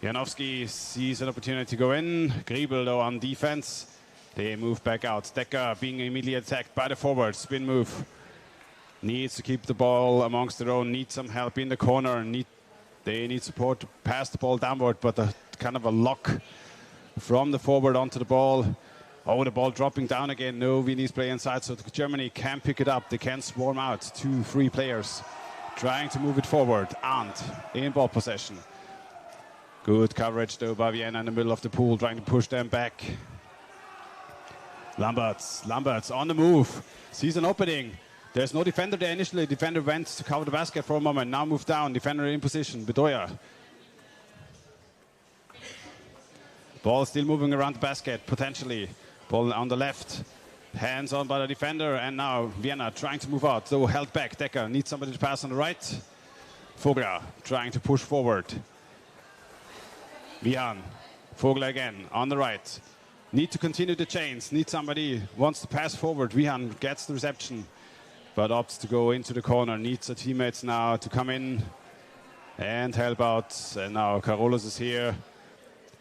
Janowski sees an opportunity to go in. Griebel though on defense. They move back out. Decker being immediately attacked by the forward. Spin move. Needs to keep the ball amongst their own. Needs some help in the corner. They need support to pass the ball downward, but kind of a lock from the forward onto the ball. Oh, the ball dropping down again. No Viennese play inside, so Germany can pick it up. They can swarm out. 2-3 players trying to move it forward. Arndt in ball possession. Good coverage though by Vienna in the middle of the pool, trying to push them back. Lamberts on the move. Sees an opening. There's no defender there initially. Defender went to cover the basket for a moment. Now moved down. Defender in position. Bedoya. Ball still moving around the basket, potentially. Ball on the left. Hands on by the defender. And now Vienna trying to move out. Though held back. Decker needs somebody to pass on the right. Vogler trying to push forward. Vihan. Vogler again on the right. Need to continue the chains. Need somebody wants to pass forward. Vihan gets the reception, but opts to go into the corner. Needs the teammates now to come in and help out. And now Carolus is here.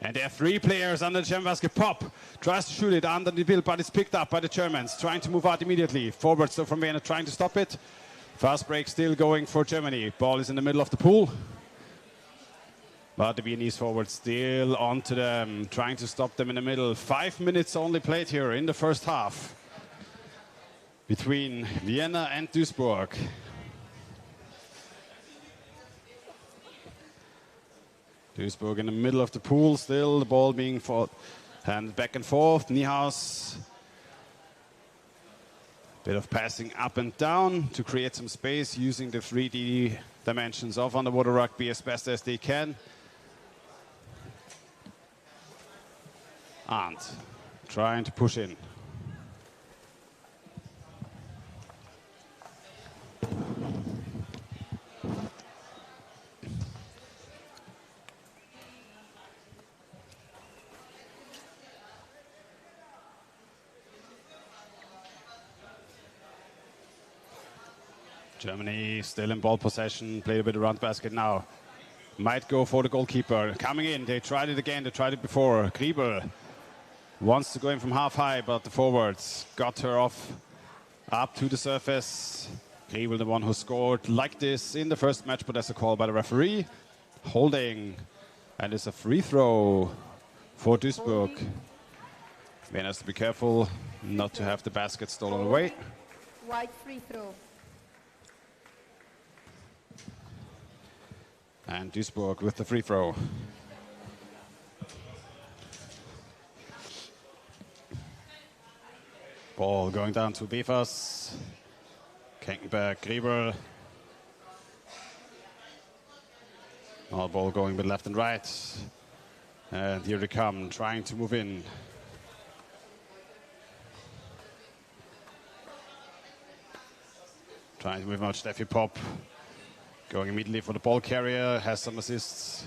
And there are 3 players under the German basket. Pop tries to shoot it under the bill, but it's picked up by the Germans. Trying to move out immediately. Forward still from Vienna, trying to stop it. Fast break still going for Germany. Ball is in the middle of the pool. But the Viennese forward still onto them, trying to stop them in the middle. 5 minutes only played here in the first half between Vienna and Duisburg. Duisburg in the middle of the pool still, the ball being handed back and forth. Niehaus. Bit of passing up and down to create some space using the 3D dimensions of underwater rugby as best as they can. Arndt trying to push in. Germany still in ball possession, played a bit around the basket now. Might go for the goalkeeper. Coming in, they tried it again, they tried it before. Griebel wants to go in from half high, but the forwards got her off up to the surface. Griebel, the one who scored like this in the first match, but that's a call by the referee. Holding, and it's a free throw for Duisburg. Vienna has to be careful not to have the basket stolen away. White free throw. And Duisburg with the free throw. Ball going down to Befas. Kenkenberg, Griebel. All ball going with left and right. And here they come, trying to move in. Trying to move out Steffi Popp. Going immediately for the ball carrier, has some assists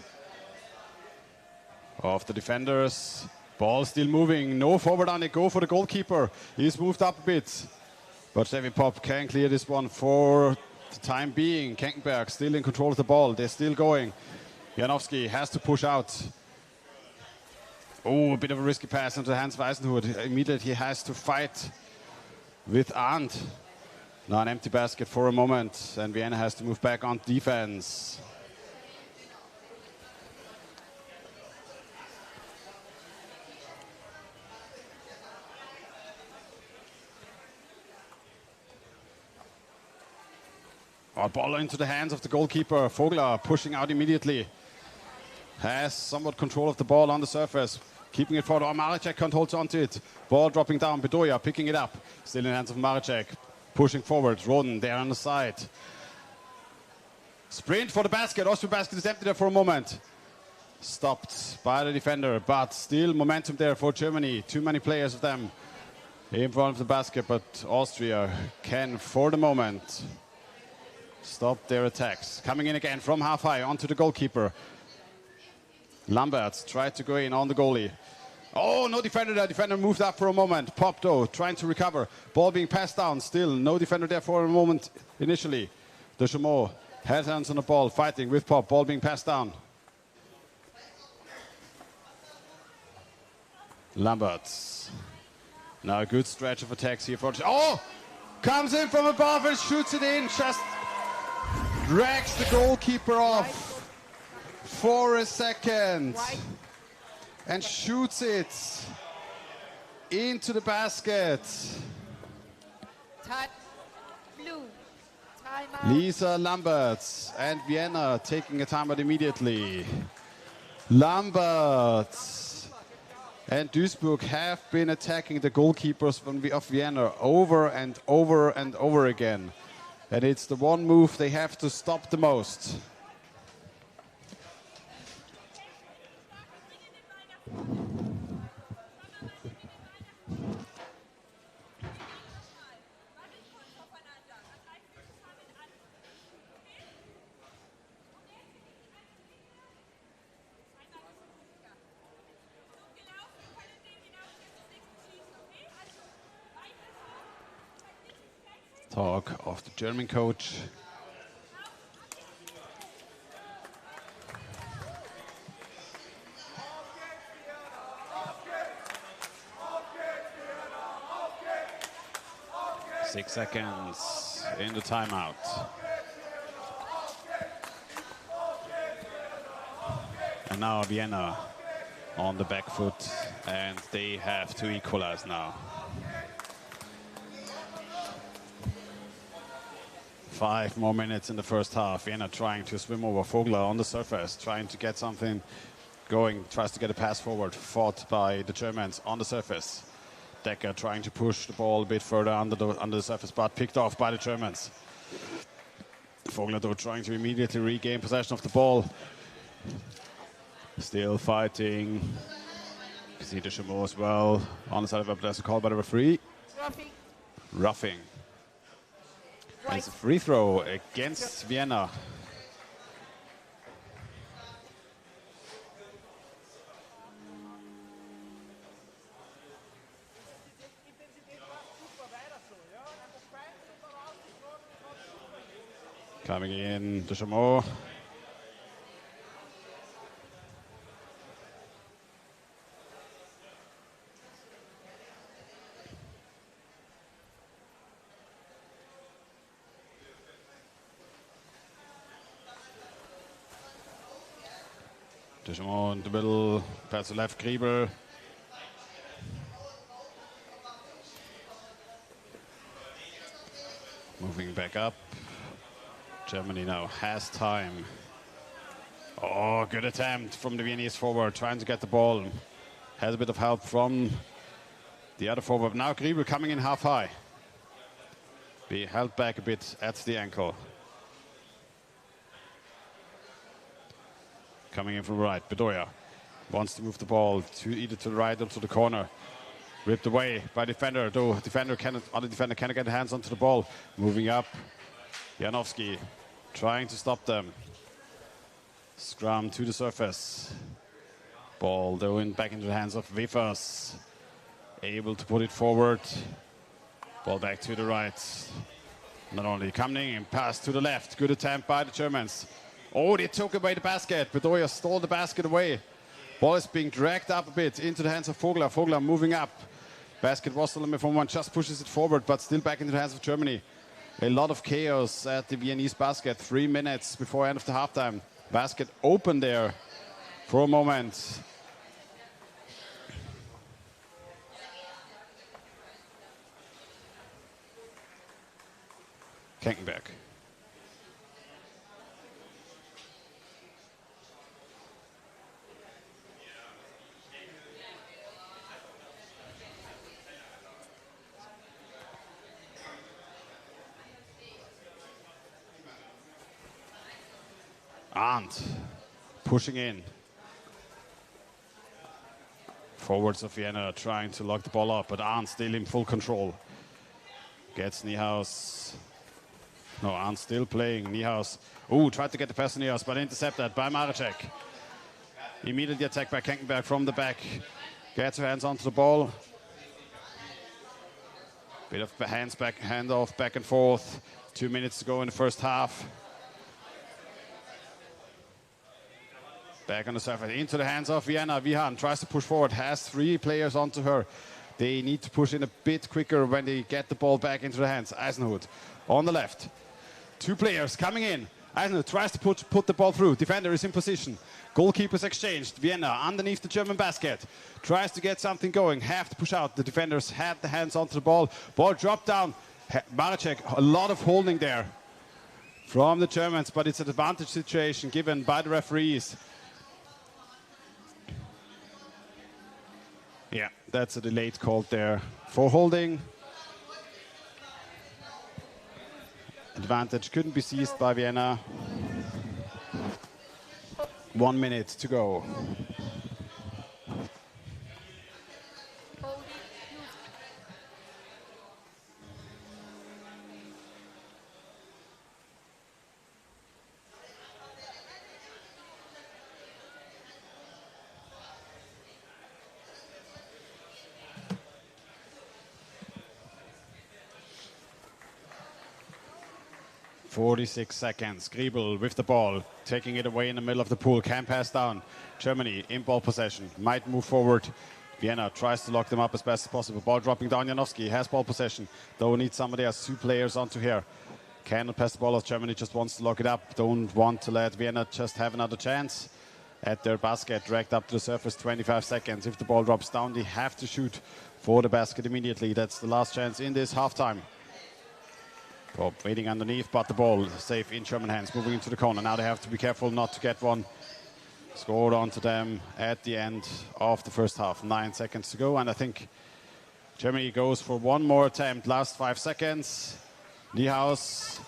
of the defenders. Ball still moving, no forward on it, go for the goalkeeper. He's moved up a bit, but Steffi Popp can clear this one for the time being. Kenkenberg still in control of the ball, they're still going. Janowski has to push out. Oh, a bit of a risky pass into Hans Weisenhut. Immediately he has to fight with Arndt. Now an empty basket for a moment, and Vienna has to move back on defense. Ball into the hands of the goalkeeper. Vogler pushing out immediately. Has somewhat control of the ball on the surface. Keeping it forward. Maracek can't hold on to it. Ball dropping down. Bedoya picking it up. Still in the hands of Maracek. Pushing forward, Roden there on the side. Sprint for the basket. Austrian basket is empty there for a moment. Stopped by the defender, but still momentum there for Germany. Too many players of them in front of the basket, but Austria can, for the moment, stop their attacks. Coming in again from half high onto the goalkeeper. Lamberts tried to go in on the goalie. Oh, no defender there. Defender moved up for a moment. Pop, though, trying to recover. Ball being passed down. Still no defender there for a moment initially. De Chameau has hands on the ball, fighting with Pop. Ball being passed down. Lamberts. Now a good stretch of attacks here for... Oh! Comes in from above and shoots it in. Just drags the goalkeeper off for a second. And shoots it into the basket. Blue. Timeout. Lisa Lamberts and Vienna taking a timeout immediately. Lamberts and Duisburg have been attacking the goalkeepers of Vienna over and over and over again. And it's the one move they have to stop the most. Talk of the German coach. Six seconds in the timeout. And now Vienna on the back foot, and they have to equalize now. 5 more minutes in the first half. Vienna trying to swim over Vogler on the surface, trying to get something going, tries to get a pass forward, fought by the Germans on the surface. Decker trying to push the ball a bit further under the surface, but picked off by the Germans. Vogler, though, trying to immediately regain possession of the ball. Still fighting. You see the Chamot as well. On the side of it, there's a call by the referee. Roughing. And it's a free throw against Vienna. Coming in, the Chamot. The Chamot in the middle, pass to left, Griebel. Moving back up. Germany now has time. Oh, good attempt from the Viennese forward, trying to get the ball. Has a bit of help from the other forward. Now Griebel coming in half high. Be held back a bit at the ankle. Coming in from the right, Bedoya wants to move the ball to either to the right or to the corner. Ripped away by defender, though other defender cannot get hands onto the ball. Moving up, Janowski trying to stop them. Scrum to the surface. Ball though back into the hands of Wefers. Able to put it forward. Ball back to the right. Not only coming in, pass to the left. Good attempt by the Germans. Oh, they took away the basket. Bedoya stole the basket away. Ball is being dragged up a bit into the hands of Vogler. Vogler moving up. Basket was the limit from one, just pushes it forward, but still back into the hands of Germany. A lot of chaos at the Viennese basket. 3 minutes before end of the halftime. Basket open there for a moment. Kenkenberg. Arndt pushing in. Forwards of Vienna trying to lock the ball up, but Arndt still in full control. Gets Niehaus. No, Arndt still playing. Niehaus. Oh, tried to get the pass to Niehaus, but intercepted by Maracek. Immediately attack by Kenkenberg from the back. Gets her hands onto the ball. Bit of handoff back and forth. 2 minutes to go in the first half. Back on the surface, into the hands of Vienna. Vihan tries to push forward, has 3 players onto her. They need to push in a bit quicker when they get the ball back into the hands. Eisenhut on the left. 2 players coming in. Eisenhut tries to put the ball through. Defender is in position. Goalkeepers exchanged. Vienna underneath the German basket. Tries to get something going. Have to push out. The defenders had the hands onto the ball. Ball dropped down. Maracek, a lot of holding there from the Germans, but it's an advantage situation given by the referees. Yeah, that's a delayed call there for holding. Advantage couldn't be seized by Vienna. 1 minute to go. .46 seconds. Griebel with the ball, taking it away in the middle of the pool. Can pass down. Germany in ball possession. Might move forward. Vienna tries to lock them up as best as possible. Ball dropping down. Janowski has ball possession. Though needs somebody else. 2 players onto here. Cannot pass the ball as Germany just wants to lock it up. Don't want to let Vienna just have another chance. At their basket, dragged up to the surface. 25 seconds. If the ball drops down, they have to shoot for the basket immediately. That's the last chance in this halftime. Bob waiting underneath, but the ball safe in German hands, moving into the corner. Now they have to be careful not to get one scored onto them at the end of the first half. 9 seconds to go, and I think Germany goes for one more attempt. Last 5 seconds. Niehaus,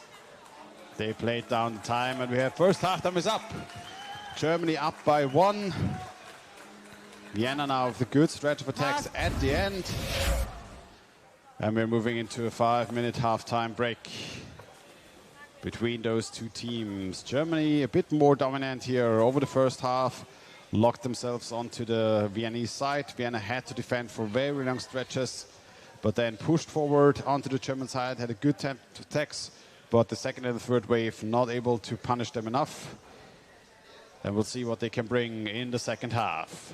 they played down the time, and we have first half time is up. Germany up by 1. Vienna now with a good stretch of attacks at the end. And we're moving into a 5-minute half-time break between those two teams. Germany a bit more dominant here over the first half, locked themselves onto the Viennese side. Vienna had to defend for very long stretches, but then pushed forward onto the German side, had a good attempt to attacks, but the second and the third wave not able to punish them enough. And we'll see what they can bring in the second half.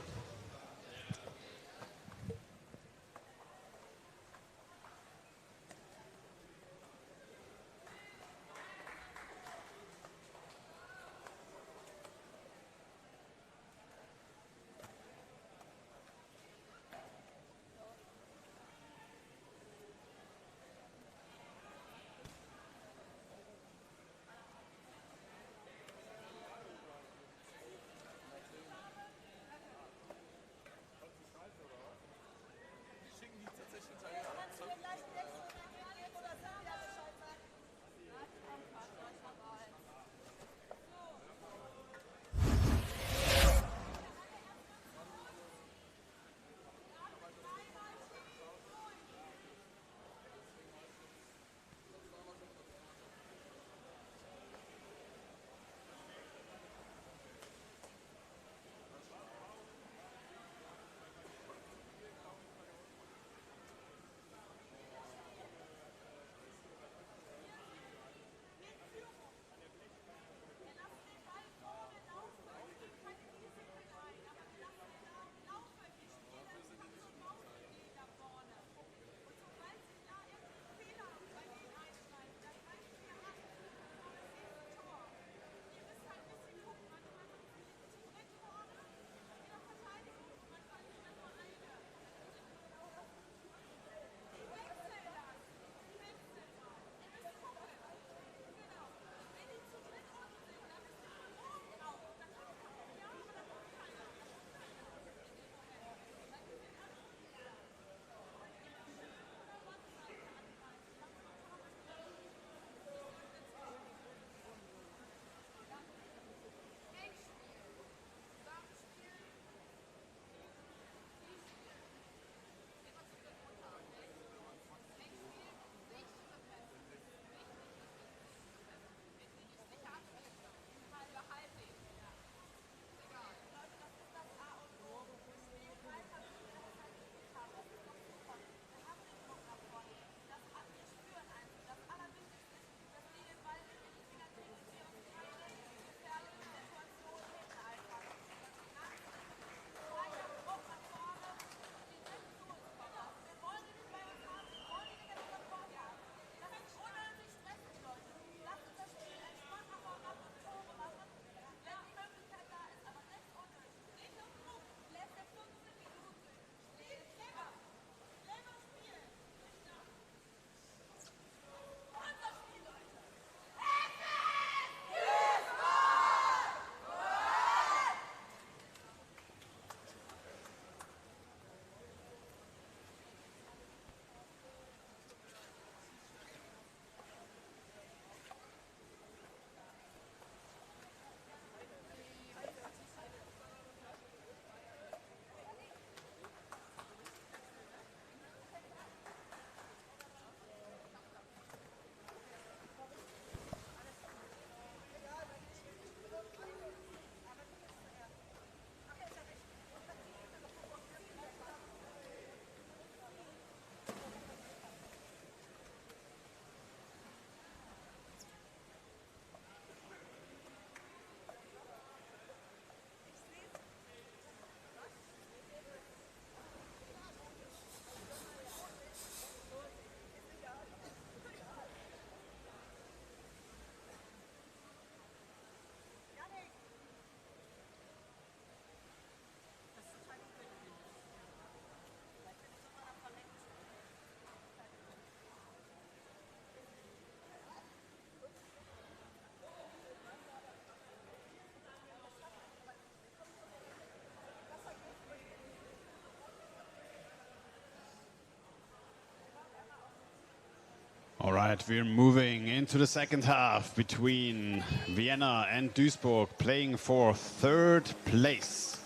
right, we're moving into the second half between Vienna and Duisburg, playing for third place.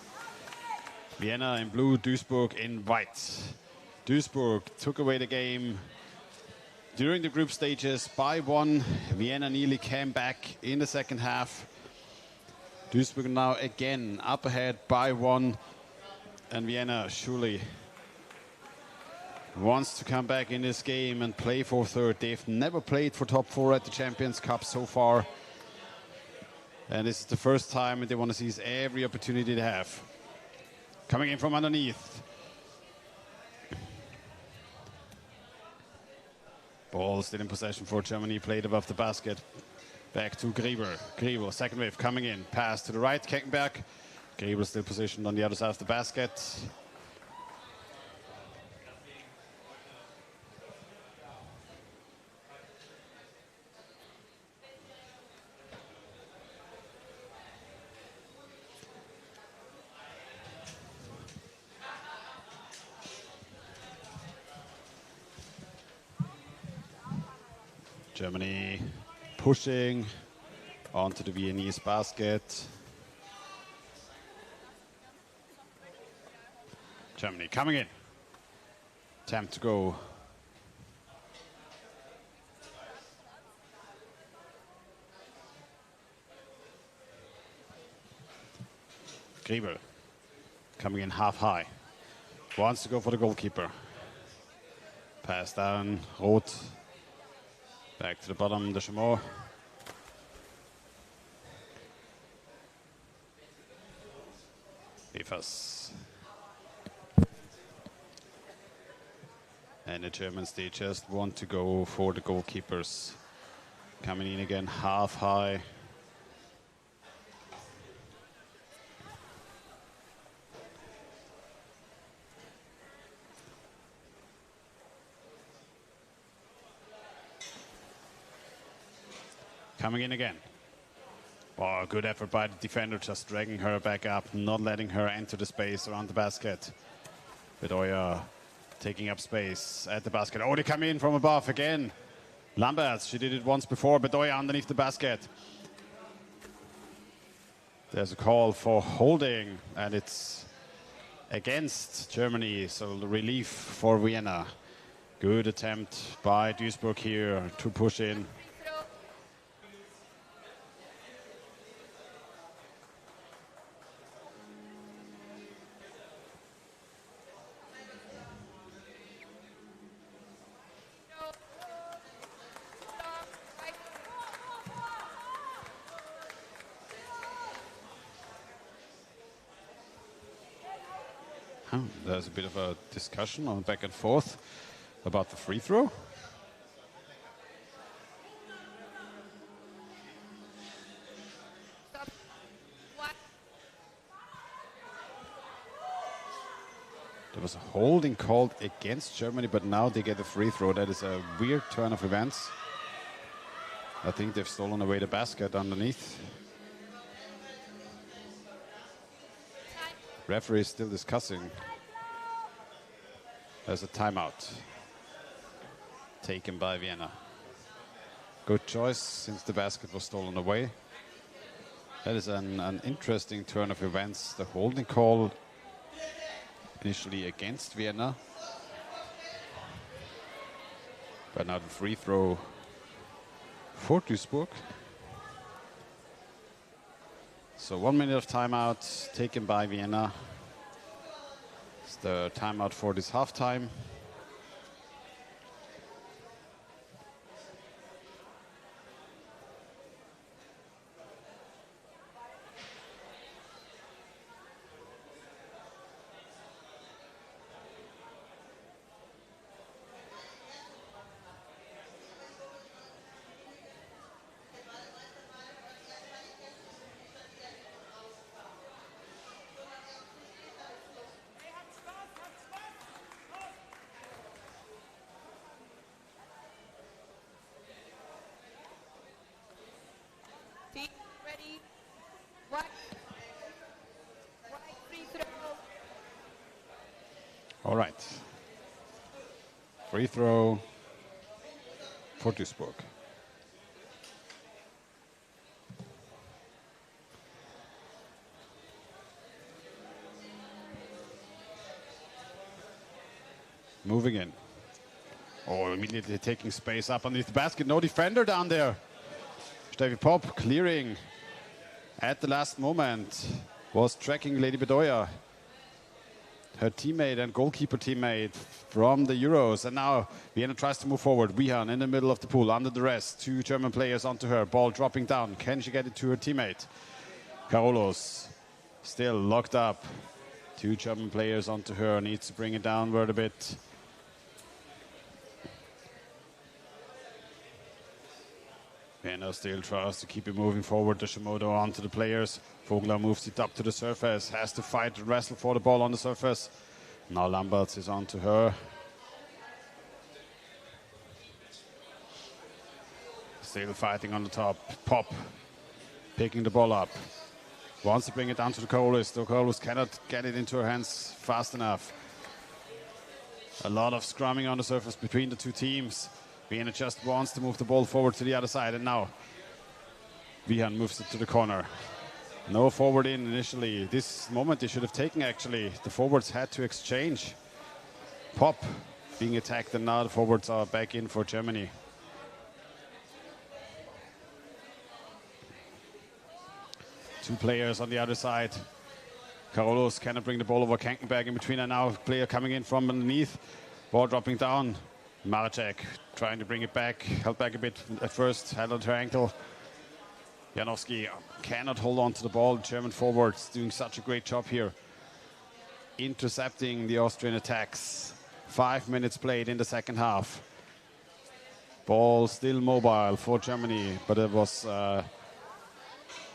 Vienna in blue, Duisburg in white. Duisburg took away the game during the group stages by 1. Vienna nearly came back in the second half. Duisburg now again up ahead by 1. And Vienna surely wants to come back in this game and play for third. They've never played for top 4 at the Champions Cup so far. And this is the first time, and they want to seize every opportunity they have. Coming in from underneath. Ball still in possession for Germany, played above the basket. Back to Griebel. Griebel, second wave coming in. Pass to the right, Keckenberg. Griebel still positioned on the other side of the basket. Germany pushing onto the Viennese basket. Germany coming in. Attempt to go. Griebel coming in half high. Wants to go for the goalkeeper. Pass down, Roth. Back to the bottom, the Chamot. Evers. And the Germans, they just want to go for the goalkeepers. Coming in again, half high. Coming in again. Oh, good effort by the defender, just dragging her back up, not letting her enter the space around the basket. Bedoya taking up space at the basket. Oh, they come in from above again. Lamberts, she did it once before. Bedoya underneath the basket. There's a call for holding, and it's against Germany, so the relief for Vienna. Good attempt by Duisburg here to push in. There's a bit of a discussion on back and forth about the free throw. There was a holding called against Germany, but now they get a free throw. That is a weird turn of events. I think they've stolen away the basket underneath. Referee is still discussing. There's a timeout taken by Vienna. Good choice since the basket was stolen away. That is an interesting turn of events. The holding call initially against Vienna. But now the free throw for Duisburg. So 1 minute of timeout taken by Vienna. It's the timeout for this halftime. Ready? What? Free throw. All right. Free throw for Duisburg. Moving in. Oh, immediately taking space up underneath the basket. No defender down there. Steffi Popp clearing at the last moment. Was tracking Lady Bedoya, her teammate and goalkeeper teammate from the Euros. And now Vienna tries to move forward. Wihan in the middle of the pool, under the rest. 2 German players onto her. Ball dropping down. Can she get it to her teammate? Carolos still locked up. 2 German players onto her. Needs to bring it downward a bit. Vienna still tries to keep it moving forward. The Shimodo onto the players. Vogler moves it up to the surface. Has to fight and wrestle for the ball on the surface. Now Lamberts is onto her. Still fighting on the top. Pop picking the ball up. Wants to bring it down to the Carolus. The Carolus cannot get it into her hands fast enough. A lot of scrumming on the surface between the 2 teams. Vienna just wants to move the ball forward to the other side, and now Wihan moves it to the corner. No forward in initially. This moment they should have taken, actually. The forwards had to exchange. Pop being attacked, and now the forwards are back in for Germany. Two players on the other side. Carolos cannot bring the ball over. Kankenberg in between, and now player coming in from underneath. Ball dropping down. Maracek trying to bring it back. Held back a bit at first. Held onto her ankle. Janowski cannot hold on to the ball. German forwards doing such a great job here, intercepting the Austrian attacks. 5 minutes played in the second half. Ball still mobile for Germany, but it was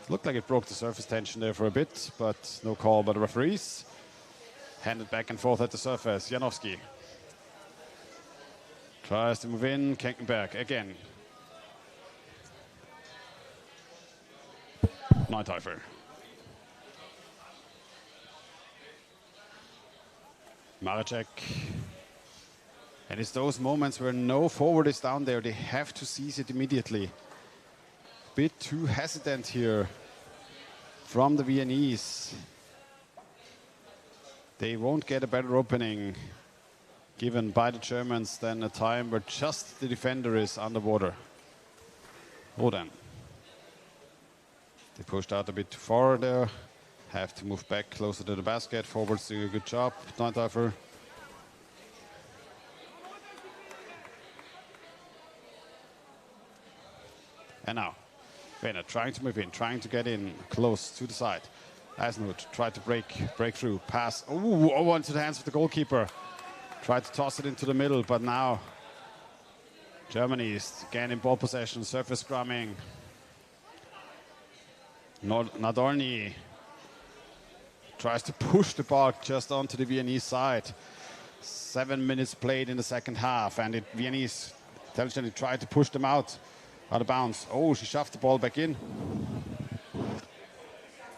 looked like it broke the surface tension there for a bit, but no call by the referees. Handed back and forth at the surface. Janowski tries to move in. Kankenberg again. Neuteifer. Maracek. And it's those moments where no forward is down there. They have to seize it immediately. Bit too hesitant here from the Viennese. They won't get a better opening given by the Germans than a time where just the defender is underwater. Rodan. They pushed out a bit too far there. Have to move back closer to the basket. Forwards doing a good job. Neuteifer. And now, Werner trying to move in, trying to get in close to the side. Eisenhut tried to break through. Pass. Oh, into the hands of the goalkeeper. Tried to toss it into the middle, but now Germany is again in ball possession, surface scrumming. Nadolny tries to push the ball just onto the Viennese side. 7 minutes played in the second half, and Viennese intelligently tried to push them out of bounds. Oh, she shoved the ball back in.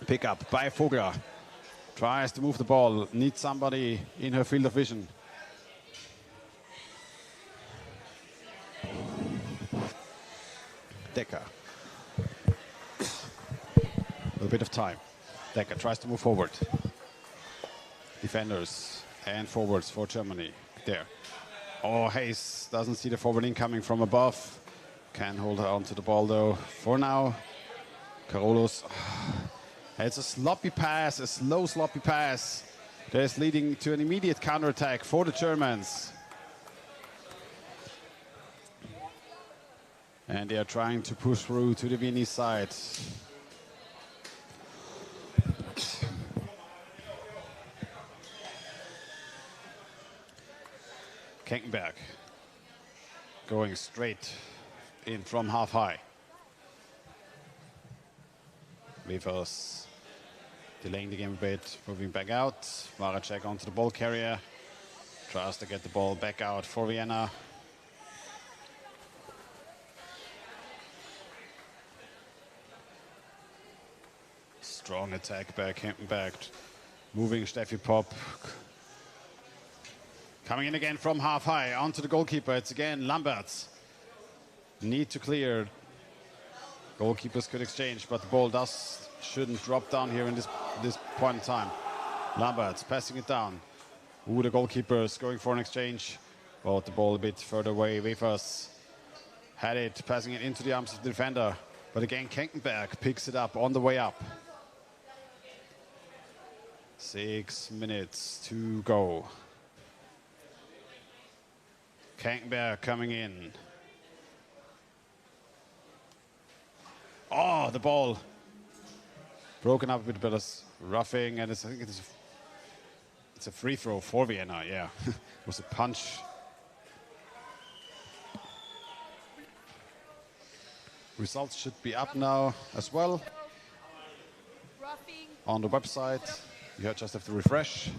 Pick up by Vogler. Tries to move the ball, needs somebody in her field of vision. Decker. A bit of time. Decker tries to move forward. Defenders and forwards for Germany. There. Oh, Hayes doesn't see the forward incoming from above. Can hold her onto the ball though. For now, Carolos. It's a sloppy pass, a slow sloppy pass. That is leading to an immediate counterattack for the Germans. And they are trying to push through to the Viennese side. Kankenberg going straight in from half high. Wevers delaying the game a bit, moving back out. Maracek onto the ball carrier. Tries to get the ball back out for Vienna. Strong attack by Kankenberg. Moving Steffi Popp. Coming in again from half high onto the goalkeeper. It's again Lamberts. need to clear. Goalkeepers could exchange, but the ball shouldn't drop down here in this point in time. Lambert's passing it down. The goalkeeper's going for an exchange. Brought the ball a bit further away. Wefers had it, passing it into the arms of the defender. But again, Kenkenberg picks it up on the way up. 6 minutes to go. Kenkenberg coming in. Oh, the ball broken up a bit, but it's roughing, and I think it's a free throw for Vienna. Yeah, it was a punch. Results should be up now as well on the website. You just have to refresh.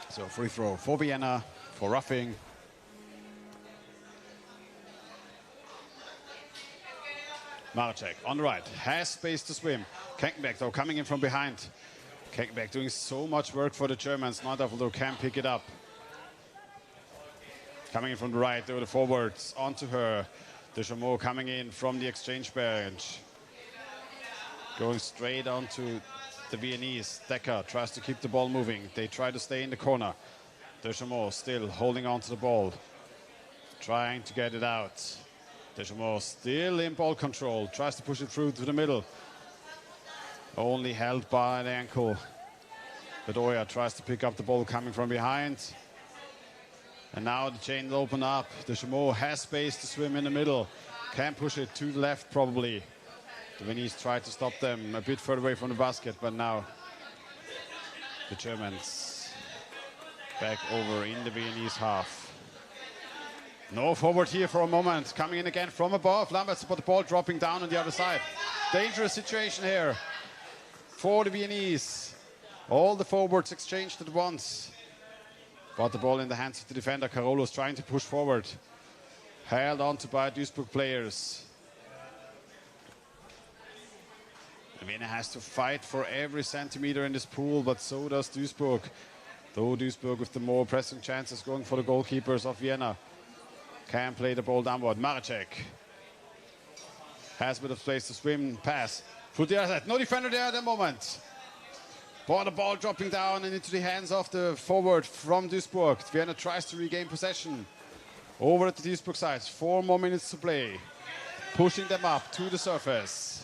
So free throw for Vienna for roughing. Maracek on the right, has space to swim. Kenkenberg though coming in from behind. Kenkenberg doing so much work for the Germans. Neudorf can pick it up. Coming in from the right, over the forwards, onto her. Deschamaux coming in from the exchange bench. Going straight onto the Viennese. Decker tries to keep the ball moving. They try to stay in the corner. Deschamaux still holding on to the ball. Trying to get it out. Deschamaux still in ball control. Tries to push it through to the middle. Only held by the ankle. Bedoya tries to pick up the ball coming from behind. And now the chain will open up. Deschamaux has space to swim in the middle. Can push it to the left probably. The Viennese try to stop them a bit further away from the basket, but now the Germans back over in the Viennese half. No forward here for a moment. Coming in again from above. Lamberts, but the ball dropping down on the other side. Dangerous situation here for the Viennese. All the forwards exchanged at once. But the ball in the hands of the defender. Carolus trying to push forward. Held onto by Duisburg players. Vienna has to fight for every centimeter in this pool, but so does Duisburg. Though Duisburg with the more pressing chances going for the goalkeepers of Vienna. Can play the ball downward. Maracek has a bit of space to swim, pass. Through the other side. No defender there at the moment. But the ball dropping down and into the hands of the forward from Duisburg. Vienna tries to regain possession. Over at the Duisburg side. 4 more minutes to play. Pushing them up to the surface.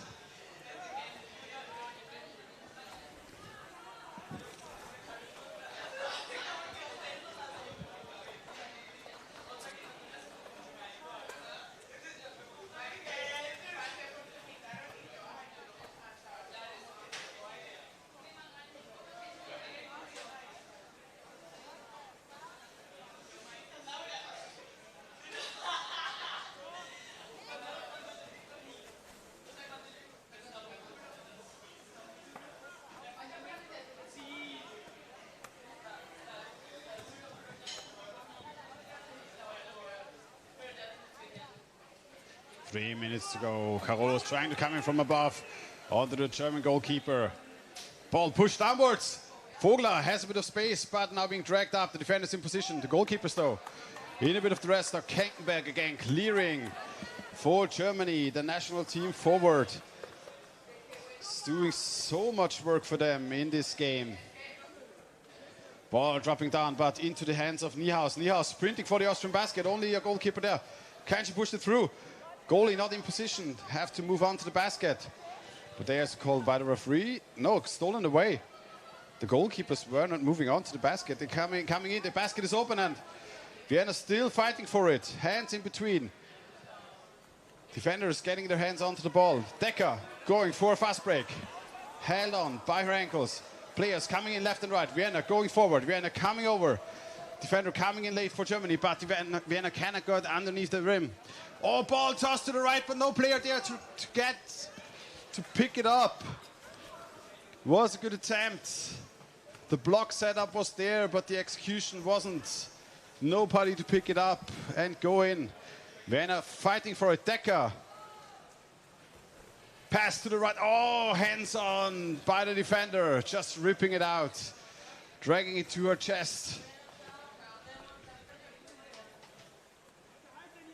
Three minutes to go. Carolus trying to come in from above onto the German goalkeeper. Ball pushed downwards. Vogler has a bit of space, but now being dragged up. The defender's in position. The goalkeepers, though, in a bit of the rest. Now Kenkenberg again clearing for Germany, the national team forward. It's doing so much work for them in this game. Ball dropping down, but into the hands of Niehaus. Niehaus sprinting for the Austrian basket. Only a goalkeeper there. Can she push it through? Goalie not in position. Have to move on to the basket. But there's a call by the referee. No, stolen away. The goalkeepers were not moving on to the basket. They're coming in. The basket is open and Vienna still fighting for it. Hands in between. Defenders getting their hands onto the ball. Decker going for a fast break. Held on by her ankles. Players coming in left and right. Vienna going forward. Vienna coming over. Defender coming in late for Germany, but Vienna cannot go underneath the rim. Oh, ball tossed to the right, but no player there to pick it up. Was a good attempt. The block setup was there, but the execution wasn't. Nobody to pick it up and go in. Vienna fighting for it. Decker. Pass to the right. Oh, hands on by the defender. Just ripping it out. Dragging it to her chest.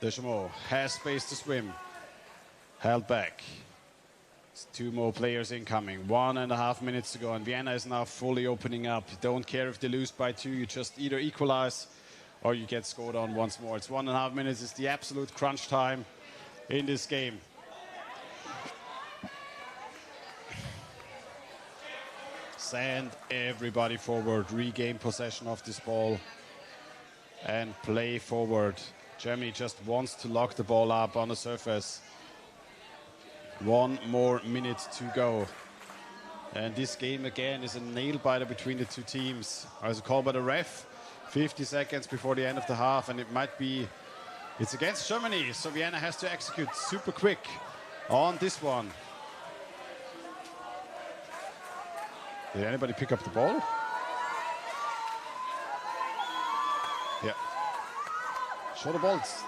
Deschamaux has space to swim. Held back. It's 2 more players incoming. 1.5 minutes to go, and Vienna is now fully opening up. You don't care if they lose by 2, you just either equalize or you get scored on once more. It's 1.5 minutes. It's the absolute crunch time in this game. Send everybody forward, regain possession of this ball and play forward. Germany just wants to lock the ball up on the surface. 1 more minute to go. And this game again is a nail biter between the 2 teams. As a call by the ref, 50 seconds before the end of the half, and it's against Germany, so Vienna has to execute super quick on this one. Did anybody pick up the ball? Yeah. Show the balls.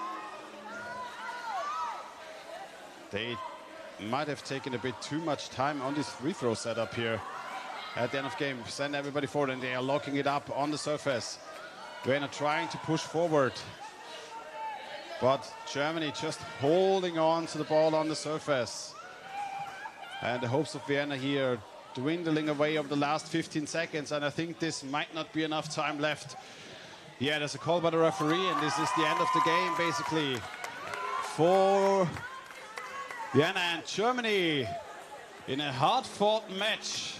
They might have taken a bit too much time on this free throw setup here at the end of game. Send everybody forward, and they are locking it up on the surface. Vienna trying to push forward, but Germany just holding on to the ball on the surface. And the hopes of Vienna here dwindling away over the last 15 seconds, and I think this might not be enough time left. Yeah, there's a call by the referee, and this is the end of the game, basically, for Vienna and Germany in a hard-fought match,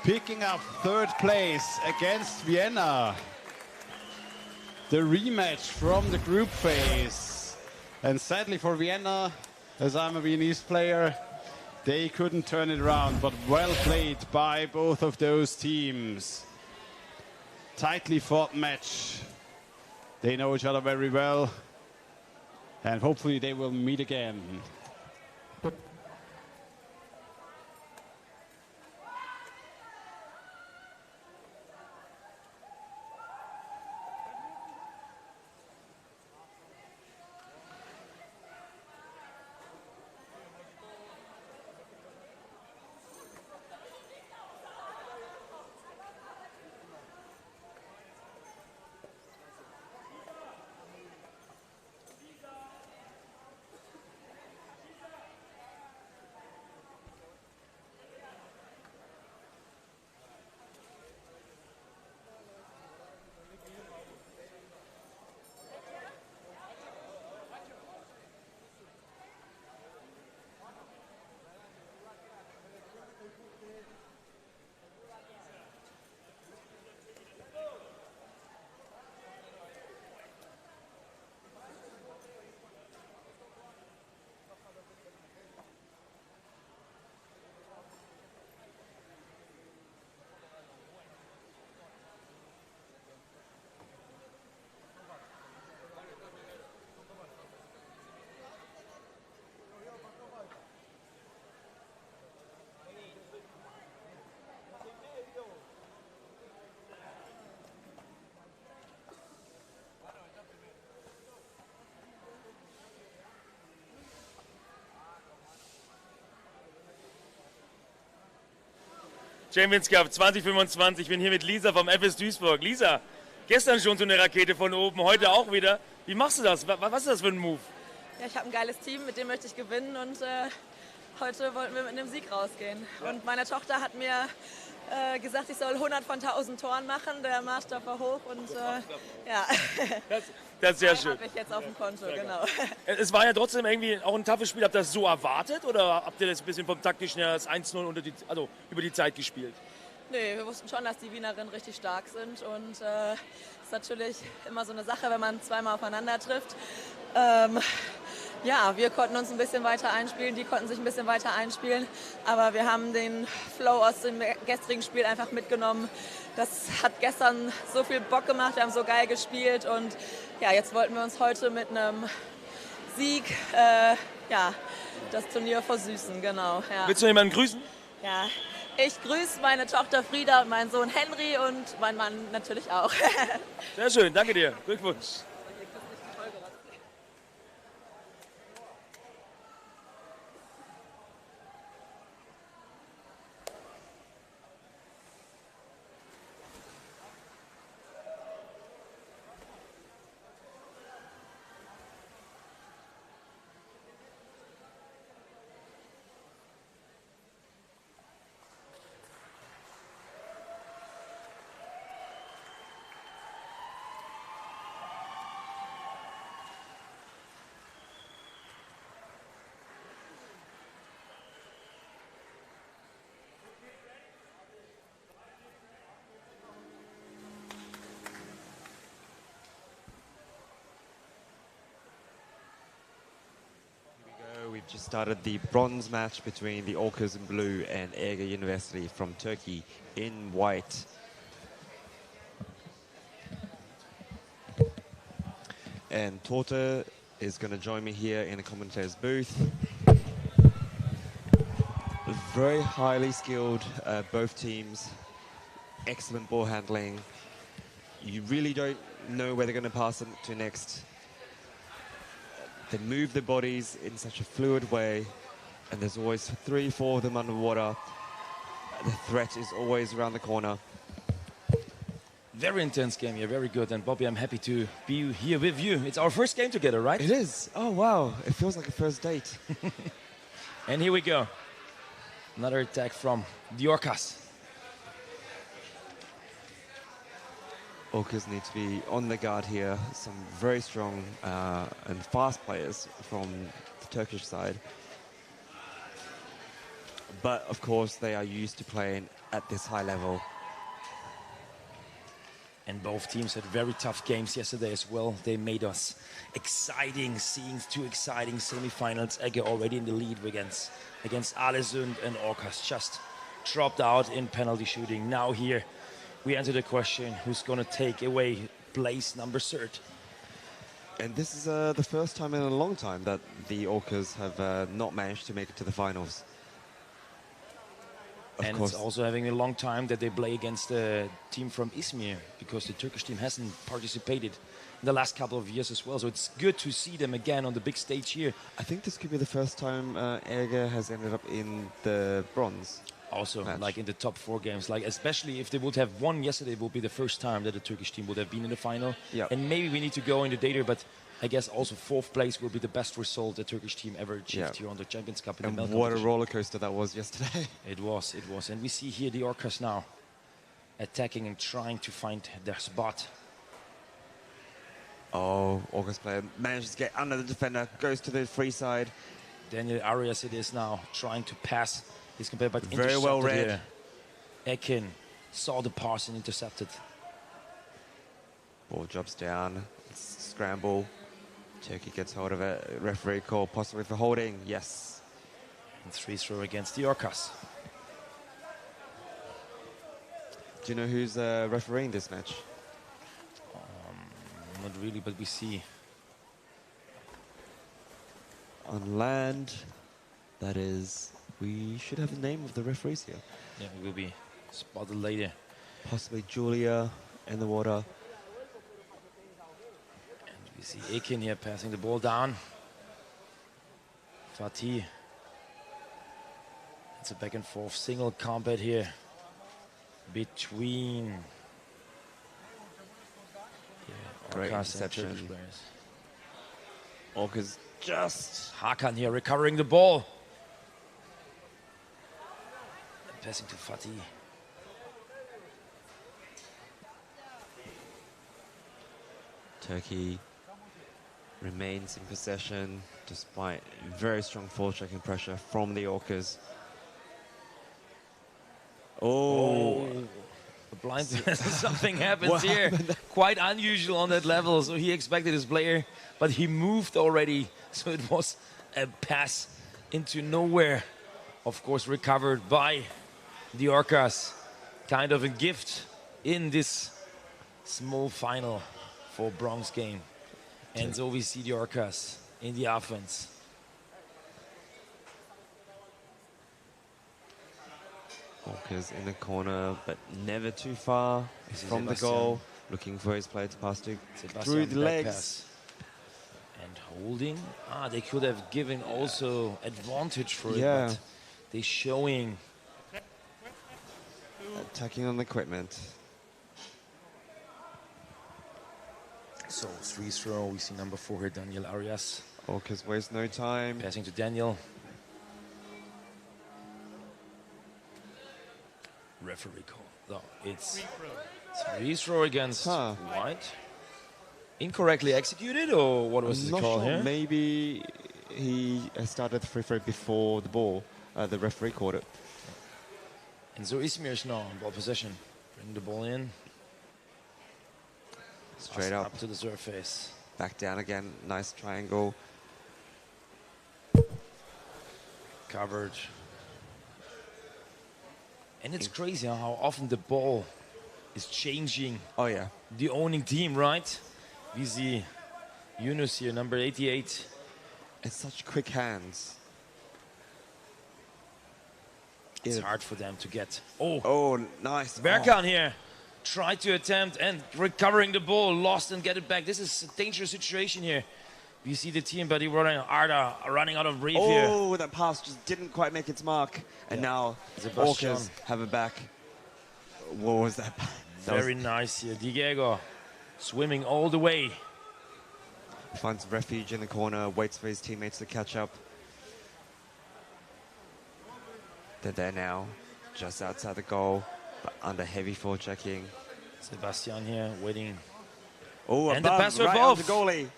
picking up 3rd place against Vienna. The rematch from the group phase. And sadly for Vienna, as I'm a Viennese player, they couldn't turn it around, but well played by both of those teams. Tightly fought match. They know each other very well, and hopefully they will meet again. Champions Cup 2025. Ich bin hier mit Lisa vom FS Duisburg. Lisa, gestern schon so eine Rakete von oben, heute auch wieder. Wie machst du das? Was ist das für ein Move? Ja, ich habe ein geiles Team, mit dem möchte ich gewinnen, und heute wollten wir mit einem Sieg rausgehen. Ja. Und meine Tochter hat mir gesagt, ich soll 100 von 1000 Toren machen. Der Maßstab war hoch, und ja. Das ist sehr schön. Habe ich jetzt auf dem Konto, genau. Es war ja trotzdem irgendwie auch ein toughes Spiel. Habt ihr das so erwartet, oder habt ihr das ein bisschen vom taktischen her das 1-0 über die Zeit gespielt? Nee, wir wussten schon, dass die Wienerinnen richtig stark sind, und ist natürlich immer so eine Sache, wenn man zweimal aufeinander trifft. Ja, wir konnten uns ein bisschen weiter einspielen, die konnten sich ein bisschen weiter einspielen, aber wir haben den Flow aus dem gestrigen Spiel einfach mitgenommen. Das hat gestern so viel Bock gemacht, wir haben so geil gespielt, und ja, jetzt wollten wir uns heute mit einem Sieg ja, das Turnier versüßen, genau. Ja. Willst du jemanden grüßen? Ja, ich grüße meine Tochter Frieda und meinen Sohn Henry und meinen Mann natürlich auch. Sehr schön, danke dir. Glückwunsch. just started the bronze match between the Orcas in blue and Ege University from Turkey in white. And Torte is going to join me here in the commentator's booth. Very highly skilled, both teams. Excellent ball handling. You really don't know where they're going to pass it to next. They move their bodies in such a fluid way, and there's always 3, 4 of them underwater. The threat is always around the corner. Very intense game here, very good. And Bobby, I'm happy to be here with you. It's our first game together, right? It is. Oh, wow. It feels like a first date. And here we go. Another attack from the Orcas. Orcas need to be on the guard here. Some very strong and fast players from the Turkish side. But, of course, they are used to playing at this high level. And both teams had very tough games yesterday as well. They made us exciting, seeing 2 exciting semi-finals. Ege already in the lead against Alesund, and Orcas just dropped out in penalty shooting. Now here we enter the question, who's going to take away place number 3rd? And this is the first time in a long time that the Orcas have not managed to make it to the finals. And it's also having a long time that they play against a team from Izmir, because the Turkish team hasn't participated in the last couple of years as well. So it's good to see them again on the big stage here. I think this could be the first time Ege has ended up in the bronze. Also, match. like in the top 4 games, like especially if they would have won yesterday, it would be the first time that the Turkish team would have been in the final. Yep. And maybe we need to go into data, but I guess also 4th place will be the best result the Turkish team ever achieved here on the Champions Cup. And what a roller coaster that was yesterday. It was. And we see here the Orcas now attacking and trying to find their spot. Oh, Orcas player manages to get under the defender, goes to the free side. Daniel Arias it is now trying to pass his competitor, but very well read. Here. Ekin saw the pass and intercepted. Ball drops down, scramble. Turkey gets hold of it. Referee call possibly for holding. Yes. And 3-throw against the Orcas. Do you know who's refereeing this match? Not really, but we see. On land, that is, we should have the name of the referees here. Yeah, it will be spotted later. Possibly Julia in the water. We see Ekin here passing the ball down. Fatih. It's a back and forth single combat here between Great interception. Orcas just. Hakan here recovering the ball. Passing to Fatih. Turkey remains in possession despite very strong forechecking pressure from the Orcas. Oh. The blind something happens here. Quite unusual on that level. So he expected his player, but he moved already. So it was a pass into nowhere. Of course, recovered by the Orcas. Kind of a gift in this small final for bronze game. And so we see the Orcas in the offense. Orcas in the corner, but never too far from the goal. Looking for his player to pass to through the legs. Pass. And holding. They could have given also advantage for it, but they're showing. Attacking on the equipment. So 3-throw, we see number 4 here, Daniel Arias. Orcas waste no time. Passing to Daniel. Referee call. No, it's 3-throw against White. Incorrectly executed, or what was the call here? Maybe he started the free throw before the ball. The referee called it. And so Izmir is now on ball possession. Bring the ball in. Straight up to the surface. Back down again. Nice triangle. covered. And it's crazy how often the ball is changing. Oh yeah. The owning team, right? We see Yunus here, number 88. It's such quick hands. It's hard for them to get. Oh, nice. Berkan here tried to attempt and recovering the ball, lost and get it back. This is a dangerous situation here. You see the team, but Arda running out of breath here. Oh, that pass just didn't quite make its mark. And now Orcas have it back. What was that? Very nice here. Diego swimming all the way. Finds refuge in the corner, waits for his teammates to catch up. They're there now, just outside the goal, but under heavy forechecking. Sebastian here waiting. Oh, and the pass right above. on the goalie.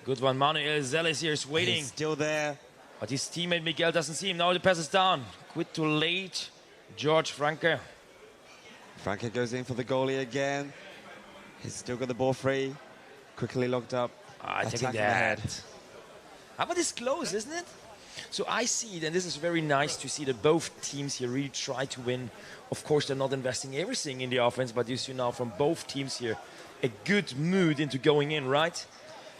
Good one, Manuel Zeles here is waiting. He's still there. But his teammate Miguel doesn't see him. Now the pass is down. Quit too late. George Franke. Franke goes in for the goalie again. He's still got the ball free. Quickly locked up. Taking the head. But it's close, isn't it? So I see it, and this is very nice to see that both teams here really try to win. Of course, they're not investing everything in the offense, but you see now from both teams here a good mood into going in, right?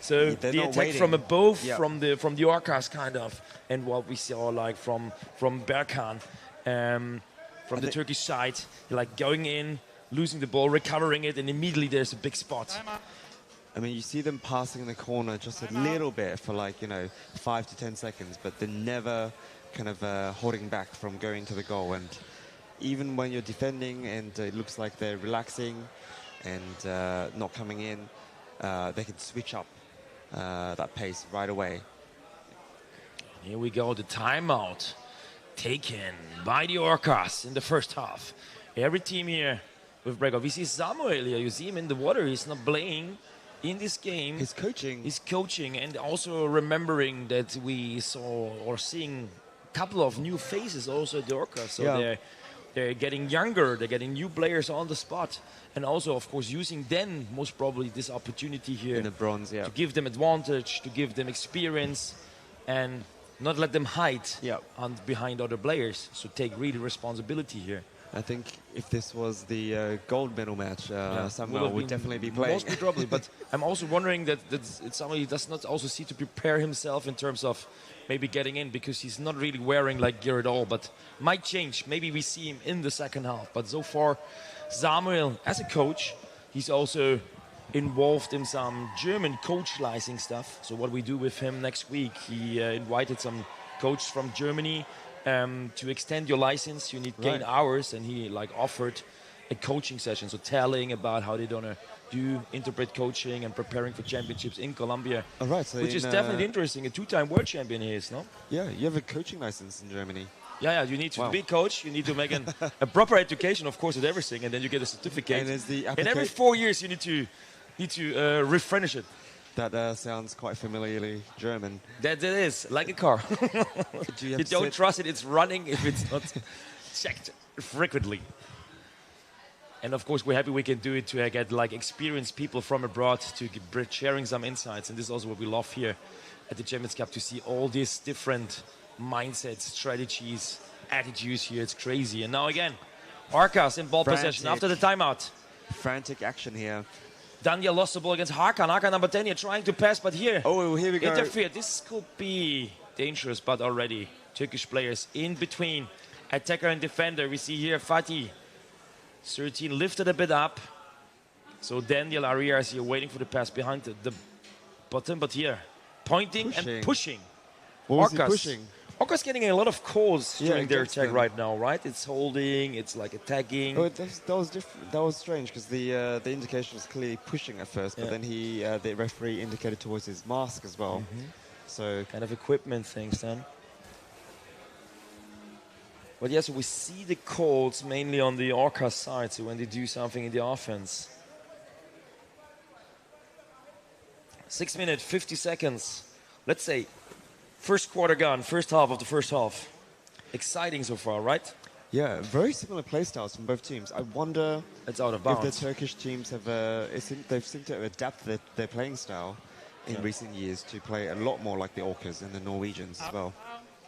So the attack from above, from the Orcas kind of, and what we saw like from Berkan, from the Turkish side, like going in, losing the ball, recovering it, and immediately there's a big spot. I mean, you see them passing in the corner just a little bit for 5 to 10 seconds, but they're never kind of holding back from going to the goal. And even when you're defending and it looks like they're relaxing and not coming in, they can switch up that pace right away. Here we go, the timeout taken by the Orcas in the first half. Every team here with breakout. We see Samuel here, you see him in the water, he's not playing in this game. He's coaching. He's coaching, and also remembering that we saw or seeing a couple of new faces also at the Orcas. So they're getting younger, they're getting new players on the spot. And also, of course, using then most probably this opportunity here in the bronze, to give them advantage, to give them experience, and not let them hide behind other players. So take really responsibility here. I think if this was the gold medal match, Samuel would definitely be playing. Most probably, but I'm also wondering that somebody does not also see to prepare himself in terms of maybe getting in, because he's not really wearing like gear at all, but might change. Maybe we see him in the second half. But so far, Samuel, as a coach, he's also involved in some German coach licensing stuff. So what we do with him next week, he invited some coaches from Germany to extend your license. You need gain hours, and he offered a coaching session, so telling about how they're gonna do interpret coaching and preparing for championships in Colombia. All right, so which is definitely interesting. A two-time world champion he is, no? Yeah, you have a coaching license in Germany. Yeah, you need to be coach. You need to make a proper education, of course, at everything, and then you get a certificate. And every 4 years you need to refresh it. That sounds quite familiarly German. That it is, like a car. You don't trust it, it's running if it's not checked frequently. And of course, we're happy we can do it to get experienced people from abroad to sharing some insights. And this is also what we love here at the Champions Cup, to see all these different mindsets, strategies, attitudes here. It's crazy. And now again, Orcas in ball possession after the timeout. Frantic action here. Daniel lost the ball against Hakan. Hakan number 10 here trying to pass, but here. Oh, here we go. Interfered. This could be dangerous, but already Turkish players in between attacker and defender. We see here Fatih 13 lifted a bit up. So Daniel Arias here waiting for the pass behind the bottom, but here pointing and pushing. What was he pushing? Orcas getting a lot of calls during their attack right now, right? It's holding, it's like attacking. Oh, that was strange, because the indication was clearly pushing at first, but then the referee indicated towards his mask as well. So kind of equipment things then. But yeah, so we see the calls mainly on the Orcas side, so when they do something in the offense. 6 minutes, 50 seconds. Let's say first quarter gone, first half of the first half. Exciting so far, right? Yeah, very similar play styles from both teams. I wonder it's out of bounds. If the Turkish teams have they seem to adapt their playing style, in recent years to play a lot more like the Orcas and the Norwegians as well.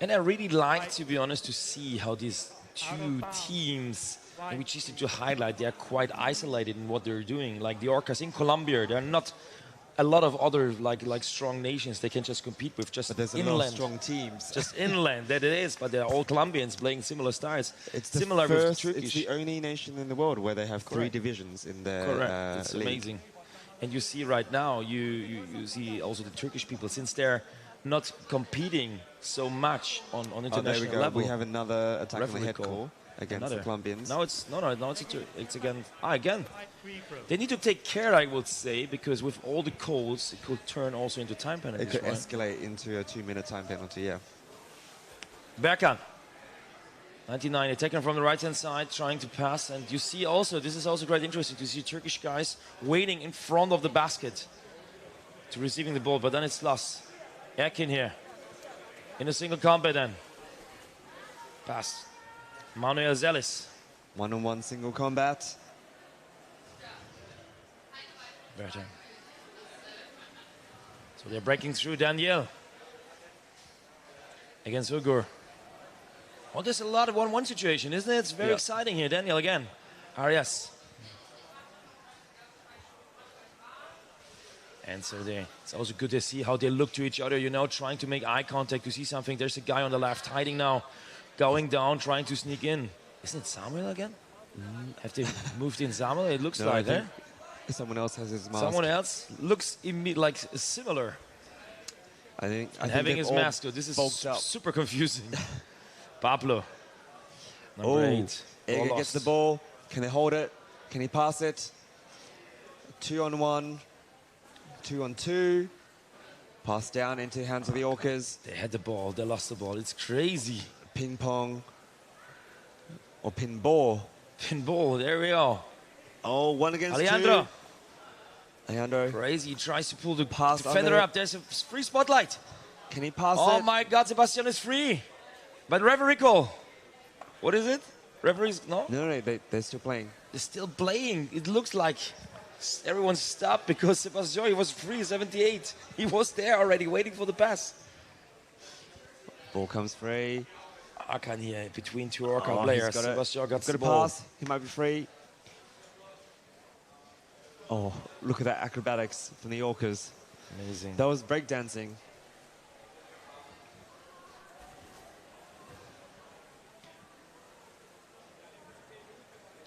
And I really like, to be honest, to see how these two teams, which is to highlight, they are quite isolated in what they're doing. Like the Orcas in Colombia, they're not a lot of other like strong nations they can just compete with, just But there's inland. a lot of strong teams. Just inland, that it is, but they're all Colombians playing similar styles. It's the similar with first, Turkish. it's the only nation in the world where they have 3 Correct. divisions in their Correct. It's league. amazing. And you see right now, you see also the Turkish people, since they're not competing so much on international there we go. level. We have another attack on the Referee head call against the Colombians. No, it's it's again. Again. They need to take care, I would say, because with all the calls, it could turn also into time penalties. It could right? escalate into a 2-minute time penalty, yeah. Berkan. 99, taken from the right-hand side, trying to pass. And you see also, this is also quite interesting to see Turkish guys waiting in front of the basket to receiving the ball. But then it's lost. Erkin here. In a single combat then. Pass. Manuel Zelis. 1-on-1 single combat. Berkan. So they're breaking through Daniel. Against Ugur. Well, there's a lot of 1-1 situation, isn't it? It's very exciting here. Daniel again. Arias. And so it's also good to see how they look to each other, you know, trying to make eye contact to see something. There's a guy on the left hiding now, going down, trying to sneak in. Isn't it Samuel again? Have they moved in Samuel? It looks like, eh? Someone else has his mask. Someone else looks like similar. I think having his mask. So this is super confusing. Pablo. Number 8. Ega gets the ball. Can they hold it? Can he pass it? 2-on-1. 2-on-2. Pass down into the hands of the Orcas. They had the ball. They lost the ball. It's crazy. Ping pong. Or pin ball. Pin ball. There we go. Oh, 1 against Alejandro. 2. Alejandro. Crazy. He tries to pull the pass defender up. There's a free spotlight. Can he pass it? Oh my God, Sebastian is free. But referee call. What is it? Referees, no? No, they're still playing. They're still playing. It looks like everyone stopped because Sebastian, he was free, 78. He was there already waiting for the pass. Ball comes free. Hakan here between two Orca players. Sebastian got the a ball. pass. He might be free. Oh, look at that acrobatics from the Orcas. Amazing. That was breakdancing.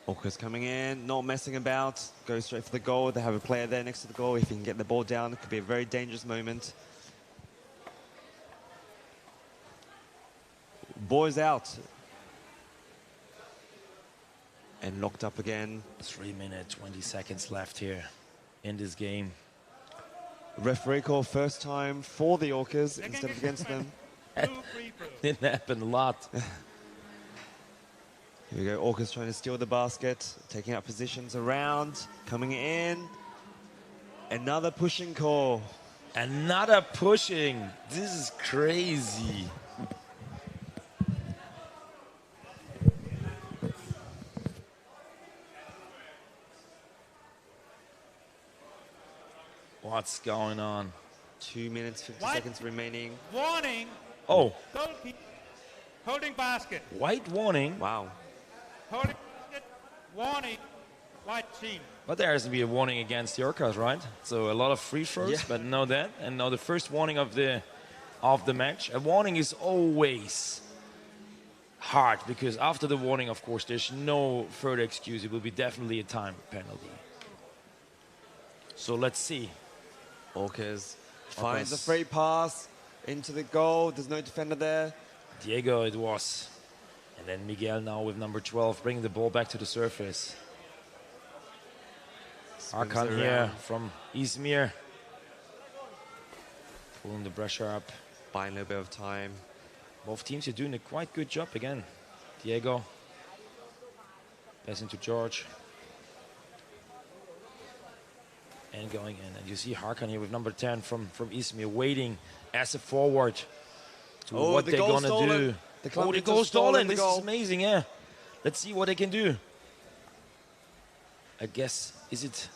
Orcas coming in, not messing about, go straight for the goal. They have a player there next to the goal. If he can get the ball down, it could be a very dangerous moment. Boys out. And locked up again. 3 minutes, 20 seconds left here in this game. Referee call first time for the Orcas instead of against them. Didn't happen a lot. Here we go, Orcas trying to steal the basket, taking up positions around, coming in. Another pushing call. Another pushing. This is crazy. What's going on? 2 minutes, 50 seconds remaining. Warning. Oh. Goalkeeper holding basket. White warning. Wow. Holding basket. Warning. White team. But there has to be a warning against the Orcas, right? So a lot of free throws, but no that. And now the first warning of the match. A warning is always hard because after the warning, of course, there's no further excuse. It will be definitely a time penalty. So let's see. Orcas finds a free pass into the goal. There's no defender there. Diego it was. And then Miguel now with number 12 bringing the ball back to the surface. Hakan here from Izmir. Pulling the pressure up. Buying a little bit of time. Both teams are doing a quite good job again. Diego. Passing to George. And going in. And you see Hakan here with number 10 from Izmir waiting as a forward to what they're going to do. The goal stolen. This is amazing, yeah. Let's see what they can do. I guess, is it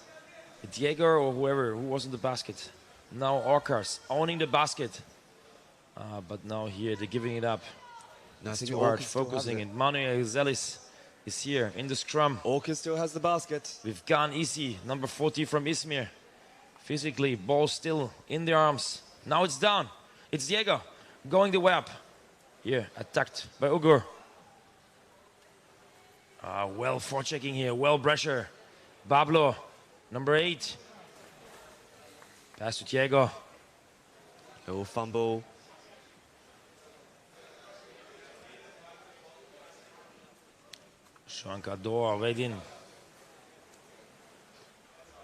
Diego or who was in the basket? Now Orcas owning the basket. But now here they're giving it up. Nice It's too hard, focusing. And Manuel Zelis is here in the scrum. Orcas still has the basket. We've gone easy, number 40 from Izmir. Physically, ball still in the arms. Now it's down. It's Diego going the way up. Here, attacked by Ugur. Well forechecking here, well pressure. Pablo, number 8. Pass to Diego. Little fumble. Shankador waiting.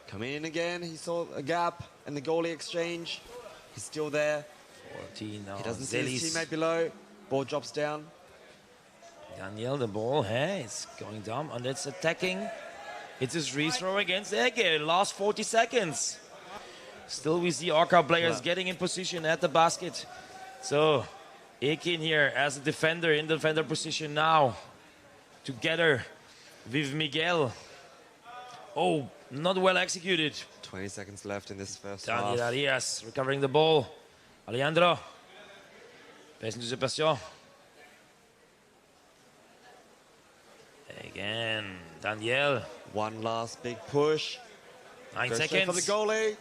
Coming in again, he saw a gap in the goalie exchange. He's still there. 14 now. He doesn't see his Zelis. teammate below. Ball drops down. Daniel, the ball, hey, it's going down and it's attacking. It's his free throw against Ege. Last 40 seconds. Still we see Orca players getting in position at the basket. So Ekin here as a defender in the defender position now. Together with Miguel. Oh, not well executed. 20 seconds left in this first Daniel half. Arias recovering the ball. Alejandro. Best anticipation. Again, Daniel. One last big push. 9 Goes straight seconds. for the goalie.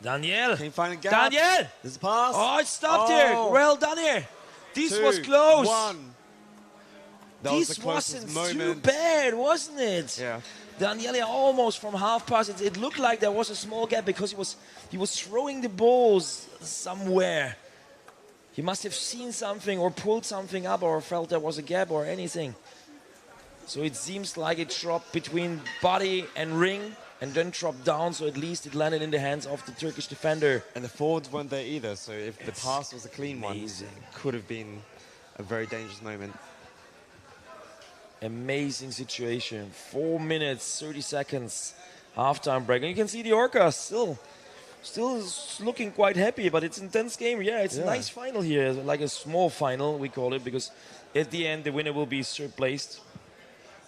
Daniel. Can he find a gap? Daniel. There's a pass. Oh, it stopped here. Well done here. This 2, was close. 1. That was This the closest wasn't too moment. bad, wasn't it? Yeah. Daniele almost from half pass. It looked like there was a small gap because he was throwing the balls somewhere. He must have seen something or pulled something up or felt there was a gap or anything. So it seems like it dropped between body and ring and then dropped down, so at least it landed in the hands of the Turkish defender. And the forwards weren't there either, so if the pass was a clean one, it could have been a very dangerous moment. Amazing situation. 4 minutes, 30 seconds, halftime break. And you can see the Orcas still looking quite happy, but it's an intense game. Yeah, it's a nice final here, like a small final, we call it, because at the end, the winner will be third placed.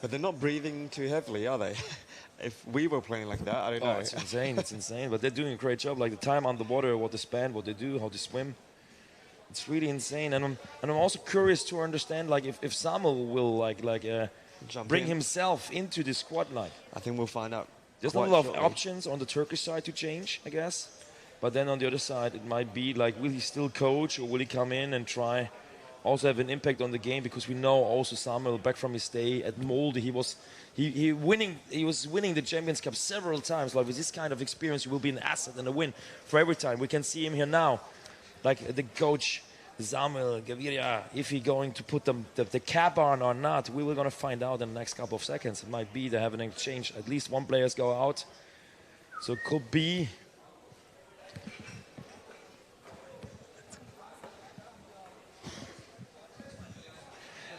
But they're not breathing too heavily, are they? If we were playing like that, I don't know. Oh, it's insane, it's insane. But they're doing a great job, like the time underwater, what they span, what they do, how they swim. It's really insane, and I'm also curious to understand, like if Samuel will bring himself into the squad line. I think we'll find out. There's not a lot of options on the Turkish side to change, I guess. But then on the other side, it might be like, will he still coach or will he come in and try also have an impact on the game? Because we know also Samuel back from his stay at Molde, he was winning the Champions Cup several times. Like with this kind of experience, he will be an asset and a win for every time. We can see him here now. Like the coach Samuel Gaviria, if he's going to put the cap on or not, we were going to find out in the next couple of seconds. It might be they have an exchange. At least one player's go out. So it could be.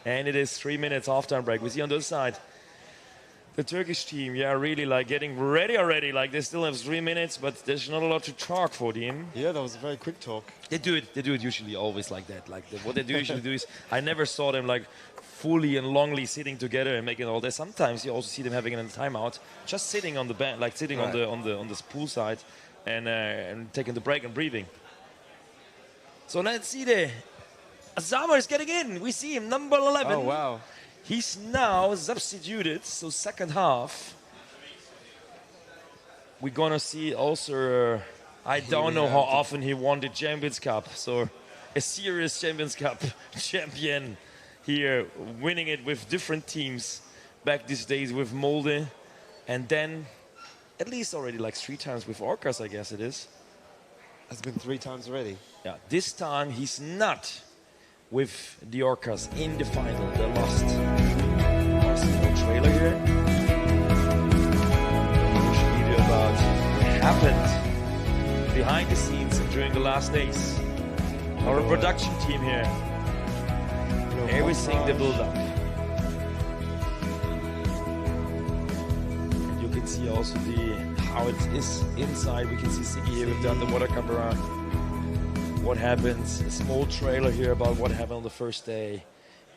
And it is 3 minutes halftime break. We see on the other side the Turkish team, really like getting ready already. Like they still have 3 minutes, but there's not a lot to talk for them. Yeah, that was a very quick talk. They do it usually always like that. Like what they do usually do is, I never saw them like fully and longly sitting together and making all this. Sometimes you also see them having a timeout, just sitting on the bench, like sitting on the pool side and taking the break and breathing. So let's see the Azama is getting in. We see him, number 11. Oh wow. He's now substituted, so second half. We're gonna see also, I don't know how often he won the Champions Cup. So a serious Champions Cup champion here, winning it with different teams back these days with Molde. And then at least already like 3 times with Orcas, I guess it is. Has been 3 times already. Yeah, this time he's not with the Orcas in the final. They lost. Small trailer here. Video about what happened behind the scenes during the last days. Our production team here. Everything the build up. And you can see also how it is inside. We can see Siggy here with the underwater camera. What happens, a small trailer here about what happened on the first day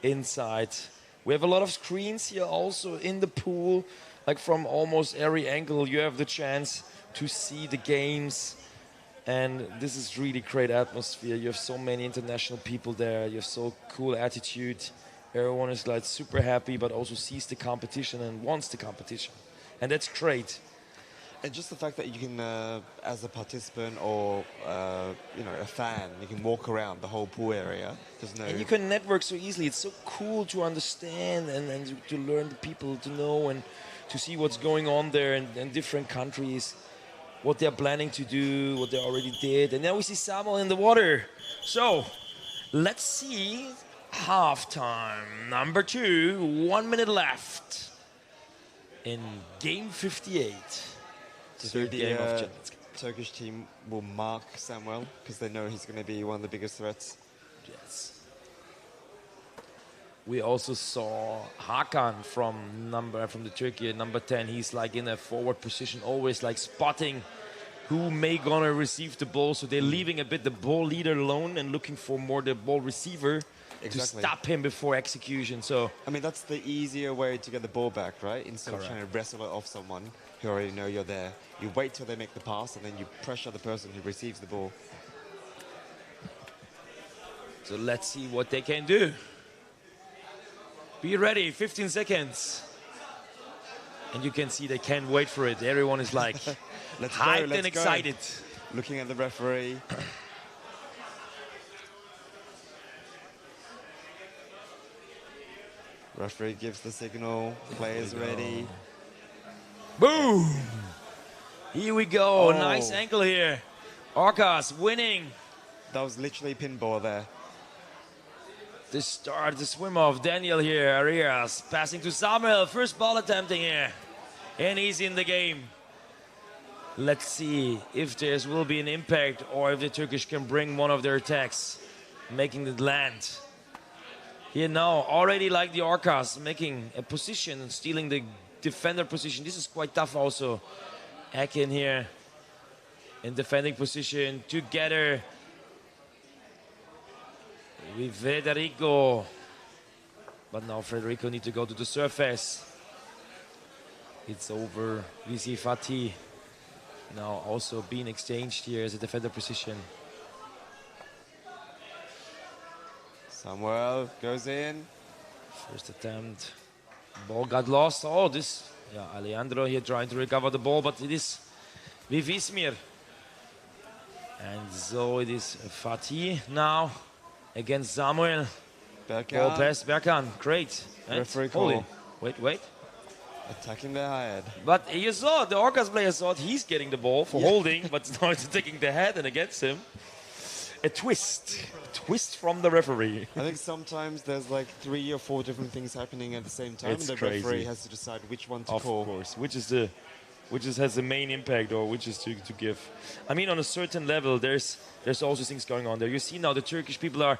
inside. We have a lot of screens here also in the pool, like from almost every angle you have the chance to see the games. And this is really great atmosphere. You have so many international people there. You have so cool attitude. Everyone is like super happy, but also sees the competition and wants the competition. And that's great. And just the fact that you can, as a participant or a fan, you can walk around the whole pool area. And you can network so easily. It's so cool to understand and to learn the people, to know and to see what's going on there in different countries, what they're planning to do, what they already did. And now we see Samuel in the water. So let's see halftime. Number 2, 1 minute left in game 58. Third game of Champions Cup. Turkish team will mark Samuel because they know he's going to be one of the biggest threats. Yes. We also saw Hakan from the Turkey, number 10. He's like in a forward position, always like spotting who may gonna receive the ball. So they're leaving a bit the ball leader alone and looking for more the ball receiver to stop him before execution. So I mean, that's the easier way to get the ball back, right? Instead of trying to wrestle it off someone who already know you're there. You wait till they make the pass and then you pressure the person who receives the ball. So let's see what they can do. Be ready, 15 seconds. And you can see they can't wait for it. Everyone is like hyped and excited. Looking at the referee. Referee gives the signal. Players ready. Boom! Here we go. Nice ankle here. Orcas winning. That was literally pinball there. The start, the swim off. Daniel here, Arias, passing to Samuel. First ball attempting here. And he's in the game. Let's see if there will be an impact or if the Turkish can bring one of their attacks, making it land. Here now, already like the Orcas, making a position and stealing the defender position. This is quite tough also. Akin here in defending position together with Federico. But now Federico needs to go to the surface. It's over. We see Fatih now also being exchanged here as a defender position. Samuel goes in. First attempt. Ball got lost. Oh, this. Yeah, Alejandro here trying to recover the ball, but it is with Ismir. And so it is Fatih now against Samuel. Berkan. Ball pass, Berkan. Great. Referee call. Wait. Attacking the head. But you saw, the Orcas player thought he's getting the ball for holding, but now it's taking the head and against him. A twist from the referee. I think sometimes there's like 3 or 4 different things happening at the same time, It's and the crazy. referee has to decide which one to call. Of course, which has the main impact or which is to give. I mean, on a certain level, there's also things going on there. You see now the Turkish people are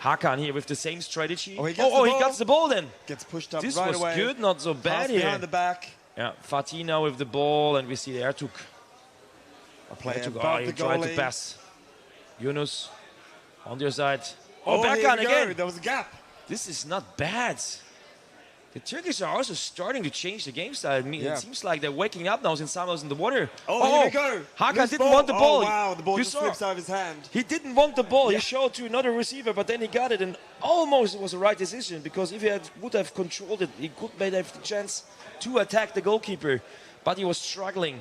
Hakan here with the same strategy. He gets the ball then. Gets pushed up This right was away. good, not so bad Pass here. behind the back. Yeah, Fatih now with the ball, and we see Ertuk. A player Ertuk, above he the tried to goalie. pass. Yunus on their side. Oh, here Berkan we go. again. There was a gap. This is not bad. The Turkish are also starting to change the game style. I mean, Yeah. It seems like they're waking up now since Samuel's in the water. Here we go. Hakan Loose didn't ball. want the ball. Oh, wow, the ball You just saw. slips out of his hand. He didn't want the ball. He showed to another receiver, but then he got it, and almost it was the right decision, because if he would have controlled it, he could maybe have the chance to attack the goalkeeper, but he was struggling.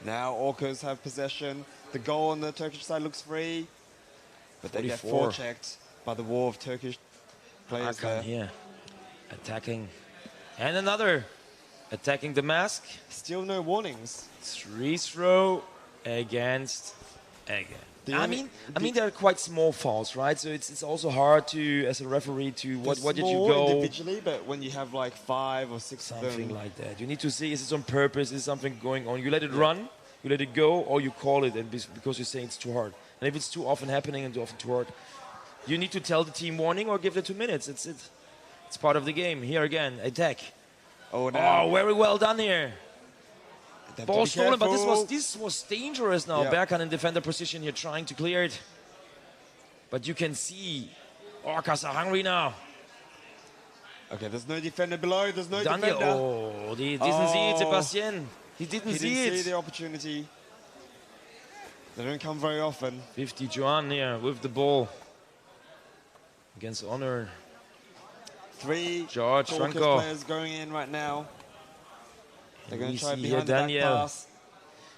Now Orcas have possession. The goal on the Turkish side looks free, but they get 44. forechecked by the wall of Turkish players there. Hakan here, attacking. And another attacking the mask. Still no warnings. 3 throw against again. I mean, they're quite small fouls, right? So it's also hard to, as a referee, to what did you go individually, but when you have like 5 or 6 of them, something like that. You need to see, is it on purpose? Is something going on? You let it run, you let it go, or you call it, and because you're saying it's too hard. And if it's too often happening and too often too hard, you need to tell the team warning or give them 2 minutes. It's part of the game. Here again, attack. Oh, now. Oh, very well done here. Ball stolen, but careful. this was dangerous now. Yeah. Berkan in defender position here, trying to clear it. But you can see Orcas are hungry now. Okay, there's no defender below. There's no Daniel, defender. he didn't see it, Sebastian. He didn't see He it. didn't see the opportunity. They don't come very often. 50 Joan here with the ball against Honor. 3 George Caucus Franco. players going in right now. They're going We to try see behind the back Daniel. pass.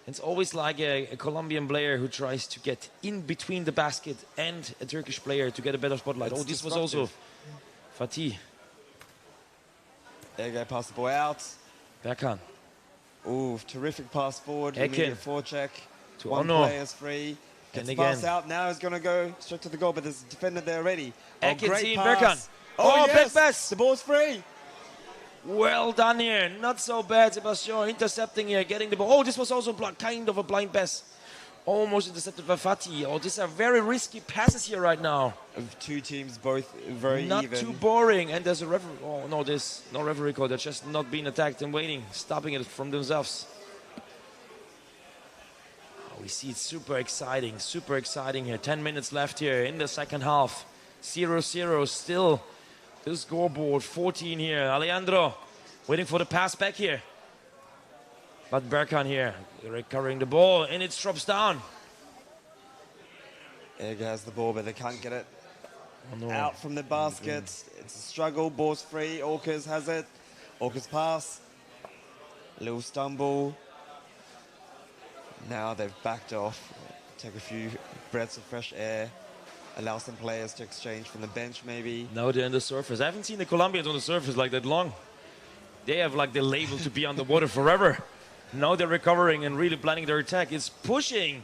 It's always like a Colombian player who tries to get in between the basket and a Turkish player to get a better spotlight. It's this was also Fatih. There you go, pass the ball out. Berkan. Ooh, terrific pass forward. Ekin. Immediate forecheck. To One Ono. player's free. Gets And the pass again. out. Now he's going to go straight to the goal, but there's a defender there already. Oh, Ekin great seeing pass. Berkan. Oh, big yes. pass. The ball's free. Well done here. Not so bad. Sebastian intercepting here, getting the ball. Oh, this was also kind of a blind pass. Almost intercepted by Fatih. Oh, these are very risky passes here right now. Two teams both very Not even. too boring. And there's a referee. Oh, no, there's no referee call. They're just not being attacked and waiting, stopping it from themselves. Oh, we see it's super exciting here. 10 minutes left here in the second half. 0-0 still. The scoreboard, 14 here. Alejandro waiting for the pass back here. But Berkan here recovering the ball and it drops down. Egg has the ball, but they can't get it Oh, no. out from the basket. It's a struggle. Ball's free. Orcas has it. Orcas pass. A little stumble. Now they've backed off. Take a few breaths of fresh air. Allow some players to exchange from the bench maybe. Now they're on the surface. I haven't seen the Colombians on the surface like that long. They have like the label to be underwater forever. Now they're recovering and really planning their attack. It's pushing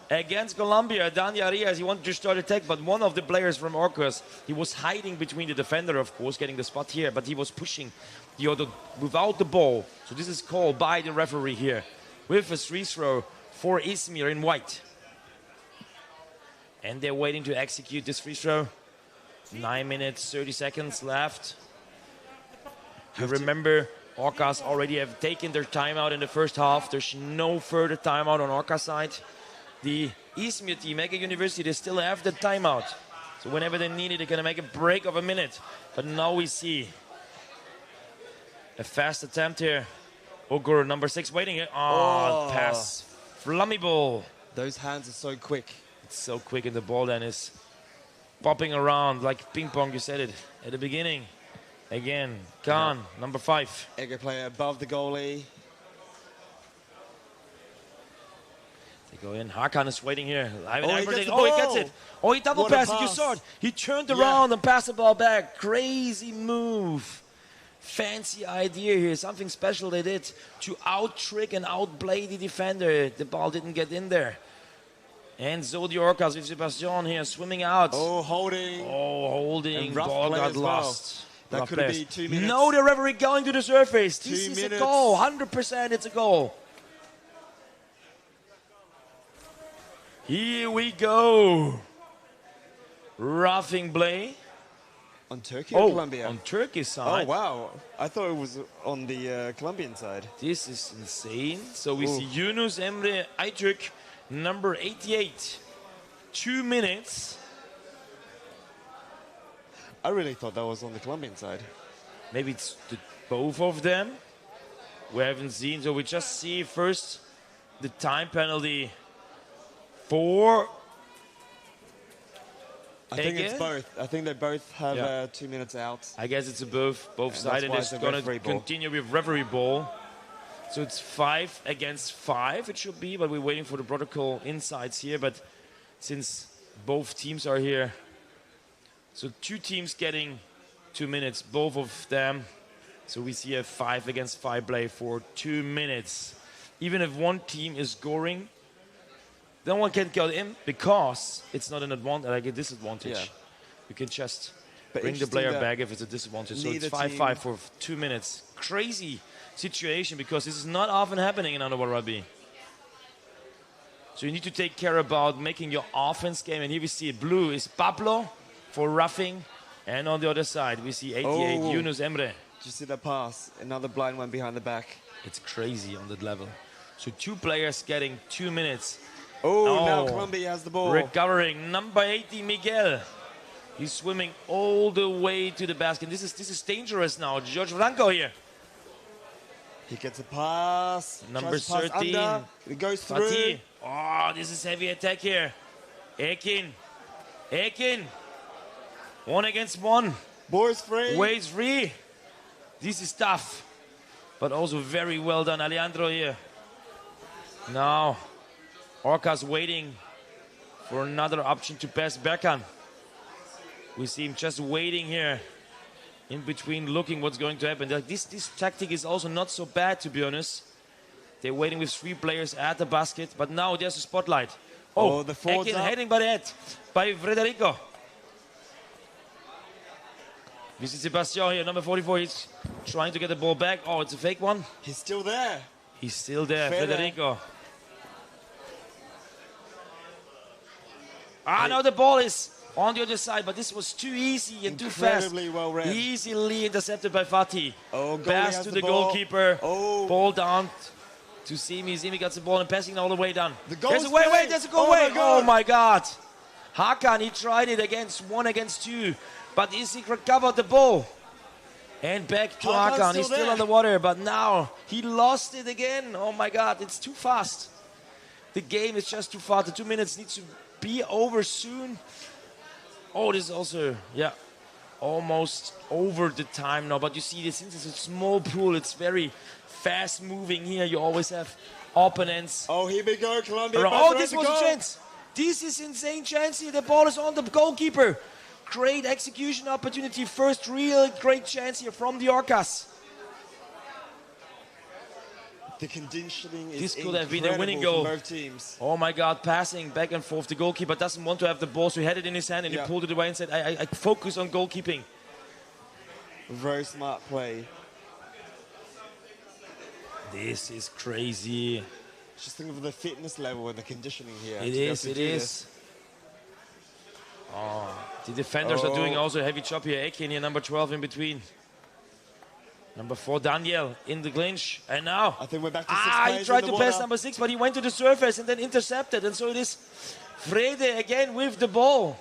against Colombia. Dani Arias, he wanted to start attack, but one of the players from Orcas, he was hiding between the defender, of course, getting the spot here, but he was pushing the other without the ball. So this is called by the referee here with a free throw for Izmir in white. And they're waiting to execute this free throw. 9 minutes, 30 seconds left. You remember, Orcas already have taken their timeout in the first half. There's no further timeout on Orcas side. The Izmir team, Ege University, they still have the timeout. So whenever they need it, they're going to make a break of a minute. But now we see a fast attempt here. Ogur, number 6, waiting here. Oh, pass. Flummy ball. Those hands are so quick. It's so quick, and the ball then is popping around like ping pong, you said it at the beginning. Again, Khan, number 5. Ege player above the goalie. They go in. Hakan is waiting here. He gets the he gets ball. it. Oh, he double What a passed it. You pass. saw it. He turned around and passed the ball back. Crazy move. Fancy idea here. Something special they did to out-trick and outplay the defender. The ball didn't get in there. And so the Orcas with Sebastian here swimming out. Oh, holding. Oh, holding. And rough Ball play got as well. lost. That Rough could players. be 2 minutes. No, the referee going to the surface. This 2 is minutes. a goal. 100% it's a goal. Here we go. Roughing play. On Turkey or Colombia? On Turkey's side. Oh, wow. I thought it was on the Colombian side. This is insane. So we Ooh. see Yunus Emre Aytürk, number 88. 2 minutes. I really thought that was on the Colombian side. Maybe it's both of them. We haven't seen. So we just see first the time penalty for... I think it's Ege? both. I think they both have Yeah. 2 minutes out. I guess it's a both And sides, that's and why it's it's a going referee to ball. continue with referee ball. So it's 5 against 5, it should be, but we're waiting for the protocol insights here. But since both teams are here, so 2 teams getting 2 minutes, both of them. So we see a 5 against 5 play for 2 minutes. Even if one team is scoring, then one can't go in because it's not an advantage, like a disadvantage. Yeah. You can just But bring the interesting player that back if it's a disadvantage. So it's neither 5-5 team- for 2 minutes. Crazy situation because this is not often happening in underwater rugby. So you need to take care about making your offense game. And here we see blue is Pablo for roughing. And on the other side, we see 88, Oh. Yunus Emre. Did you see that pass? Another blind one behind the back. It's crazy on that level. So 2 players getting 2 minutes. Oh, now Colombia has the ball. Recovering, number 80, Miguel. He's swimming all the way to the basket. This is dangerous now. George Franco here. He gets a pass. Number tries to pass 13. Under. It goes through. Fatih. Oh, this is heavy attack here. Ekin. 1 against 1. Boys free. Wade's free. This is tough. But also very well done, Alejandro here. Now, Orcas waiting for another option to pass Berkan. We see him just waiting here. In between, looking what's going to happen. Like this tactic is also not so bad, to be honest. They're waiting with 3 players at the basket, but now there's a spotlight. Oh, the forwards Ekin up. heading by the head by Federico. This is Sebastian here, number 44. He's trying to get the ball back. Oh, it's a fake one. He's still there. He's still there, Fede. Federico. Now the ball is on the other side, but this was too easy and too fast. Incredibly well read. Easily intercepted by Fatih. Oh, goalie Pass has to the the ball. goalkeeper. Oh. Ball down to Simi. Simi gets the ball and passing all the way down. goal's There's a way, played. there's a goal Oh way. my God. Oh my God. Hakan, he tried it against 1 against 2, but he recovered the ball. And back to Hakan's Hakan. He's still still there. underwater, but now he lost it again. Oh my God, it's too fast. The game is just too fast. The 2 minutes needs to be over soon. Oh, this is also, yeah, almost over the time now. But you see, since it's a small pool, it's very fast moving here. You always have opponents. Oh, here we go, Colombia. Oh, this was a chance. This is insane chance here. The ball is on the goalkeeper. Great execution opportunity. First real great chance here from the Orcas. The conditioning is This could have been a winning incredible goal. for both teams. Oh my God, passing back and forth. The goalkeeper doesn't want to have the ball, so he had it in his hand and he pulled it away and said, I focus on goalkeeping. Very smart play. This is crazy. Just think of the fitness level and the conditioning here. It is. Oh, the defenders are doing also a heavy job here. Ekin here, number 12 in between. Number 4, Daniel in the clinch. And now, I think we're back to 6 he players tried in to the pass water. number 6, but he went to the surface and then intercepted. And so it is Frede again with the ball.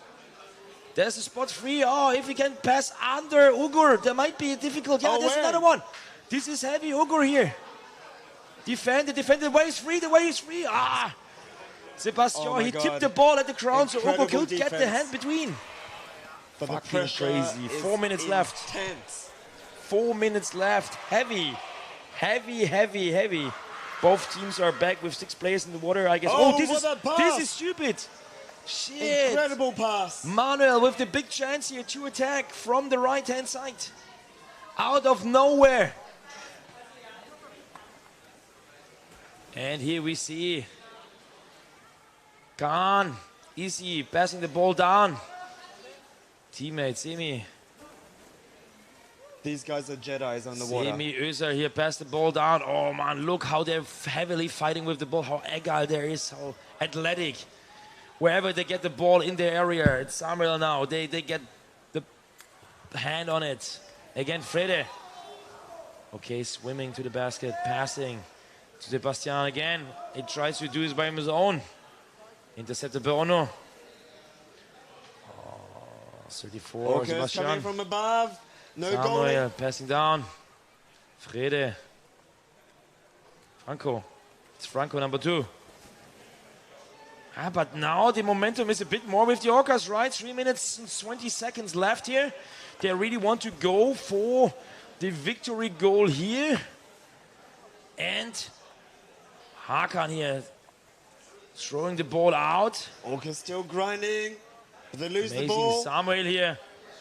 There's a spot free. Oh, if he can pass under Ugur, there might be a difficult. Yeah, there's another one. This is heavy Ugur here. Defend. The way is free. Sebastian, Oh my he God. tipped the ball at the crown, so Ugur Incredible could get the defense. hand between. But the Fucking pressure crazy. is 4 minutes left. intense. 4 minutes left. Heavy. Both teams are back with 6 players in the water, I guess. Oh, this what a pass. this is stupid. Shit. Incredible pass. Manuel with the big chance here to attack from the right-hand side. Out of nowhere. And here we see Khan, easy, passing the ball down. Teammate, Simi. These guys are Jedis on the water. Simi Özer here, pass the ball down. Oh man, look how they're heavily fighting with the ball, how agile there is, how athletic. Wherever they get the ball in their area, it's Samuel now, they get the hand on it. Again, Frede. Okay, swimming to the basket, passing to Sebastian again. He tries to do this by his own. Intercepted by Ono. 34, Okay, Sebastian. coming from above. No Samuel goal. passing down. Frede. Franco. It's Franco, number 2. But now the momentum is a bit more with the Orcas, right? 3 minutes and 20 seconds left here. They really want to go for the victory goal here. And Hakan here throwing the ball out. Orcas still grinding. They lose Amazing. the ball. Samuel here.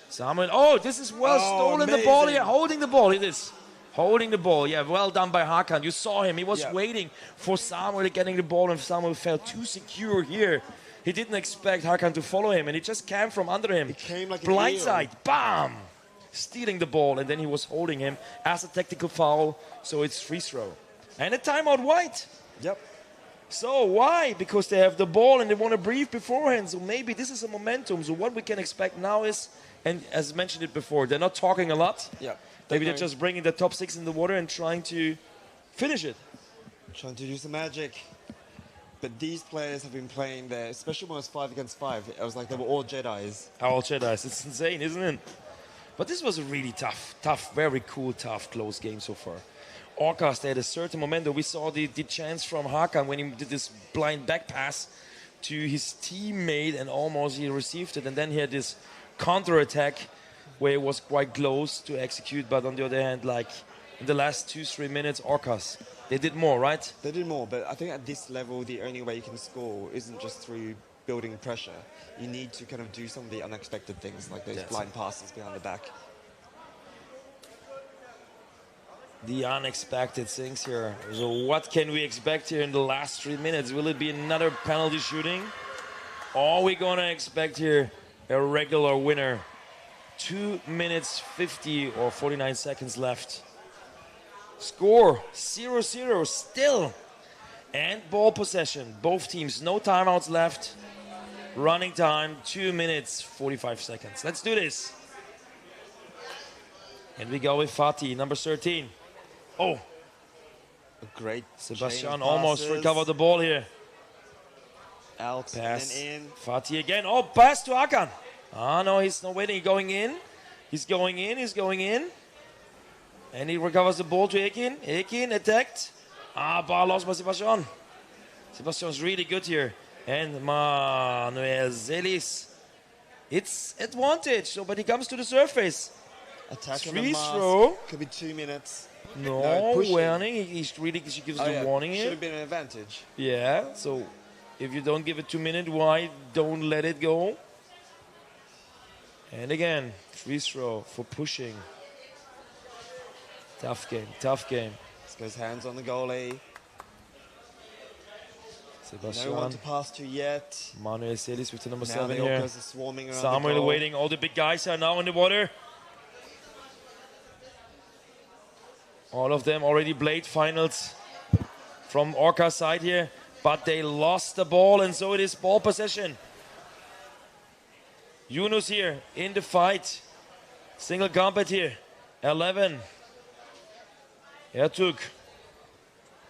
Samuel. Oh, this is well Oh, stolen the ball amazing. here. Holding the ball. It is. Holding the ball. Yeah, well done by Hakan. You saw him. He was Yeah. waiting for Samuel getting the ball, and Samuel felt too secure here. He didn't expect Hakan to follow him, and he just came from under him. He came like an blindside. Bam! Stealing the ball, and then he was holding him as a tactical foul, so it's free throw. And a timeout white. Yep. So why? Because they have the ball and they want to breathe beforehand. So maybe this is a momentum. So what we can expect now is, and as mentioned it before, they're not talking a lot. Yeah. Maybe they're just bringing the top 6 in the water and trying to finish it. Trying to do some magic. But these players have been playing there, especially when it was 5 against 5. It was like they were all Jedis. All Jedis. It's insane, isn't it? But this was a really tough, very cool, tough, close game so far. Orcas, they had a certain momentum. We saw the chance from Hakan when he did this blind back pass to his teammate and almost he received it. And then he had this counter-attack where it was quite close to execute. But on the other hand, like in the last 2-3 minutes, Orcas, they did more, right? They did more, but I think at this level, the only way you can score isn't just through building pressure. You need to kind of do some of the unexpected things, like those blind passes behind the back. The unexpected things here. So what can we expect here in the last 3 minutes? Will it be another penalty shooting? Or are we going to expect here a regular winner? 2 minutes 50 or 49 seconds left. Score 0-0 still. And ball possession. Both teams, no timeouts left. Running time 2 minutes 45 seconds. Let's do this. And we go with Fatih, number 13. Oh, a great Sebastian almost recovered the ball here. Out pass. and in. Fatih again. Oh, pass to Hakan. Ah, no, he's not waiting. He's going in. He's going in. He's going in. And he recovers the ball to Ekin. Ekin attacked. Ah, ball lost by Sebastian. Sebastian's really good here. And Manuel Zelis. It's advantage. So, but he comes to the surface. Attack on Free the mask. throw. Could be 2 minutes. No, pushing. warning. He really gives the warning here. Should have been an advantage. Yeah, so if you don't give it 2 minutes, why don't let it go? And again, free throw for pushing. Tough game, tough game. This goes hands on the goalie. Sebastian. No one to pass to yet. Manuel Celis with the number Now 7 the here. Orcas are swarming around Samuel the goal. waiting. All the big guys are now in the water. All of them already played finals from Orca side here, but they lost the ball, and so it is ball possession. Yunus here in the fight. Single combat here. 11. Ertug.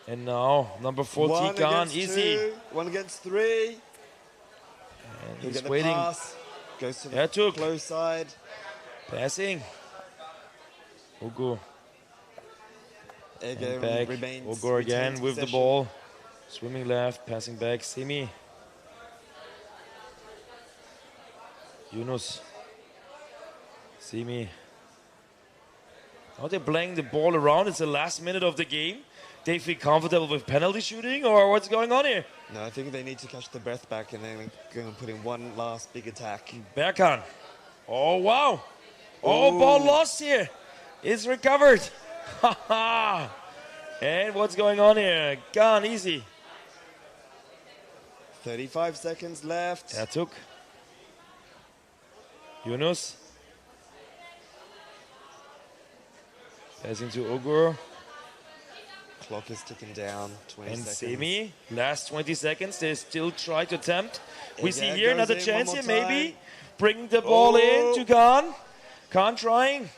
And now number 14, Khan, easy. 1 against 3. And He'll he's get the waiting. pass. Goes to the Ertug. close side. Passing. Ugo. Again, And back. remains Ugo again retains with the possession. ball. Swimming left, passing back. Simi. Yunus. Simi. Now they're playing the ball around. It's the last minute of the game. They feel comfortable with penalty shooting, or what's going on here? No, I think they need to catch the breath back and then going to put in one last big attack. Berkan. Oh, wow. Oh, Ooh. ball lost here. It's recovered. And what's going on here? Gone easy. 35 seconds left. Ertug. Yunus. Passing to Ogur. Clock is ticking down. 20 And seconds. Semi. Last 20 seconds. They still try to attempt. We see Again, here goes another in chance one here, more maybe. time. Bringing the ball in Oh. to Khan. Khan trying.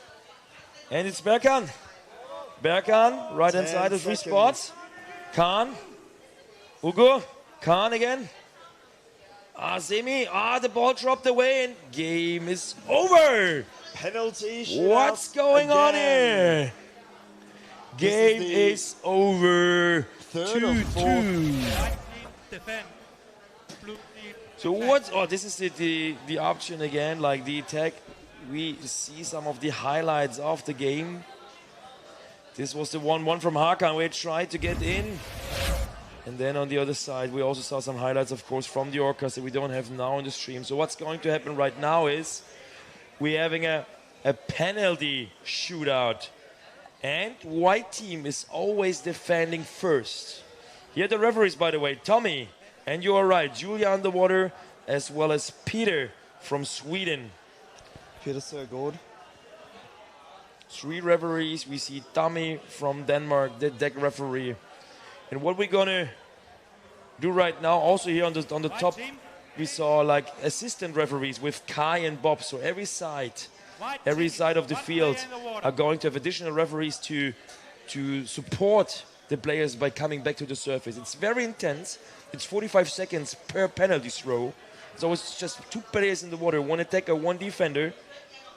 And it's Berkan. Berkan, right hand 10 side of 3 seconds. spots. Khan. Ugo. Khan again. Semi. The ball dropped away and game is over. Penalty shootout What's going on again. here? Game is over. third or 2-2. Defend. Blue team. So what's this is the option again, like the attack. We see some of the highlights of the game. This was the 1-1 from Hakan where he tried to get in. And then on the other side, we also saw some highlights, of course, from the Orcas that we don't have now on the stream. So what's going to happen right now is we're having a penalty shootout. And white team is always defending first. Here are the referees, by the way. Tommy, and you are right, Julia Underwater, as well as Peter from Sweden. Peter Sørgaard. 3 referees. We see Tommy from Denmark, the deck referee. And what we're gonna do right now, also here on the top, we saw like assistant referees with Kai and Bob. So every side of the field are going to have additional referees to support the players by coming back to the surface. It's very intense. It's 45 seconds per penalty throw. So it's just 2 players in the water, 1 attacker, 1 defender.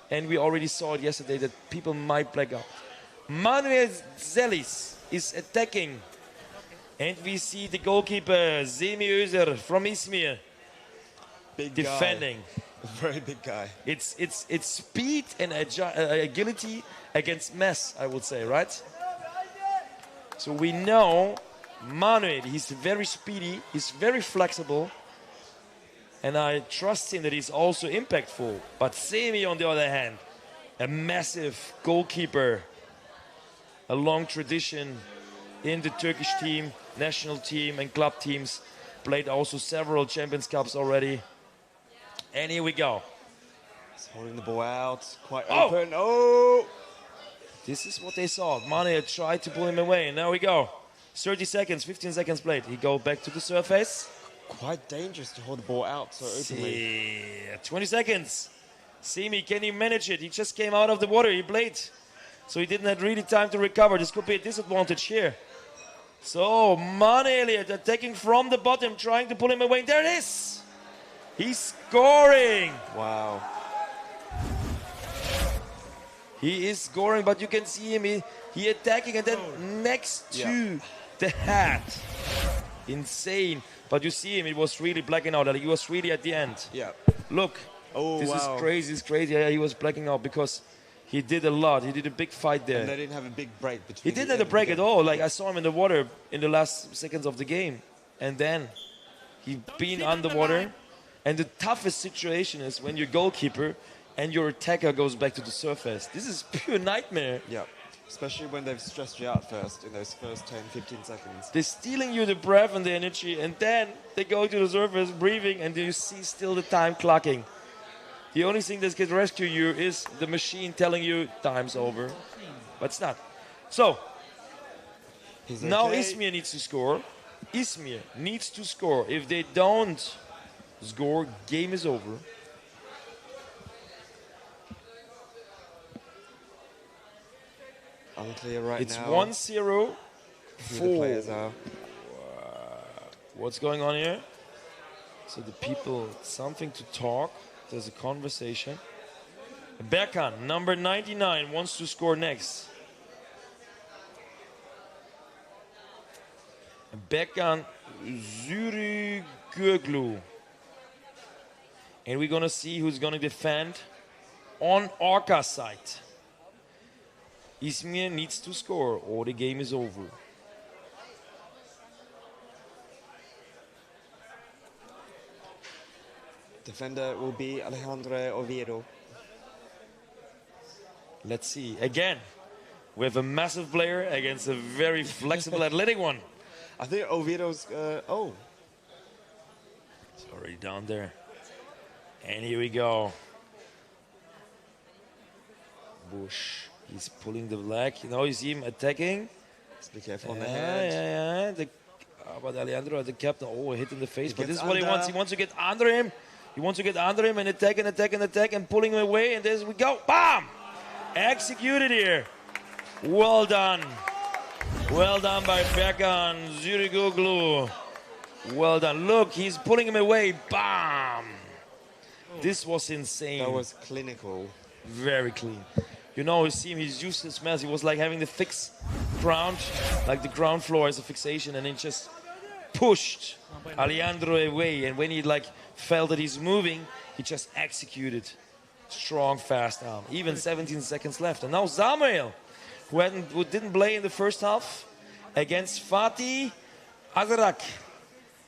And we already saw it yesterday that people might black out. Manuel Zelis is attacking. And we see the goalkeeper, Semi Özer from Izmir, defending. A very big guy. It's speed and agility against mess, I would say, right? So we know Manuel, he's very speedy, he's very flexible, and I trust him that he's also impactful. But Semi, on the other hand, a massive goalkeeper, a long tradition in the Turkish team, national team and club teams, played also several Champions Cups already. And here we go. He's holding the ball out, quite Oh! open. Oh! This is what they saw. Mane tried to pull him away, and now we go. 30 seconds, 15 seconds played. He go back to the surface. Quite dangerous to hold the ball out so openly. 20 seconds. Semi, can he manage it? He just came out of the water. He played. So he didn't have really time to recover. This could be a disadvantage here. So, Mane Elliott attacking from the bottom, trying to pull him away. There it is. He's scoring. Wow. He is scoring, but you can see him, he attacking, and then next to the hat. Insane. But you see him, it was really blacking out. He was really at the end. Yeah. Look. Oh, this wow. is crazy. It's crazy. Yeah, he was blacking out because he did a lot. He did a big fight there. And they didn't have a big break between. He didn't have a break at all. Like, I saw him in the water in the last seconds of the game. And then he been underwater. And the toughest situation is when you're goalkeeper and your attacker goes back to the surface. This is pure nightmare. Yeah. Especially when they've stressed you out first in those first 10, 15 seconds. They're stealing you the breath and the energy, and then they go to the surface breathing, and you see still the time clocking. The only thing that can rescue you is the machine telling you time's over. But it's not. So, now Izmir needs to score. Izmir needs to score. If they don't score, game is over. Unclear right it's now. It's 1-0 Who the players are. What's going on here? So the people, something to talk. There's a conversation. Berkan, number 99, wants to score next. Berkan Zühlke. And we're going to see who's going to defend on Orca's side. Izmir needs to score or the game is over. Defender will be Alejandro Oviedo. Let's see. Again, we have a massive player against a very flexible, athletic one. I think Oviedo's... oh. It's already down there. And here we go. Bush. He's pulling the leg. You know, you see him attacking. Just be careful on the head. Yeah. But Alejandro, the captain, hit in the face. But this is what he wants. He wants to get under him. He wants to get under him and attack and attack and attack and pulling him away. And there we go. Bam! Executed here. Well done. Well done by Berkan Zühlke. Well done. Look, he's pulling him away. Bam! This was insane. That was clinical. Very clean. You know, you see him, he's used to this mess. He was like having the fixed ground, like the ground floor as a fixation, and he just pushed Alejandro away. And when he felt that he's moving, he just executed. Strong, fast arm. Even 17 seconds left. And now Samuel, who didn't play in the first half, against Fatih Azarak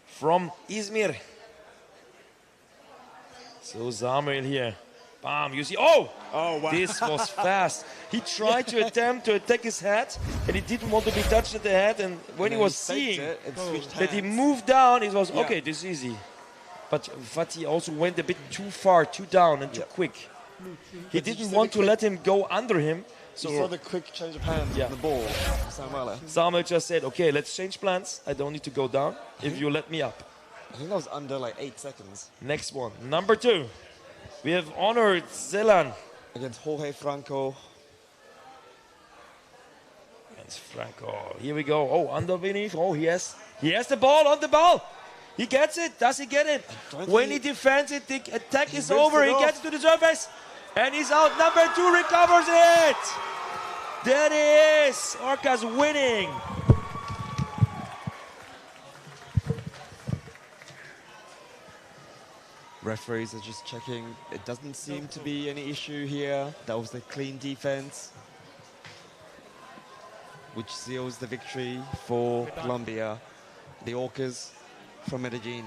from Izmir. So Samuel here. Bam, you see, oh wow. This was fast. He tried to attempt to attack his head, and he didn't want to be touched at the head, and when he was seeing that he moved down, it was, okay, this is easy. But Fatih also went a bit too far, too down, and too quick. He didn't want to let him go under him. So you saw the quick change of hands on the ball, Samuel. Samuel just said, okay, let's change plans. I don't need to go down if you let me up. I think that was under 8 seconds. Next one, number 2. We have Honored Zelan. Against Jorge Franco. Against Franco. Here we go. Oh, underneath. Oh, he has the ball on the ball. He gets it. Does he get it? When he defends it, the attack is over. He gets to the surface. And he's out. Number 2 recovers it. That is Orcas winning. Referees are just checking. It doesn't seem to be any issue here. That was a clean defense, which seals the victory for Colombia, the Orcas from Medellin.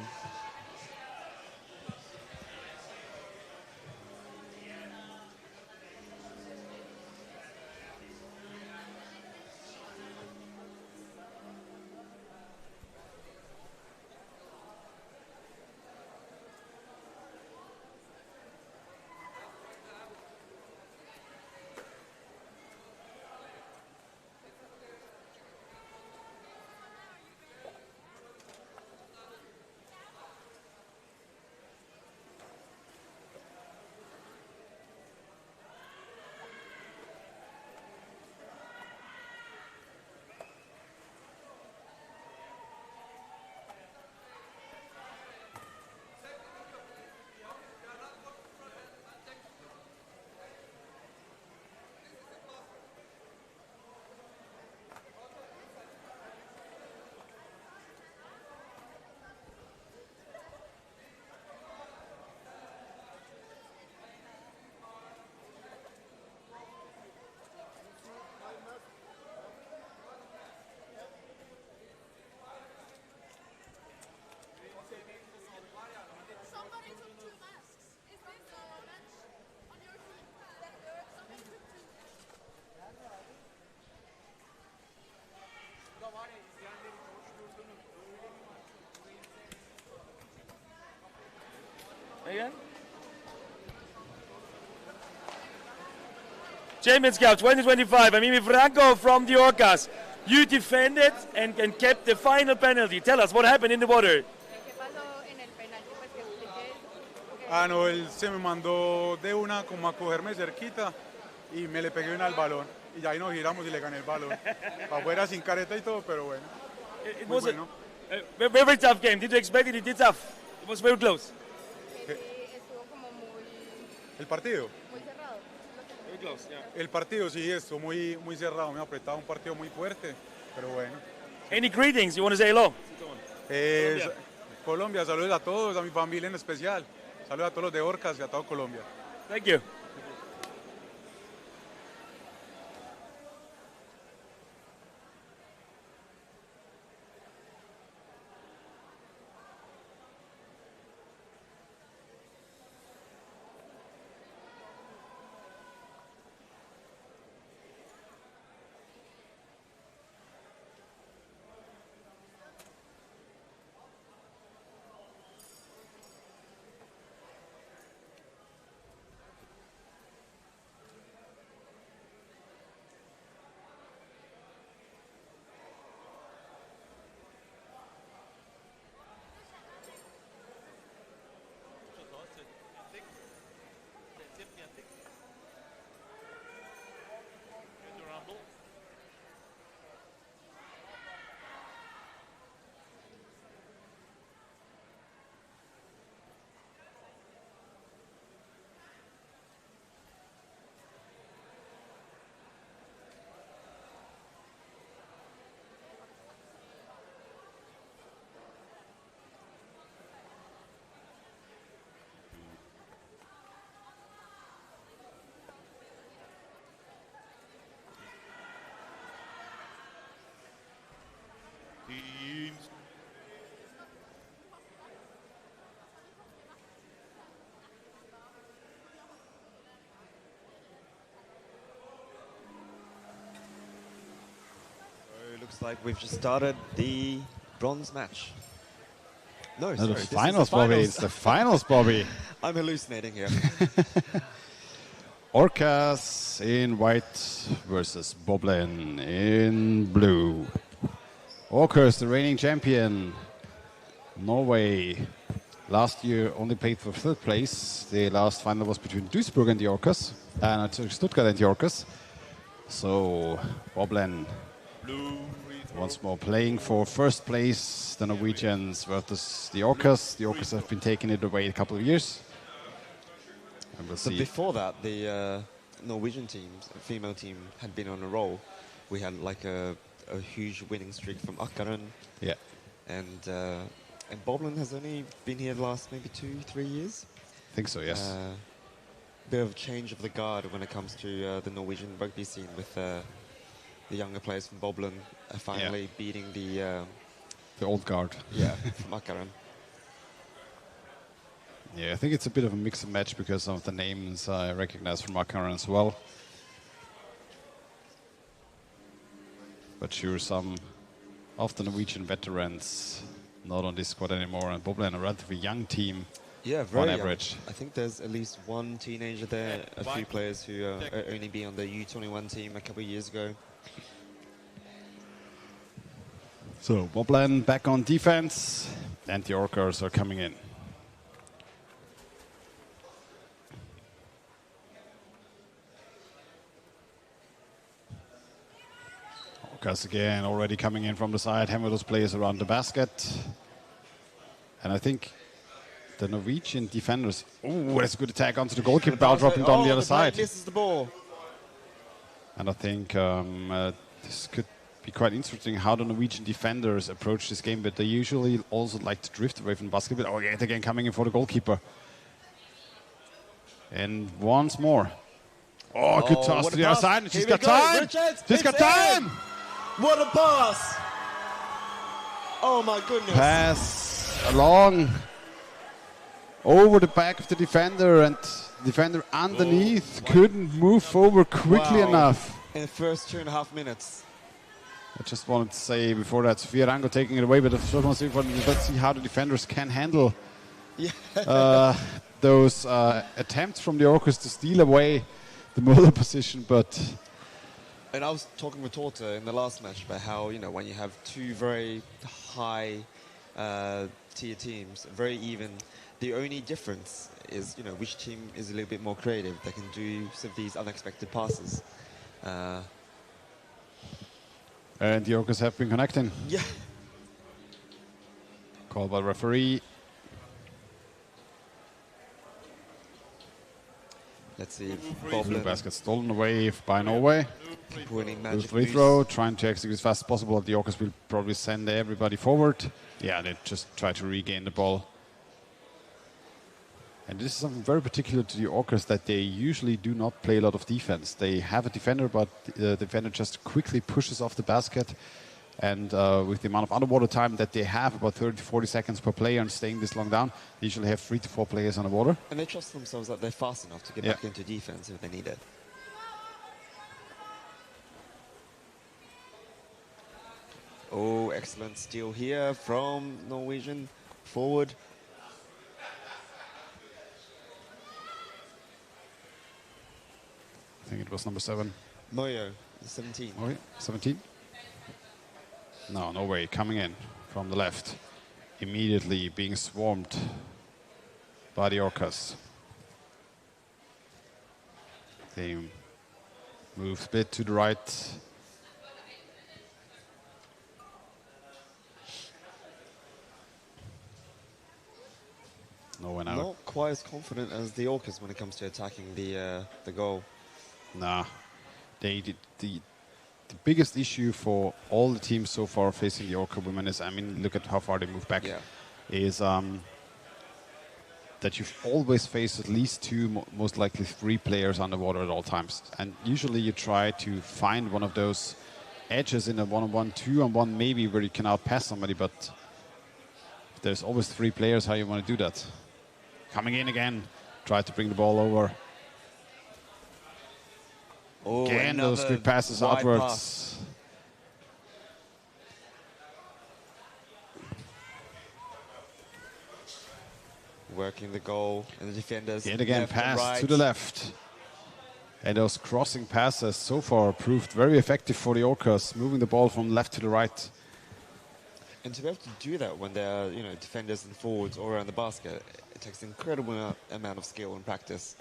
Again? Champions Cup 2025. I'm Mimi Franco from the Orcas. You defended and kept the final penalty. Tell us what happened in the water. Ah, no, él se me mandó de una como a cogerme cerquita y me le pegué una al balón. Y ya ahí nos giramos y le gané el balón. Afuera sin careta y todo, pero bueno. It Muy was bueno. a very tough game. Did you expect it? It did tough. It was very close. ¿El partido? Very close, yeah. El partido sí, estuvo muy cerrado, muy apretado, un partido muy fuerte, pero bueno. Any greetings? You want to say hello? Colombia, saludos a todos, a mi familia en especial. Saludos a todos los de Orcas y a todo Colombia. Thank you. It looks like we've just started the bronze match. No, No, sorry, the this is finals, Bobby. It's the finals, Bobby. I'm hallucinating here. Orcas in white versus Boblen in blue. Orcas, the reigning champion. Norway last year only played for third place. The last final was between Duisburg and the Orcas, and Stuttgart and the Orcas. So Boblen once more playing for first place. The Norwegians versus the Orcas. The Orcas have been taking it away a couple of years. And we'll So see. before that, the Norwegian teams, a female team, had been on a roll. We had like a huge winning streak from Akkaren. Yeah. And Bobland has only been here the last maybe 2-3 years. I think so, yes. Bit of change of the guard when it comes to the Norwegian rugby scene, with the younger players from Bobland finally beating the old guard. Yeah, from Akkaren. Yeah, I think it's a bit of a mixed match because of the names I recognize from Akkaren as well. But sure, some of the Norwegian veterans not on this squad anymore, and Bobland, a relatively young team. Yeah, very on average. young. I think there's at least one teenager there, a few players who only been on the U21 team a couple of years ago. So Bobland back on defense, and the Orcas are coming in. Orcas again already coming in from the side, having those players around the basket. And I think the Norwegian defenders, oh, that's a good attack onto the goalkeeper, ball dropping down the other side. Misses the ball. And I think this could be quite interesting how the Norwegian defenders approach this game, but they usually also like to drift away from basketball. Oh, again coming in for the goalkeeper. And once more. Oh, good toss to the other side. And she's got time. She's got time. What a pass. Oh, my goodness. Pass along over the back of the defender, and the defender underneath couldn't move forward quickly enough. In the first 2.5 minutes. I just wanted to say before that, Sofia Rango taking it away, but I just want to say, let's see how the defenders can handle those attempts from the Orcas to steal away the Muller position. But and I was talking with Torta in the last match about how, you know, when you have two very high tier teams, very even, the only difference is, you know, which team is a little bit more creative. They can do some of these unexpected passes. And the Orcas have been connecting. Yeah. Called by the referee. Let's see if Blue basket stolen away by Norway. Blue free throw, trying to execute as fast as possible. The Orcas will probably send everybody forward. Yeah, they just try to regain the ball. And this is something very particular to the Orcas, that they usually do not play a lot of defense. They have a defender, but the defender just quickly pushes off the basket. And with the amount of underwater time that they have, about 30 to 40 seconds per player, and staying this long down, they usually have 3 to 4 players underwater. And they trust themselves that they're fast enough to get back into defense if they need it. Oh, excellent steal here from Norwegian forward. I think it was number 7. Moyo, 17. Oh, yeah, 17? No, Norway coming in from the left. Immediately being swarmed by the Orcas. They move a bit to the right. Norway now. Not quite as confident as the Orcas when it comes to attacking the goal. Nah, the biggest issue for all the teams so far facing the Orca women is, I mean, look at how far they move back, is that you've always faced at least 2, most likely 3 players underwater at all times. And usually you try to find one of those edges in a 1-on-1, 2-on-1 maybe, where you can outpass somebody, but there's always 3 players. How you want to do that? Coming in again, try to bring the ball over. Oh, again, those good passes outwards. Pass. Working the goal, and the defenders. Yet again, pass to the left. And those crossing passes so far proved very effective for the Orcas, moving the ball from left to the right. And to be able to do that when there are, you know, defenders and forwards all around the basket, it takes an incredible amount of skill and practice.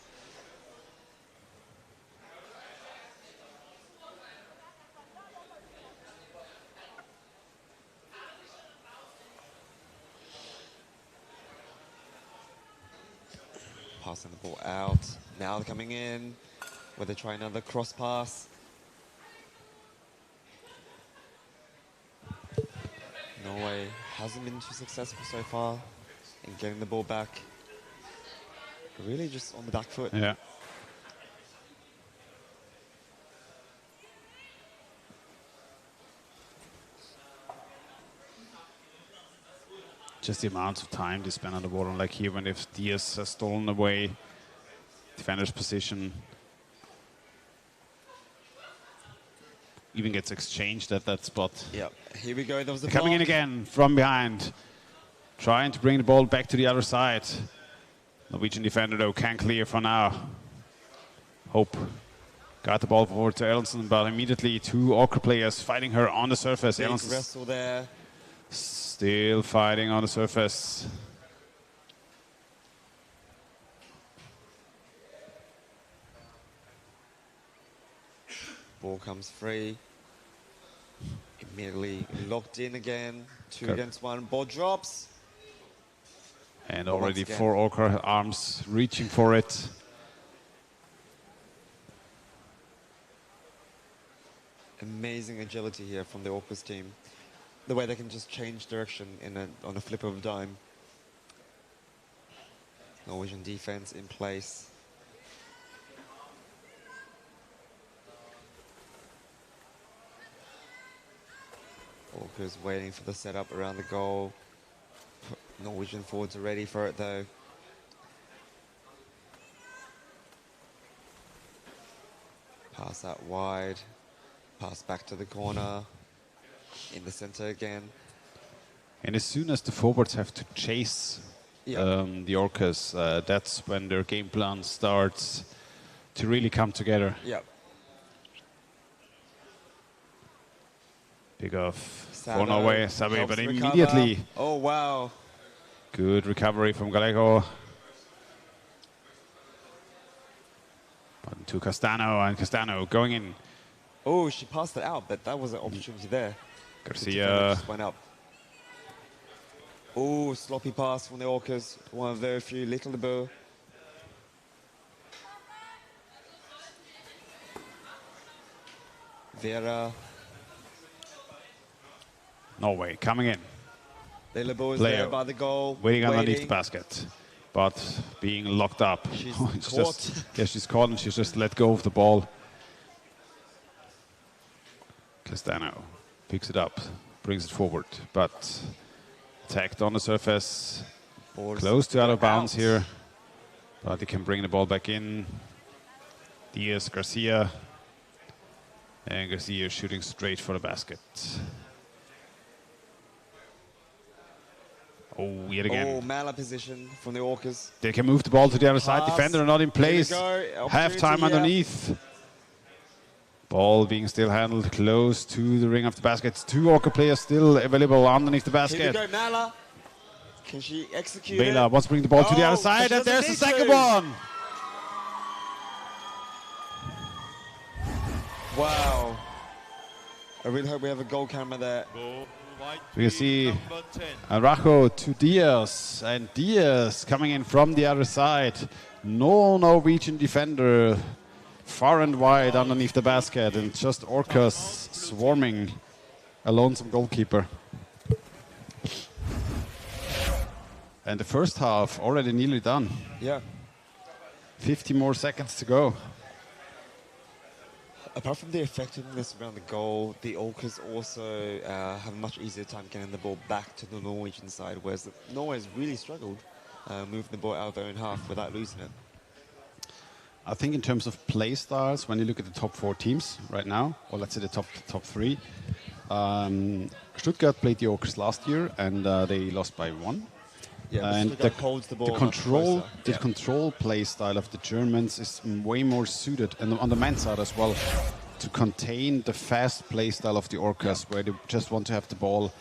Passing the ball out. Now they're coming in. where they try another cross pass. Norway hasn't been too successful so far in getting the ball back. Really just on the back foot. Yeah. Just the amount of time they spend on the ball, like here when if Diaz has stolen away defender's position, even gets exchanged at that spot. Yep, here we go, there was the coming in again from behind, trying to bring the ball back to the other side. Norwegian defender though can clear for now. Hope got the ball forward to Erlandsen, but immediately two Orca players fighting her on the surface. Big wrestle there. Still fighting on the surface. Ball comes free. Immediately locked in again. Two against one. Ball drops. And already 4 Orca arms reaching for it. Amazing agility here from the Orcas team. The way they can just change direction on a flip of a dime. Norwegian defense in place. Orcas waiting for the setup around the goal. Norwegian forwards are ready for it though. Pass out wide. Pass back to the corner. In the center again. And as soon as the forwards have to chase the Orcas, that's when their game plan starts to really come together. Yep. Big off for Norway, Sabi, but immediately. Oh, wow. Good recovery from Gallego. But to Castano, and Castano going in. Oh, she passed it out, but that was an opportunity there. Garcia. Just went up. Oh, sloppy pass from the Orcas. One of very few. Little de Beau. Vera. Norway coming in. Le Beau is Leo there by the goal. waiting underneath the basket, but being locked up. She's caught. She's caught and she's just let go of the ball. Castano picks it up, brings it forward, but attacked on the surface. Ball's Close to out of bounds here, but he can bring the ball back in. Diaz, Garcia, and Garcia shooting straight for the basket. Oh, yet again. Oh, Mala position from the Orcas. They can move the ball to the other side. Pass. Defender not in place. Go. Half time Opportunity, underneath. Ball being still handled close to the ring of the basket. 2 Orca players still available underneath the basket. Here we go, Mala. Can she execute Bela it? wants to bring the ball to the other Oh, side, but and she there's the doesn't second need to. one. Wow. I really hope we have a goal camera there. We can see Arajo to Diaz, and Diaz coming in from the other side. No Norwegian defender, far and wide underneath the basket, and just Orcas swarming a lonesome goalkeeper. And the first half already nearly done. Yeah. 50 more seconds to go. Apart from the effectiveness around the goal, the Orcas also have a much easier time getting the ball back to the Norwegian side, whereas Norway has really struggled moving the ball out of their own half without losing it. I think in terms of play styles, when you look at the top 4 teams right now, or let's say the top 3, Stuttgart played the Orcas last year and they lost by 1. Yeah, and Stuttgart holds the ball much control, closer. the Yeah. control play style of the Germans is way more suited, and on the men's side as well, to contain the fast play style of the Orcas, where they just want to have the ball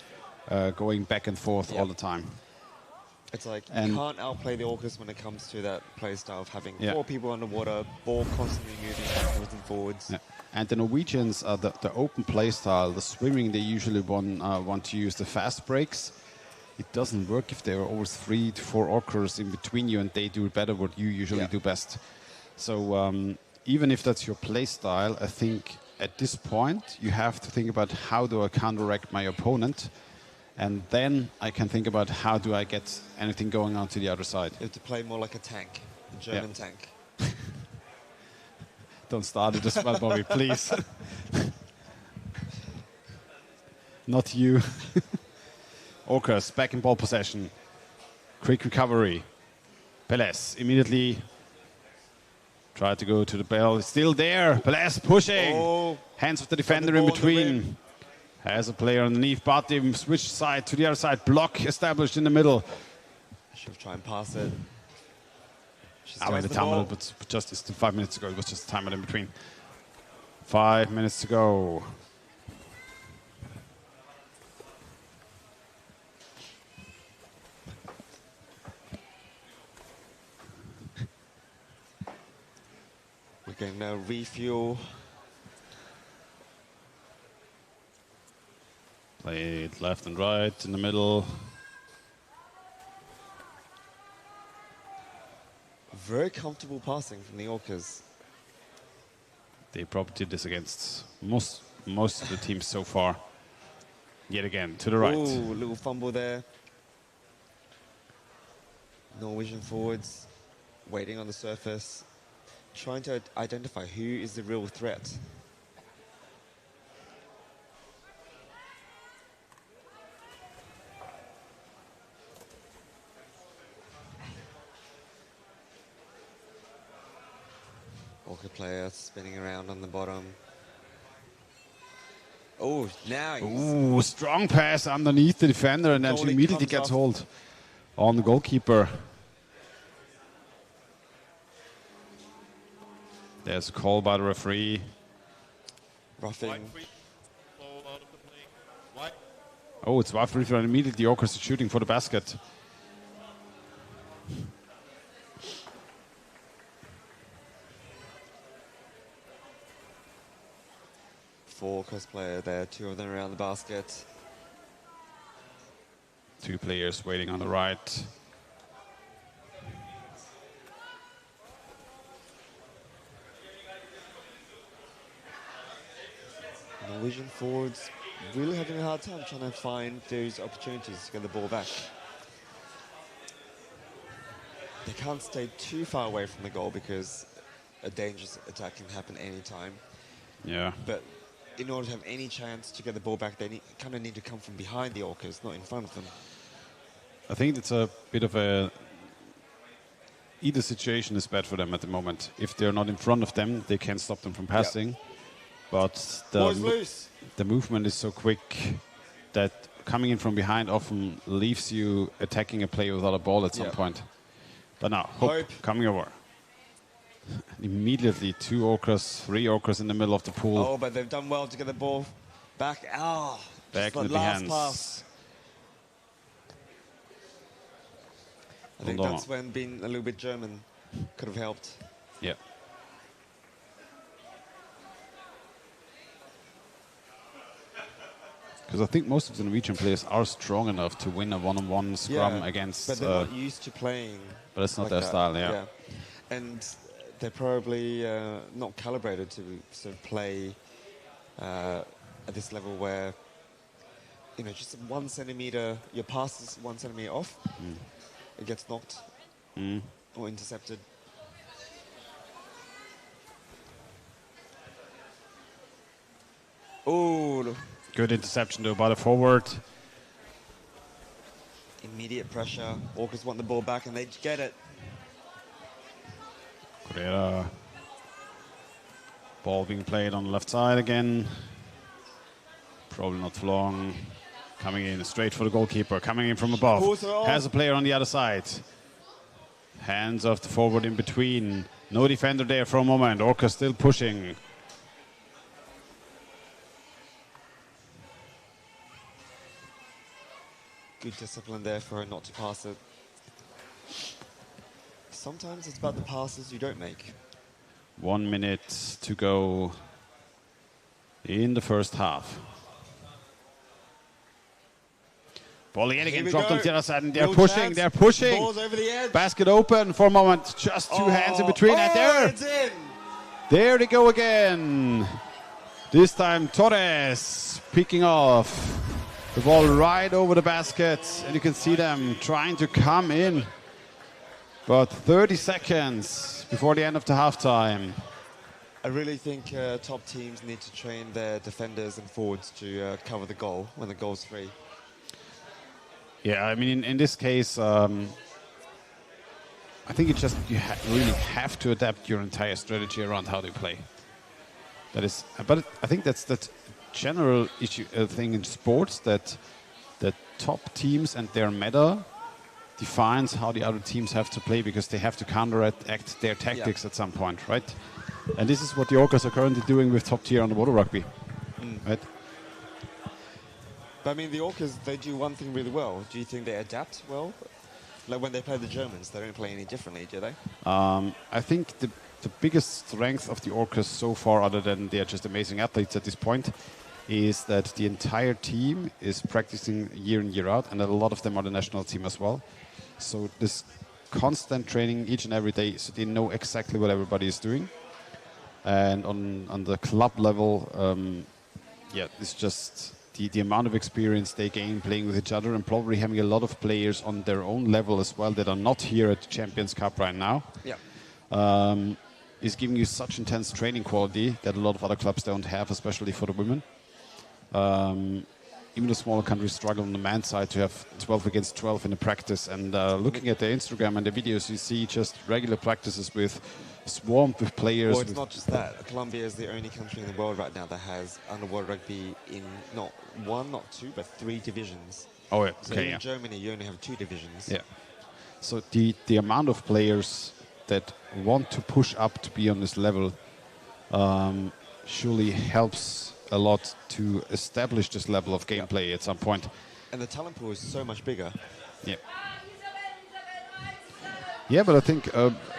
going back and forth all the time. It's like And- you can't outplay the Orcas when it comes to that play style of having Yeah. 4 people underwater, ball constantly moving backwards and forwards. Yeah. And the Norwegians, the open play style, the swimming, they usually want to use the fast breaks. It doesn't work if there are always 3 to 4 Orcas in between you and they do better what you usually do best. So even if that's your play style, I think at this point you have to think about how do I counteract my opponent, and then I can think about how do I get anything going on to the other side. You have to play more like a tank, a German tank. Don't start it as well, Bobby, please. Not you. Orcas back in ball possession. Quick recovery. Pelez immediately tried to go to the bell. It's still there. Pelez pushing. Oh. Hands of the defender in between. Has a player underneath. Batim switch side to the other side. Block established in the middle. Should have tried and pass it. I mean, the time, but just it's 5 minutes ago. It was just a timer in between. 5 minutes to go. We're going to refuel. Play it left and right in the middle. Very comfortable passing from the Orcas. They probably did this against most of the teams so far. Yet again, to the right. Ooh, little fumble there. Norwegian forwards waiting on the surface, trying to identify who is the real threat. Orca player spinning around on the bottom. Oh, now he's... Ooh, strong pass underneath the defender, and then she immediately gets hold on the goalkeeper. There's a call by the referee. Roughing. Oh, it's wife referee, and immediately the Orcas are shooting for the basket. Four cosplayer there, two of them around the basket. Two players waiting on the right. Norwegian forwards really having a hard time trying to find those opportunities to get the ball back. They can't stay too far away from the goal because a dangerous attack can happen anytime. Yeah. But in order to have any chance to get the ball back, they kind of need to come from behind the Orcas, not in front of them. I think it's a bit of a... Either situation is bad for them at the moment. If they're not in front of them, they can't stop them from passing. Yep. But the movement is so quick that coming in from behind often leaves you attacking a player without a ball at some point. But now, Hope coming over. Immediately, three Orcas in the middle of the pool. Oh, but they've done well to get the ball back. Oh, back in the last hands. Pass. I think that's when being a little bit German could have helped. Yeah. Because I think most of the Norwegian players are strong enough to win a one-on-one scrum against... But they're not used to playing. But it's not like their that. style, yeah. And they're probably not calibrated to sort of play at this level where, you know, just 1 centimeter, your pass is 1 centimeter off, it gets knocked or intercepted. Oh, good interception though by the forward. Immediate pressure. Orcas want the ball back and they get it. Correa. Ball being played on the left side again. Probably not for long. Coming in straight for the goalkeeper. Coming in from above. Has a player on the other side. Hands of the forward in between. No defender there for a moment. Orca still pushing. Good discipline there for her not to pass it. Sometimes it's about the passes you don't make. 1 minute to go in the first half. Ball again dropped on the other side, and they're pushing, they're pushing. Ball's over the edge. Basket open for a moment, just two hands in between, and there. It's in. There they go again. This time Torres picking off the ball right over the basket, and you can see them trying to come in. But 30 seconds before the end of the halftime. I really think top teams need to train their defenders and forwards to cover the goal when the goal's free. Yeah, I mean, in this case, I think you really have to adapt your entire strategy around how they play. That is, but I think that's the general issue thing in sports, that the top teams and their meta defines how the other teams have to play, because they have to counteract their tactics at some point, right? And this is what the Orcas are currently doing with top tier on the Warrerrugby, right? But I mean, the Orcas, they do one thing really well. Do you think they adapt well? Like when they play the Germans, they don't play any differently, do they? I think the biggest strength of the Orcas so far, other than they are just amazing athletes at this point, is that the entire team is practicing year in, year out, and a lot of them are the national team as well. So this constant training each and every day, so they know exactly what everybody is doing. And on the club level, it's just the amount of experience they gain playing with each other, and probably having a lot of players on their own level as well that are not here at the Champions Cup right now. Is giving you such intense training quality that a lot of other clubs don't have, especially for the women. Even the smaller countries struggle on the men's side to have 12 against 12 in the practice. And looking at their Instagram and the videos, you see just regular practices with swamped with players. Well, it's not just that. Colombia is the only country in the world right now that has underwater rugby in not one, not two, but 3 divisions. Oh, yeah. So in Germany, you only have 2 divisions. Yeah. So the amount of players that want to push up to be on this level surely helps a lot to establish this level of gameplay at some point. And the talent pool is so much bigger. Yeah. Yeah, but I think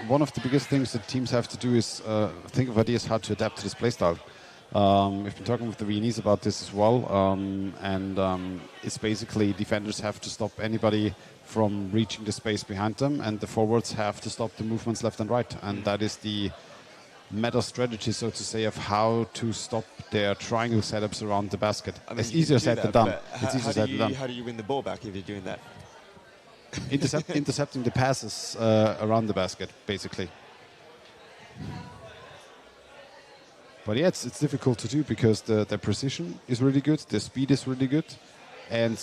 one of the biggest things that teams have to do is think of ideas how to adapt to this playstyle. We've been talking with the Viennese about this as well, and it's basically defenders have to stop anybody from reaching the space behind them, and the forwards have to stop the movements left and right, and that is the meta strategy, so to say, of how to stop their triangle setups around the basket. I mean, it's easier said than done. It's easier said than done. How do you win the ball back if you're doing that? Intercepting the passes around the basket, basically. But yeah, it's difficult to do because their precision is really good, their speed is really good, and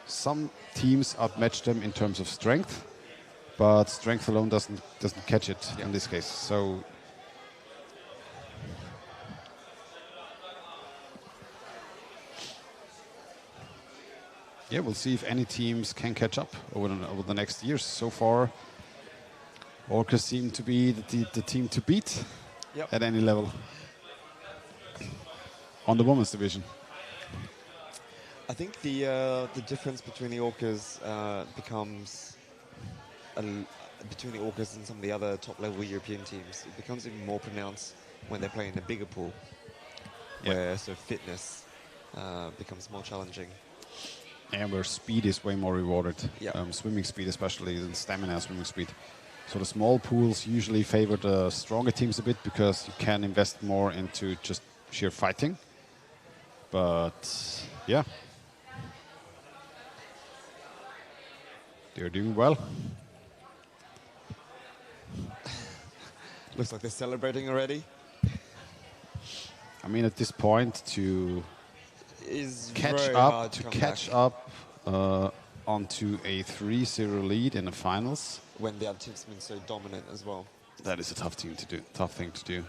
some teams outmatch them in terms of strength, but strength alone doesn't catch it in this case. So yeah, we'll see if any teams can catch up over the next years. So far, Orcas seem to be the team to beat at any level on the women's division. I think the difference between the Orcas becomes between the Orcas and some of the other top-level European teams. It becomes even more pronounced when they play in a bigger pool, where fitness becomes more challenging. And where speed is way more rewarded. Swimming speed especially, and stamina swimming speed. So the small pools usually favor the stronger teams a bit because you can invest more into just sheer fighting. But yeah, they're doing well. Looks like they're celebrating already. I mean, at this point, to catch up onto a 3-0 lead in the finals, when the other team's been so dominant as well, that is a tough thing to do.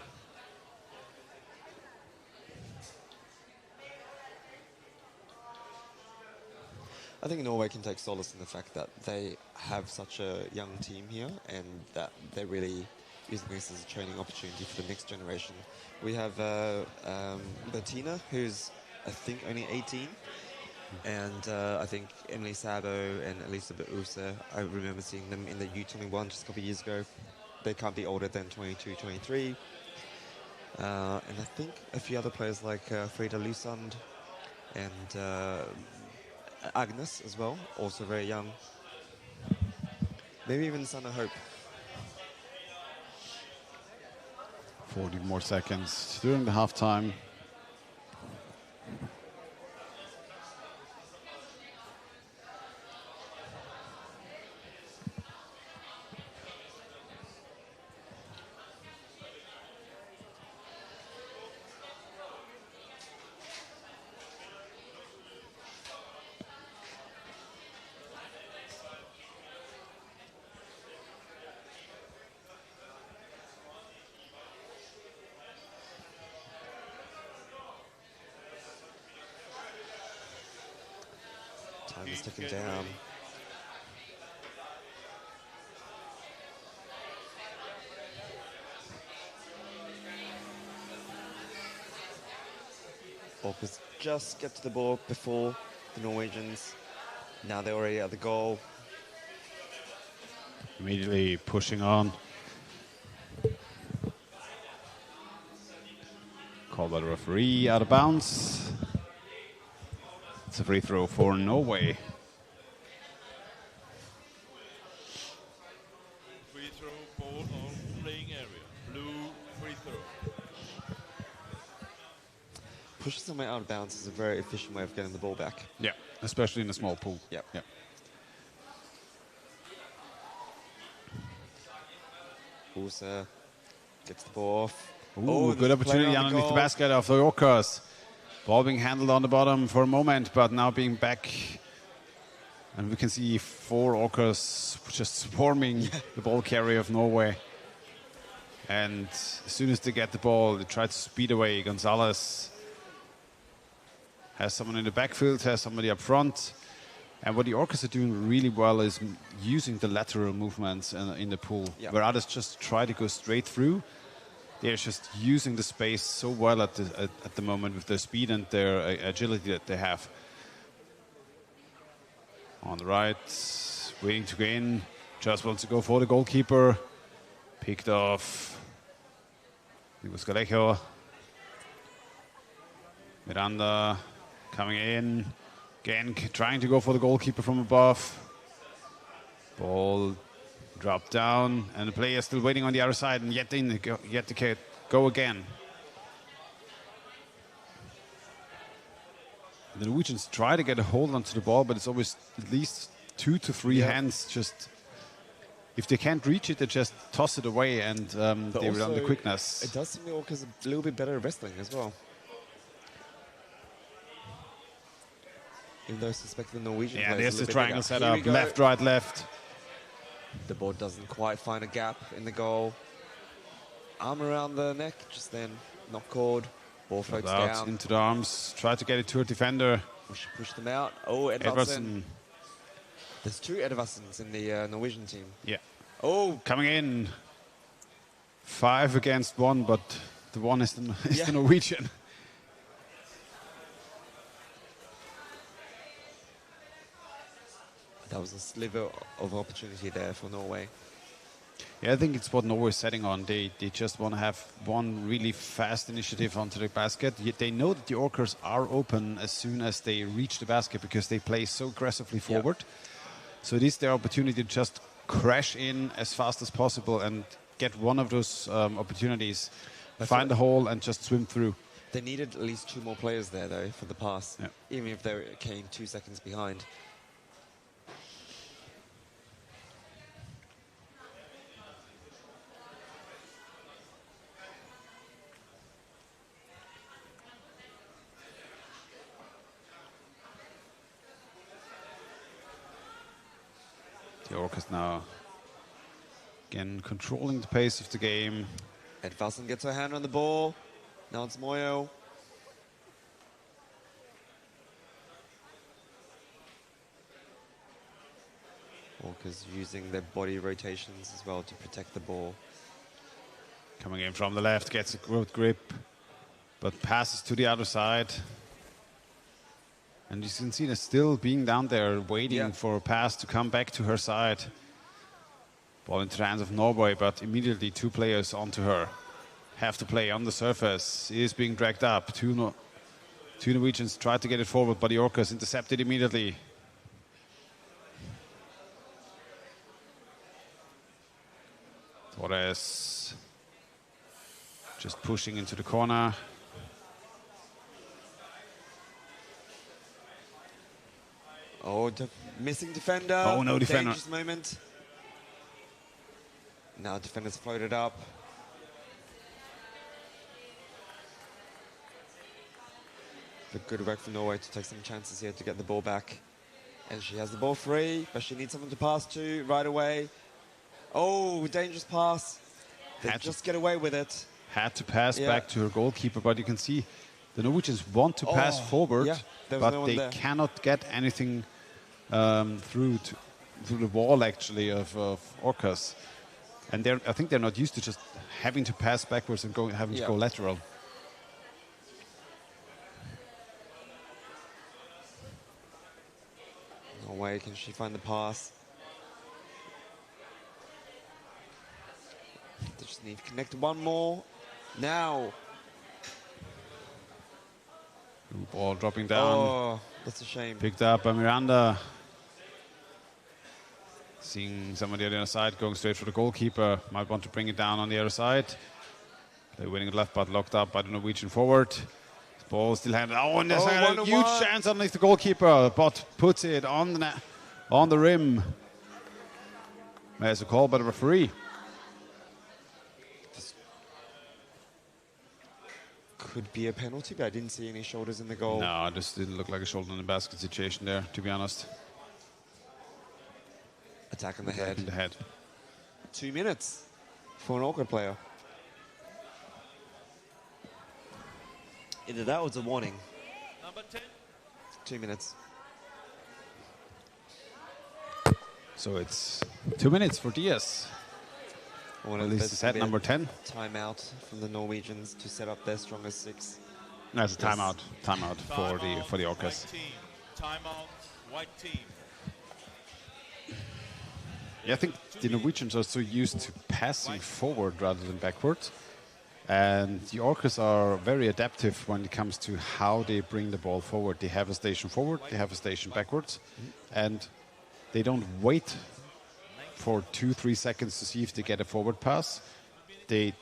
I think Norway can take solace in the fact that they have such a young team here, and that they're really using this as a training opportunity for the next generation. We have Bettina, who's I think only 18, and I think Emily Sabo and Elisabeth Use, I remember seeing them in the U21 just a couple of years ago. They can't be older than 22, 23. And I think a few other players like Frida Lusand and Agnes as well, also very young. Maybe even Sana Hope. 40 more seconds during the halftime. Time is ticking down. Orcas just get to the ball before the Norwegians. Now they're already at the goal. Immediately pushing on. Called by the referee, out of bounds. It's a free throw for Norway. Free throw, ball on playing area. Blue free throw. Pushing someone out of bounds is a very efficient way of getting the ball back. Yeah, especially in a small pool. Yep. Yep. Usa gets the ball off. Ooh, good opportunity underneath the basket of the Orcas. Ball being handled on the bottom for a moment, but now being back. And we can see 4 Orcas just swarming the ball carrier of Norway. And as soon as they get the ball, they try to speed away. Gonzalez has someone in the backfield, has somebody up front. And what the Orcas are doing really well is using the lateral movements in the pool, where others just try to go straight through. They're just using the space so well at the moment with their speed and their agility that they have. On the right, waiting to go in. Just wants to go for the goalkeeper. Picked off. It was Galejo. Miranda coming in. Again, trying to go for the goalkeeper from above. Ball dropped down, and the player still waiting on the other side, and yet to go again. The Norwegians try to get a hold onto the ball, but it's always at least 2 to 3 hands. Just if they can't reach it, they just toss it away, and they run the quickness. It does seem the Orcas a little bit better at wrestling as well. Even though I suspect the Norwegian players there's a the little bit triangle bigger. setup, left, right, left. The ball doesn't quite find a gap in the goal. Arm around the neck, just then not called. Ball floats out down. into the arms, try to get it to a defender. Push them out. Oh, Edvardsen. There's 2 Edvardsens in the Norwegian team. Yeah. Oh, coming in. 5 against 1, but the one is the Norwegian. That was a sliver of opportunity there for Norway. Yeah, I think it's what Norway is setting on. They just want to have one really fast initiative onto the basket. Yet they know that the Orcas are open as soon as they reach the basket because they play so aggressively forward. So it is their opportunity to just crash in as fast as possible and get one of those opportunities, find the hole and just swim through. They needed at least 2 more players there, though, for the pass, even if they came 2 seconds behind. The Orcas now, again, controlling the pace of the game. Edvardsen gets her hand on the ball. Now it's Moyo. Orcas using their body rotations as well to protect the ball. Coming in from the left, gets a good grip, but passes to the other side. And you can see they're still being down there, waiting for a pass to come back to her side. Ball into the hands of Norway, but immediately 2 players onto her. Have to play on the surface. Is being dragged up. Two Norwegians try to get it forward, but the Orcas intercepted immediately. Torres pushing into the corner. Oh, missing defender. Oh, no defender. Dangerous moment. Now defender's floated up. But good work from Norway to take some chances here to get the ball back. And she has the ball free, but she needs someone to pass to right away. Oh, dangerous pass. They just get away with it. Had to pass back to her goalkeeper, but you can see the Norwegians want to pass forward, but no they cannot get anything through the wall, actually, of Orcas. And I think they're not used to just having to pass backwards and having to go lateral. No way can she find the pass. They just need to connect one more. Now. Ball dropping down. Oh, that's a shame. Picked up by Miranda. Seeing somebody on the other side going straight for the goalkeeper. Might want to bring it down on the other side. They're winning it left, but locked up by the Norwegian forward. Ball still handed. Oh, and there's a huge chance underneath the goalkeeper, but puts it on the rim. There's a call by the referee. This could be a penalty, but I didn't see any shoulders in the goal. No, this didn't look like a shoulder in the basket situation there, to be honest. Attack on the head. In the head. 2 minutes for an awkward player. Either that was a warning. Number 10. 2 minutes. So it's 2 minutes for Diaz. At least it's at number 10. Timeout from the Norwegians to set up their strongest six. That's a timeout. Timeout for the Orcas. Timeout, white team. Yeah, I think the Norwegians are so used to passing forward rather than backwards. And the Orcas are very adaptive when it comes to how they bring the ball forward. They have a station forward, they have a station backwards, and they don't wait for 2-3 seconds to see if they get a forward pass. They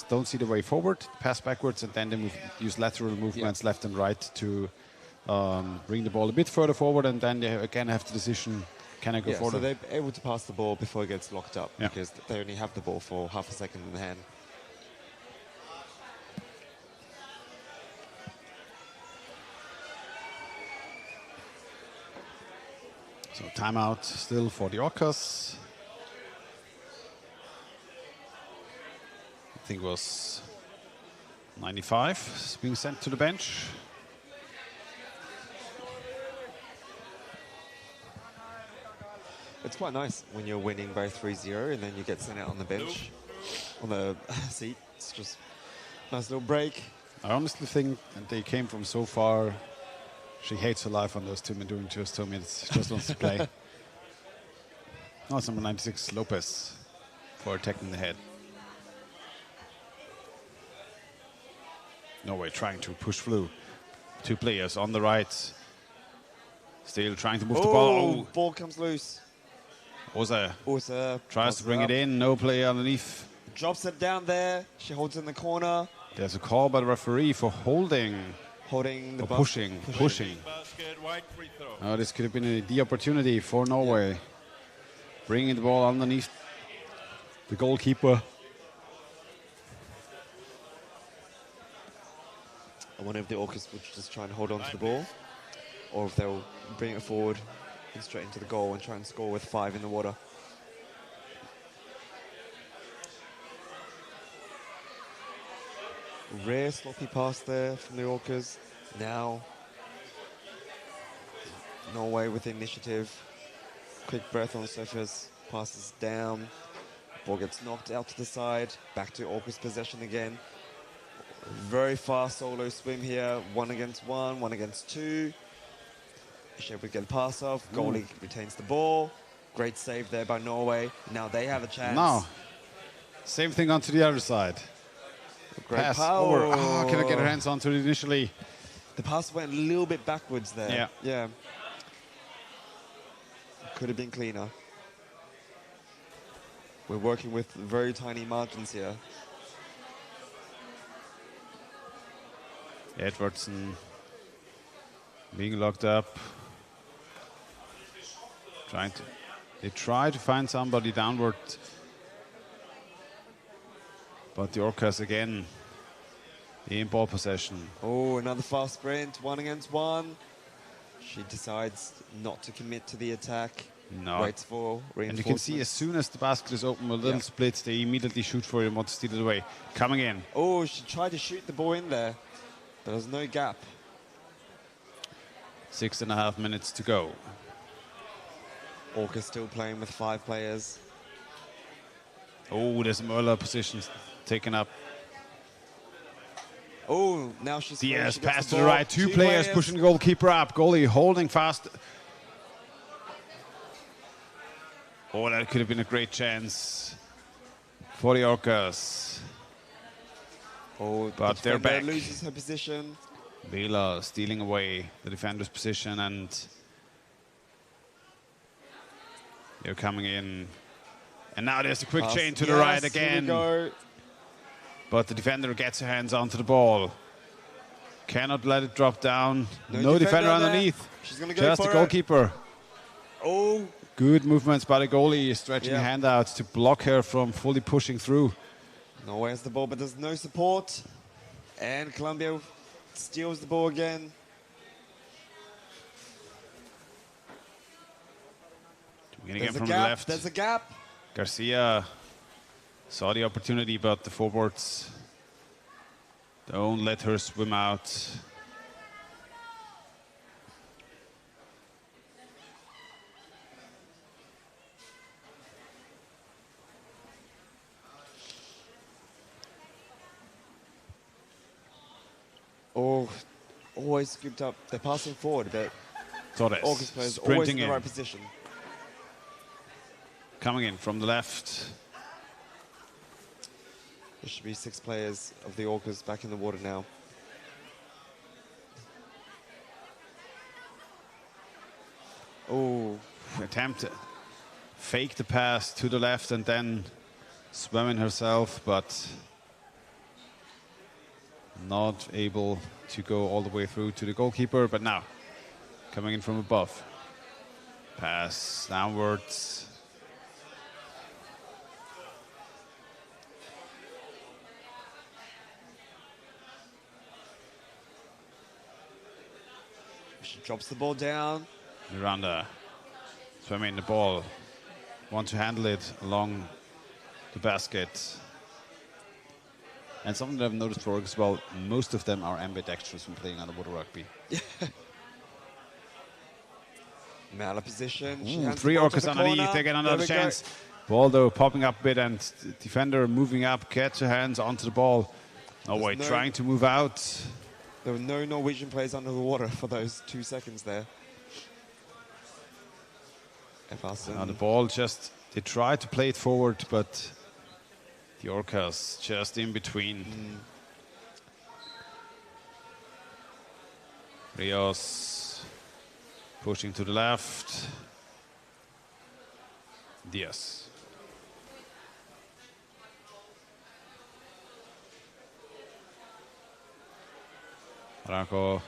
don't see the way forward, pass backwards, and then they use lateral movements left and right to bring the ball a bit further forward, and then they again have the decision, can I go forward? So they're able to pass the ball before it gets locked up because they only have the ball for half a second in the hand. So timeout still for the Orcas. I think it was 95 being sent to the bench. It's quite nice when you're winning by 3-0 and then you get sent out on the bench, on the seat. It's just a nice little break. I honestly think that they came from so far. She hates her life on those 2 minutes, doing just 2 minutes. She just wants to play. No, it's number 96, Lopez, for attacking the head. Norway trying to push through. 2 players on the right. Still trying to move the ball. Oh, ball comes loose. Osa tries to bring it in. No player underneath. Drops it down there. She holds in the corner. There's a call by the referee for holding. Holding the pushing. Basket, white free throw. Oh, this could have been the opportunity for Norway. Bringing the ball underneath the goalkeeper. I wonder if the Orcas would just try and hold on to the ball, or if they'll bring it forward and straight into the goal and try and score with 5 in the water. Rare sloppy pass there from the Orcas. Now, Norway with the initiative. Quick breath on the surface, passes down. Ball gets knocked out to the side. Back to Orcas possession again. Very fast solo swim here. 1 against 1, 1 against 2. She's able to get a pass off. Goalie retains the ball. Great save there by Norway. Now they have a chance. Now, same thing onto the other side. Great pass power. over. Oh, can I get her hands onto it initially? The pass went a little bit backwards there. Yeah. Could have been cleaner. We're working with very tiny margins here. Edwardson being locked up. They try to find somebody downward. But the Orcas again in ball possession. Oh, another fast sprint, 1 against 1. She decides not to commit to the attack. No. Waits for reinforcement. And you can see as soon as the basket is open, a little split, they immediately shoot for it and want to steal it away. Coming in. Oh, she tried to shoot the ball in there. There was no gap. 6.5 minutes to go. Orca still playing with 5 players. Oh, there's Möller positions taken up. Oh, now she's Diaz pass to the right. Two players pushing the goalkeeper up. Goalie holding fast. Oh, that could have been a great chance for the Orcas. Oh, but they're back. Loses her position. Vela stealing away the defender's position, and they're coming in. And now there's a quick chain to the right again. But the defender gets her hands onto the ball. Cannot let it drop down. No defender underneath. She's gonna go just for the goalkeeper. Oh. Good movements by the goalie, stretching a hand out to block her from fully pushing through. Norway has the ball, but there's no support. And Colombia steals the ball again. Again from the left. There's a gap. Garcia saw the opportunity, but the forwards don't let her swim out. Oh, always scooped up. They're passing forward, but Torres players sprinting always in the in. right position. Coming in from the left. There should be 6 players of the Orcas back in the water now. Oh, attempt to fake the pass to the left and then swim in herself, but not able to go all the way through to the goalkeeper. But now, coming in from above. Pass downwards. She drops the ball down. Miranda swimming the ball. Want to handle it along the basket. And something that I've noticed for as well, most of them are ambidextrous when playing underwater rugby. Mala position. Ooh, 3 Orcas underneath, they get another chance. Ball though popping up a bit, and defender moving up, gets her hands onto the ball. Norway trying to move out. There were no Norwegian players under the water for those 2 seconds there. Now the ball just, they tried to play it forward, but the Orcas just in between. Rios pushing to the left. Diaz. Aranco.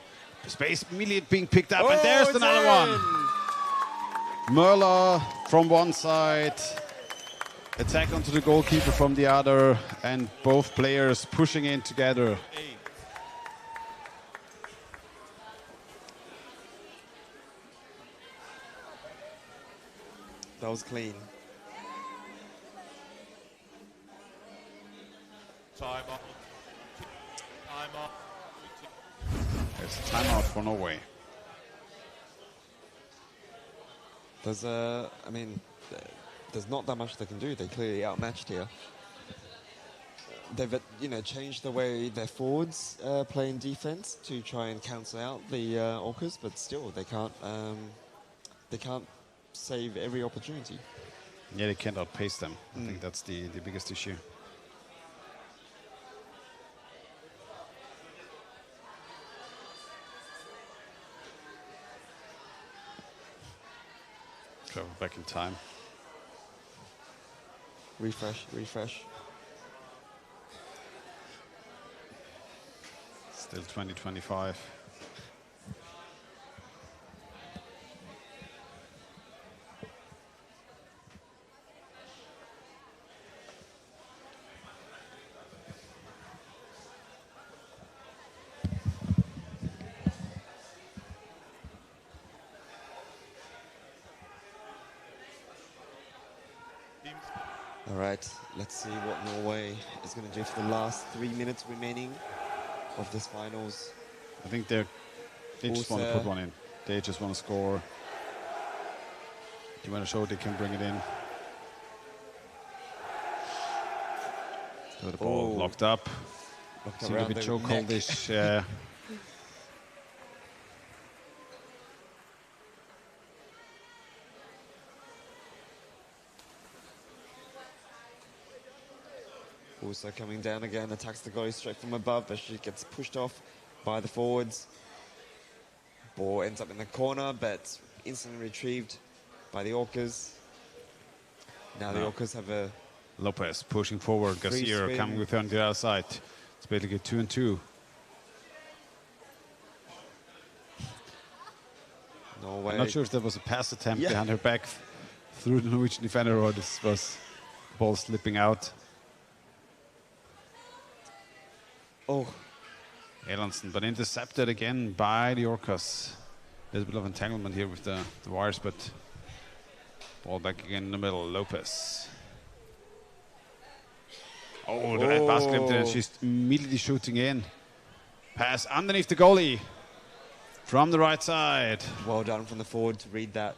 Space immediately being picked up, and there's another one. Möller from one side. Attack onto the goalkeeper from the other, and both players pushing in together. That was clean. Time up. Time up. There's a timeout for Norway. There's I mean, there's not that much they can do. They clearly outmatched here. They've, changed the way their forwards play in defense to try and cancel out the Orcas, but still they can't save every opportunity. Yeah, they can't outpace them. I think that's the biggest issue. Travel back in time. Refresh. Still 20-25. All right, let's see what Norway is going to do for the last 3 minutes remaining of this finals. I think they just want to put one in. They just want to score. Do you want to show they can bring it in? So the ball locked up. Seemed a bit chokeholdish. Yeah. Also coming down again, attacks the goalie straight from above, but she gets pushed off by the forwards. Ball ends up in the corner, but instantly retrieved by the Orcas. Now the Orcas have a... Lopez pushing forward, Garcia coming with her on the other side. It's basically 2-2. Norway. I'm not sure if there was a pass attempt behind her back through the Norwegian defender or this was the ball slipping out. Oh. Erlandsen, but intercepted again by the Orcas. There's a bit of entanglement here with the wires, but ball back again in the middle. Lopez. Oh, the red basket empty, and she's immediately shooting in. Pass underneath the goalie from the right side. Well done from the forward to read that.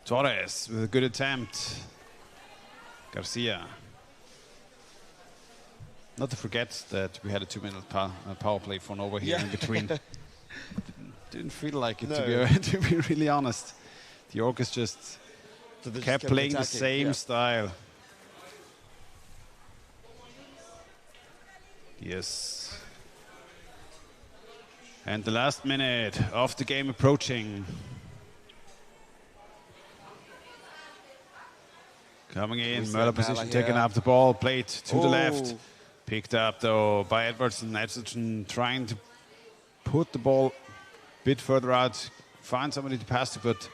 Torres with a good attempt. Garcia. Not to forget that we had a 2-minute power play for Norway here in between. Didn't feel like it, to be really honest. The Orcas just kept playing the same style. Yes. And the last minute of the game approaching. Coming in, Möller position, taking up the ball, played to the left. Picked up though by Edwardson. Edwardson trying to put the ball a bit further out, find somebody to pass to, but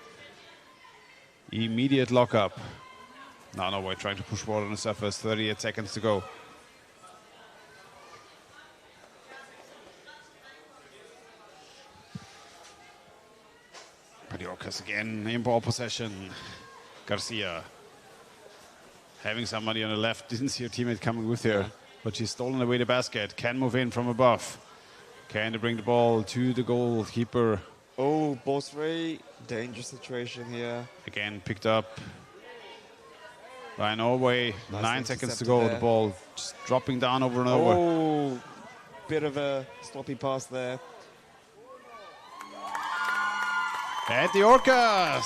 immediate lockup. Now Norway trying to push ball on the surface, 38 seconds to go. But the Orcas again in ball possession. Garcia having somebody on the left, didn't see her teammate coming with her. But she's stolen away the basket. Can move in from above. Can they bring the ball to the goalkeeper? Oh, ball three. Dangerous situation here. Again picked up by Norway. Nice 9 seconds to go. there. The ball just dropping down over and over. Oh, bit of a sloppy pass there. And the Orcas.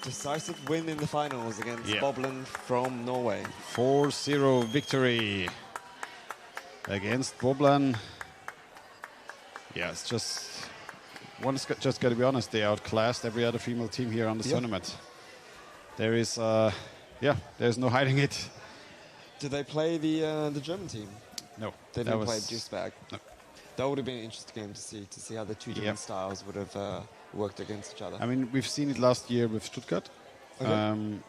Decisive win in the finals against Bobland from Norway. 4-0 victory against Bobland. Yeah, it's just, one's just got to be honest, they outclassed every other female team here on the tournament. There is, there's no hiding it. Did they play the German team? No. They didn't play Duisburg. No. That would have been an interesting game to see how the two different styles would have worked against each other. I mean, we've seen it last year with Stuttgart,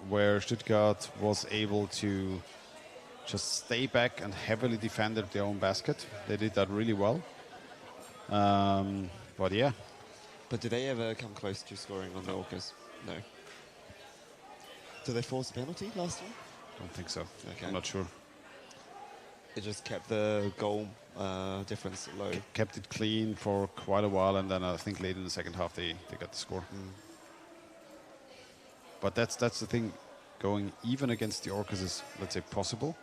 where Stuttgart was able to just stay back and heavily defended their own basket. They did that really well. But yeah. But did they ever come close to scoring on the Orcas? No. Did they force a penalty last year? Don't think so. Okay. I'm not sure. It just kept the goal difference low. Kept it clean for quite a while, and then I think late in the second half they got the score. But that's the thing. Going even against the Orcas is, let's say, possible.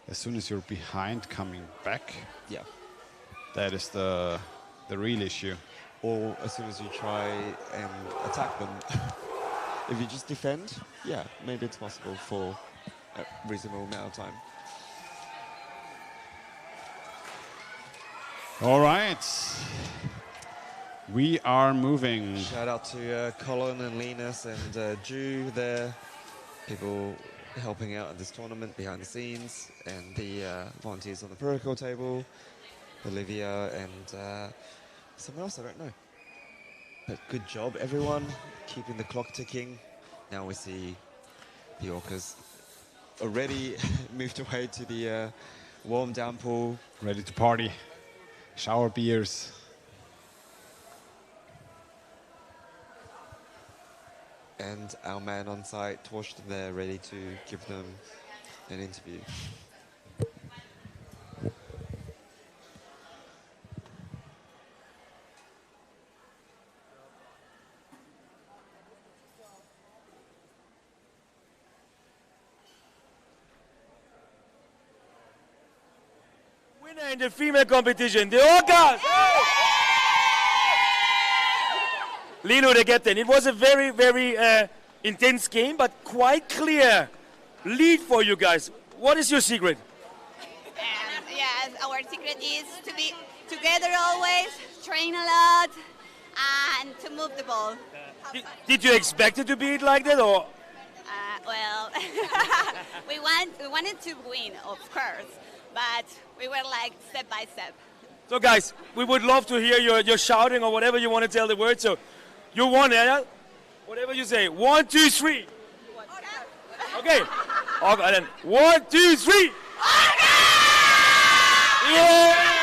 As soon as you're behind coming back, that is the real issue. Or as soon as you try and attack them. If you just defend, maybe it's possible for a reasonable amount of time. All right. We are moving. Shout out to Colin and Linus and Ju there. People helping out at this tournament behind the scenes, and the volunteers on the protocol table. Olivia, and someone else I don't know. But good job, everyone, keeping the clock ticking. Now we see the Orcas already moved away to the warm down pool. Ready to party, shower beers. And our man on site, Torsten, there, ready to give them an interview. Winner in the female competition, the Orcas! Lino, the captain, it was a very, very intense game, but quite clear lead for you guys. What is your secret? Yes, our secret is to be together always, train a lot, and to move the ball. Did you expect it to be like that, or? Well, we wanted to win, of course, but we were like step by step. So guys, we would love to hear your shouting or whatever you want to tell the word. So you won, yeah? Whatever you say. 1, 2, 3. Okay. Okay, then 1, 2, 3. Yeah!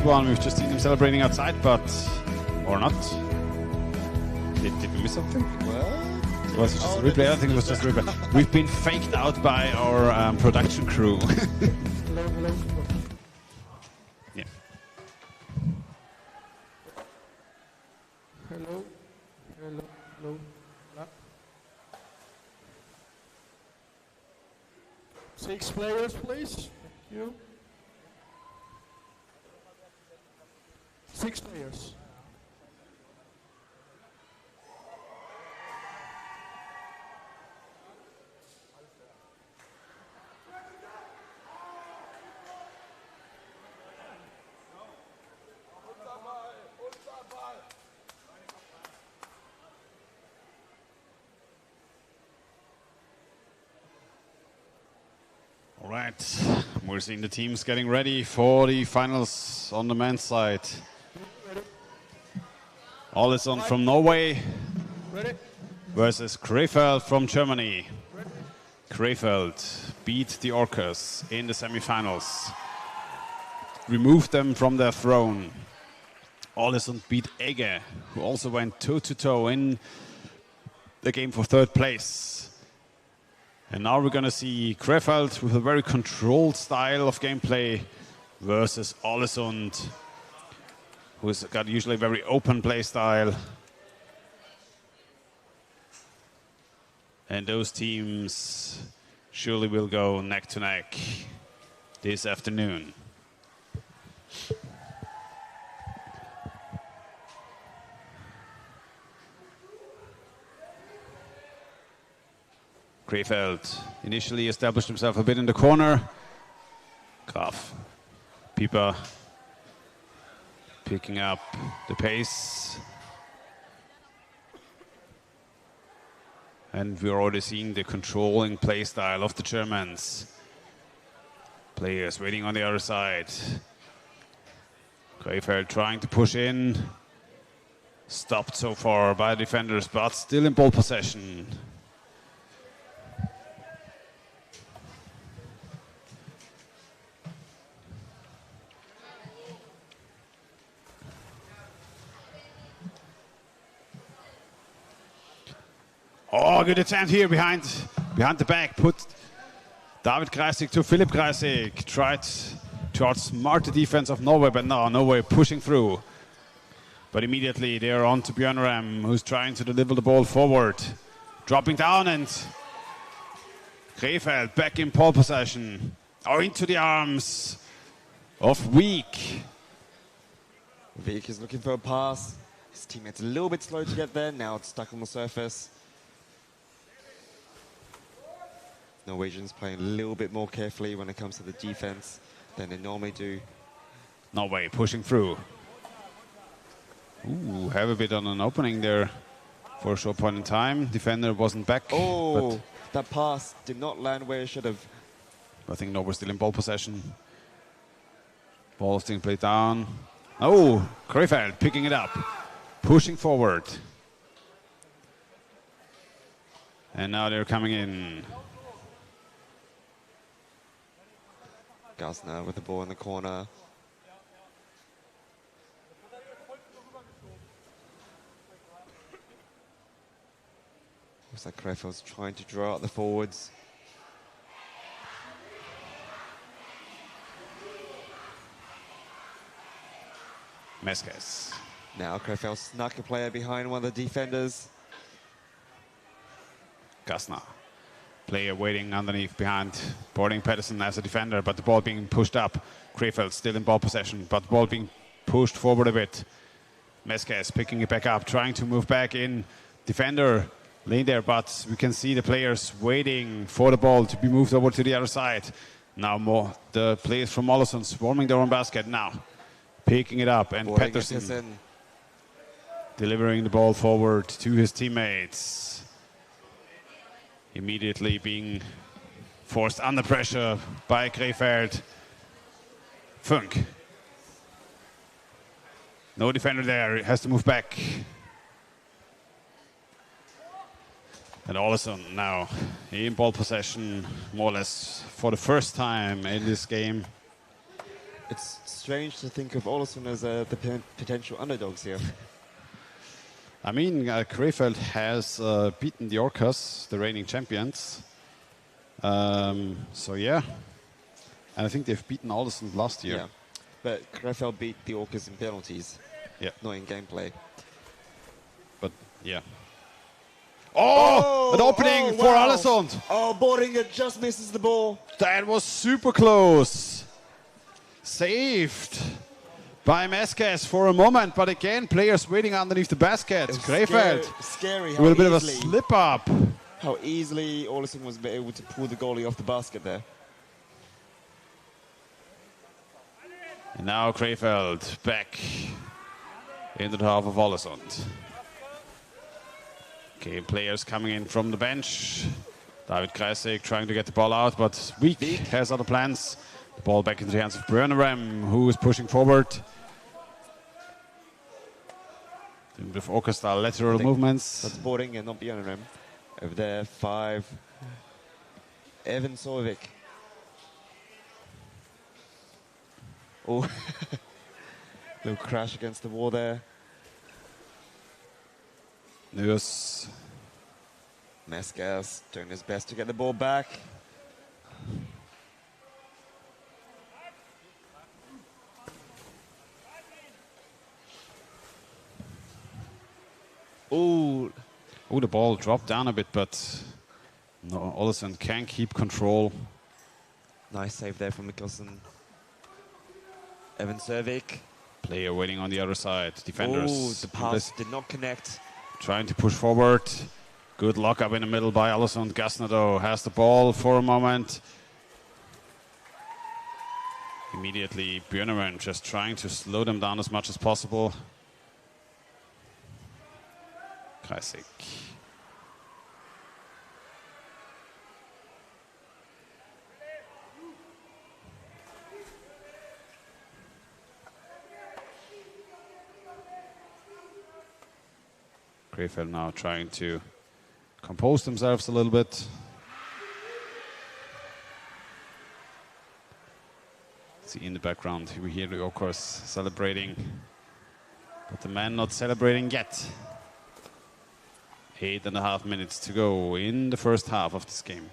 one. We've just seen him celebrating outside, but... Or not. Did we miss something? What? Was it just a replay? I think it was just a replay. We've been faked out by our production crew. Yeah. Hello. Hello. Hello. 6 players, please. Thank you. 6 players. All right, we're seeing the teams getting ready for the finals on the men's side. Alisson from Norway versus Krefeld from Germany. Krefeld beat the Orcas in the semifinals, removed them from their throne. Alisson beat Ege, who also went toe-to-toe in the game for 3rd place. And now we're going to see Krefeld with a very controlled style of gameplay versus Alisson, who's got usually a very open play style. And those teams surely will go neck to neck this afternoon. Krefeld initially established himself a bit in the corner. Graf, Pieper picking up the pace. And we're already seeing the controlling play style of the Germans. Players waiting on the other side. Krefeld trying to push in. Stopped so far by defenders, but still in ball possession. Oh, good attempt here behind the back. Put David Kreisig to Philipp Kreisig. Tried to outsmart the defense of Norway, but no, Norway pushing through. But immediately they're on to Björn Ram, who's trying to deliver the ball forward. Dropping down, and Krefeld back in ball possession. Oh, into the arms of Wieck. Wieck is looking for a pass. His teammate's a little bit slow to get there. Now it's stuck on the surface. Norwegians playing a little bit more carefully when it comes to the defense than they normally do. Norway pushing through. Ooh, have a bit on an opening there for a short point in time. Defender wasn't back. Oh, that pass did not land where it should have. I think Norway still in ball possession. Ball still played down. Oh, Krefeld picking it up, pushing forward. And now they're coming in. Gassner with the ball in the corner. Looks like Krefeld's trying to draw out the forwards. Meskes. Now Krefeld snuck a player behind one of the defenders. Gassner. Player waiting underneath behind Boarding Pedersen as a defender, but the ball being pushed up. Krefeld still in ball possession, but the ball being pushed forward a bit. Meskes picking it back up, trying to move back in. Defender laying there, but we can see the players waiting for the ball to be moved over to the other side. Now more the players from Alisson swarming their own basket now. Picking it up, and Pedersen delivering the ball forward to his teammates. Immediately being forced under pressure by Krefeld. Funk. No defender there, he has to move back. And Alisson now in ball possession, more or less for the first time in this game. It's strange to think of Olsson as the potential underdogs here. I mean, Krefeld has beaten the Orcas, the reigning champions. So yeah, and I think they've beaten Olsson last year. Yeah, but Krefeld beat the Orcas in penalties. Yeah, not in gameplay. But yeah. Oh, an opening for Alessand. Oh, Bohringer just misses the ball. That was super close. Saved by Meskes for a moment, but again, players waiting underneath the basket. Krefeld Scary. with a bit of a slip up. How easily Olsson was able to pull the goalie off the basket there. And now Krefeld back into the half of Olsson. Okay, players coming in from the bench. David Kreisig trying to get the ball out, but Weak has other plans. The ball back into the hands of Björneram, who is pushing forward. With Orca-style lateral movements. That's Bohringer, not Björneram. Over there, 5. Evan Sovik. Oh, little crash against the wall there. News. Meskes doing his best to get the ball back. Oh, the ball dropped down a bit, but no, Olsson can keep control. Nice save there from Mikkelsen. Evan Servik. Player waiting on the other side. Defenders. Oh, the pass did not connect. Trying to push forward. Good lock up in the middle by Alessand. Gasnado has the ball for a moment. Immediately, Björneram just trying to slow them down as much as possible. Kreisig. Krefeld now trying to compose themselves a little bit. See in the background, we hear the Orcas celebrating, but the men not celebrating yet. 8.5 minutes to go in the first half of this game.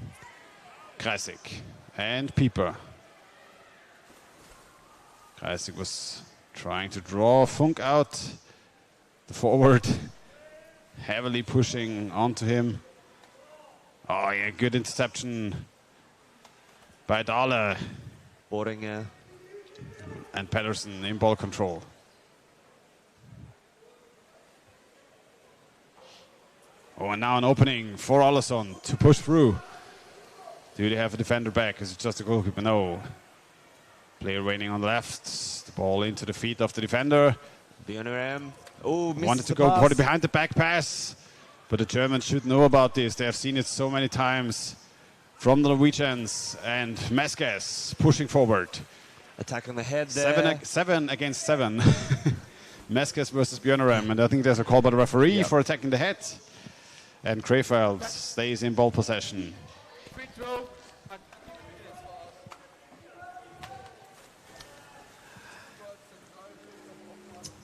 Kreisig and Pieper. Kreisig was trying to draw Funk out. The forward heavily pushing onto him. Oh yeah, good interception by Dahle. Bohringer. And Pedersen in ball control. Oh, and now an opening for Olsson to push through. Do they have a defender back? Is it just a goalkeeper? No. Player waiting on the left. The ball into the feet of the defender. Björneram. Oh, wanted to go for the behind the back pass. But the Germans should know about this. They have seen it so many times from the Norwegians. And Meskes pushing forward. Attack on the head there. 7 against 7. Meskes versus Björneram. And I think there's a call by the referee for attacking the head. And Krefeld stays in ball possession.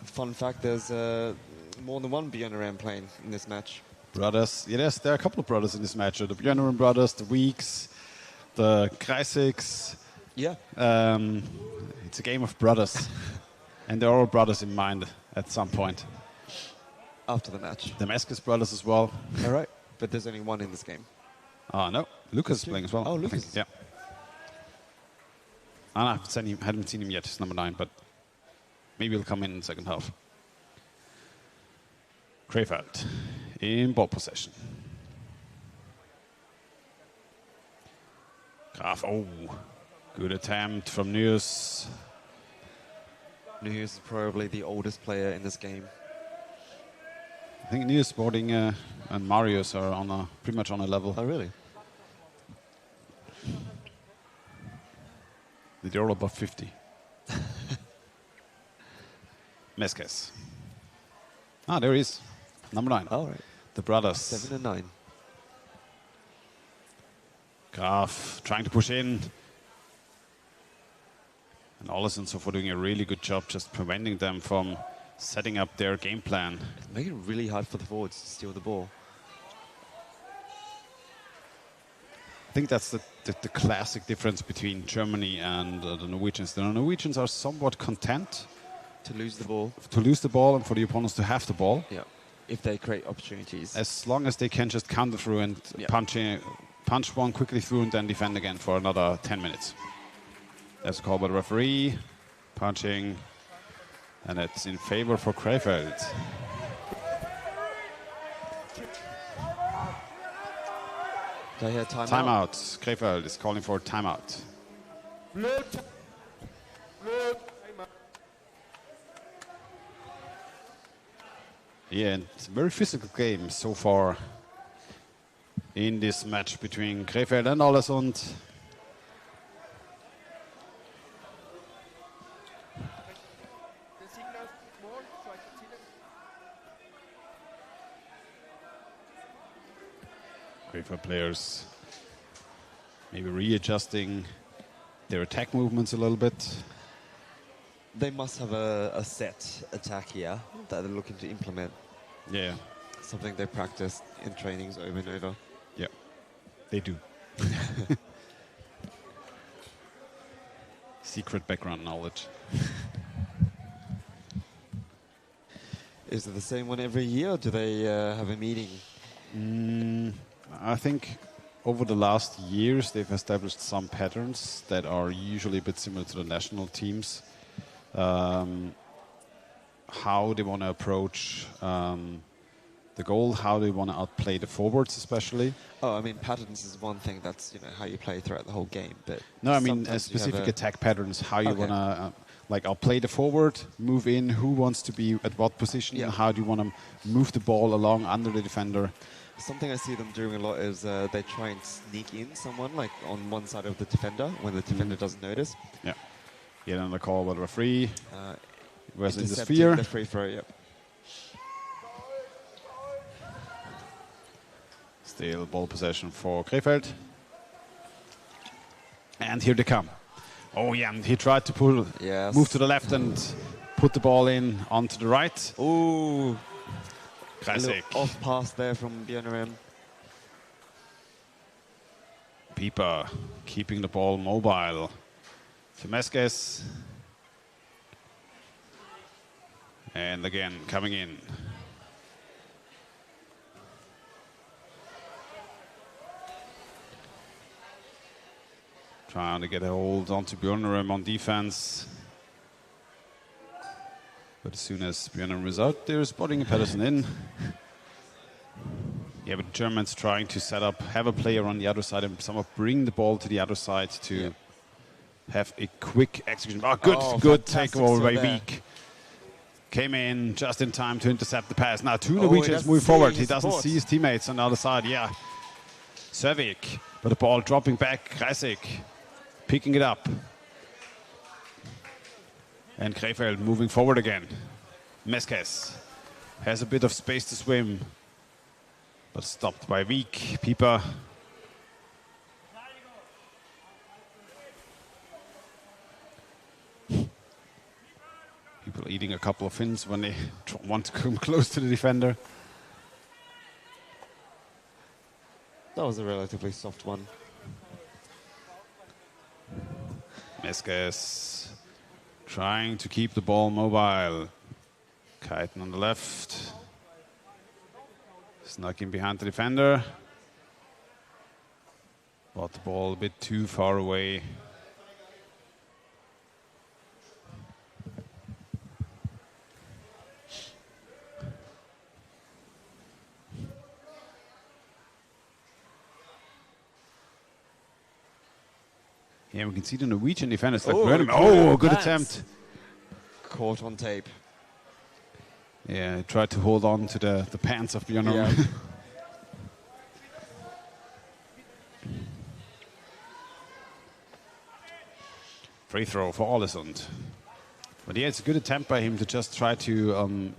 Fun fact, there's more than one Björneram playing in this match. Brothers, yes, there are a couple of brothers in this match. The Björneram brothers, the Weeks, the Kreisigs. Yeah. It's a game of brothers. And they're all brothers in mind at some point. After the match. The Meskes brothers as well. All right. But there's only one in this game. No. Lucas is playing as well. Oh, Lucas. Yeah. I haven't seen him yet. He's number 9, but maybe he'll come in the second half. Krefeld in ball possession. Graf, good attempt from News. News is probably the oldest player in this game. I think News, Sporting, and Marius are on pretty much on a level. Oh, really? They're all above 50. Meskes. There he is. Number 9. All right. The brothers. 7 and 9. Graf trying to push in. And Olesen so far doing a really good job just preventing them from setting up their game plan. Making it really hard for the forwards to steal the ball. I think that's the classic difference between Germany and the Norwegians. The Norwegians are somewhat content to lose the ball. To lose the ball and for the opponents to have the ball. Yeah, if they create opportunities. As long as they can just counter through and punch one quickly through and then defend again for another 10 minutes. That's a call by the referee. Punching. And it's in favor for Krefeld. Do I hear timeout? Timeout. Krefeld is calling for timeout. Yeah, and it's a very physical game so far in this match between Krefeld and Ålesund. Krefeld players maybe readjusting their attack movements a little bit. They must have a set attack here that they're looking to implement. Yeah. Something they practice in trainings over and over. Yeah, they do. Secret background knowledge. Is it the same one every year, or do they have a meeting? I think over the last years they've established some patterns that are usually a bit similar to the national teams. How they want to approach the goal, how they want to outplay the forwards especially. Oh, I mean, patterns is one thing. That's how you play throughout the whole game. But no, I mean specific attack patterns. How you want to like outplay the forward, move in. Who wants to be at what position? Yeah. How do you want to move the ball along under the defender? Something I see them doing a lot is they try and sneak in someone like on one side of the defender when the defender doesn't notice. Yeah. Get on the call by the referee. Where's in the Intercepting sphere? the free throw, yep. Still ball possession for Krefeld. And here they come. Oh yeah, and he tried to move to the left and put the ball in onto the right. Ooh. Classic. Off pass there from Björnarem. Pieper keeping the ball mobile. Temeskes. And again, coming in. Trying to get a hold onto Björnarem on defense. But as soon as Björnarem is out, they're spotting Pedersen in. Yeah, but the Germans trying to set up, have a player on the other side and somehow bring the ball to the other side to have a quick execution. Oh, good takeover by Wieck. Came in just in time to intercept the pass. Now two Norwegians move forward. He doesn't see his teammates on the other side. Yeah. Servik, but the ball dropping back. Kreisig picking it up. And Krefeld moving forward again. Meskes has a bit of space to swim, but stopped by Wieck. Pieper. People eating a couple of fins when they want to come close to the defender. That was a relatively soft one. Meskes trying to keep the ball mobile. Keiten on the left. Snuck in behind the defender. Brought the ball a bit too far away. Yeah, we can see the Norwegian defenders like Björnarem. Oh, good attempt. Caught on tape. Yeah, tried to hold on to the pants of Björnarem. Yeah. Free throw for Ålesund. But yeah, it's a good attempt by him to just try to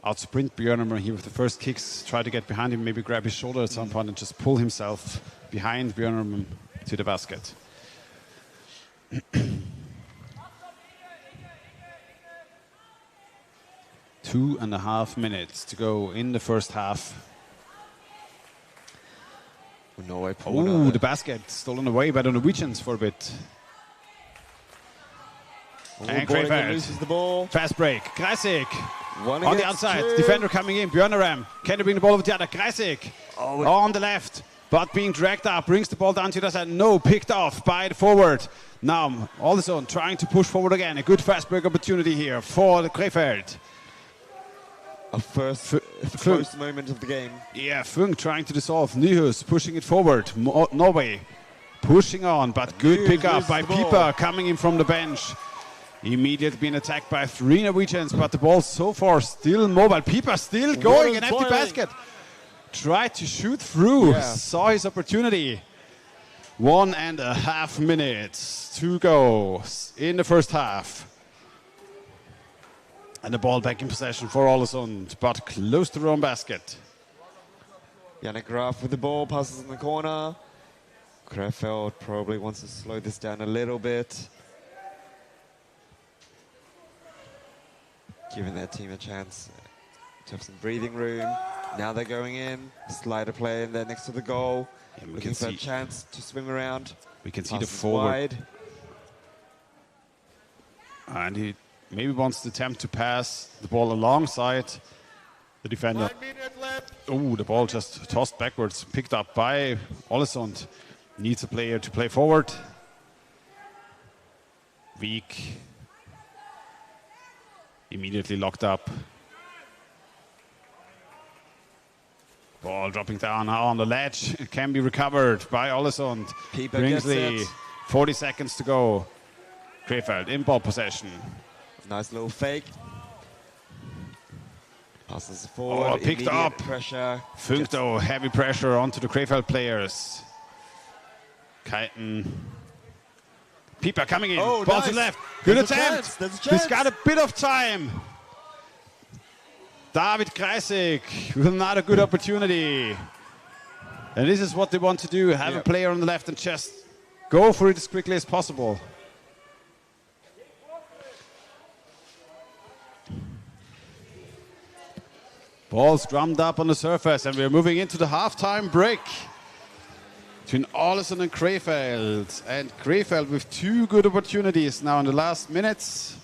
out-sprint Björnarem here with the first kicks, try to get behind him, maybe grab his shoulder at some point and just pull himself behind Björnarem to the basket. 2.5 minutes to go in the first half. Oh, the basket stolen away by the Norwegians for a bit. And loses the ball. Fast break. Kreisig One on the against outside. two. Defender coming in. Bjørneram. Can they bring the ball over the other? Kreisig on the left. But being dragged up. Brings the ball down to the side. No, picked off by the forward. Now, Olsson trying to push forward again. A good fast break opportunity here for the Krefeld. A first moment of the game. Yeah, Funk trying to dissolve. Nyhus pushing it forward. Norway pushing on, but good pickup by Pieper coming in from the bench. Immediately being attacked by 3 Norwegians, but the ball so far still mobile. Pieper still going, an empty basket. Tried to shoot through, saw his opportunity. 1.5 minutes to go in the first half. And the ball back in possession for Ålesund, but close to their own basket. Yannick Graf with the ball, passes in the corner. Krefeld probably wants to slow this down a little bit. Giving their team a chance to have some breathing room. Now they're going in. Slider play in there next to the goal. Looking for a chance to swim around. We can see the Passes forward. wide. And he maybe wants to attempt to pass the ball alongside the defender. Oh, the ball just tossed backwards, picked up by Ålesund. Needs a player to play forward. Weak. Immediately locked up. Ball dropping down now on the ledge. It can be recovered by Ålesund. Bringsley, 40 seconds to go. Krefeld in ball possession. Nice little fake. Passes forward. Oh, picked up. Pressure. Funk though, heavy pressure onto the Krefeld players. Kiten. Pieper coming in. Oh, ball nice. to left. Good There's a attempt. chance. There's a He's chance. got a bit of time. David Kreisig with another good opportunity. And this is what they want to do. Have a player on the left and just go for it as quickly as possible. Ball's drummed up on the surface, and we're moving into the halftime break between Ålesund and Krefeld. And Krefeld with 2 good opportunities now in the last minutes.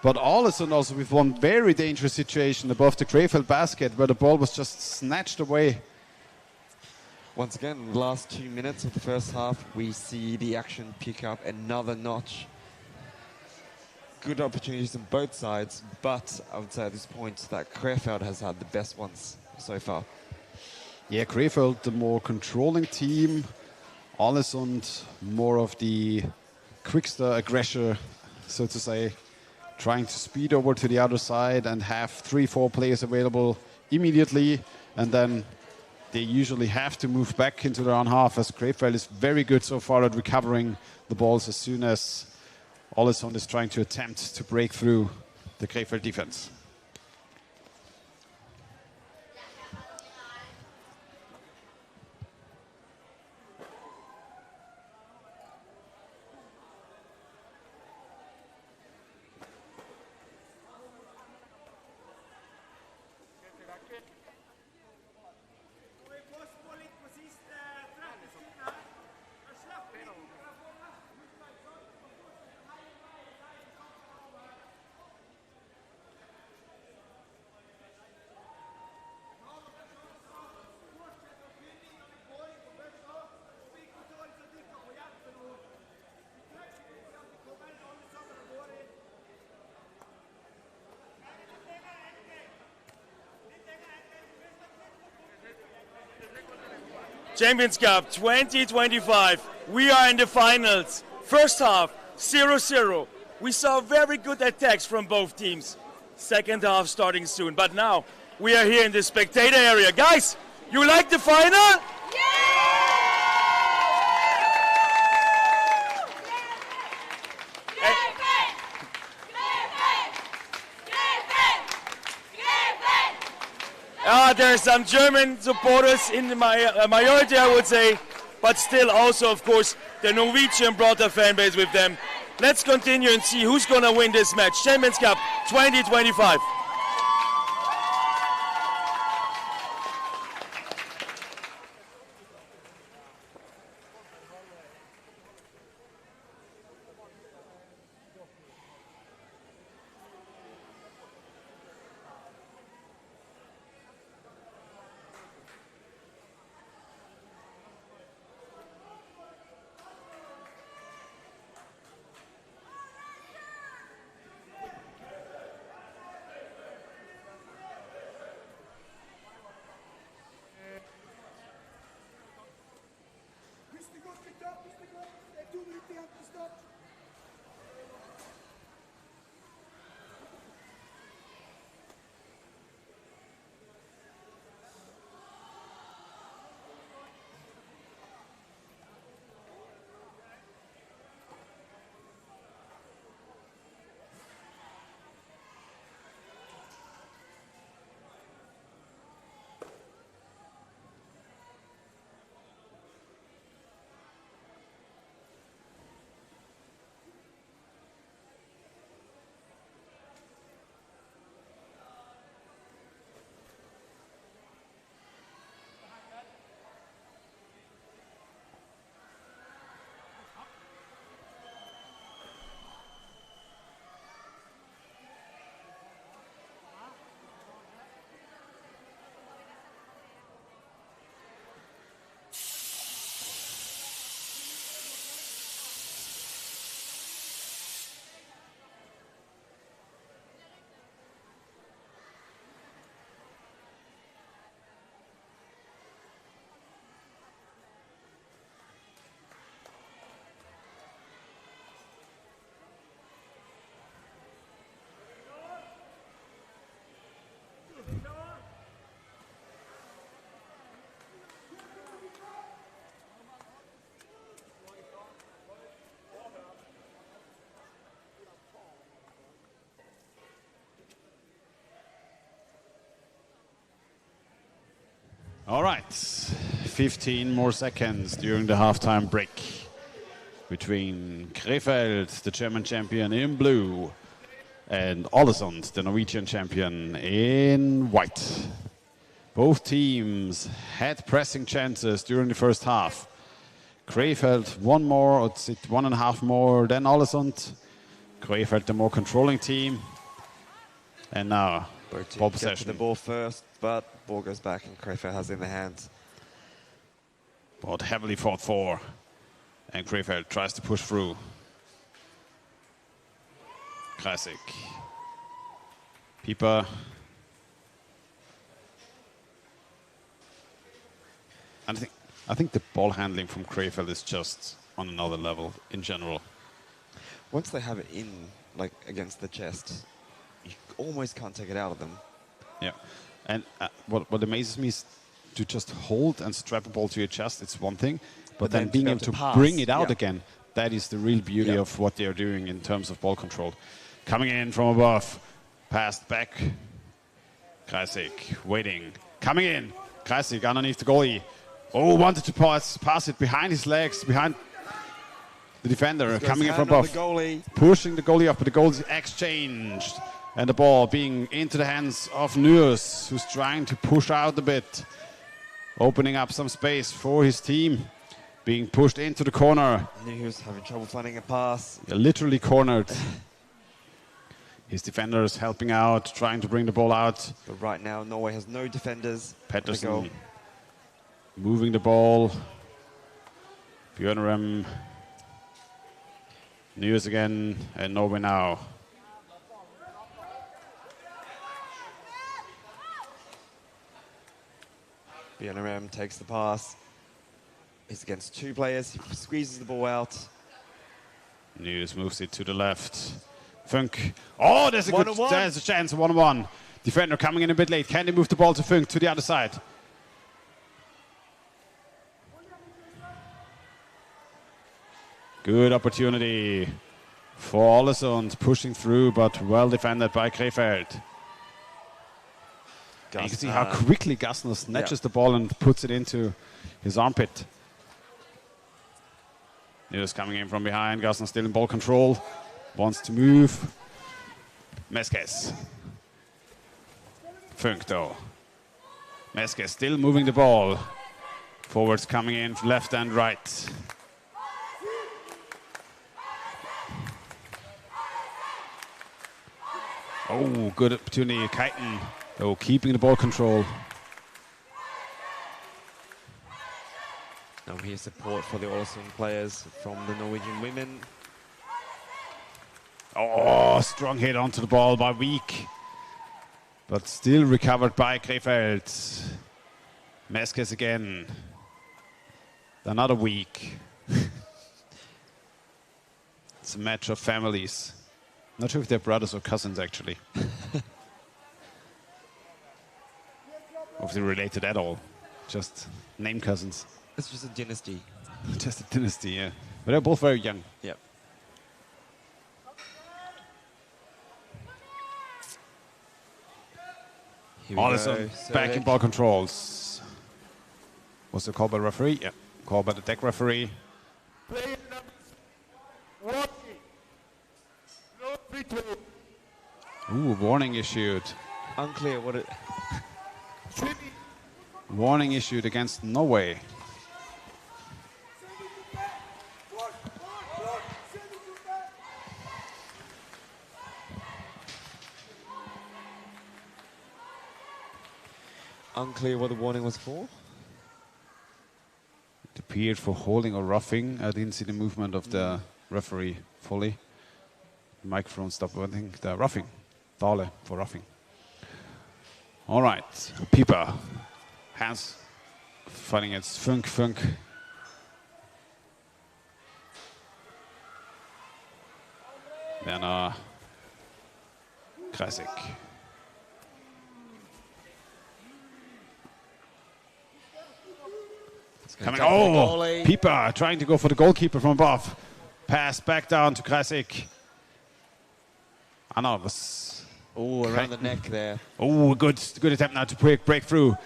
But Ålesund also with one very dangerous situation above the Krefeld basket where the ball was just snatched away. Once again, last 2 minutes of the first half, we see the action pick up another notch. Good opportunities on both sides, but I would say at this point that Krefeld has had the best ones so far. Yeah, Krefeld, the more controlling team. Ålesund, more of the quickster aggressor, so to say. Trying to speed over to the other side and have 3-4 players available immediately. And then they usually have to move back into their own half, as Krefeld is very good so far at recovering the balls as soon as Ålesund is trying to attempt to break through the Krefeld defense. Champions Cup 2025. We are in the finals. First half, 0-0. We saw very good attacks from both teams. Second half starting soon. But now we are here in the spectator area. Guys, you like the final? There's some German supporters in the majority, I would say, but still also, of course, the Norwegian brought a fan base with them. Let's continue and see who's going to win this match. Champions Cup 2025. All right, 15 more seconds during the halftime break between Krefeld, the German champion in blue, and Ålesund, the Norwegian champion in white. Both teams had pressing chances during the first half. Krefeld one more, or 1.5 more than Ålesund. Krefeld the more controlling team. And now, ball possession. Get to the ball first, but ball goes back and Krefeld has it in the hands. Ball heavily fought for, and Krefeld tries to push through. Classic. Pieper. And I think the ball handling from Krefeld is just on another level in general. Once they have it in, like against the chest, you almost can't take it out of them. Yeah, and what amazes me is to just hold and strap a ball to your chest. It's one thing, but then being able to bring it out again, that is the real beauty of what they are doing in terms of ball control. Coming in from above, passed back. Kreisig waiting, coming in. Kreisig underneath the goalie. Oh, wanted to pass it behind his legs, behind the defender, coming in from above, pushing the goalie up, but the goal is exchanged. And the ball being into the hands of Nuers, who's trying to push out a bit, opening up some space for his team, being pushed into the corner. Nuers having trouble finding a pass. Literally cornered. His defenders helping out, trying to bring the ball out. But right now, Norway has no defenders. Pettersen moving the ball. Bjørnarem. Nuers again, and Norway now. Bjørnarem takes the pass. He's against two players. He squeezes the ball out. Nuers moves it to the left. Funk. Oh, there's a chance. 1-1. Defender coming in a bit late. Can they move the ball to Funk to the other side? Good opportunity for Ålesund, pushing through, but well defended by Krefeld. You can see how quickly Gassner snatches the ball and puts it into his armpit. Nuers coming in from behind. Gassner still in ball control. Wants to move. Meskes. Funk though. Meskes still moving the ball. Forwards coming in left and right. Oh, good opportunity. Keiten, though, keeping the ball control. Now here's support for the Ålesund players from the Norwegian women. Oh, strong hit onto the ball by Wieck. But still recovered by Krefeld. Meskes again. Another Wieck. It's a match of families. Not sure if they're brothers or cousins, actually. Or if they're related at all. Just name cousins. It's just a dynasty. Just a dynasty, yeah. But they're both very young. Yep. Ålesund back in ball controls. Was it called by the referee? Yeah. Called by the deck referee. Ooh, warning issued. Unclear what it... Warning issued against Norway. Unclear what the warning was for. It appeared for holding or roughing. I didn't see the movement of the referee fully. The microphone stopped. I think the roughing. Dale for roughing. All right. Pieper. Hands fighting against Funk. Werner. Kreisig. Coming. Oh, Pieper trying to go for the goalkeeper from above. Pass back down to Kreisig. I know it was. Oh, around the neck there. Oh, good attempt now to break through.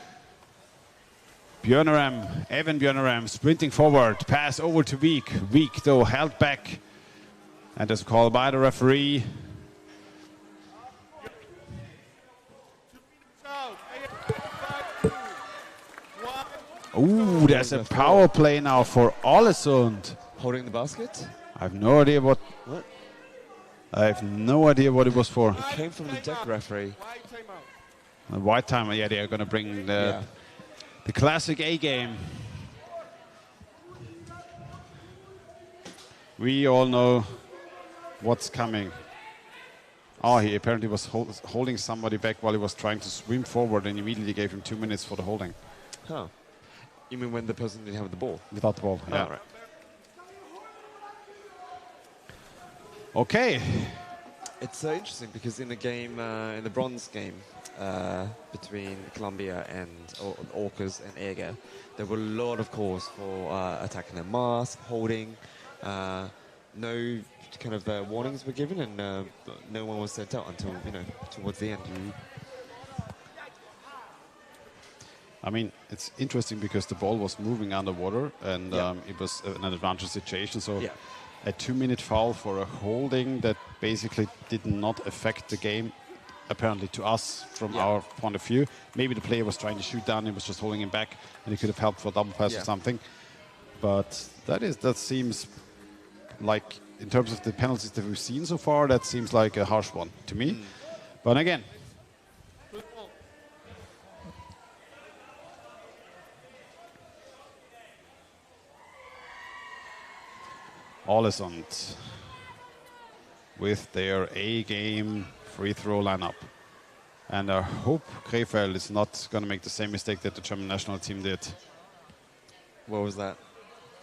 Evan Björneram sprinting forward, pass over to Wieck. Wieck though held back. And there's a call by the referee. Ooh, there's a power play now for Ålesund. Holding the basket? I have no idea what. I have no idea what it was for. It came from the deck referee. A white timer, yeah, they are going to bring the classic A game. We all know what's coming. Oh, he apparently was holding somebody back while he was trying to swim forward and immediately gave him 2 minutes for the holding. Huh. You mean when the person didn't have the ball? Without the ball, yeah. Oh, right. Okay. It's interesting because in the game, in the bronze game between Colombia and Orcas and Eger, there were a lot of calls for attacking the mask, holding. No kind of warnings were given, and no one was sent out until towards the end. I mean, it's interesting because the ball was moving underwater, and it was an advantage situation. So a 2-minute foul for a holding that basically did not affect the game, apparently to us from our point of view. Maybe the player was trying to shoot down, he was just holding him back, and he could have helped for a double pass or something. But that seems like, in terms of the penalties that we've seen so far, that seems like a harsh one to me. But again, Ålesund with their A-game free throw lineup. And I hope Krefeld is not going to make the same mistake that the German national team did. What was that?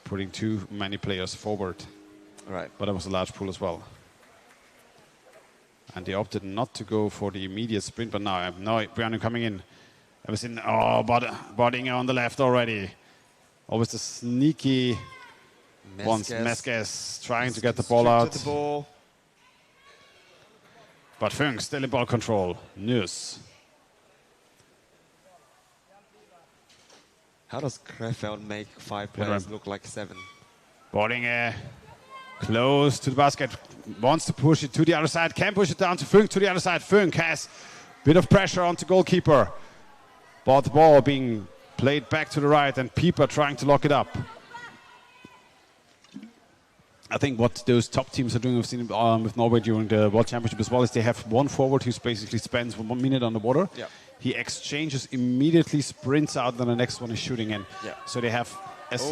Putting too many players forward. Right. But that was a large pool as well. And they opted not to go for the immediate sprint, but now Björn coming in. I was in, Bodinger on the left already. Always the sneaky ones. Meskes trying to get the ball out. The ball. But Funk still in ball control. News. How does Krefeld make 5 players look like 7? Bodinger close to the basket. Wants to push it to the other side. Can push it down to Funk to the other side. Funk has a bit of pressure onto goalkeeper. But the ball being played back to the right and Pieper trying to lock it up. I think what those top teams are doing, we've seen with Norway during the World Championship as well, is they have one forward who basically spends 1 minute on the water. Yeah. He exchanges immediately, sprints out, then the next one is shooting in. Yeah. So they have as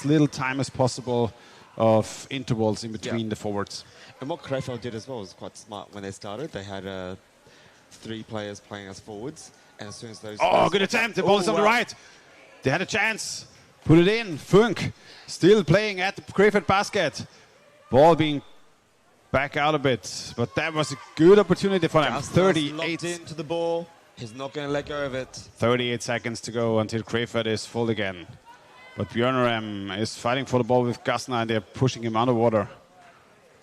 little time as possible of intervals in between the forwards. And what Krefeld did as well was quite smart. When they started, they had 3 players playing as forwards, and as soon as those... good attempt! The ball is on the right. They had a chance. Put it in. Funk still playing at the Krefeld basket. Ball being back out a bit, but that was a good opportunity for them. 38 locked into the ball. He's not going to let go of it. 38 seconds to go until Krefeld is full again. But Björneram is fighting for the ball with Gassner, and they're pushing him underwater.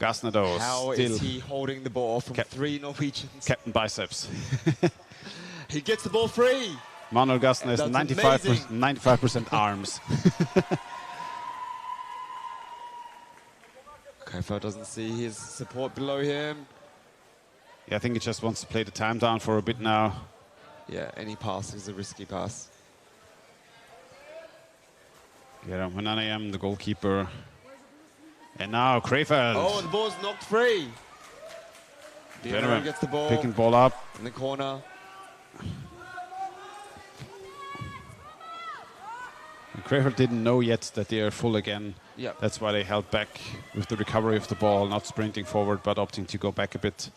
Gassner, though, How still is he holding the ball from 3 Norwegians? Captain Biceps. He gets the ball free. Manuel Gassner is 95% arms. Krefeld doesn't see his support below him. Yeah, I think he just wants to play the time down for a bit now. Yeah, any pass is a risky pass. Yeah, Mananayam, the goalkeeper. And now Krefeld. Oh, the ball's knocked free. Björneram gets the ball. Picking ball up. In the corner. And Krefeld didn't know yet that they are full again. Yeah. That's why they held back with the recovery of the ball, not sprinting forward, but opting to go back a bit.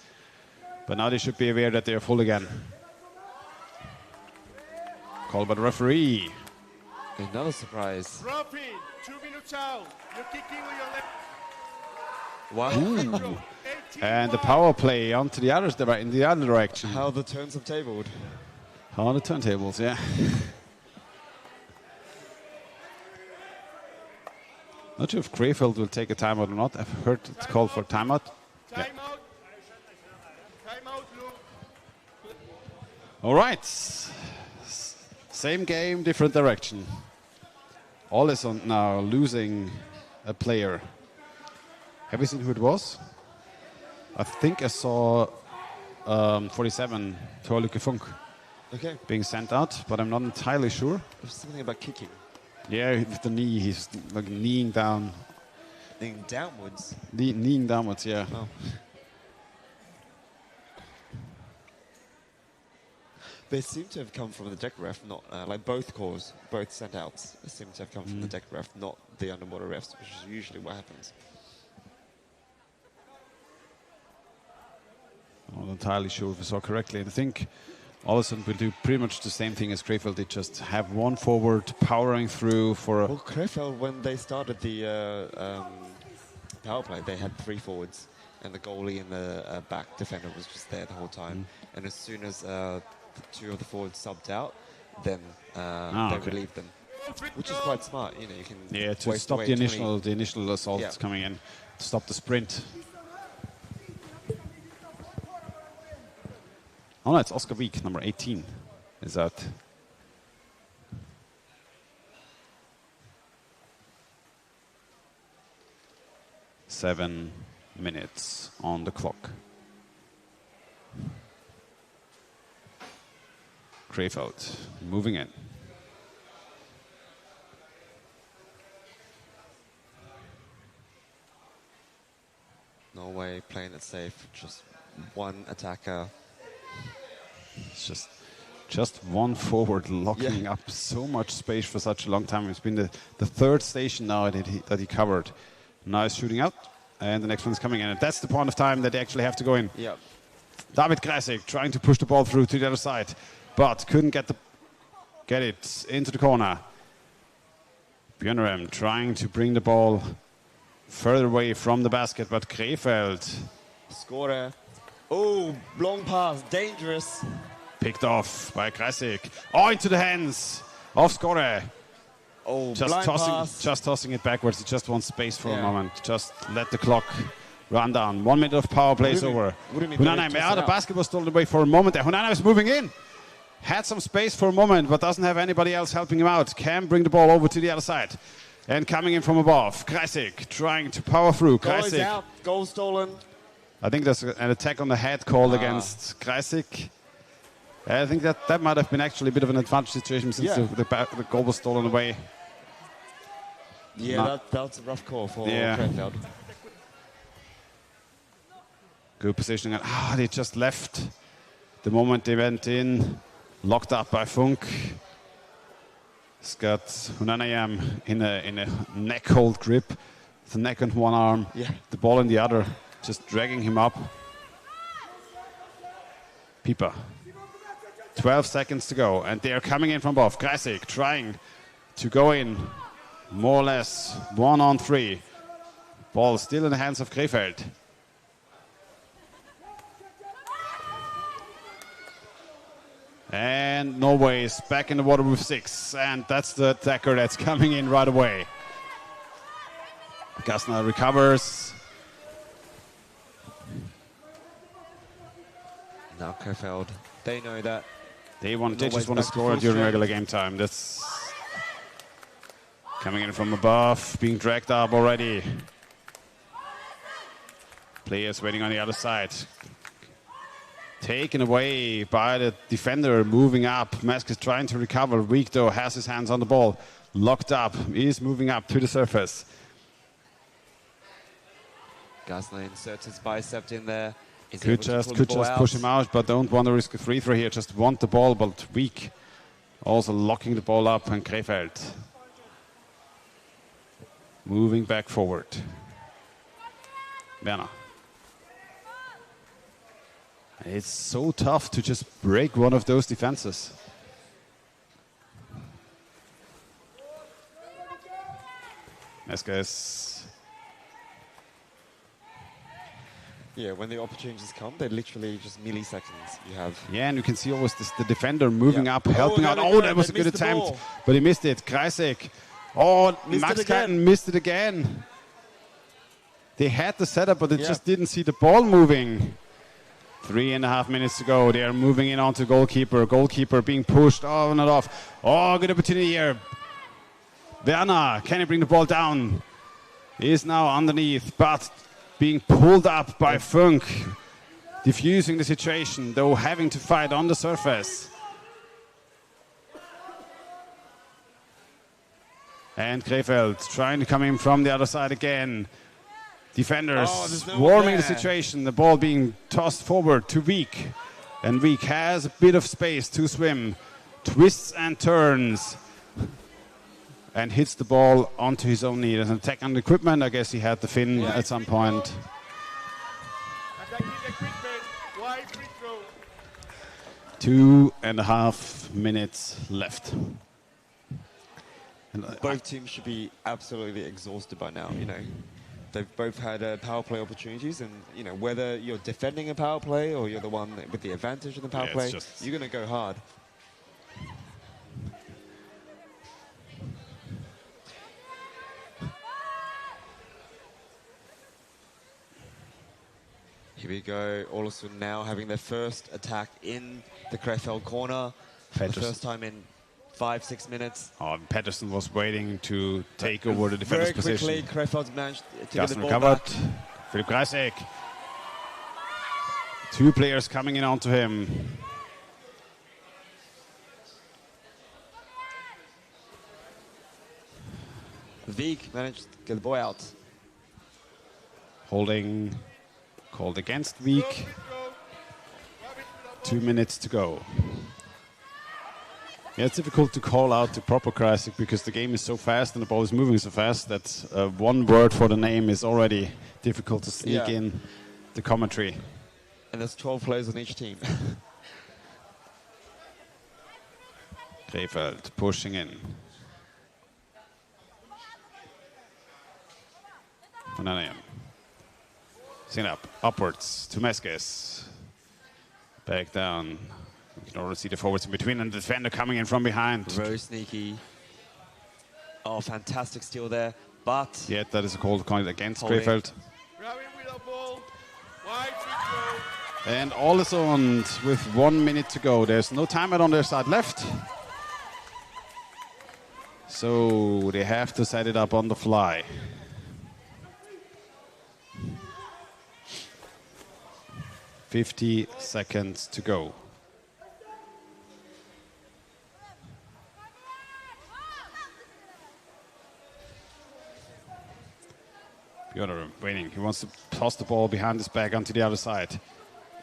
But now they should be aware that they are full again. Call by the referee. Another surprise. Drop in, 2 minutes out. You're kicking with your left. Wow. Ooh. And the power play onto the others, in the other direction. How the turns have tabled. How on the turntables, yeah. Not sure if Krefeld will take a timeout or not. I've heard it's called for timeout. Yeah. All right. Same game, different direction. Ålesund now losing a player. Have you seen who it was? I think I saw 47, Torluke Funk, being sent out, but I'm not entirely sure. There's something about kicking. Yeah, with the knee, he's like kneeing down. Kneeing downwards? Kneeing downwards, yeah. Oh. They seem to have come from the deck ref, not like both calls, both sent outs seem to have come from the deck ref, not the underwater refs, which is usually what happens. I'm not entirely sure if I saw correctly. And I think Ålesund will do pretty much the same thing as Krefeld. They just have one forward powering through for a... Well, Krefeld, when they started the power play, they had 3 forwards, and the goalie and the back defender was just there the whole time. And as soon as 2 of the forwards subbed out, then they relieved them, which is quite smart. You know, you can to stop the initial assault coming in, to stop the sprint. Oh no, it's Oscar Wieck, number 18, is out. Seven minutes on the clock. Krefeld moving in. Norway playing it safe, just one attacker. It's just one forward locking up so much space for such a long time. It's been the third station now that he covered. Now he's shooting out, and the next one's coming in. And that's the point of time that they actually have to go in. Yep. David Krasik trying to push the ball through to the other side, but couldn't get it into the corner. Björnrem trying to bring the ball further away from the basket, but Krefeld. Scorer. Oh, long pass, dangerous. Picked off by Krasik. Oh, into the hands of Scorer. Oh, just tossing it backwards. He just wants space for a moment. Just let the clock run down. 1 minute of power plays over. Hunanheim, the basket was stolen away for a moment there. Hunanheim is moving in. Had some space for a moment, but doesn't have anybody else helping him out. Can bring the ball over to the other side. And coming in from above, Krasik trying to power through. Goal is out. Goal stolen. I think there's an attack on the head called against Krasik. I think that might have been actually a bit of an advantage situation since the goal was stolen away. Yeah, that's a rough call for Krefeld. Good positioning. They just left the moment they went in. Locked up by Funk. He's got Hunanayam in a neck hold grip. The neck on one arm, the ball in the other, just dragging him up. Pieper. 12 seconds to go, and they are coming in from above. Krasik trying to go in, more or less 1-on-3. Ball still in the hands of Krefeld. And Norway is back in the water with 6, and that's the attacker that's coming in right away. Gassner recovers. Now Krefeld, they know that. They just want to score during regular game time. That's coming in from above, being dragged up already. Players waiting on the other side. Taken away by the defender, moving up. Mask is trying to recover. Wieck, though, has his hands on the ball. Locked up. He is moving up to the surface. Gassner inserts his bicep in there. Could just push him out, but don't want to risk a free throw here. Just want the ball, but Wieck also locking the ball up, and Krefeld moving back forward. Werner. It's so tough to just break one of those defenses. Meska is... Yeah, when the opportunities come, they're literally just milliseconds you have. Yeah, and you can see always the defender moving up, helping out. Oh, that was a good attempt, but he missed it. Krasik. Oh, Max Catton missed it again. They had the setup, but they just didn't see the ball moving. 3.5 minutes to go. They are moving in onto goalkeeper. Goalkeeper being pushed on and off. Oh, good opportunity here. Werner, can he bring the ball down? He is now underneath, but being pulled up by Funk. Diffusing the situation, though having to fight on the surface. And Krefeld trying to come in from the other side again. Defenders warming the situation. The ball being tossed forward to Wieck. And Wieck has a bit of space to swim. Twists and turns. And hits the ball onto his own knee. There's an attack on the equipment. I guess he had the fin at some point. 2.5 minutes left. And both teams should be absolutely exhausted by now, you know. They've both had power play opportunities, and, you know, whether you're defending a power play or you're the one with the advantage in the power play, you're going to go hard. Here we go, Olsson now having their first attack in the Krefeld corner for the first time in 5-6 minutes. Oh, Pettersson was waiting to take over the defender's position. Very quickly, Krefeld managed to get the ball recovered. back. Philipp Kreisek. 2 players coming in onto him. Wieck managed to get the ball out. Holding called against Wieck. 2 minutes to go. Yeah, it's difficult to call out the proper Kreisek because the game is so fast and the ball is moving so fast that one word for the name is already difficult to sneak in the commentary. And there's 12 players on each team. Krefeld pushing in. Vananian. Sing up, upwards to Meskes. Back down. You can already see the forwards in between and the defender coming in from behind. Very sneaky. Oh, fantastic steal there, but... Yeah, that is a call against Krefeld. And Olsson with 1 minute to go. There's no timeout on their side left. So they have to set it up on the fly. .50 seconds to go. Björner waiting. He wants to toss the ball behind his back onto the other side.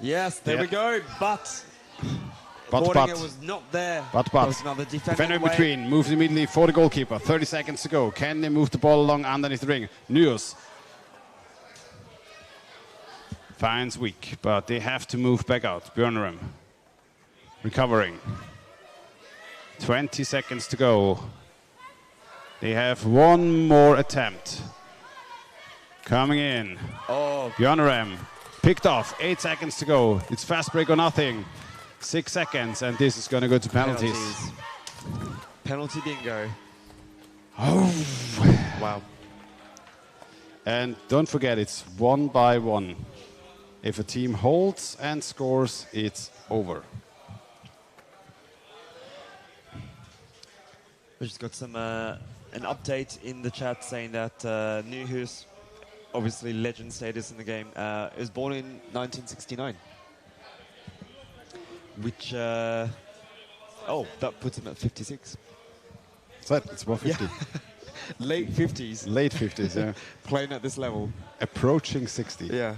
Yes, there we go. But was not there. But. There was another defender in between. Moves immediately for the goalkeeper. 30 seconds to go. Can they move the ball along underneath the ring? Nyhus finds Wieck, but they have to move back out. Björnerum recovering. 20 seconds to go. They have one more attempt. Coming in. Oh. Björnerum picked off. 8 seconds to go. It's fast break or nothing. 6 seconds, and this is going to go to penalties. Penalty bingo. Oh. Wow. And don't forget, it's 1 by 1. If a team holds and scores, it's over. We just got some an update in the chat saying that Nyhus, obviously legend status in the game, is born in 1969. Which, that puts him at 56. It's about 50. Yeah. Late 50s. Late 50s, yeah. Playing at this level. Approaching 60. Yeah.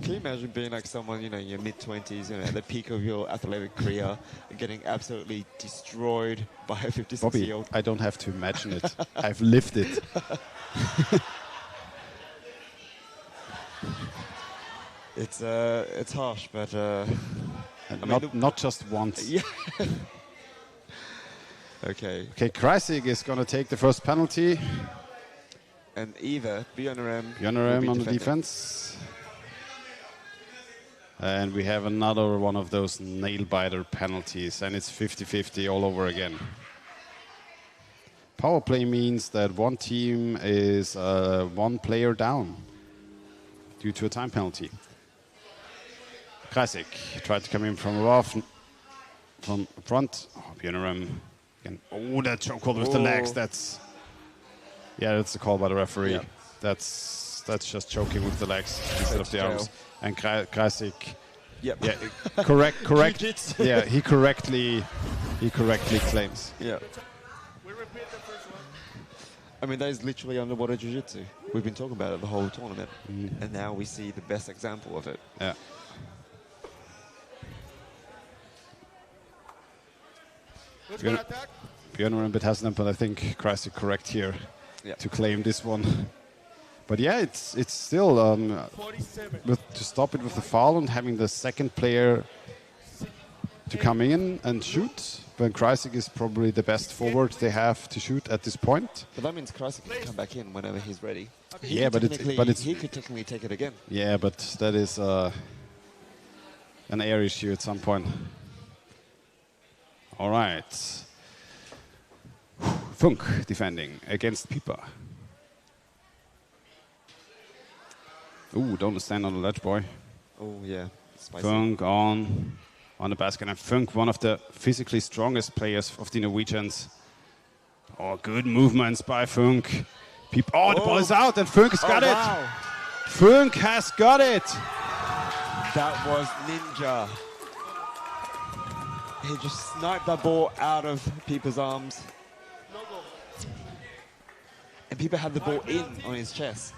Can you imagine being like someone, you know, in your mid-20s, you know, at the peak of your athletic career, getting absolutely destroyed by a 56-year-old? I don't have to imagine it. I've lived it. It's harsh, but not just once. Yeah. Okay. Okay, Kreisig is going to take the first penalty. And either Björnerum on the defense. And we have another one of those nail-biter penalties, and it's 50-50 all over again. Power play means that one team is 1 player down due to a time penalty. Kreisig tried to come in from above, from front. Oh, Björnerum again. Oh, that chokehold with the legs. That's a call by the referee. Yeah. That's just choking with the legs instead of the arms. And Kreisig. Yep. Yeah, correct. Yeah, he correctly claims. Yeah. I mean, that is literally underwater jiu-jitsu. We've been talking about it the whole tournament, and now we see the best example of it. Yeah. Björnerum a bit hesitant, but I think Kreisig correct here to claim this one. But yeah, it's still to stop it with the foul and having the second player to come in and shoot. When Kreisig is probably the best forward they have to shoot at this point. But that means Kreisig can come back in whenever he's ready. He could technically take it again. Yeah, but that is an air issue at some point. All right. Funk defending against Pieper. Ooh, don't stand on the ledge, boy. Oh, yeah. Spicy. Funk on the basket. And Funk, one of the physically strongest players of the Norwegians. Oh, good movements by Funk. The ball is out, and Funk has got it. Wow. Funk has got it. That was ninja. He just sniped that ball out of Pieper's arms. And Pieper had the ball in on his chest.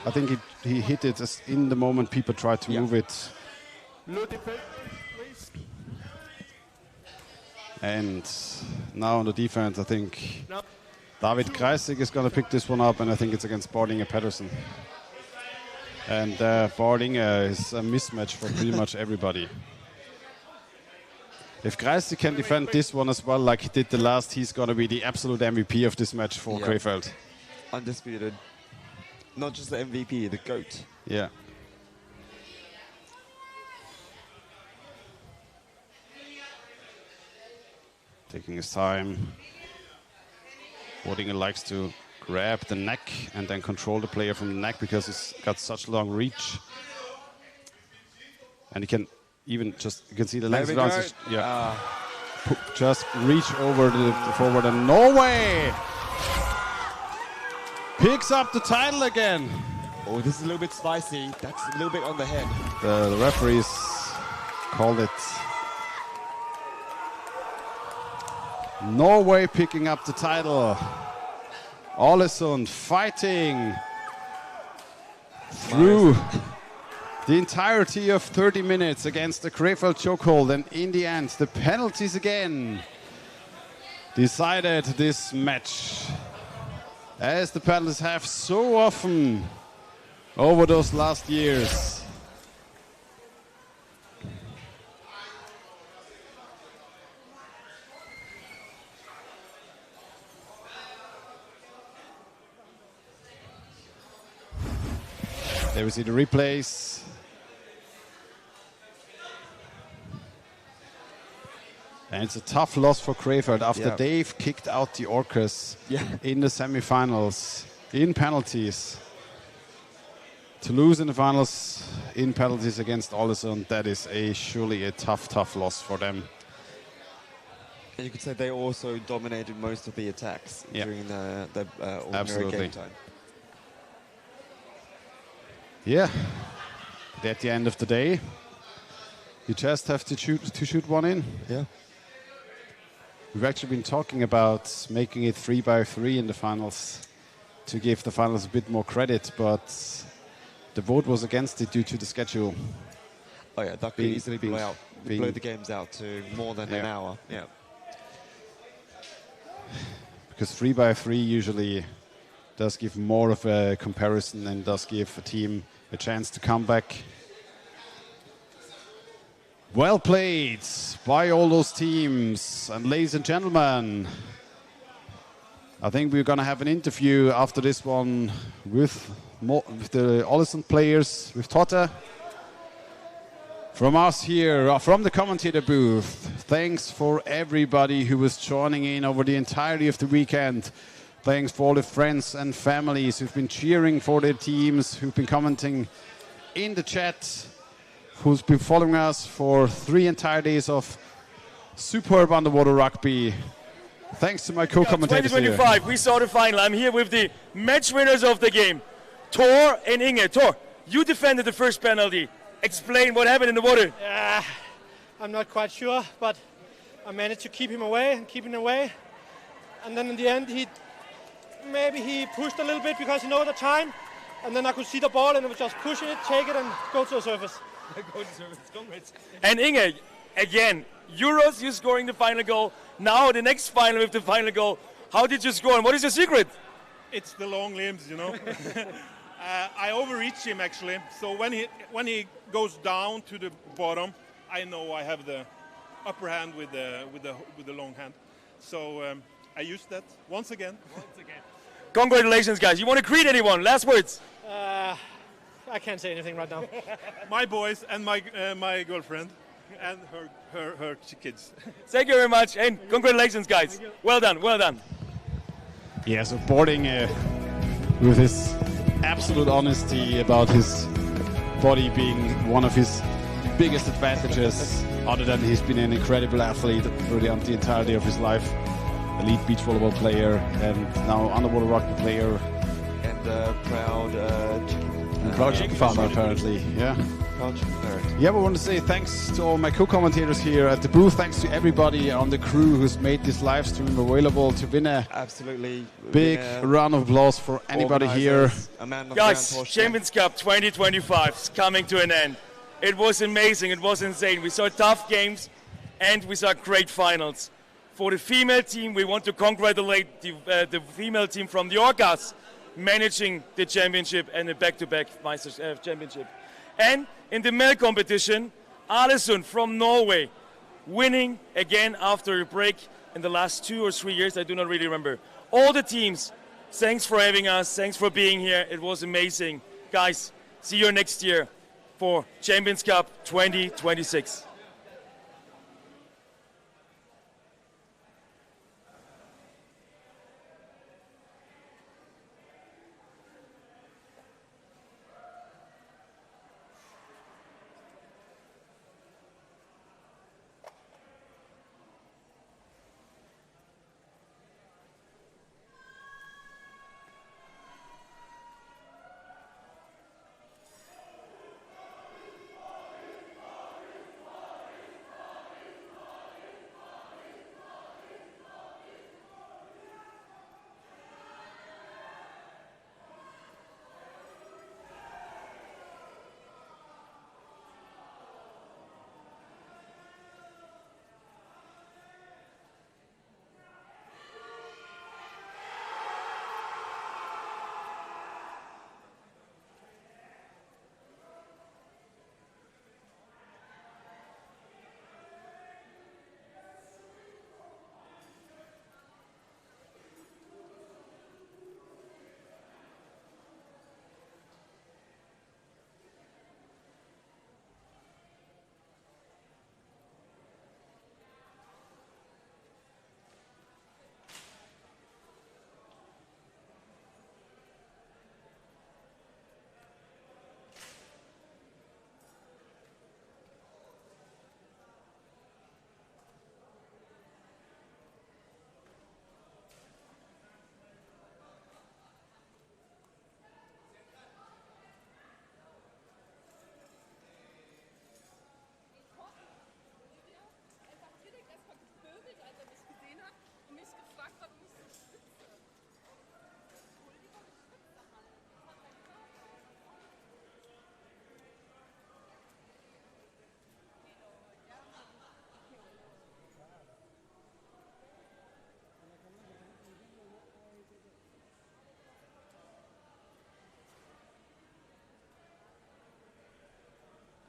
I think he hit it as in the moment Pieper tried to move it. And now on the defense, I think David Kreisig is going to pick this one up, and I think it's against Bardinger Pedersen. And Bardinger is a mismatch for pretty much everybody. If Kreisig can defend this one as well like he did the last, he's going to be the absolute MVP of this match for Krefeld. Undisputed. Not just the MVP, the GOAT. Yeah. Taking his time. Bardinger likes to grab the neck and then control the player from the neck because he's got such long reach. And he can even just, you can see the legs around. Yeah. Just reach over the forward, and Norway picks up the title again. Oh, this is a little bit spicy. That's a little bit on the head. The referees called it. Norway picking up the title. Ålesund fighting through the entirety of 30 minutes against the Krefeld chokehold, and in the end, the penalties again decided this match, as the penalties have so often over those last years. There we see the replays. And it's a tough loss for Krefeld after they've kicked out the Orcas in the semifinals in penalties. To lose in the finals in penalties against Ålesund, that is surely a tough loss for them. And you could say they also dominated most of the attacks during the ordinary game time. Yeah, at the end of the day, you just have to shoot one in. Yeah. We've actually been talking about making it 3-3 in the finals to give the finals a bit more credit, but the vote was against it due to the schedule. Oh yeah, that could easily blow the games out to more than an hour. Yeah. Because 3-3 usually does give more of a comparison and does give a team a chance to come back. Well played by all those teams. And ladies and gentlemen, I think we're going to have an interview after this one with the Ålesund players, with Totte. From us here, from the commentator booth, thanks for everybody who was joining in over the entirety of the weekend. Thanks for all the friends and families who've been cheering for their teams, who've been commenting in the chat. who's been following us for 3 entire days of superb underwater rugby. Thanks to my co-commentators 2025, we saw the final. I'm here with the match winners of the game, Thor and Inge. Thor, you defended the first penalty. Explain what happened in the water. I'm not quite sure, but I managed to keep him away and keep him away. And then in the end, he pushed a little bit because he knew the time. And then I could see the ball and it was just push it, take it, and go to the surface. Go to the surface, congrats. And Inge, again, Euros, you're scoring the final goal. Now the next final with the final goal. How did you score and what is your secret? It's the long limbs, you know. I overreach him actually. So when he goes down to the bottom, I know I have the upper hand with the long hand. So I use that once again. Congratulations, guys. You want to greet anyone? Last words. I can't say anything right now. My boys and my girlfriend and her kids. Thank you very much and congratulations, guys. Well done, well done. Yeah, so boarding with his absolute honesty about his body being one of his biggest advantages, other than he's been an incredible athlete really on the entirety of his life. Elite beach volleyball player and now underwater rugby player. And proud chicken farmer apparently, yeah. Proud chicken parent. Yeah, we want to say thanks to all my co-commentators here at the booth. Thanks to everybody on the crew who's made this live stream available to winne. Absolutely. Big round of applause for anybody here. Guys, Champions Cup 2025 is coming to an end. It was amazing, it was insane. We saw tough games and we saw great finals. For the female team, we want to congratulate the female team from the Orcas managing the championship and the back-to-back championship. And in the male competition, Alesund from Norway winning again after a break in the last 2 or 3 years, I do not really remember. All the teams, thanks for having us, thanks for being here, it was amazing. Guys, see you next year for Champions Cup 2026.